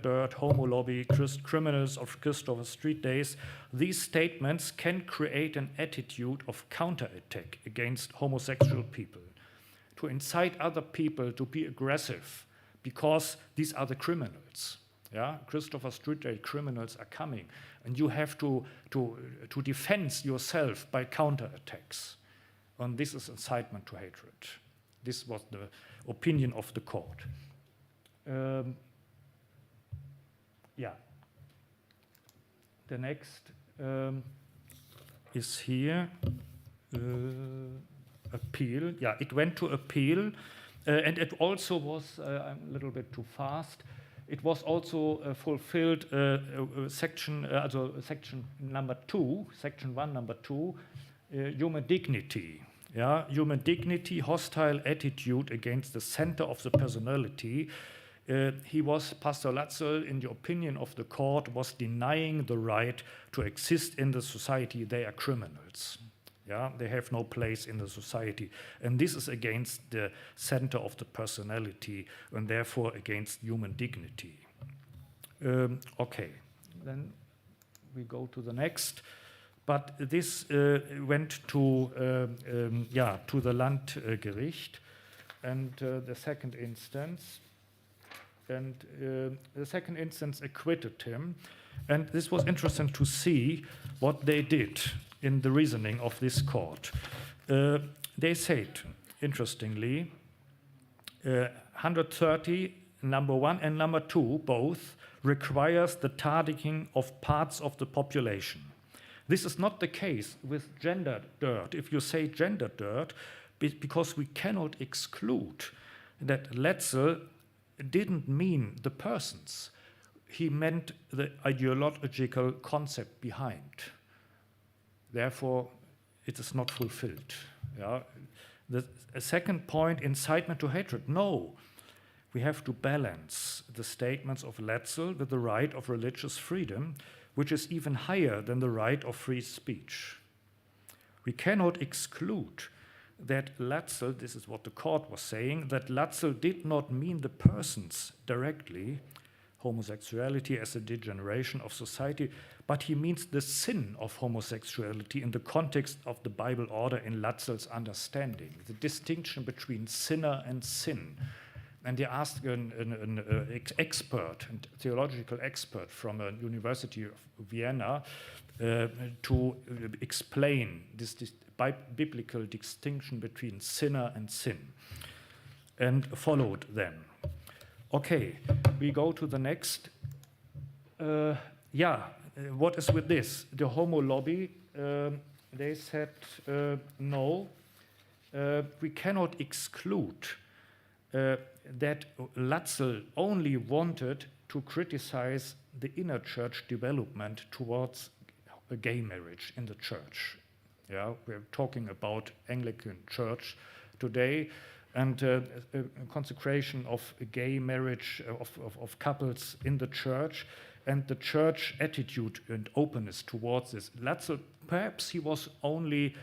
dirt, homo lobby, criminals of Christopher Street days, these statements can create an attitude of counterattack against homosexual people, to incite other people to be aggressive because these are the criminals. Yeah, Christopher Street Day criminals are coming, and you have to defend yourself by counterattacks. And this is incitement to hatred. This was the opinion of the court. Yeah. The next is here. Appeal. Yeah, it went to appeal, and it also was, I'm a little bit too fast, it was also fulfilled section number 2, section 1, number 2, human dignity. Yeah, human dignity, hostile attitude against the center of the personality. Pastor Latzel, in the opinion of the court, was denying the right to exist in the society. They are criminals. Yeah, they have no place in the society. And this is against the center of the personality and therefore against human dignity. Okay, then we go to the next. But this went to the Landgericht and the second instance. And the second instance acquitted him. And this was interesting to see what they did in the reasoning of this court. They said, interestingly, 130, number 1 and number 2, both, requires the targeting of parts of the population. This is not the case with gender dirt. If you say gender dirt, because we cannot exclude that Latzel didn't mean the persons. He meant the ideological concept behind. Therefore, it is not fulfilled. Yeah? The second point, incitement to hatred. No, we have to balance the statements of Latzel with the right of religious freedom, which is even higher than the right of free speech. We cannot exclude that Latzel, this is what the court was saying, that Latzel did not mean the persons directly, homosexuality as a degeneration of society, but he means the sin of homosexuality in the context of the Bible order in Latzel's understanding, the distinction between sinner and sin. And they asked an expert, a theological expert from a University of Vienna to explain this biblical distinction between sinner and sin, and followed them. Okay, we go to the next. What is with this? The homo lobby, they said, no, we cannot exclude that Latzel only wanted to criticize the inner church development towards a gay marriage in the church. Yeah, we're talking about Anglican Church today, and consecration of a gay marriage of couples in the church, and the church attitude and openness towards this. Latzel, perhaps he was only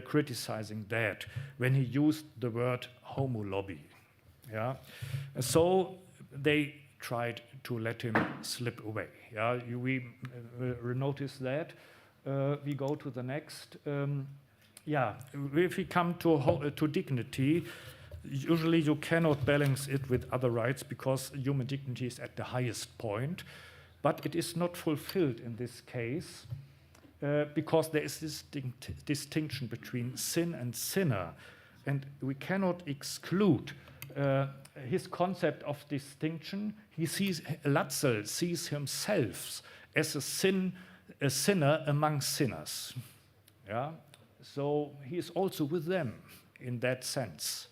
criticizing that when he used the word homo lobby. Yeah, so they tried to let him slip away. Yeah, we notice that. We go to the next. If we come to dignity, usually you cannot balance it with other rights because human dignity is at the highest point, but it is not fulfilled in this case because there is this distinction between sin and sinner, and we cannot exclude his concept of distinction. Latzel sees himself as a sinner among sinners. Yeah, so he is also with them in that sense.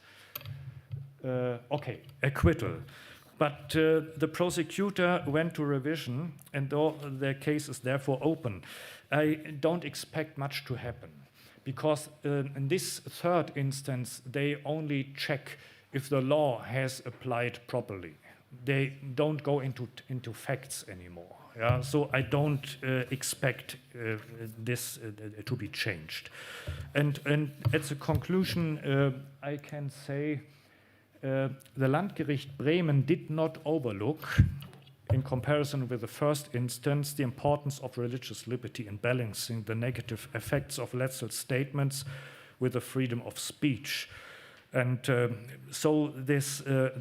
Okay, acquittal. But the prosecutor went to revision, and though their case is therefore open, I don't expect much to happen, because in this third instance, they only check if the law has applied properly. They don't go into facts anymore. Yeah? So I don't expect this to be changed. And at the conclusion, I can say the Landgericht Bremen did not overlook, in comparison with the first instance, the importance of religious liberty in balancing the negative effects of Latzel's statements with the freedom of speech. And so the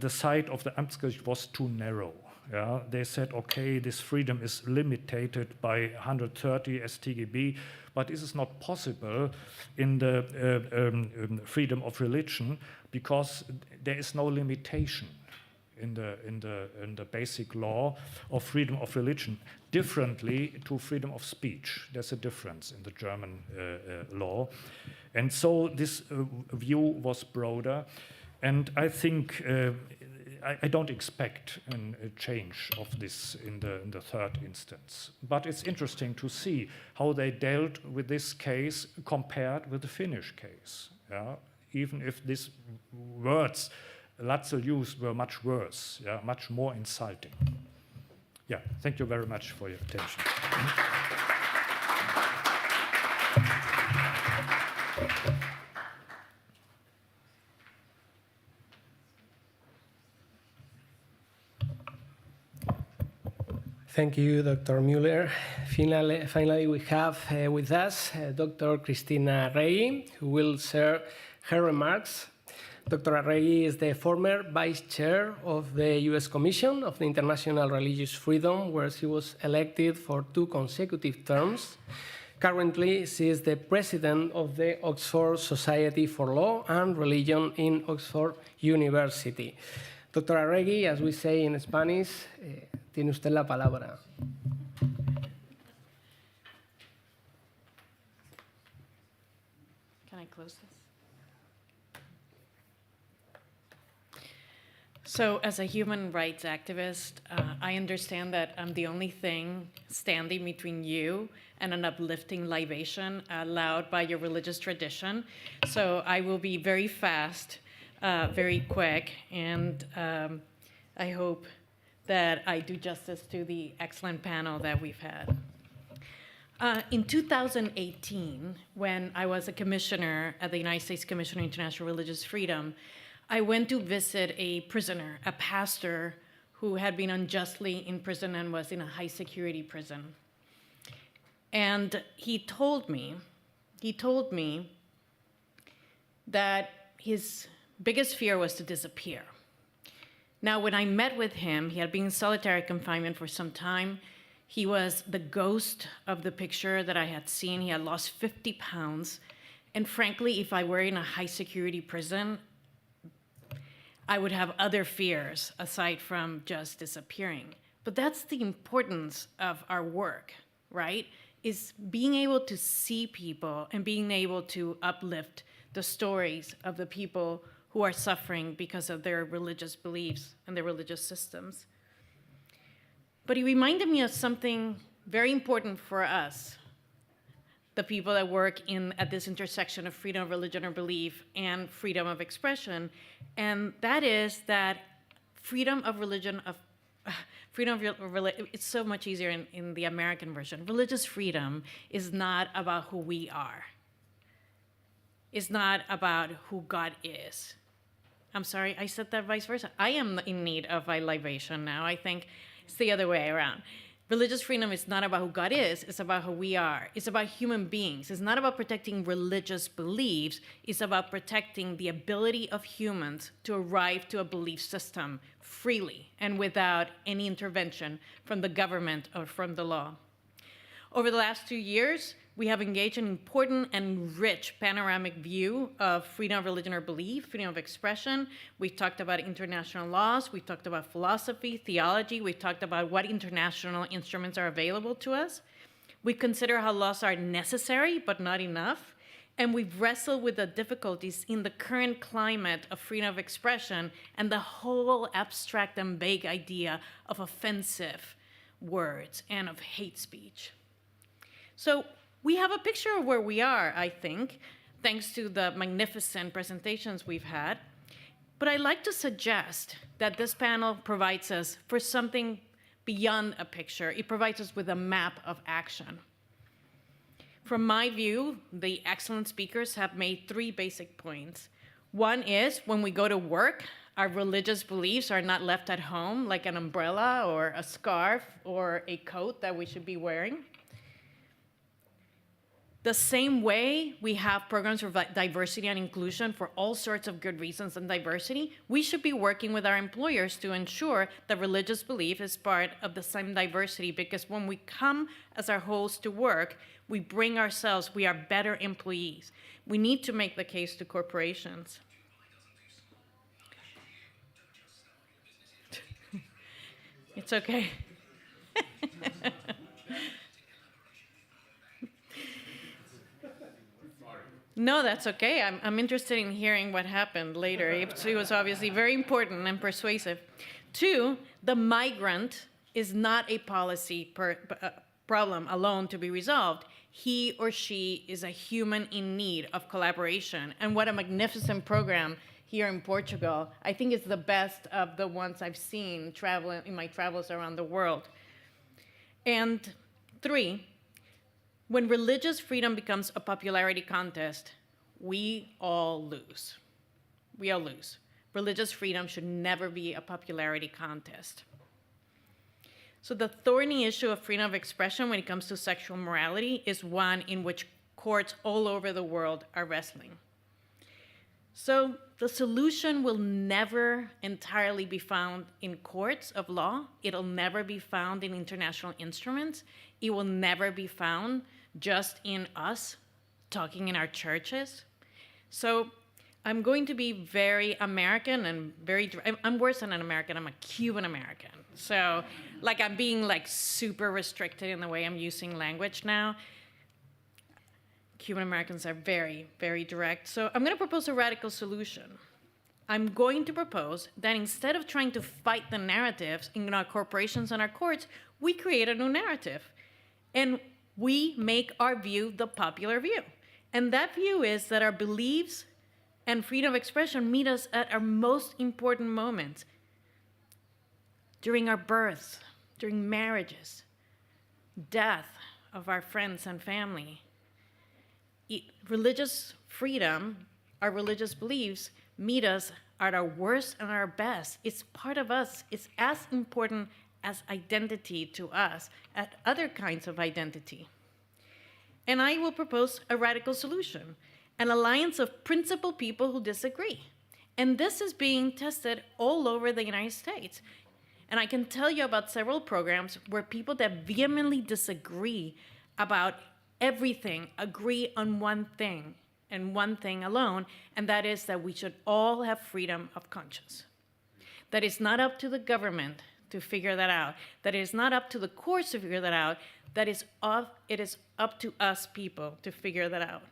side of the Amtsgericht was too narrow. Yeah, they said, okay, this freedom is limited by 130 StGB, but this is not possible in the freedom of religion because there is no limitation in the basic law of freedom of religion, differently to freedom of speech. There's a difference in the German law. And so this view was broader. And I think I don't expect a change of this in the third instance. But it's interesting to see how they dealt with this case compared with the Finnish case. Yeah? Even if these words Latzel used were much worse, yeah? Much more insulting. Yeah, thank you very much for your attention. Thank you, Dr. Müller. Finally we have with us Dr. Cristina Rey, who will share her remarks. Dr. Arregui is the former vice chair of the U.S. Commission of the International Religious Freedom, where she was elected for 2 consecutive terms. Currently, she is the president of the Oxford Society for Law and Religion in Oxford University. Dr. Arregui, as we say in Spanish, tiene usted la palabra. Can I close this? So, as a human rights activist, I understand that I'm the only thing standing between you and an uplifting libation allowed by your religious tradition. So I will be very fast, very quick, and I hope that I do justice to the excellent panel that we've had. In 2018, when I was a commissioner at the United States Commission on International Religious Freedom, I went to visit a prisoner, a pastor who had been unjustly in prison and was in a high security prison. And he told me that his biggest fear was to disappear. Now, when I met with him, he had been in solitary confinement for some time. He was the ghost of the picture that I had seen. He had lost 50 pounds. And frankly, if I were in a high security prison, I would have other fears aside from just disappearing. But that's the importance of our work, right? Is being able to see people and being able to uplift the stories of the people who are suffering because of their religious beliefs and their religious systems. But he reminded me of something very important for us, the people that work at this intersection of freedom of religion or belief and freedom of expression, and that is that freedom of religion, it's so much easier in the American version. Religious freedom is not about who we are. It's not about who God is. I'm sorry, I said that vice versa. I am in need of a libation now. I think it's the other way around. Religious freedom is not about who God is, it's about who we are. It's about human beings. It's not about protecting religious beliefs, it's about protecting the ability of humans to arrive to a belief system freely and without any intervention from the government or from the law. Over the last 2 years, we have engaged in an important and rich panoramic view of freedom of religion or belief, freedom of expression. We talked about international laws, we talked about philosophy, theology, we talked about what international instruments are available to us. We consider how laws are necessary but not enough. And we've wrestled with the difficulties in the current climate of freedom of expression and the whole abstract and vague idea of offensive words and of hate speech. So we have a picture of where we are, I think, thanks to the magnificent presentations we've had. But I'd like to suggest that this panel provides us for something beyond a picture. It provides us with a map of action. From my view, the excellent speakers have made 3 basic points. One is when we go to work, our religious beliefs are not left at home like an umbrella or a scarf or a coat that we should be wearing. The same way we have programs for diversity and inclusion for all sorts of good reasons and diversity, we should be working with our employers to ensure that religious belief is part of the same diversity, because when we come as our hosts to work, we bring ourselves, we are better employees. We need to make the case to corporations. It's okay. No, that's okay. I'm interested in hearing what happened later. It was obviously very important and persuasive. 2, the migrant is not a policy problem alone to be resolved. He or she is a human in need of collaboration. And what a magnificent program here in Portugal. I think it's the best of the ones I've seen traveling in my travels around the world. And 3, when religious freedom becomes a popularity contest, we all lose. We all lose. Religious freedom should never be a popularity contest. So the thorny issue of freedom of expression when it comes to sexual morality is one in which courts all over the world are wrestling. So the solution will never entirely be found in courts of law. It'll never be found in international instruments. It will never be found just in us talking in our churches. So I'm going to be very American and I'm worse than an American, I'm a Cuban American. So like I'm being like super restricted in the way I'm using language now. Cuban Americans are very, very direct. So I'm going to propose a radical solution. I'm going to propose that instead of trying to fight the narratives in our corporations and our courts, we create a new narrative. And we make our view the popular view. And that view is that our beliefs and freedom of expression meet us at our most important moments. During our births, during marriages, death of our friends and family. Religious freedom, our religious beliefs, meet us at our worst and our best. It's part of us. It's as important as identity to us, as other kinds of identity. And I will propose a radical solution, an alliance of principled people who disagree. And this is being tested all over the United States. And I can tell you about several programs where people that vehemently disagree about everything agree on one thing and one thing alone, and that is that we should all have freedom of conscience. That it's not up to the government to figure that out, that it is not up to the courts to figure that out, that it is up to us people to figure that out.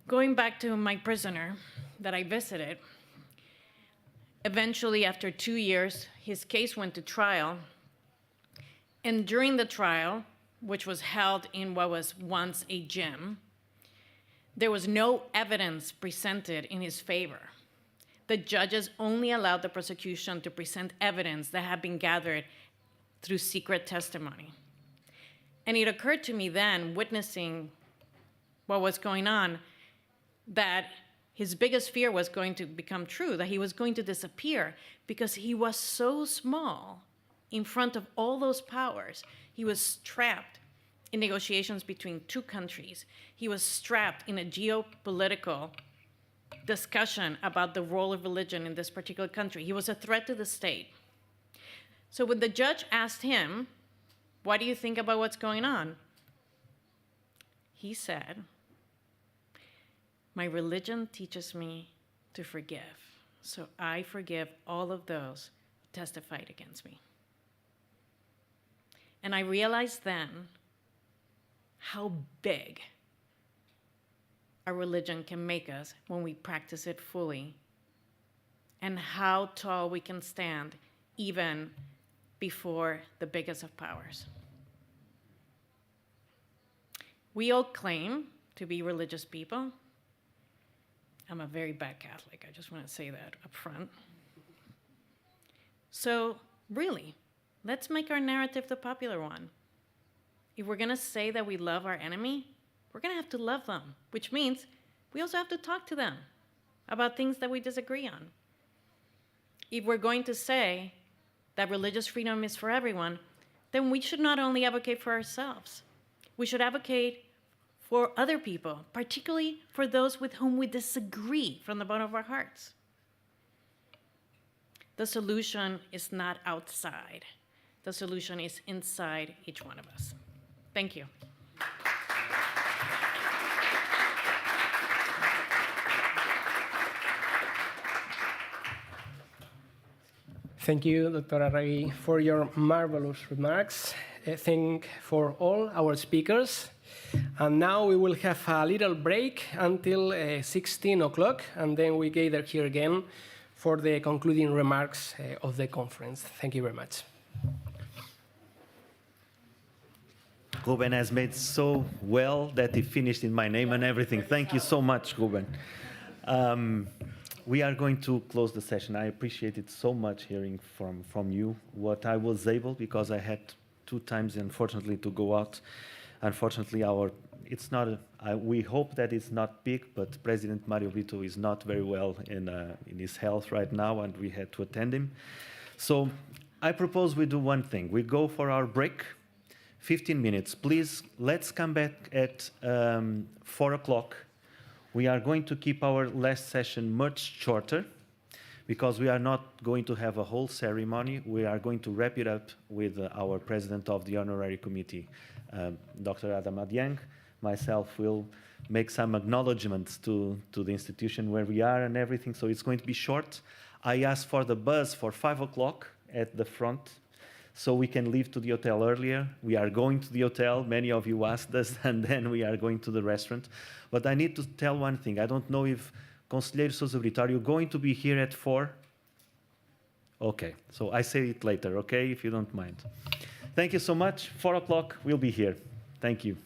Going back to my prisoner that I visited, eventually after 2 years, his case went to trial, and during the trial, which was held in what was once a gym, there was no evidence presented in his favor. The judges only allowed the prosecution to present evidence that had been gathered through secret testimony. And it occurred to me then, witnessing what was going on, that his biggest fear was going to become true, that he was going to disappear because he was so small in front of all those powers. He was trapped in negotiations between 2 countries. He was trapped in a geopolitical discussion about the role of religion in this particular country. He was a threat to the state. So when the judge asked him, "What do you think about what's going on?" he said, "My religion teaches me to forgive, so I forgive all of those who testified against me." And I realized then how big a religion can make us when we practice it fully, and how tall we can stand even before the biggest of powers. We all claim to be religious people. I'm a very bad Catholic, I just want to say that up front. So really, let's make our narrative the popular one. If we're going to say that we love our enemy, we're going to have to love them, which means we also have to talk to them about things that we disagree on. If we're going to say that religious freedom is for everyone, then we should not only advocate for ourselves, We should advocate for other people, particularly for those with whom we disagree from the bottom of our hearts. The solution is not outside. The solution is inside each one of us. Thank you. Thank you, Dr. Arregui, for your marvelous remarks. Thank for all our speakers. And now we will have a little break until 16 o'clock, and then we gather here again for the concluding remarks of the conference. Thank you very much. Ruben has made so well that he finished in my name and everything. Thank you so much, Ruben. We are going to close the session. I appreciate it so much hearing from you what I was able, because I had 2 times, unfortunately, to go out. Unfortunately, we hope that it's not big, but President Mario Brito is not very well in his health right now, and we had to attend him. So I propose we do one thing. We go for our break, 15 minutes. Please, let's come back at 4 o'clock. We are going to keep our last session much shorter, because we are not going to have a whole ceremony. We are going to wrap it up with our president of the Honorary Committee, Dr. Adam Adiang. Myself will make some acknowledgements to the institution where we are and everything, so it's going to be short. I asked for the bus for 5 o'clock at the front, so we can leave to the hotel earlier. We are going to the hotel, many of you asked us, and then we are going to the restaurant. But I need to tell one thing. I don't know if Conselheiro Sousa Brito, are you going to be here at 4? Okay, so I say it later, okay, if you don't mind. Thank you so much. 4 o'clock, we'll be here. Thank you.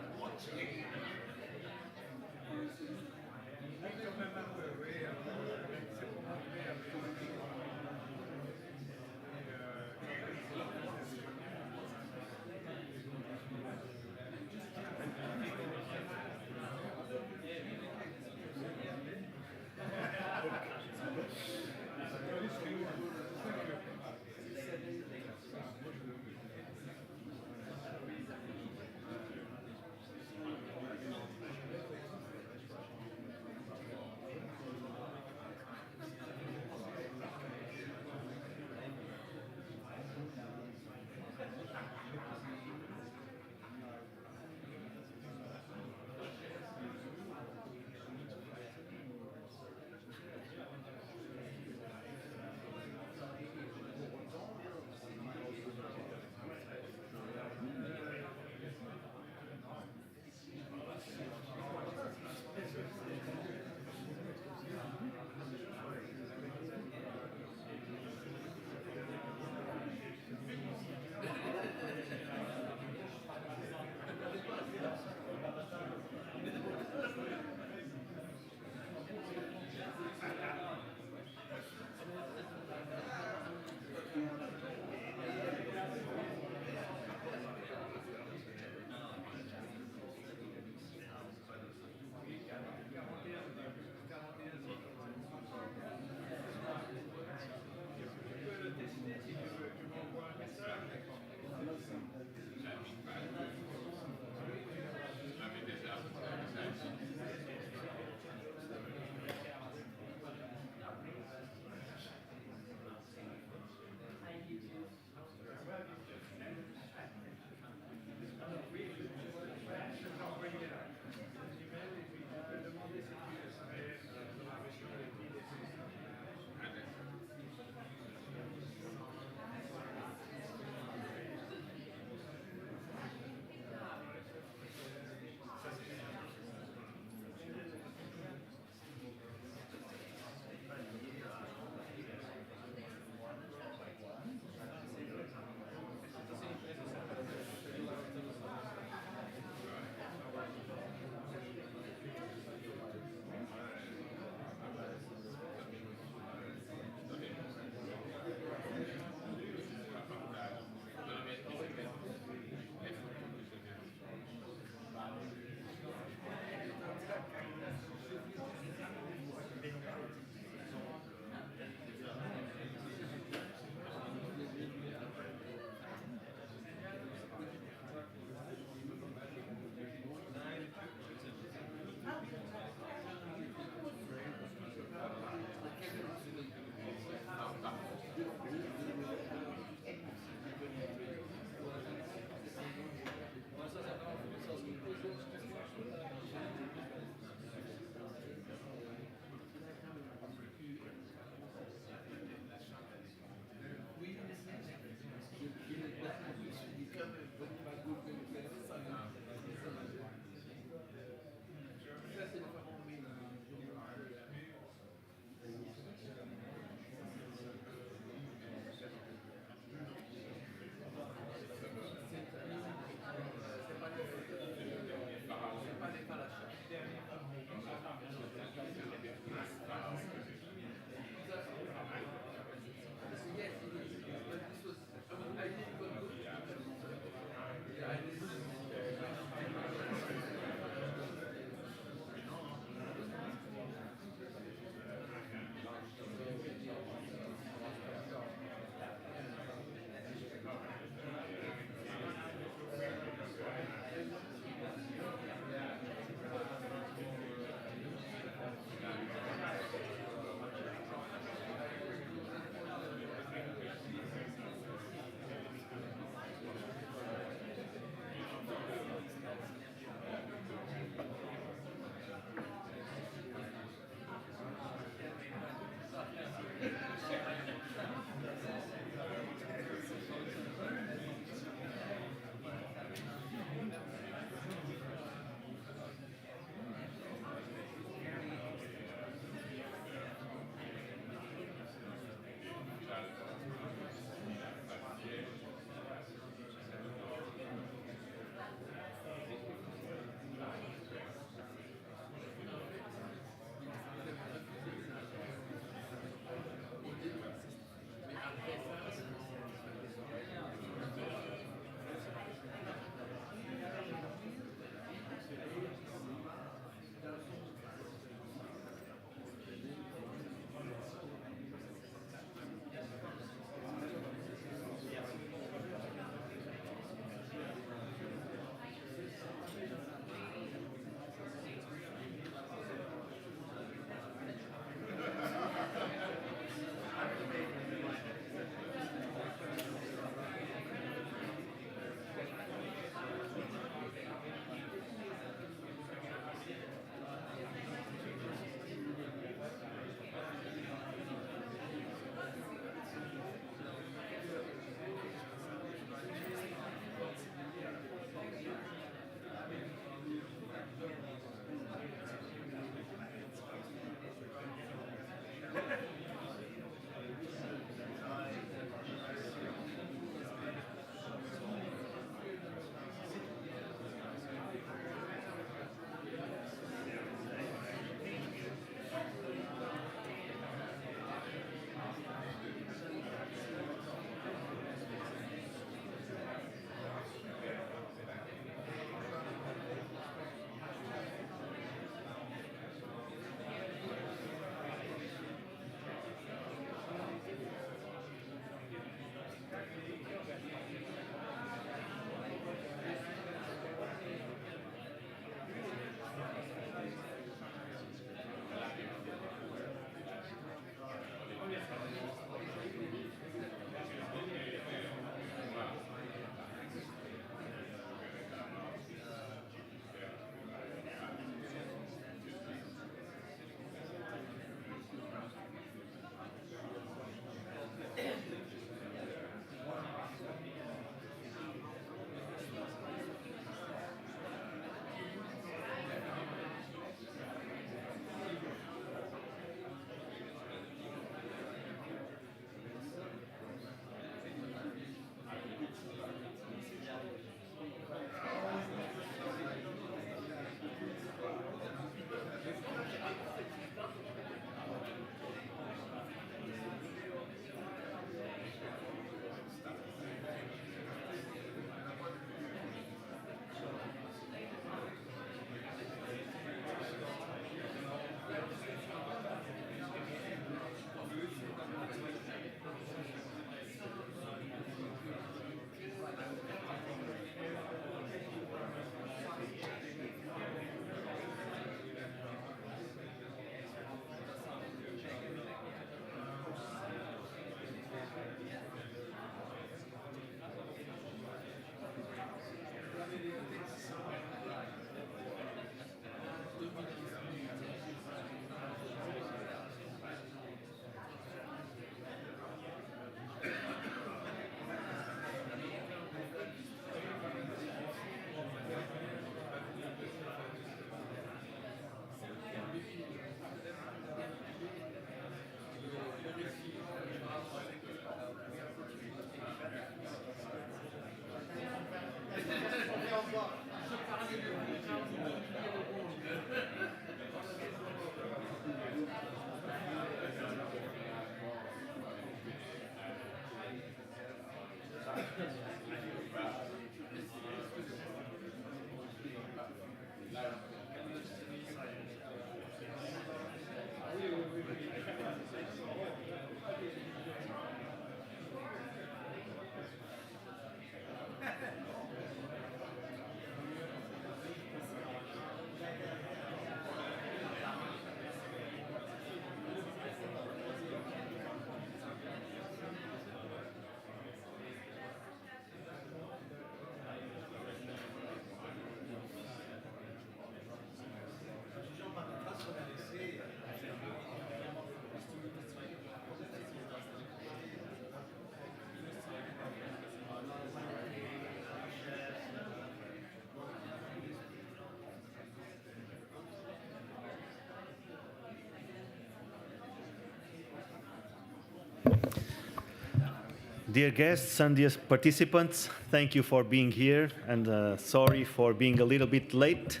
Dear guests and dear participants, thank you for being here, and sorry for being a little bit late.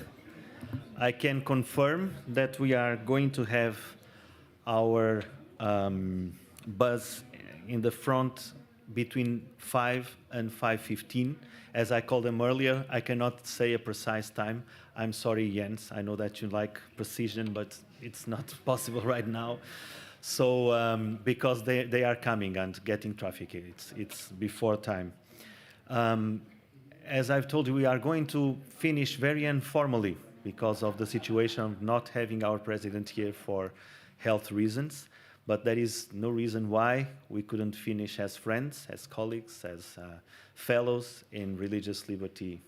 I can confirm that we are going to have our buzz in the front between 5 and 5:15. As I called them earlier, I cannot say a precise time. I'm sorry, Jens. I know that you like precision, but it's not possible right now. So, because they are coming and getting traffic, it's before time. As I've told you, we are going to finish very informally because of the situation of not having our president here for health reasons. But there is no reason why we couldn't finish as friends, as colleagues, as fellows in religious liberty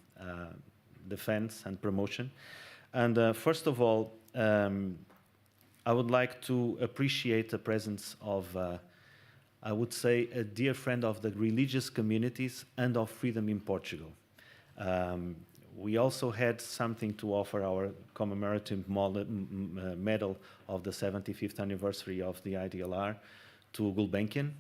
defense and promotion. And first of all, I would like to appreciate the presence of, I would say, a dear friend of the religious communities and of freedom in Portugal. We also had something to offer our commemorative medal of the 75th anniversary of the IDLR to Gulbenkian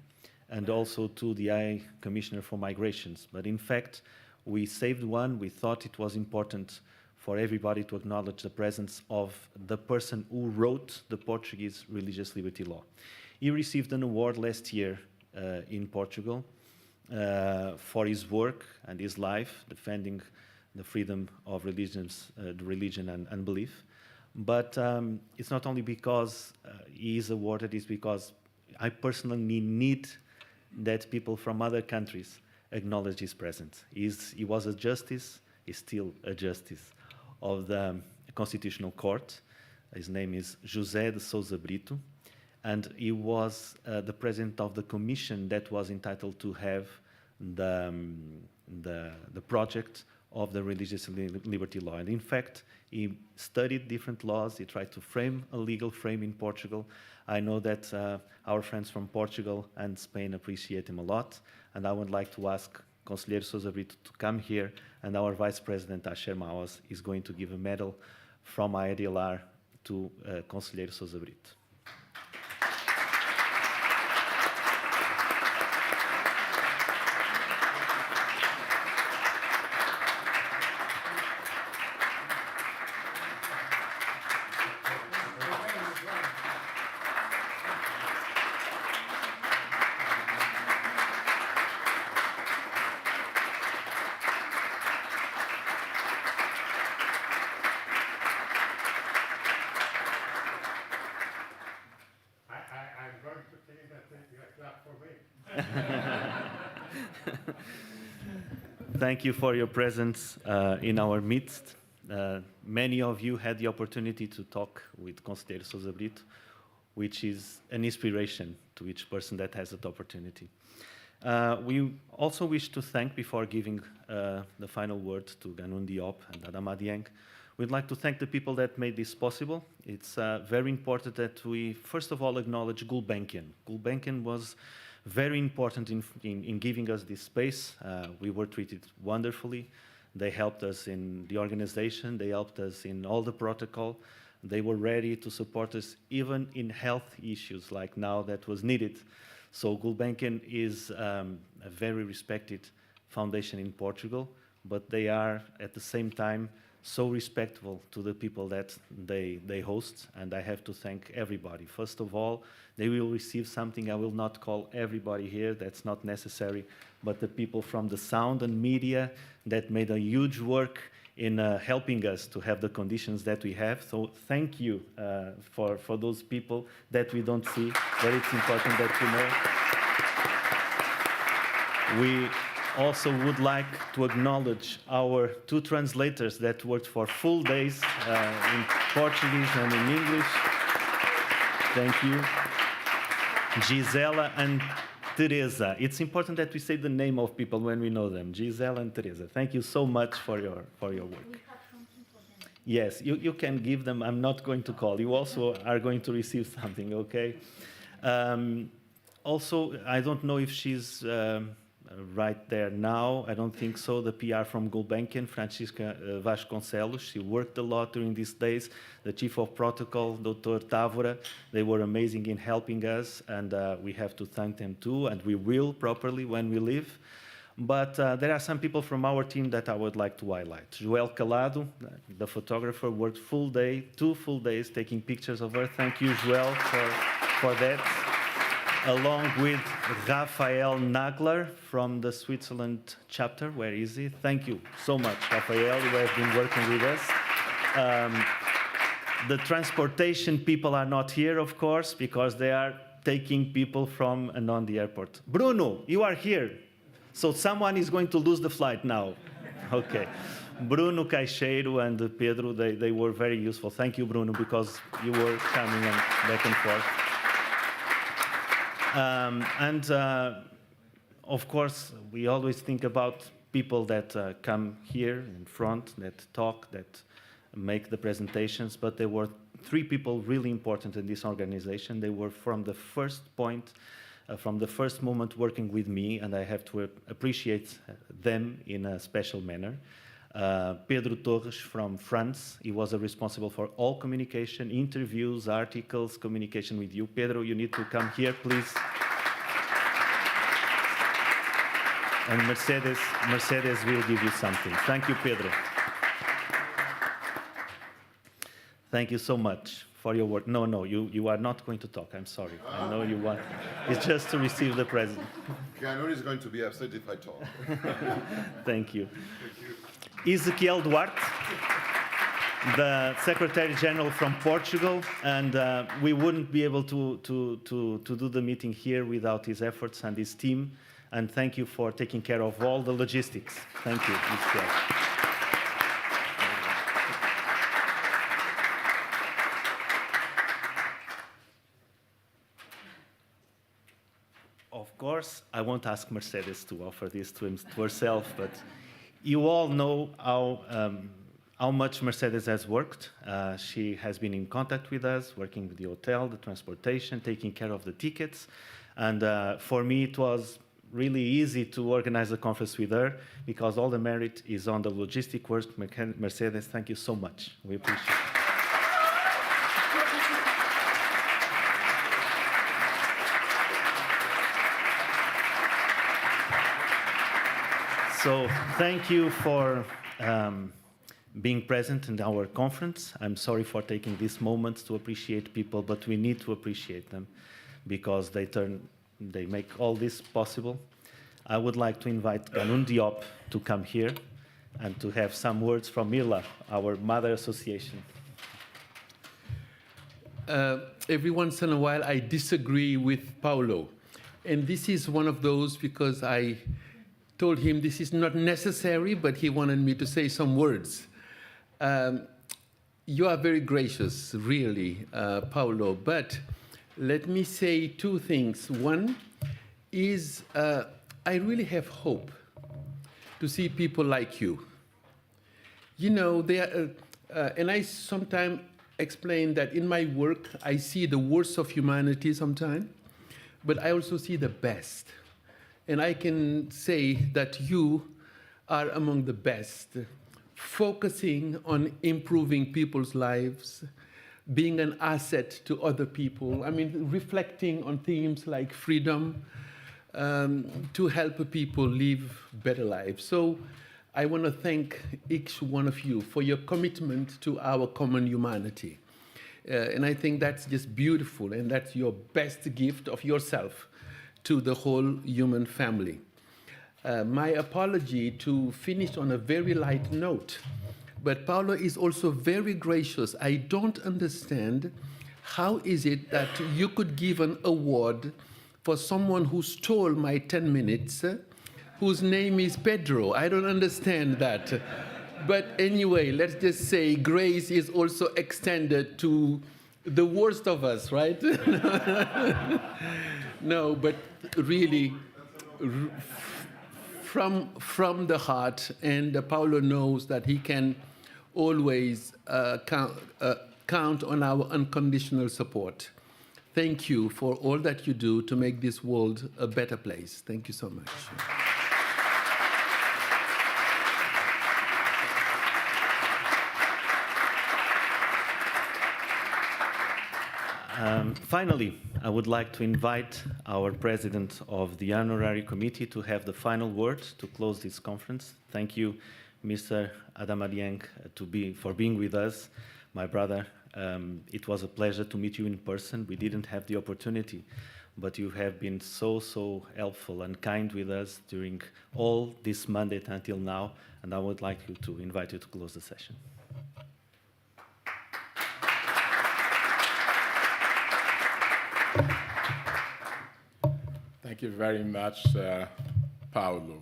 and also to the High Commissioner for Migrations. But in fact, we saved one. We thought it was important for everybody to acknowledge the presence of the person who wrote the Portuguese religious liberty law. He received an award last year in Portugal for his work and his life defending the freedom of religion and belief. But it's not only because he is awarded, it's because I personally need that people from other countries acknowledge his presence. He was a justice, he's still a justice of the Constitutional Court. His name is José de Sousa Brito, and he was the president of the commission that was entitled to have the project of the religious liberty law. And in fact, he studied different laws. He tried to frame a legal frame in Portugal. I know that our friends from Portugal and Spain appreciate him a lot, and I would like to ask Conselheiro Sousa Brito to come here, and our Vice President, Asher Mawas, is going to give a medal from IDLR to Conselheiro Sousa Brito. Thank you for your presence in our midst. Many of you had the opportunity to talk with Conselheiro Sousa Brito, which is an inspiration to each person that has that opportunity. We also wish to thank, before giving the final word to Ganun Diop and Adama Dieng, we'd like to thank the people that made this possible. It's very important that we, first of all, acknowledge Gulbenkian. Gulbenkian was very important in giving us this space. We were treated wonderfully. They helped us in the organization. They helped us in all the protocol. They were ready to support us even in health issues like now that was needed. So Gulbenkian is a very respected foundation in Portugal, but they are at the same time so respectful to the people that they host, and I have to thank everybody. First of all, they will receive something I will not call everybody here, that's not necessary, but the people from the sound and media that made a huge work in helping us to have the conditions that we have. So thank you for those people that we don't see, but it's important that you know. We also would like to acknowledge our 2 translators that worked for full days in Portuguese and in English. Thank you. Gisela and Teresa. It's important that we say the name of people when we know them. Gisela and Teresa. Thank you so much for your work. Yes, you can give them. I'm not going to call. You also are going to receive something, okay? Also, I don't know if she's right there now. I don't think so. The PR from Gulbenkian, Francisca Vasconcelos, she worked a lot during these days. The Chief of Protocol, Dr. Távora, they were amazing in helping us, and we have to thank them too, and we will properly when we leave. But there are some people from our team that I would like to highlight. Joel Calado, the photographer, worked full day, 2 full days taking pictures of her. Thank you, Joel, for that. Along with Rafael Nagler from the Switzerland chapter. Where is he? Thank you so much, Rafael, who has been working with us. The transportation people are not here, of course, because they are taking people from and on the airport. Bruno, you are here. So someone is going to lose the flight now. Okay. Bruno Caixeiro and Pedro, they were very useful. Thank you, Bruno, because you were coming back and forth. Of course, we always think about people that come here in front, that talk, that make the presentations, but there were 3 people really important in this organization. They were from the first point, from the first moment working with me, and I have to appreciate them in a special manner. Pedro Torres from France, he was responsible for all communication, interviews, articles, communication with you. Pedro, you need to come here, please. And Mercedes will give you something. Thank you, Pedro. Thank you so much for your work. No, you are not going to talk. I'm sorry. I know you want. It's just to receive the present. I know he's going to be upset if I talk. Thank you. Ezequiel Duarte, the Secretary General from Portugal, and we wouldn't be able to do the meeting here without his efforts and his team. And thank you for taking care of all the logistics. Thank you, Ezequiel. Of course, I won't ask Mercedes to offer this to herself, but you all know how much Mercedes has worked. She has been in contact with us, working with the hotel, the transportation, taking care of the tickets. And for me, it was really easy to organize a conference with her because all the merit is on the logistic work. Mercedes, thank you so much. We appreciate it. So thank you for being present in our conference. I'm sorry for taking this moment to appreciate people, but we need to appreciate them because they make all this possible. I would like to invite Ganun Diop to come here and to have some words from Mirla, our mother association. Every once in a while, I disagree with Paulo. And this is one of those because I told him this is not necessary, but he wanted me to say some words. You are very gracious, really, Paulo, but let me say 2 things. One is I really have hope to see people like you. You know, and I sometimes explain that in my work, I see the worst of humanity sometimes, but I also see the best. And I can say that you are among the best, focusing on improving people's lives, being an asset to other people. I mean, reflecting on themes like freedom to help people live better lives. So I want to thank each one of you for your commitment to our common humanity. And I think that's just beautiful, and that's your best gift of yourself to the whole human family. My apology to finish on a very light note, but Paulo is also very gracious. I don't understand how is it that you could give an award for someone who stole my 10 minutes, whose name is Pedro. I don't understand that. But anyway, let's just say grace is also extended to the worst of us, right? No, but really, from the heart, and Paulo knows that he can always count on our unconditional support. Thank you for all that you do to make this world a better place. Thank you so much. Finally, I would like to invite our president of the honorary committee to have the final word to close this conference. Thank you, Mr. Adama Dieng, for being with us, my brother. It was a pleasure to meet you in person. We didn't have the opportunity, but you have been so helpful and kind with us during all this mandate until now, and I would like to invite you to close the session. Thank you very much, Paulo.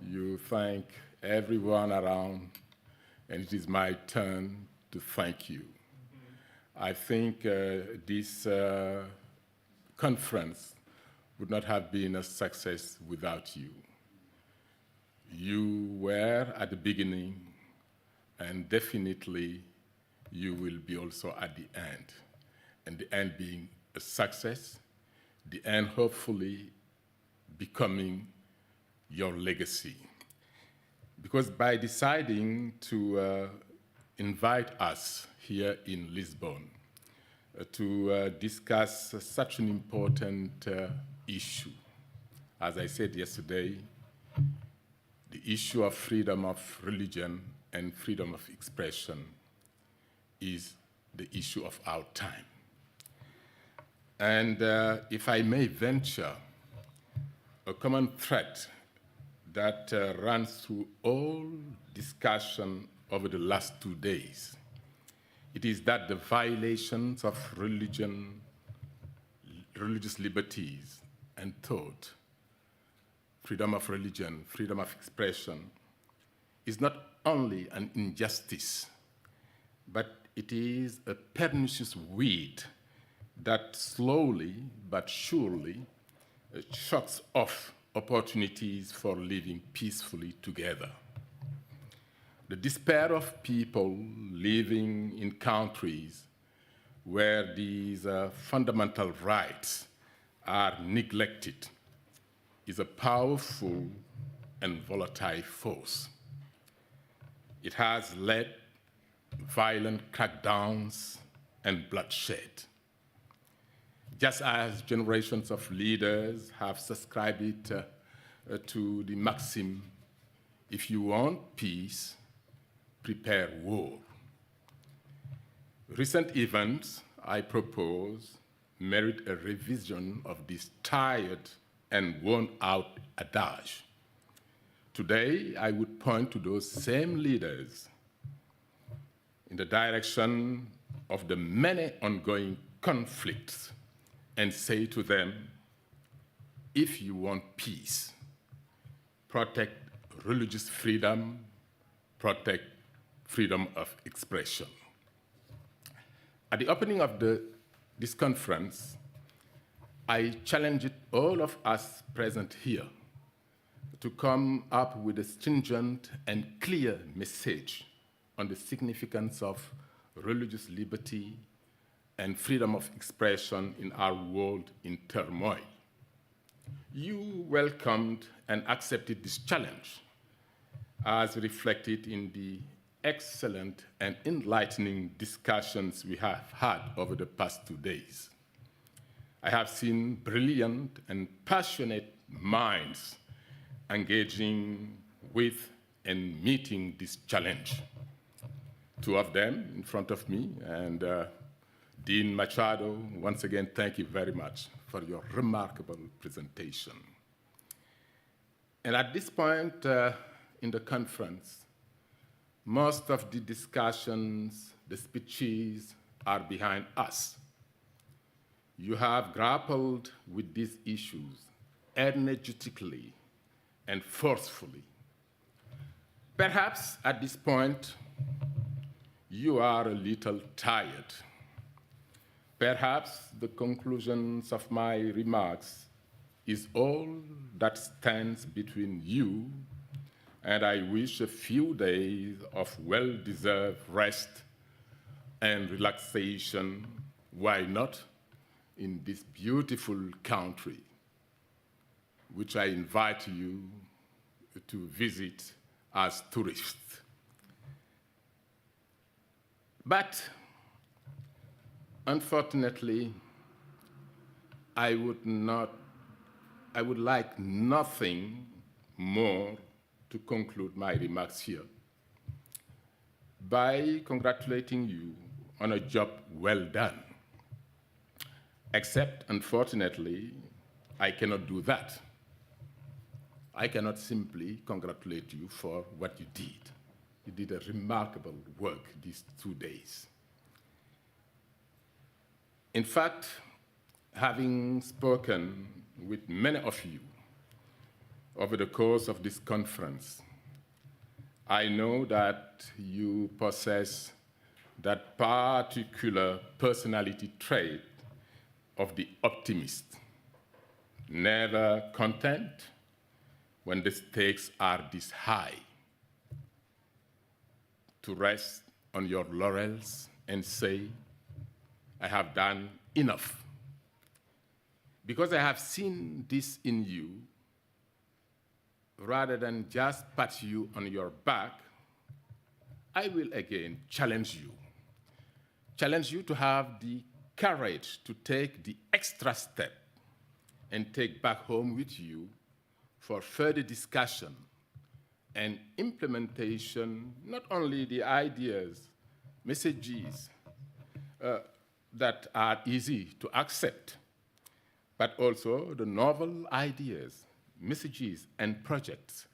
You thank everyone around, and it is my turn to thank you. I think this conference would not have been a success without you. You were at the beginning, and definitely you will be also at the end. And the end being a success, the end hopefully becoming your legacy. Because by deciding to invite us here in Lisbon to discuss such an important issue, as I said yesterday, the issue of freedom of religion and freedom of expression is the issue of our time. And if I may venture, a common thread that runs through all discussion over the last 2 days, it is that the violations of religious liberties and thought, freedom of religion, freedom of expression, is not only an injustice, but it is a pernicious weed that slowly but surely shuts off opportunities for living peacefully together. The despair of people living in countries where these fundamental rights are neglected is a powerful and volatile force. It has led violent crackdowns and bloodshed. Just as generations of leaders have subscribed to the maxim, if you want peace, prepare war. Recent events, I propose, merit a revision of this tired and worn-out adage. Today, I would point to those same leaders in the direction of the many ongoing conflicts and say to them, if you want peace, protect religious freedom, protect freedom of expression. At the opening of this conference, I challenged all of us present here to come up with a stringent and clear message on the significance of religious liberty and freedom of expression in our world in turmoil. You welcomed and accepted this challenge as reflected in the excellent and enlightening discussions we have had over the past 2 days. I have seen brilliant and passionate minds engaging with in meeting this challenge. Two of them in front of me, and Dean Machado, once again, thank you very much for your remarkable presentation. And at this point in the conference, most of the discussions, the speeches are behind us. You have grappled with these issues energetically and forcefully. Perhaps at this point, you are a little tired. Perhaps the conclusions of my remarks is all that stands between you, and I wish a few days of well-deserved rest and relaxation, why not, in this beautiful country, which I invite you to visit as tourists. But unfortunately, I would like nothing more to conclude my remarks here by congratulating you on a job well done. Except, unfortunately, I cannot do that. I cannot simply congratulate you for what you did. You did a remarkable work these 2 days. In fact, having spoken with many of you over the course of this conference, I know that you possess that particular personality trait of the optimist, never content when the stakes are this high, to rest on your laurels and say, I have done enough. Because I have seen this in you, rather than just pat you on your back, I will again challenge you to have the courage to take the extra step and take back home with you for further discussion and implementation, not only the ideas, messages that are easy to accept, but also the novel ideas, messages, and projects.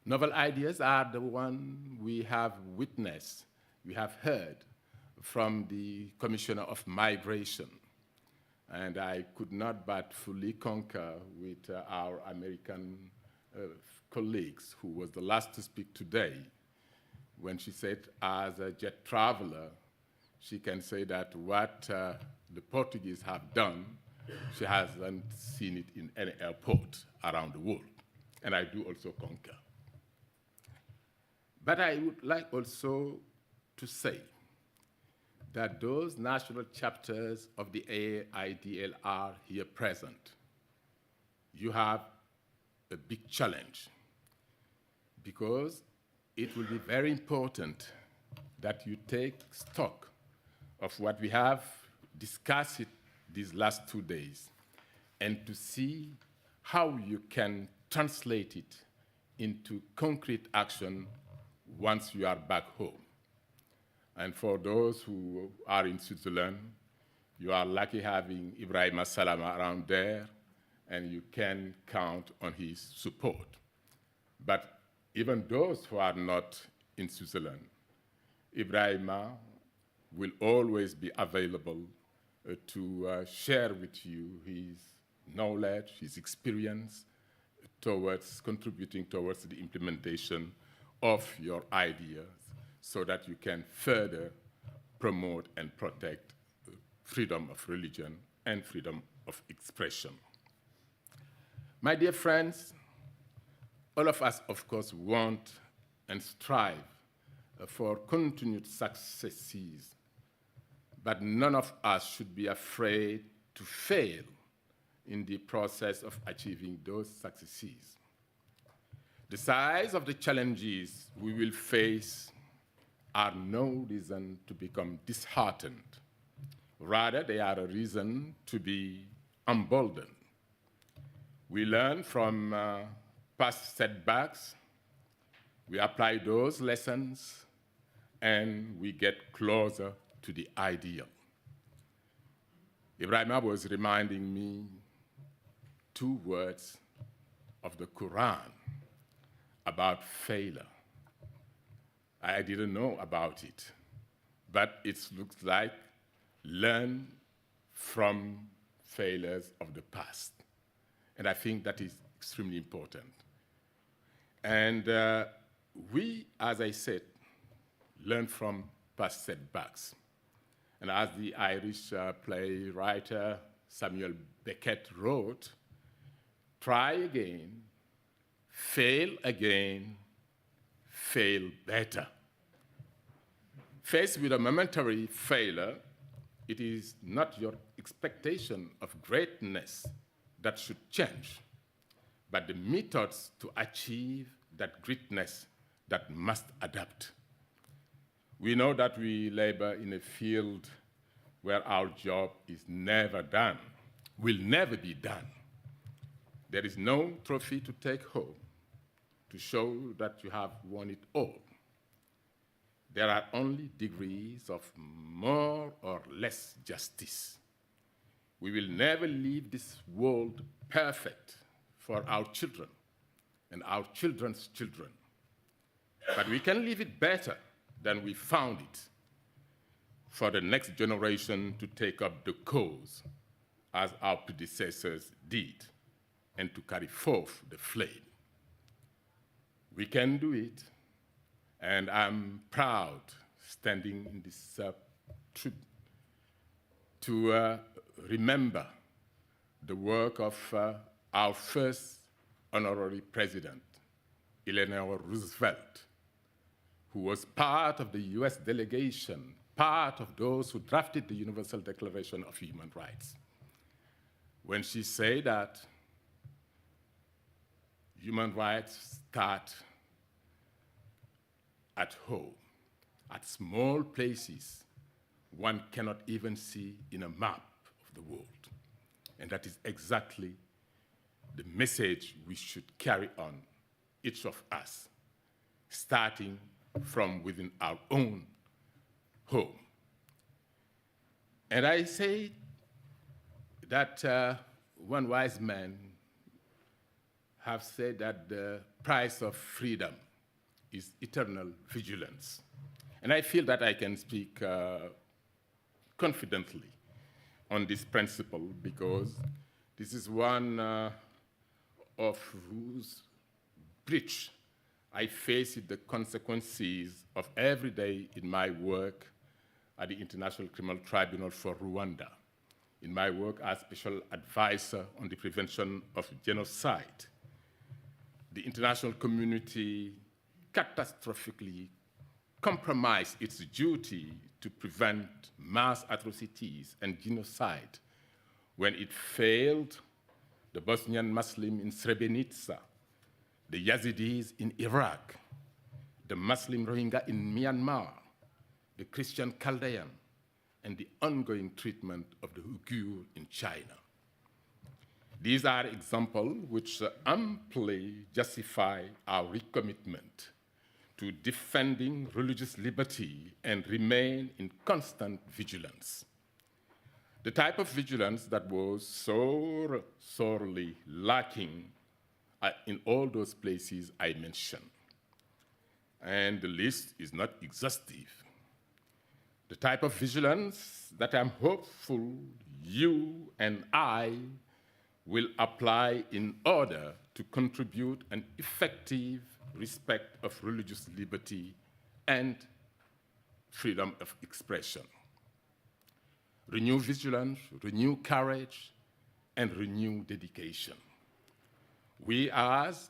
Novel ideas are the one we have witnessed, we have heard from the Commissioner of Migration. And I could not but fully concur with our American colleagues, who was the last to speak today, when she said, as a jet traveler, she can say that what the Portuguese have done, she hasn't seen it in any airport around the world. And I do also concur. But I would like also to say that those national chapters of the AIDLR here present, you have a big challenge, because it will be very important that you take stock of what we have discussed these last 2 days, and to see how you can translate it into concrete action once you are back home. And for those who are in Switzerland, you are lucky having Ibrahim Salama around there, and you can count on his support. But even those who are not in Switzerland, Ibrahima will always be available to share with you his knowledge, his experience towards contributing towards the implementation of your ideas, so that you can further promote and protect freedom of religion and freedom of expression. My dear friends, all of us, of course, want and strive for continued successes, but none of us should be afraid to fail in the process of achieving those successes. The size of the challenges we will face are no reason to become disheartened. Rather, they are a reason to be emboldened. We learn from past setbacks, we apply those lessons, and we get closer to the ideal. Ibrahima was reminding me 2 words of the Quran about failure. I didn't know about it, but it looks like learn from failures of the past. And I think that is extremely important. And we, as I said, learn from past setbacks. And as the Irish playwright Samuel Beckett wrote, try again, fail better. Faced with a momentary failure, it is not your expectation of greatness that should change, but the methods to achieve that greatness that must adapt. We know that we labor in a field where our job is never done, will never be done. There is no trophy to take home to show that you have won it all. There are only degrees of more or less justice. We will never leave this world perfect for our children and our children's children. But we can leave it better than we found it for the next generation to take up the cause as our predecessors did and to carry forth the flame. We can do it, and I'm proud standing in this tribute to remember the work of our first honorary president, Eleanor Roosevelt, who was part of the US delegation, part of those who drafted the Universal Declaration of Human Rights. When she said that human rights start at home, at small places one cannot even see in a map of the world. And that is exactly the message we should carry on, each of us, starting from within our own home. And I say that one wise man have said that the price of freedom is eternal vigilance. And I feel that I can speak confidently on this principle because this is one of whose breach I face the consequences of every day in my work at the International Criminal Tribunal for Rwanda, in my work as Special Advisor on the Prevention of Genocide. The international community catastrophically compromised its duty to prevent mass atrocities and genocide when it failed the Bosnian Muslim in Srebrenica, the Yazidis in Iraq, the Muslim Rohingya in Myanmar, the Christian Chaldean, and the ongoing treatment of the Uyghur in China. These are examples which amply justify our recommitment to defending religious liberty and remain in constant vigilance. The type of vigilance that was so sorely lacking in all those places I mentioned. And the list is not exhaustive. The type of vigilance that I'm hopeful you and I will apply in order to contribute an effective respect of religious liberty and freedom of expression. Renew vigilance, renew courage, and renew dedication. We as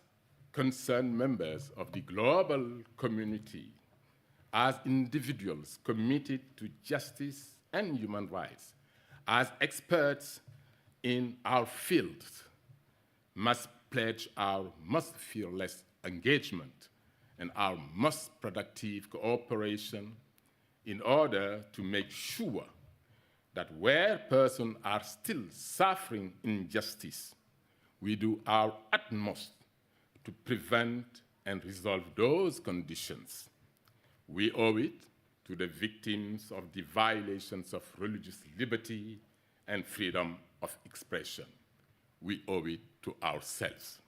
concerned members of the global community, as individuals committed to justice and human rights, as experts in our fields, must pledge our most fearless engagement and our most productive cooperation in order to make sure that where persons are still suffering injustice, we do our utmost to prevent and resolve those conditions. We owe it to the victims of the violations of religious liberty and freedom of expression. We owe it to ourselves.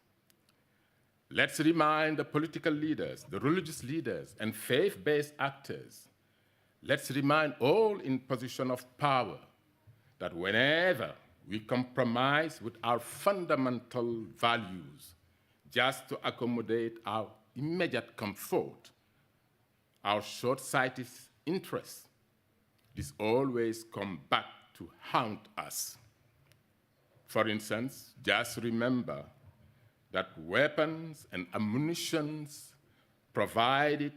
Let's remind the political leaders, the religious leaders, and faith-based actors. Let's remind all in position of power that whenever we compromise with our fundamental values just to accommodate our immediate comfort, our short-sighted interests, this always come back to haunt us. For instance, just remember that weapons and ammunition provided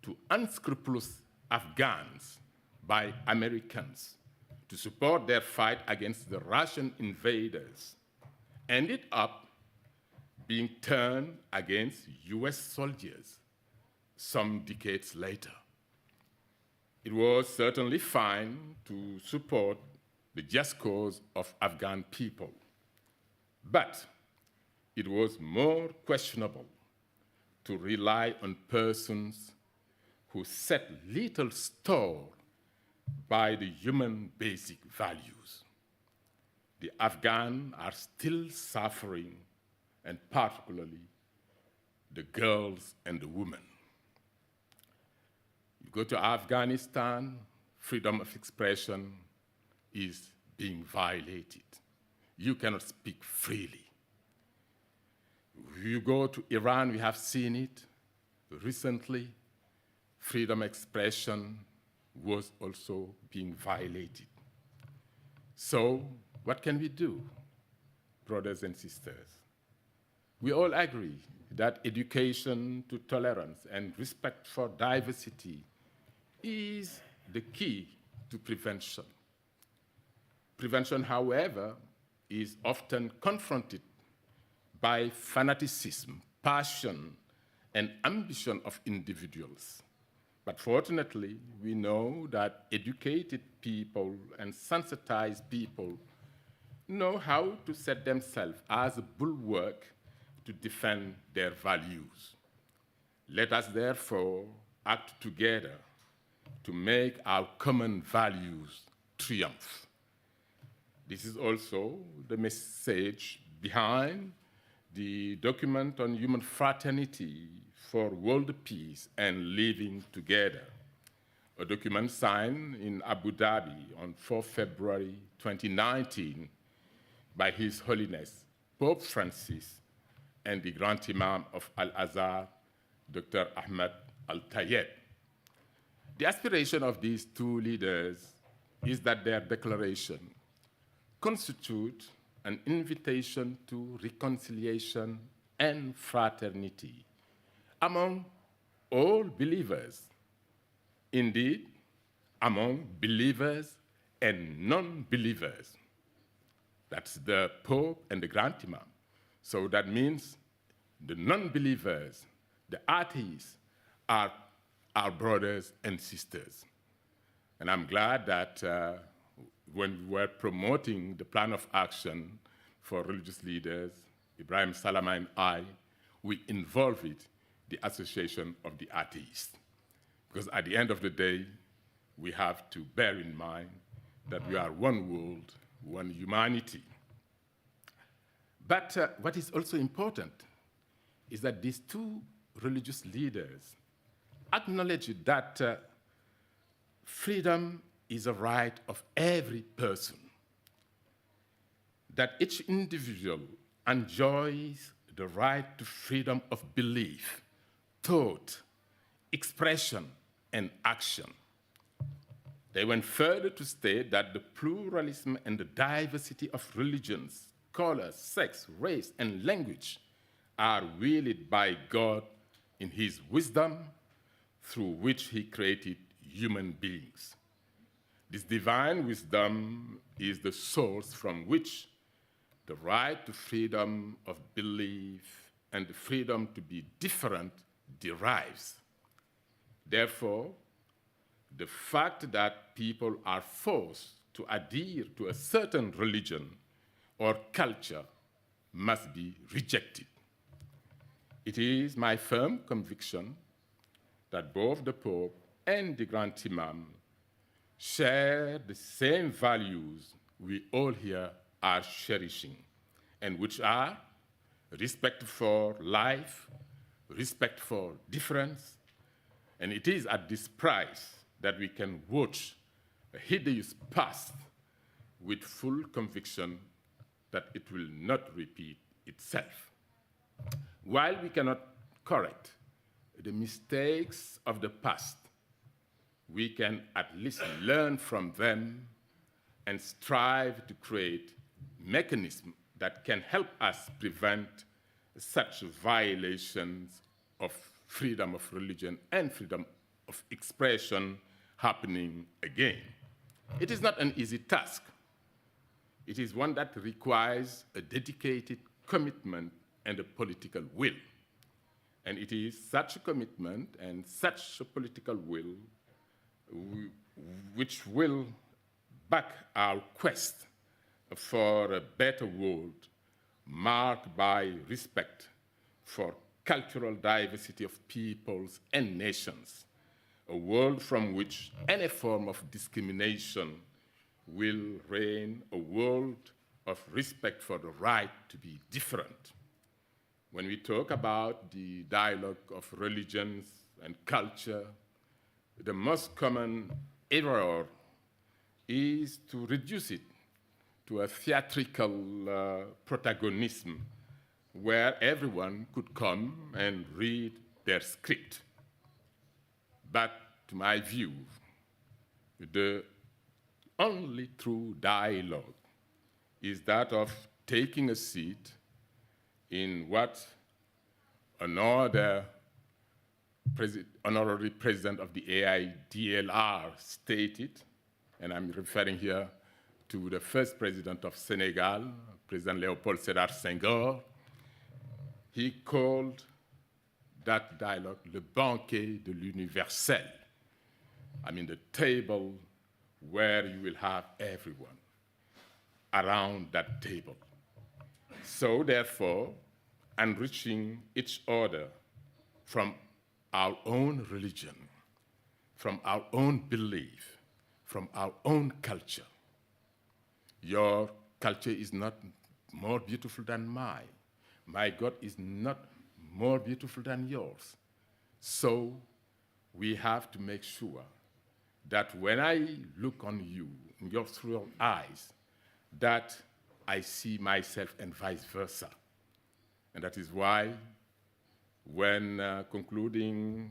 to unscrupulous Afghans by Americans to support their fight against the Russian invaders ended up being turned against US soldiers some decades later. It was certainly fine to support the just cause of Afghan people, but it was more questionable to rely on persons who set little store by the human basic values. The Afghans are still suffering, and particularly the girls and the women. You go to Afghanistan, freedom of expression is being violated. You cannot speak freely. You go to Iran, we have seen it recently. Freedom of expression was also being violated. So, what can we do, brothers and sisters? We all agree that education to tolerance and respect for diversity is the key to prevention. Prevention, however, is often confronted by fanaticism, passion, and ambition of individuals. But fortunately, we know that educated people and sensitized people know how to set themselves as a bulwark to defend their values. Let us therefore act together to make our common values triumph. This is also the message behind the document on human fraternity for world peace and living together, a document signed in Abu Dhabi on 4 February 2019 by His Holiness Pope Francis and the Grand Imam of Al-Azhar, Dr. Ahmed Al-Tayeb. The aspiration of these two leaders is that their declaration constitute an invitation to reconciliation and fraternity among all believers, indeed, among believers and non-believers. That's the Pope and the Grand Imam. So that means the non-believers, the atheists, are our brothers and sisters. And I'm glad that when we were promoting the plan of action for religious leaders, Ibrahim Salama and I, we involved the Association of the Atheists. Because at the end of the day, we have to bear in mind that we are one world, one humanity. But what is also important is that these two religious leaders acknowledge that freedom is a right of every person, that each individual enjoys the right to freedom of belief, thought, expression, and action. They went further to state that the pluralism and the diversity of religions, colors, sex, race, and language are willed by God in His wisdom through which He created human beings. This divine wisdom is the source from which the right to freedom of belief and the freedom to be different derives. Therefore, the fact that people are forced to adhere to a certain religion or culture must be rejected. It is my firm conviction that both the Pope and the Grand Imam share the same values we all here are cherishing, and which are respect for life, respect for difference, and it is at this price that we can watch a hideous past with full conviction that it will not repeat itself. While we cannot correct the mistakes of the past, we can at least learn from them and strive to create mechanisms that can help us prevent such violations of freedom of religion and freedom of expression happening again. It is not an easy task. It is one that requires a dedicated commitment and a political will. And it is such a commitment and such a political will which will back our quest for a better world marked by respect for cultural diversity of peoples and nations, a world from which any form of discrimination will reign, a world of respect for the right to be different. When we talk about the dialogue of religions and culture, the most common error is to reduce it to a theatrical protagonism where everyone could come and read their script. But to my view, the only true dialogue is that of taking a seat in what another honorary president of the AIDLR stated, and I'm referring here to the first president of Senegal, President Léopold Sédar Senghor. He called that dialogue le banquet de l'universel. I mean, the table where you will have everyone around that table. So therefore, enriching each other from our own religion, from our own belief, from our own culture. Your culture is not more beautiful than mine. My God is not more beautiful than yours. So we have to make sure that when I look on you, in your through your eyes, that I see myself and vice versa. And that is why when concluding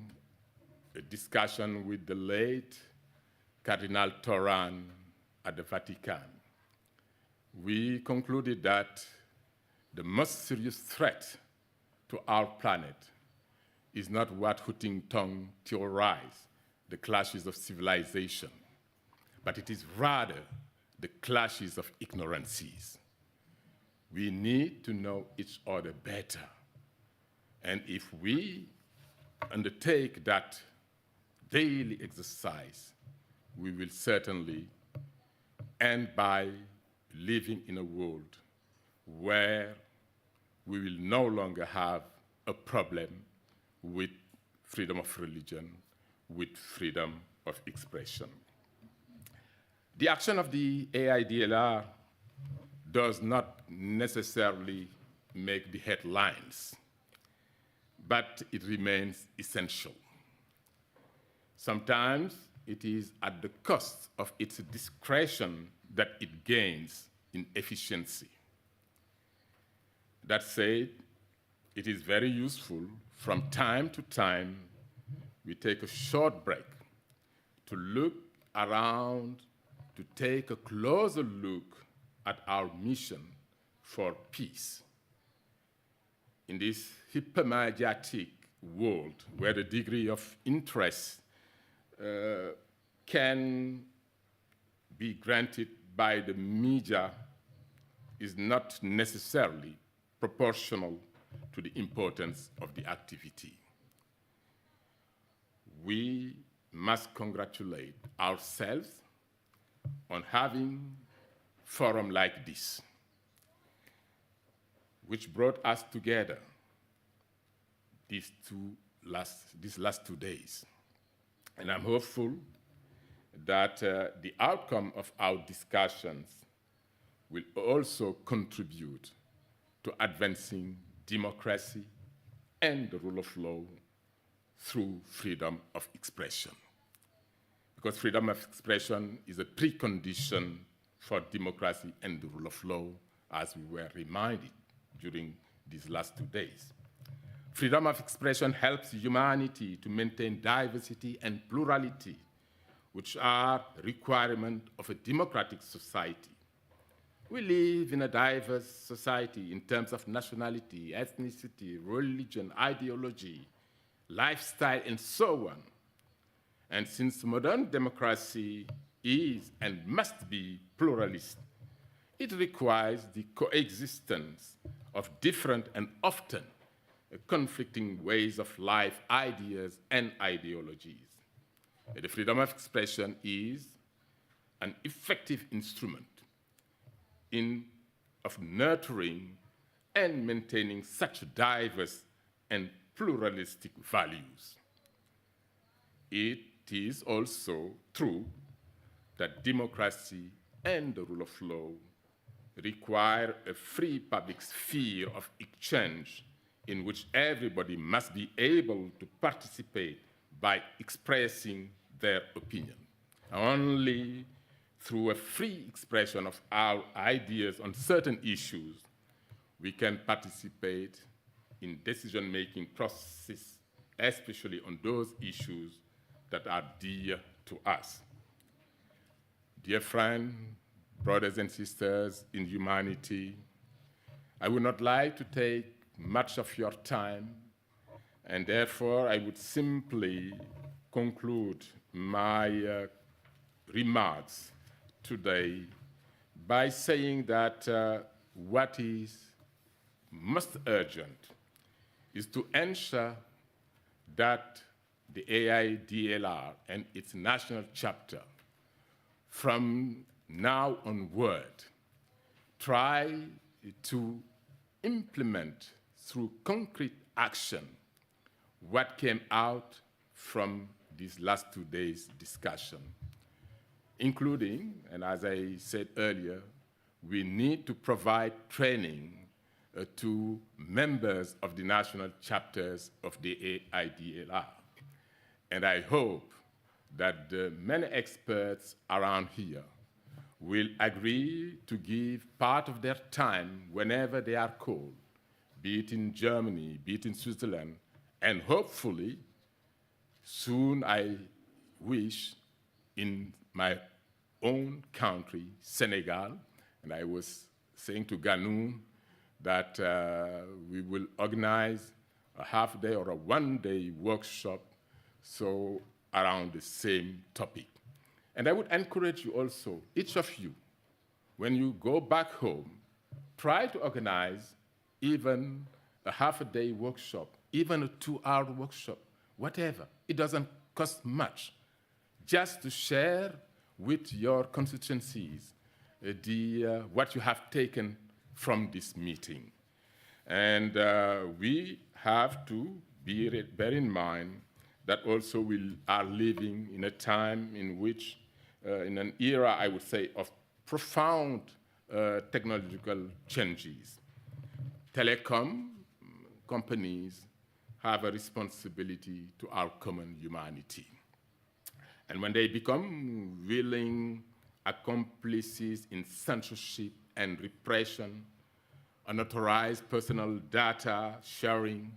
a discussion with the late Cardinal Toran at the Vatican, we concluded that the most serious threat to our planet is not what Hu Jintao theorized, the clashes of civilization, but it is rather the clashes of ignorances. We need to know each other better. And if we undertake that daily exercise, we will certainly end by living in a world where we will no longer have a problem with freedom of religion, with freedom of expression. The action of the AIDLR does not necessarily make the headlines, but it remains essential. Sometimes it is at the cost of its discretion that it gains in efficiency. That said, it is very useful from time to time we take a short break to look around, to take a closer look at our mission for peace. In this hypermediatic world where the degree of interest can be granted by the media is not necessarily proportional to the importance of the activity. We must congratulate ourselves on having a forum like this, which brought us together these last 2 days. And I'm hopeful that the outcome of our discussions will also contribute to advancing democracy and the rule of law through freedom of expression. Because freedom of expression is a precondition for democracy and the rule of law, as we were reminded during these last 2 days. Freedom of expression helps humanity to maintain diversity and plurality, which are requirements of a democratic society. We live in a diverse society in terms of nationality, ethnicity, religion, ideology, lifestyle, and so on. And since modern democracy is and must be pluralist, it requires the coexistence of different and often conflicting ways of life, ideas, and ideologies. The freedom of expression is an effective instrument of nurturing and maintaining such diverse and pluralistic values. It is also true that democracy and the rule of law require a free public sphere of exchange in which everybody must be able to participate by expressing their opinion. Only through a free expression of our ideas on certain issues, we can participate in decision-making processes, especially on those issues that are dear to us. Dear friends, brothers and sisters in humanity, I would not like to take much of your time, and therefore I would simply conclude my remarks today by saying that what is most urgent is to ensure that the AIDLR and its national chapter from now onward try to implement through concrete action what came out from these last 2 days' discussion, including, and as I said earlier, we need to provide training to members of the national chapters of the AIDLR. And I hope that the many experts around here will agree to give part of their time whenever they are called, be it in Germany, be it in Switzerland, and hopefully soon I wish in my own country, Senegal, and I was saying to Ganoun that we will organize a half-day or a one-day workshop so around the same topic. And I would encourage you also, each of you, when you go back home, try to organize even a half-a-day workshop, even a 2-hour workshop, whatever. It doesn't cost much. Just to share with your constituencies what you have taken from this meeting. And we have to bear in mind that also we are living in a time in which, in an era, I would say, of profound technological changes. Telecom companies have a responsibility to our common humanity. And when they become willing accomplices in censorship and repression, unauthorized personal data sharing,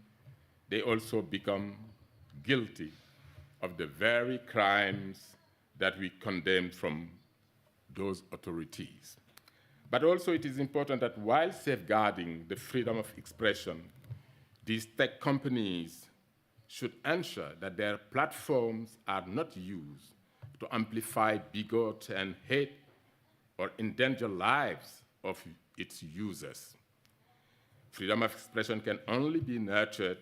they also become guilty of the very crimes that we condemn from those authorities. But also it is important that while safeguarding the freedom of expression, these tech companies should ensure that their platforms are not used to amplify bigot and hate or endanger lives of its users. Freedom of expression can only be nurtured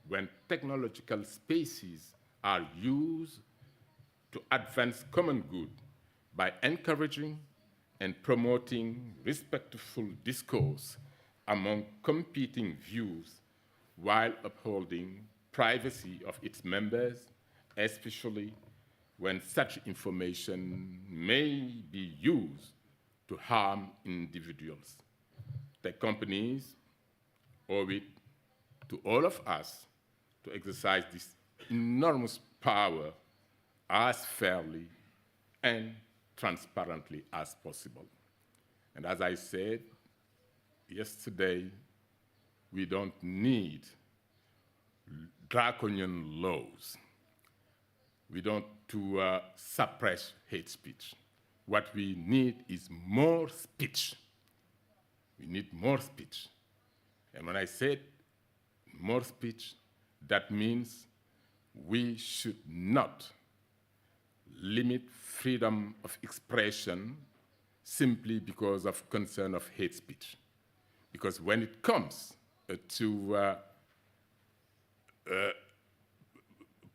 when technological spaces are used to advance common good by encouraging and promoting respectful discourse among competing views while upholding privacy of its members, especially when such information may be used to harm individuals. The companies owe it to all of us to exercise this enormous power as fairly and transparently as possible. And as I said yesterday, we don't need draconian laws. We don't to suppress hate speech. What we need is more speech. We need more speech. And when I said more speech, that means we should not limit freedom of expression simply because of concern of hate speech. Because when it comes to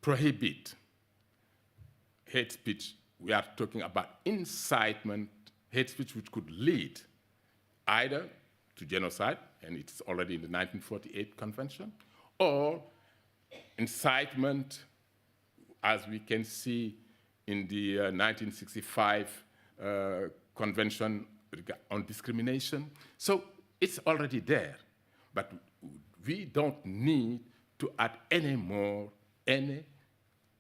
prohibit hate speech, we are talking about incitement, hate speech which could lead either to genocide, and it's already in the 1948 Convention, or incitement, as we can see in the 1965 Convention on Discrimination. So it's already there, but we don't need to add any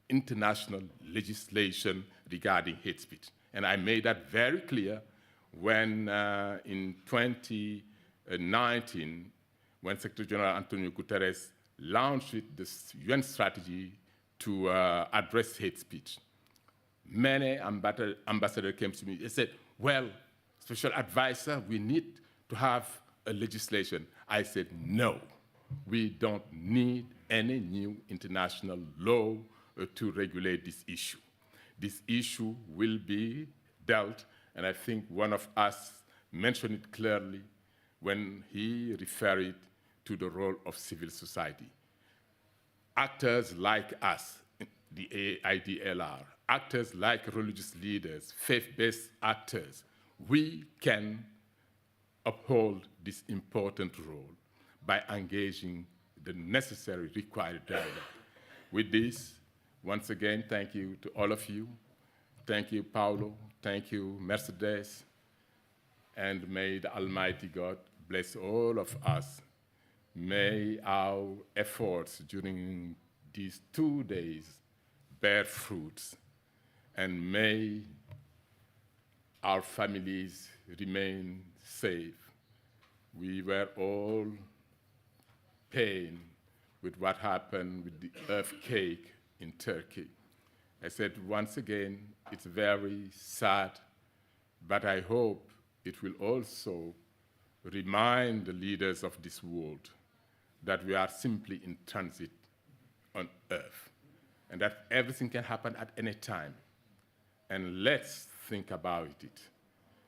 international legislation regarding hate speech. And I made that very clear when in 2019, when Secretary General Antonio Guterres launched this UN strategy to address hate speech. Many ambassadors came to me and said, well, special advisor, we need to have a legislation. I said, no, we don't need any new international law to regulate this issue. This issue will be dealt, and I think one of us mentioned it clearly when he referred to the role of civil society. Actors like us, the IDLR, actors like religious leaders, faith-based actors, we can uphold this important role by engaging the necessary required dialogue. With this, once again, thank you to all of you. Thank you, Paulo. Thank you, Mercedes. And may the Almighty God bless all of us. May our efforts during these 2 days bear fruits, and may our families remain safe. We were all pained with what happened with the earthquake in Turkey. I said once again, it's very sad, but I hope it will also remind the leaders of this world that we are simply in transit on earth, and that everything can happen at any time. And let's think about it.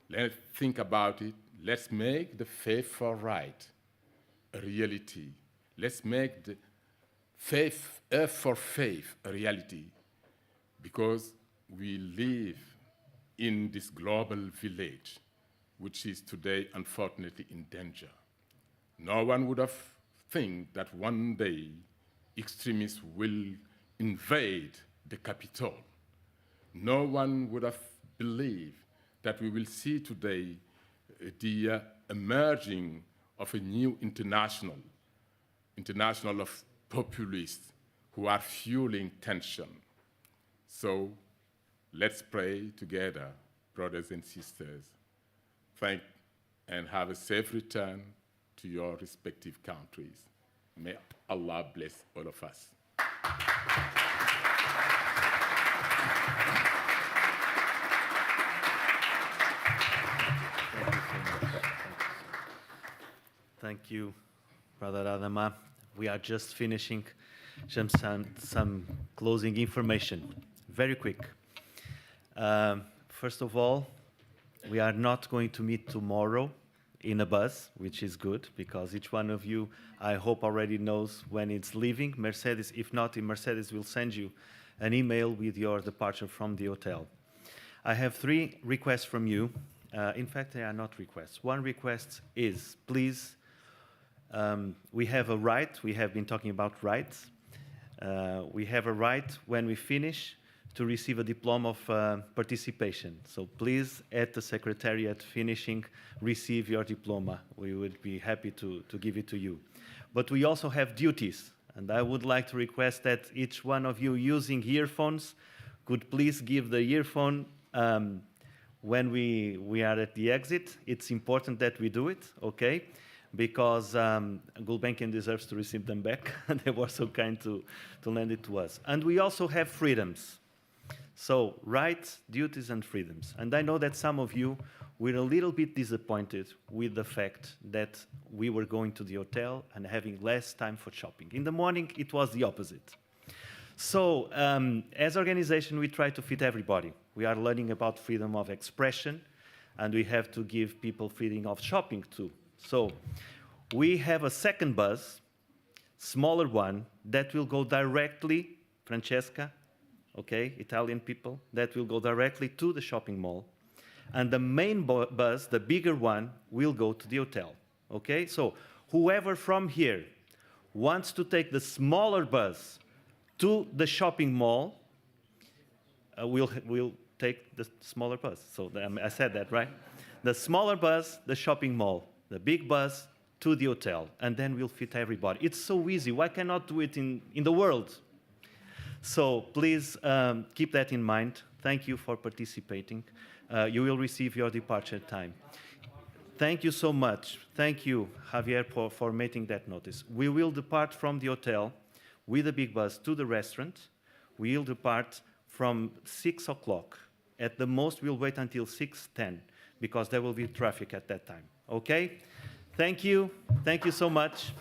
Let's think about it. Let's make the faith for right a reality. Let's make the faith, earth for faith, a reality, because we live in this global village, which is today unfortunately in danger. No one would have think that one day extremists will invade the capital. No one would have believed that we will see today the emerging of a new international of populists who are fueling tension. So let's pray together, brothers and sisters. Thank and have a safe return to your respective countries. May Allah bless all of us. Thank you, Brother Adama. We are just finishing some closing information. Very quick. First of all, we are not going to meet tomorrow in a bus, which is good, because each one of you, I hope, already knows when it's leaving. Mercedes, if not, Mercedes will send you an email with your departure from the hotel. I have 3 requests from you. In fact, they are not requests. One request is, please, we have a right, we have been talking about rights. We have a right when we finish to receive a diploma of participation. So please, at the Secretariat finishing, receive your diploma. We would be happy to give it to you. But we also have duties, and I would like to request that each one of you using earphones could please give the earphone when we are at the exit. It's important that we do it, okay? Because Gulbenkian deserves to receive them back. They were so kind to lend it to us. And we also have freedoms. So rights, duties, and freedoms. And I know that some of you were a little bit disappointed with the fact that we were going to the hotel and having less time for shopping. In the morning, it was the opposite. So as organization, we try to fit everybody. We are learning about freedom of expression, and we have to give people freedom of shopping too. So we have a second bus, smaller one, that will go directly, Francesca, okay, Italian people, that will go directly to the shopping mall. And the main bus, the bigger one, will go to the hotel, okay? So whoever from here wants to take the smaller bus to the shopping mall, will take the smaller bus. So I said that, right? The smaller bus, the shopping mall. The big bus to the hotel, and then we'll fit everybody. It's so easy. Why cannot do it in the world? So please keep that in mind. Thank you for participating. You will receive your departure time. Thank you so much. Thank you, Javier, for making that notice. We will depart from the hotel with a big bus to the restaurant. We'll depart from 6 o'clock. At the most, we'll wait until 6:10 because there will be traffic at that time. Okay? Thank you. Thank you so much.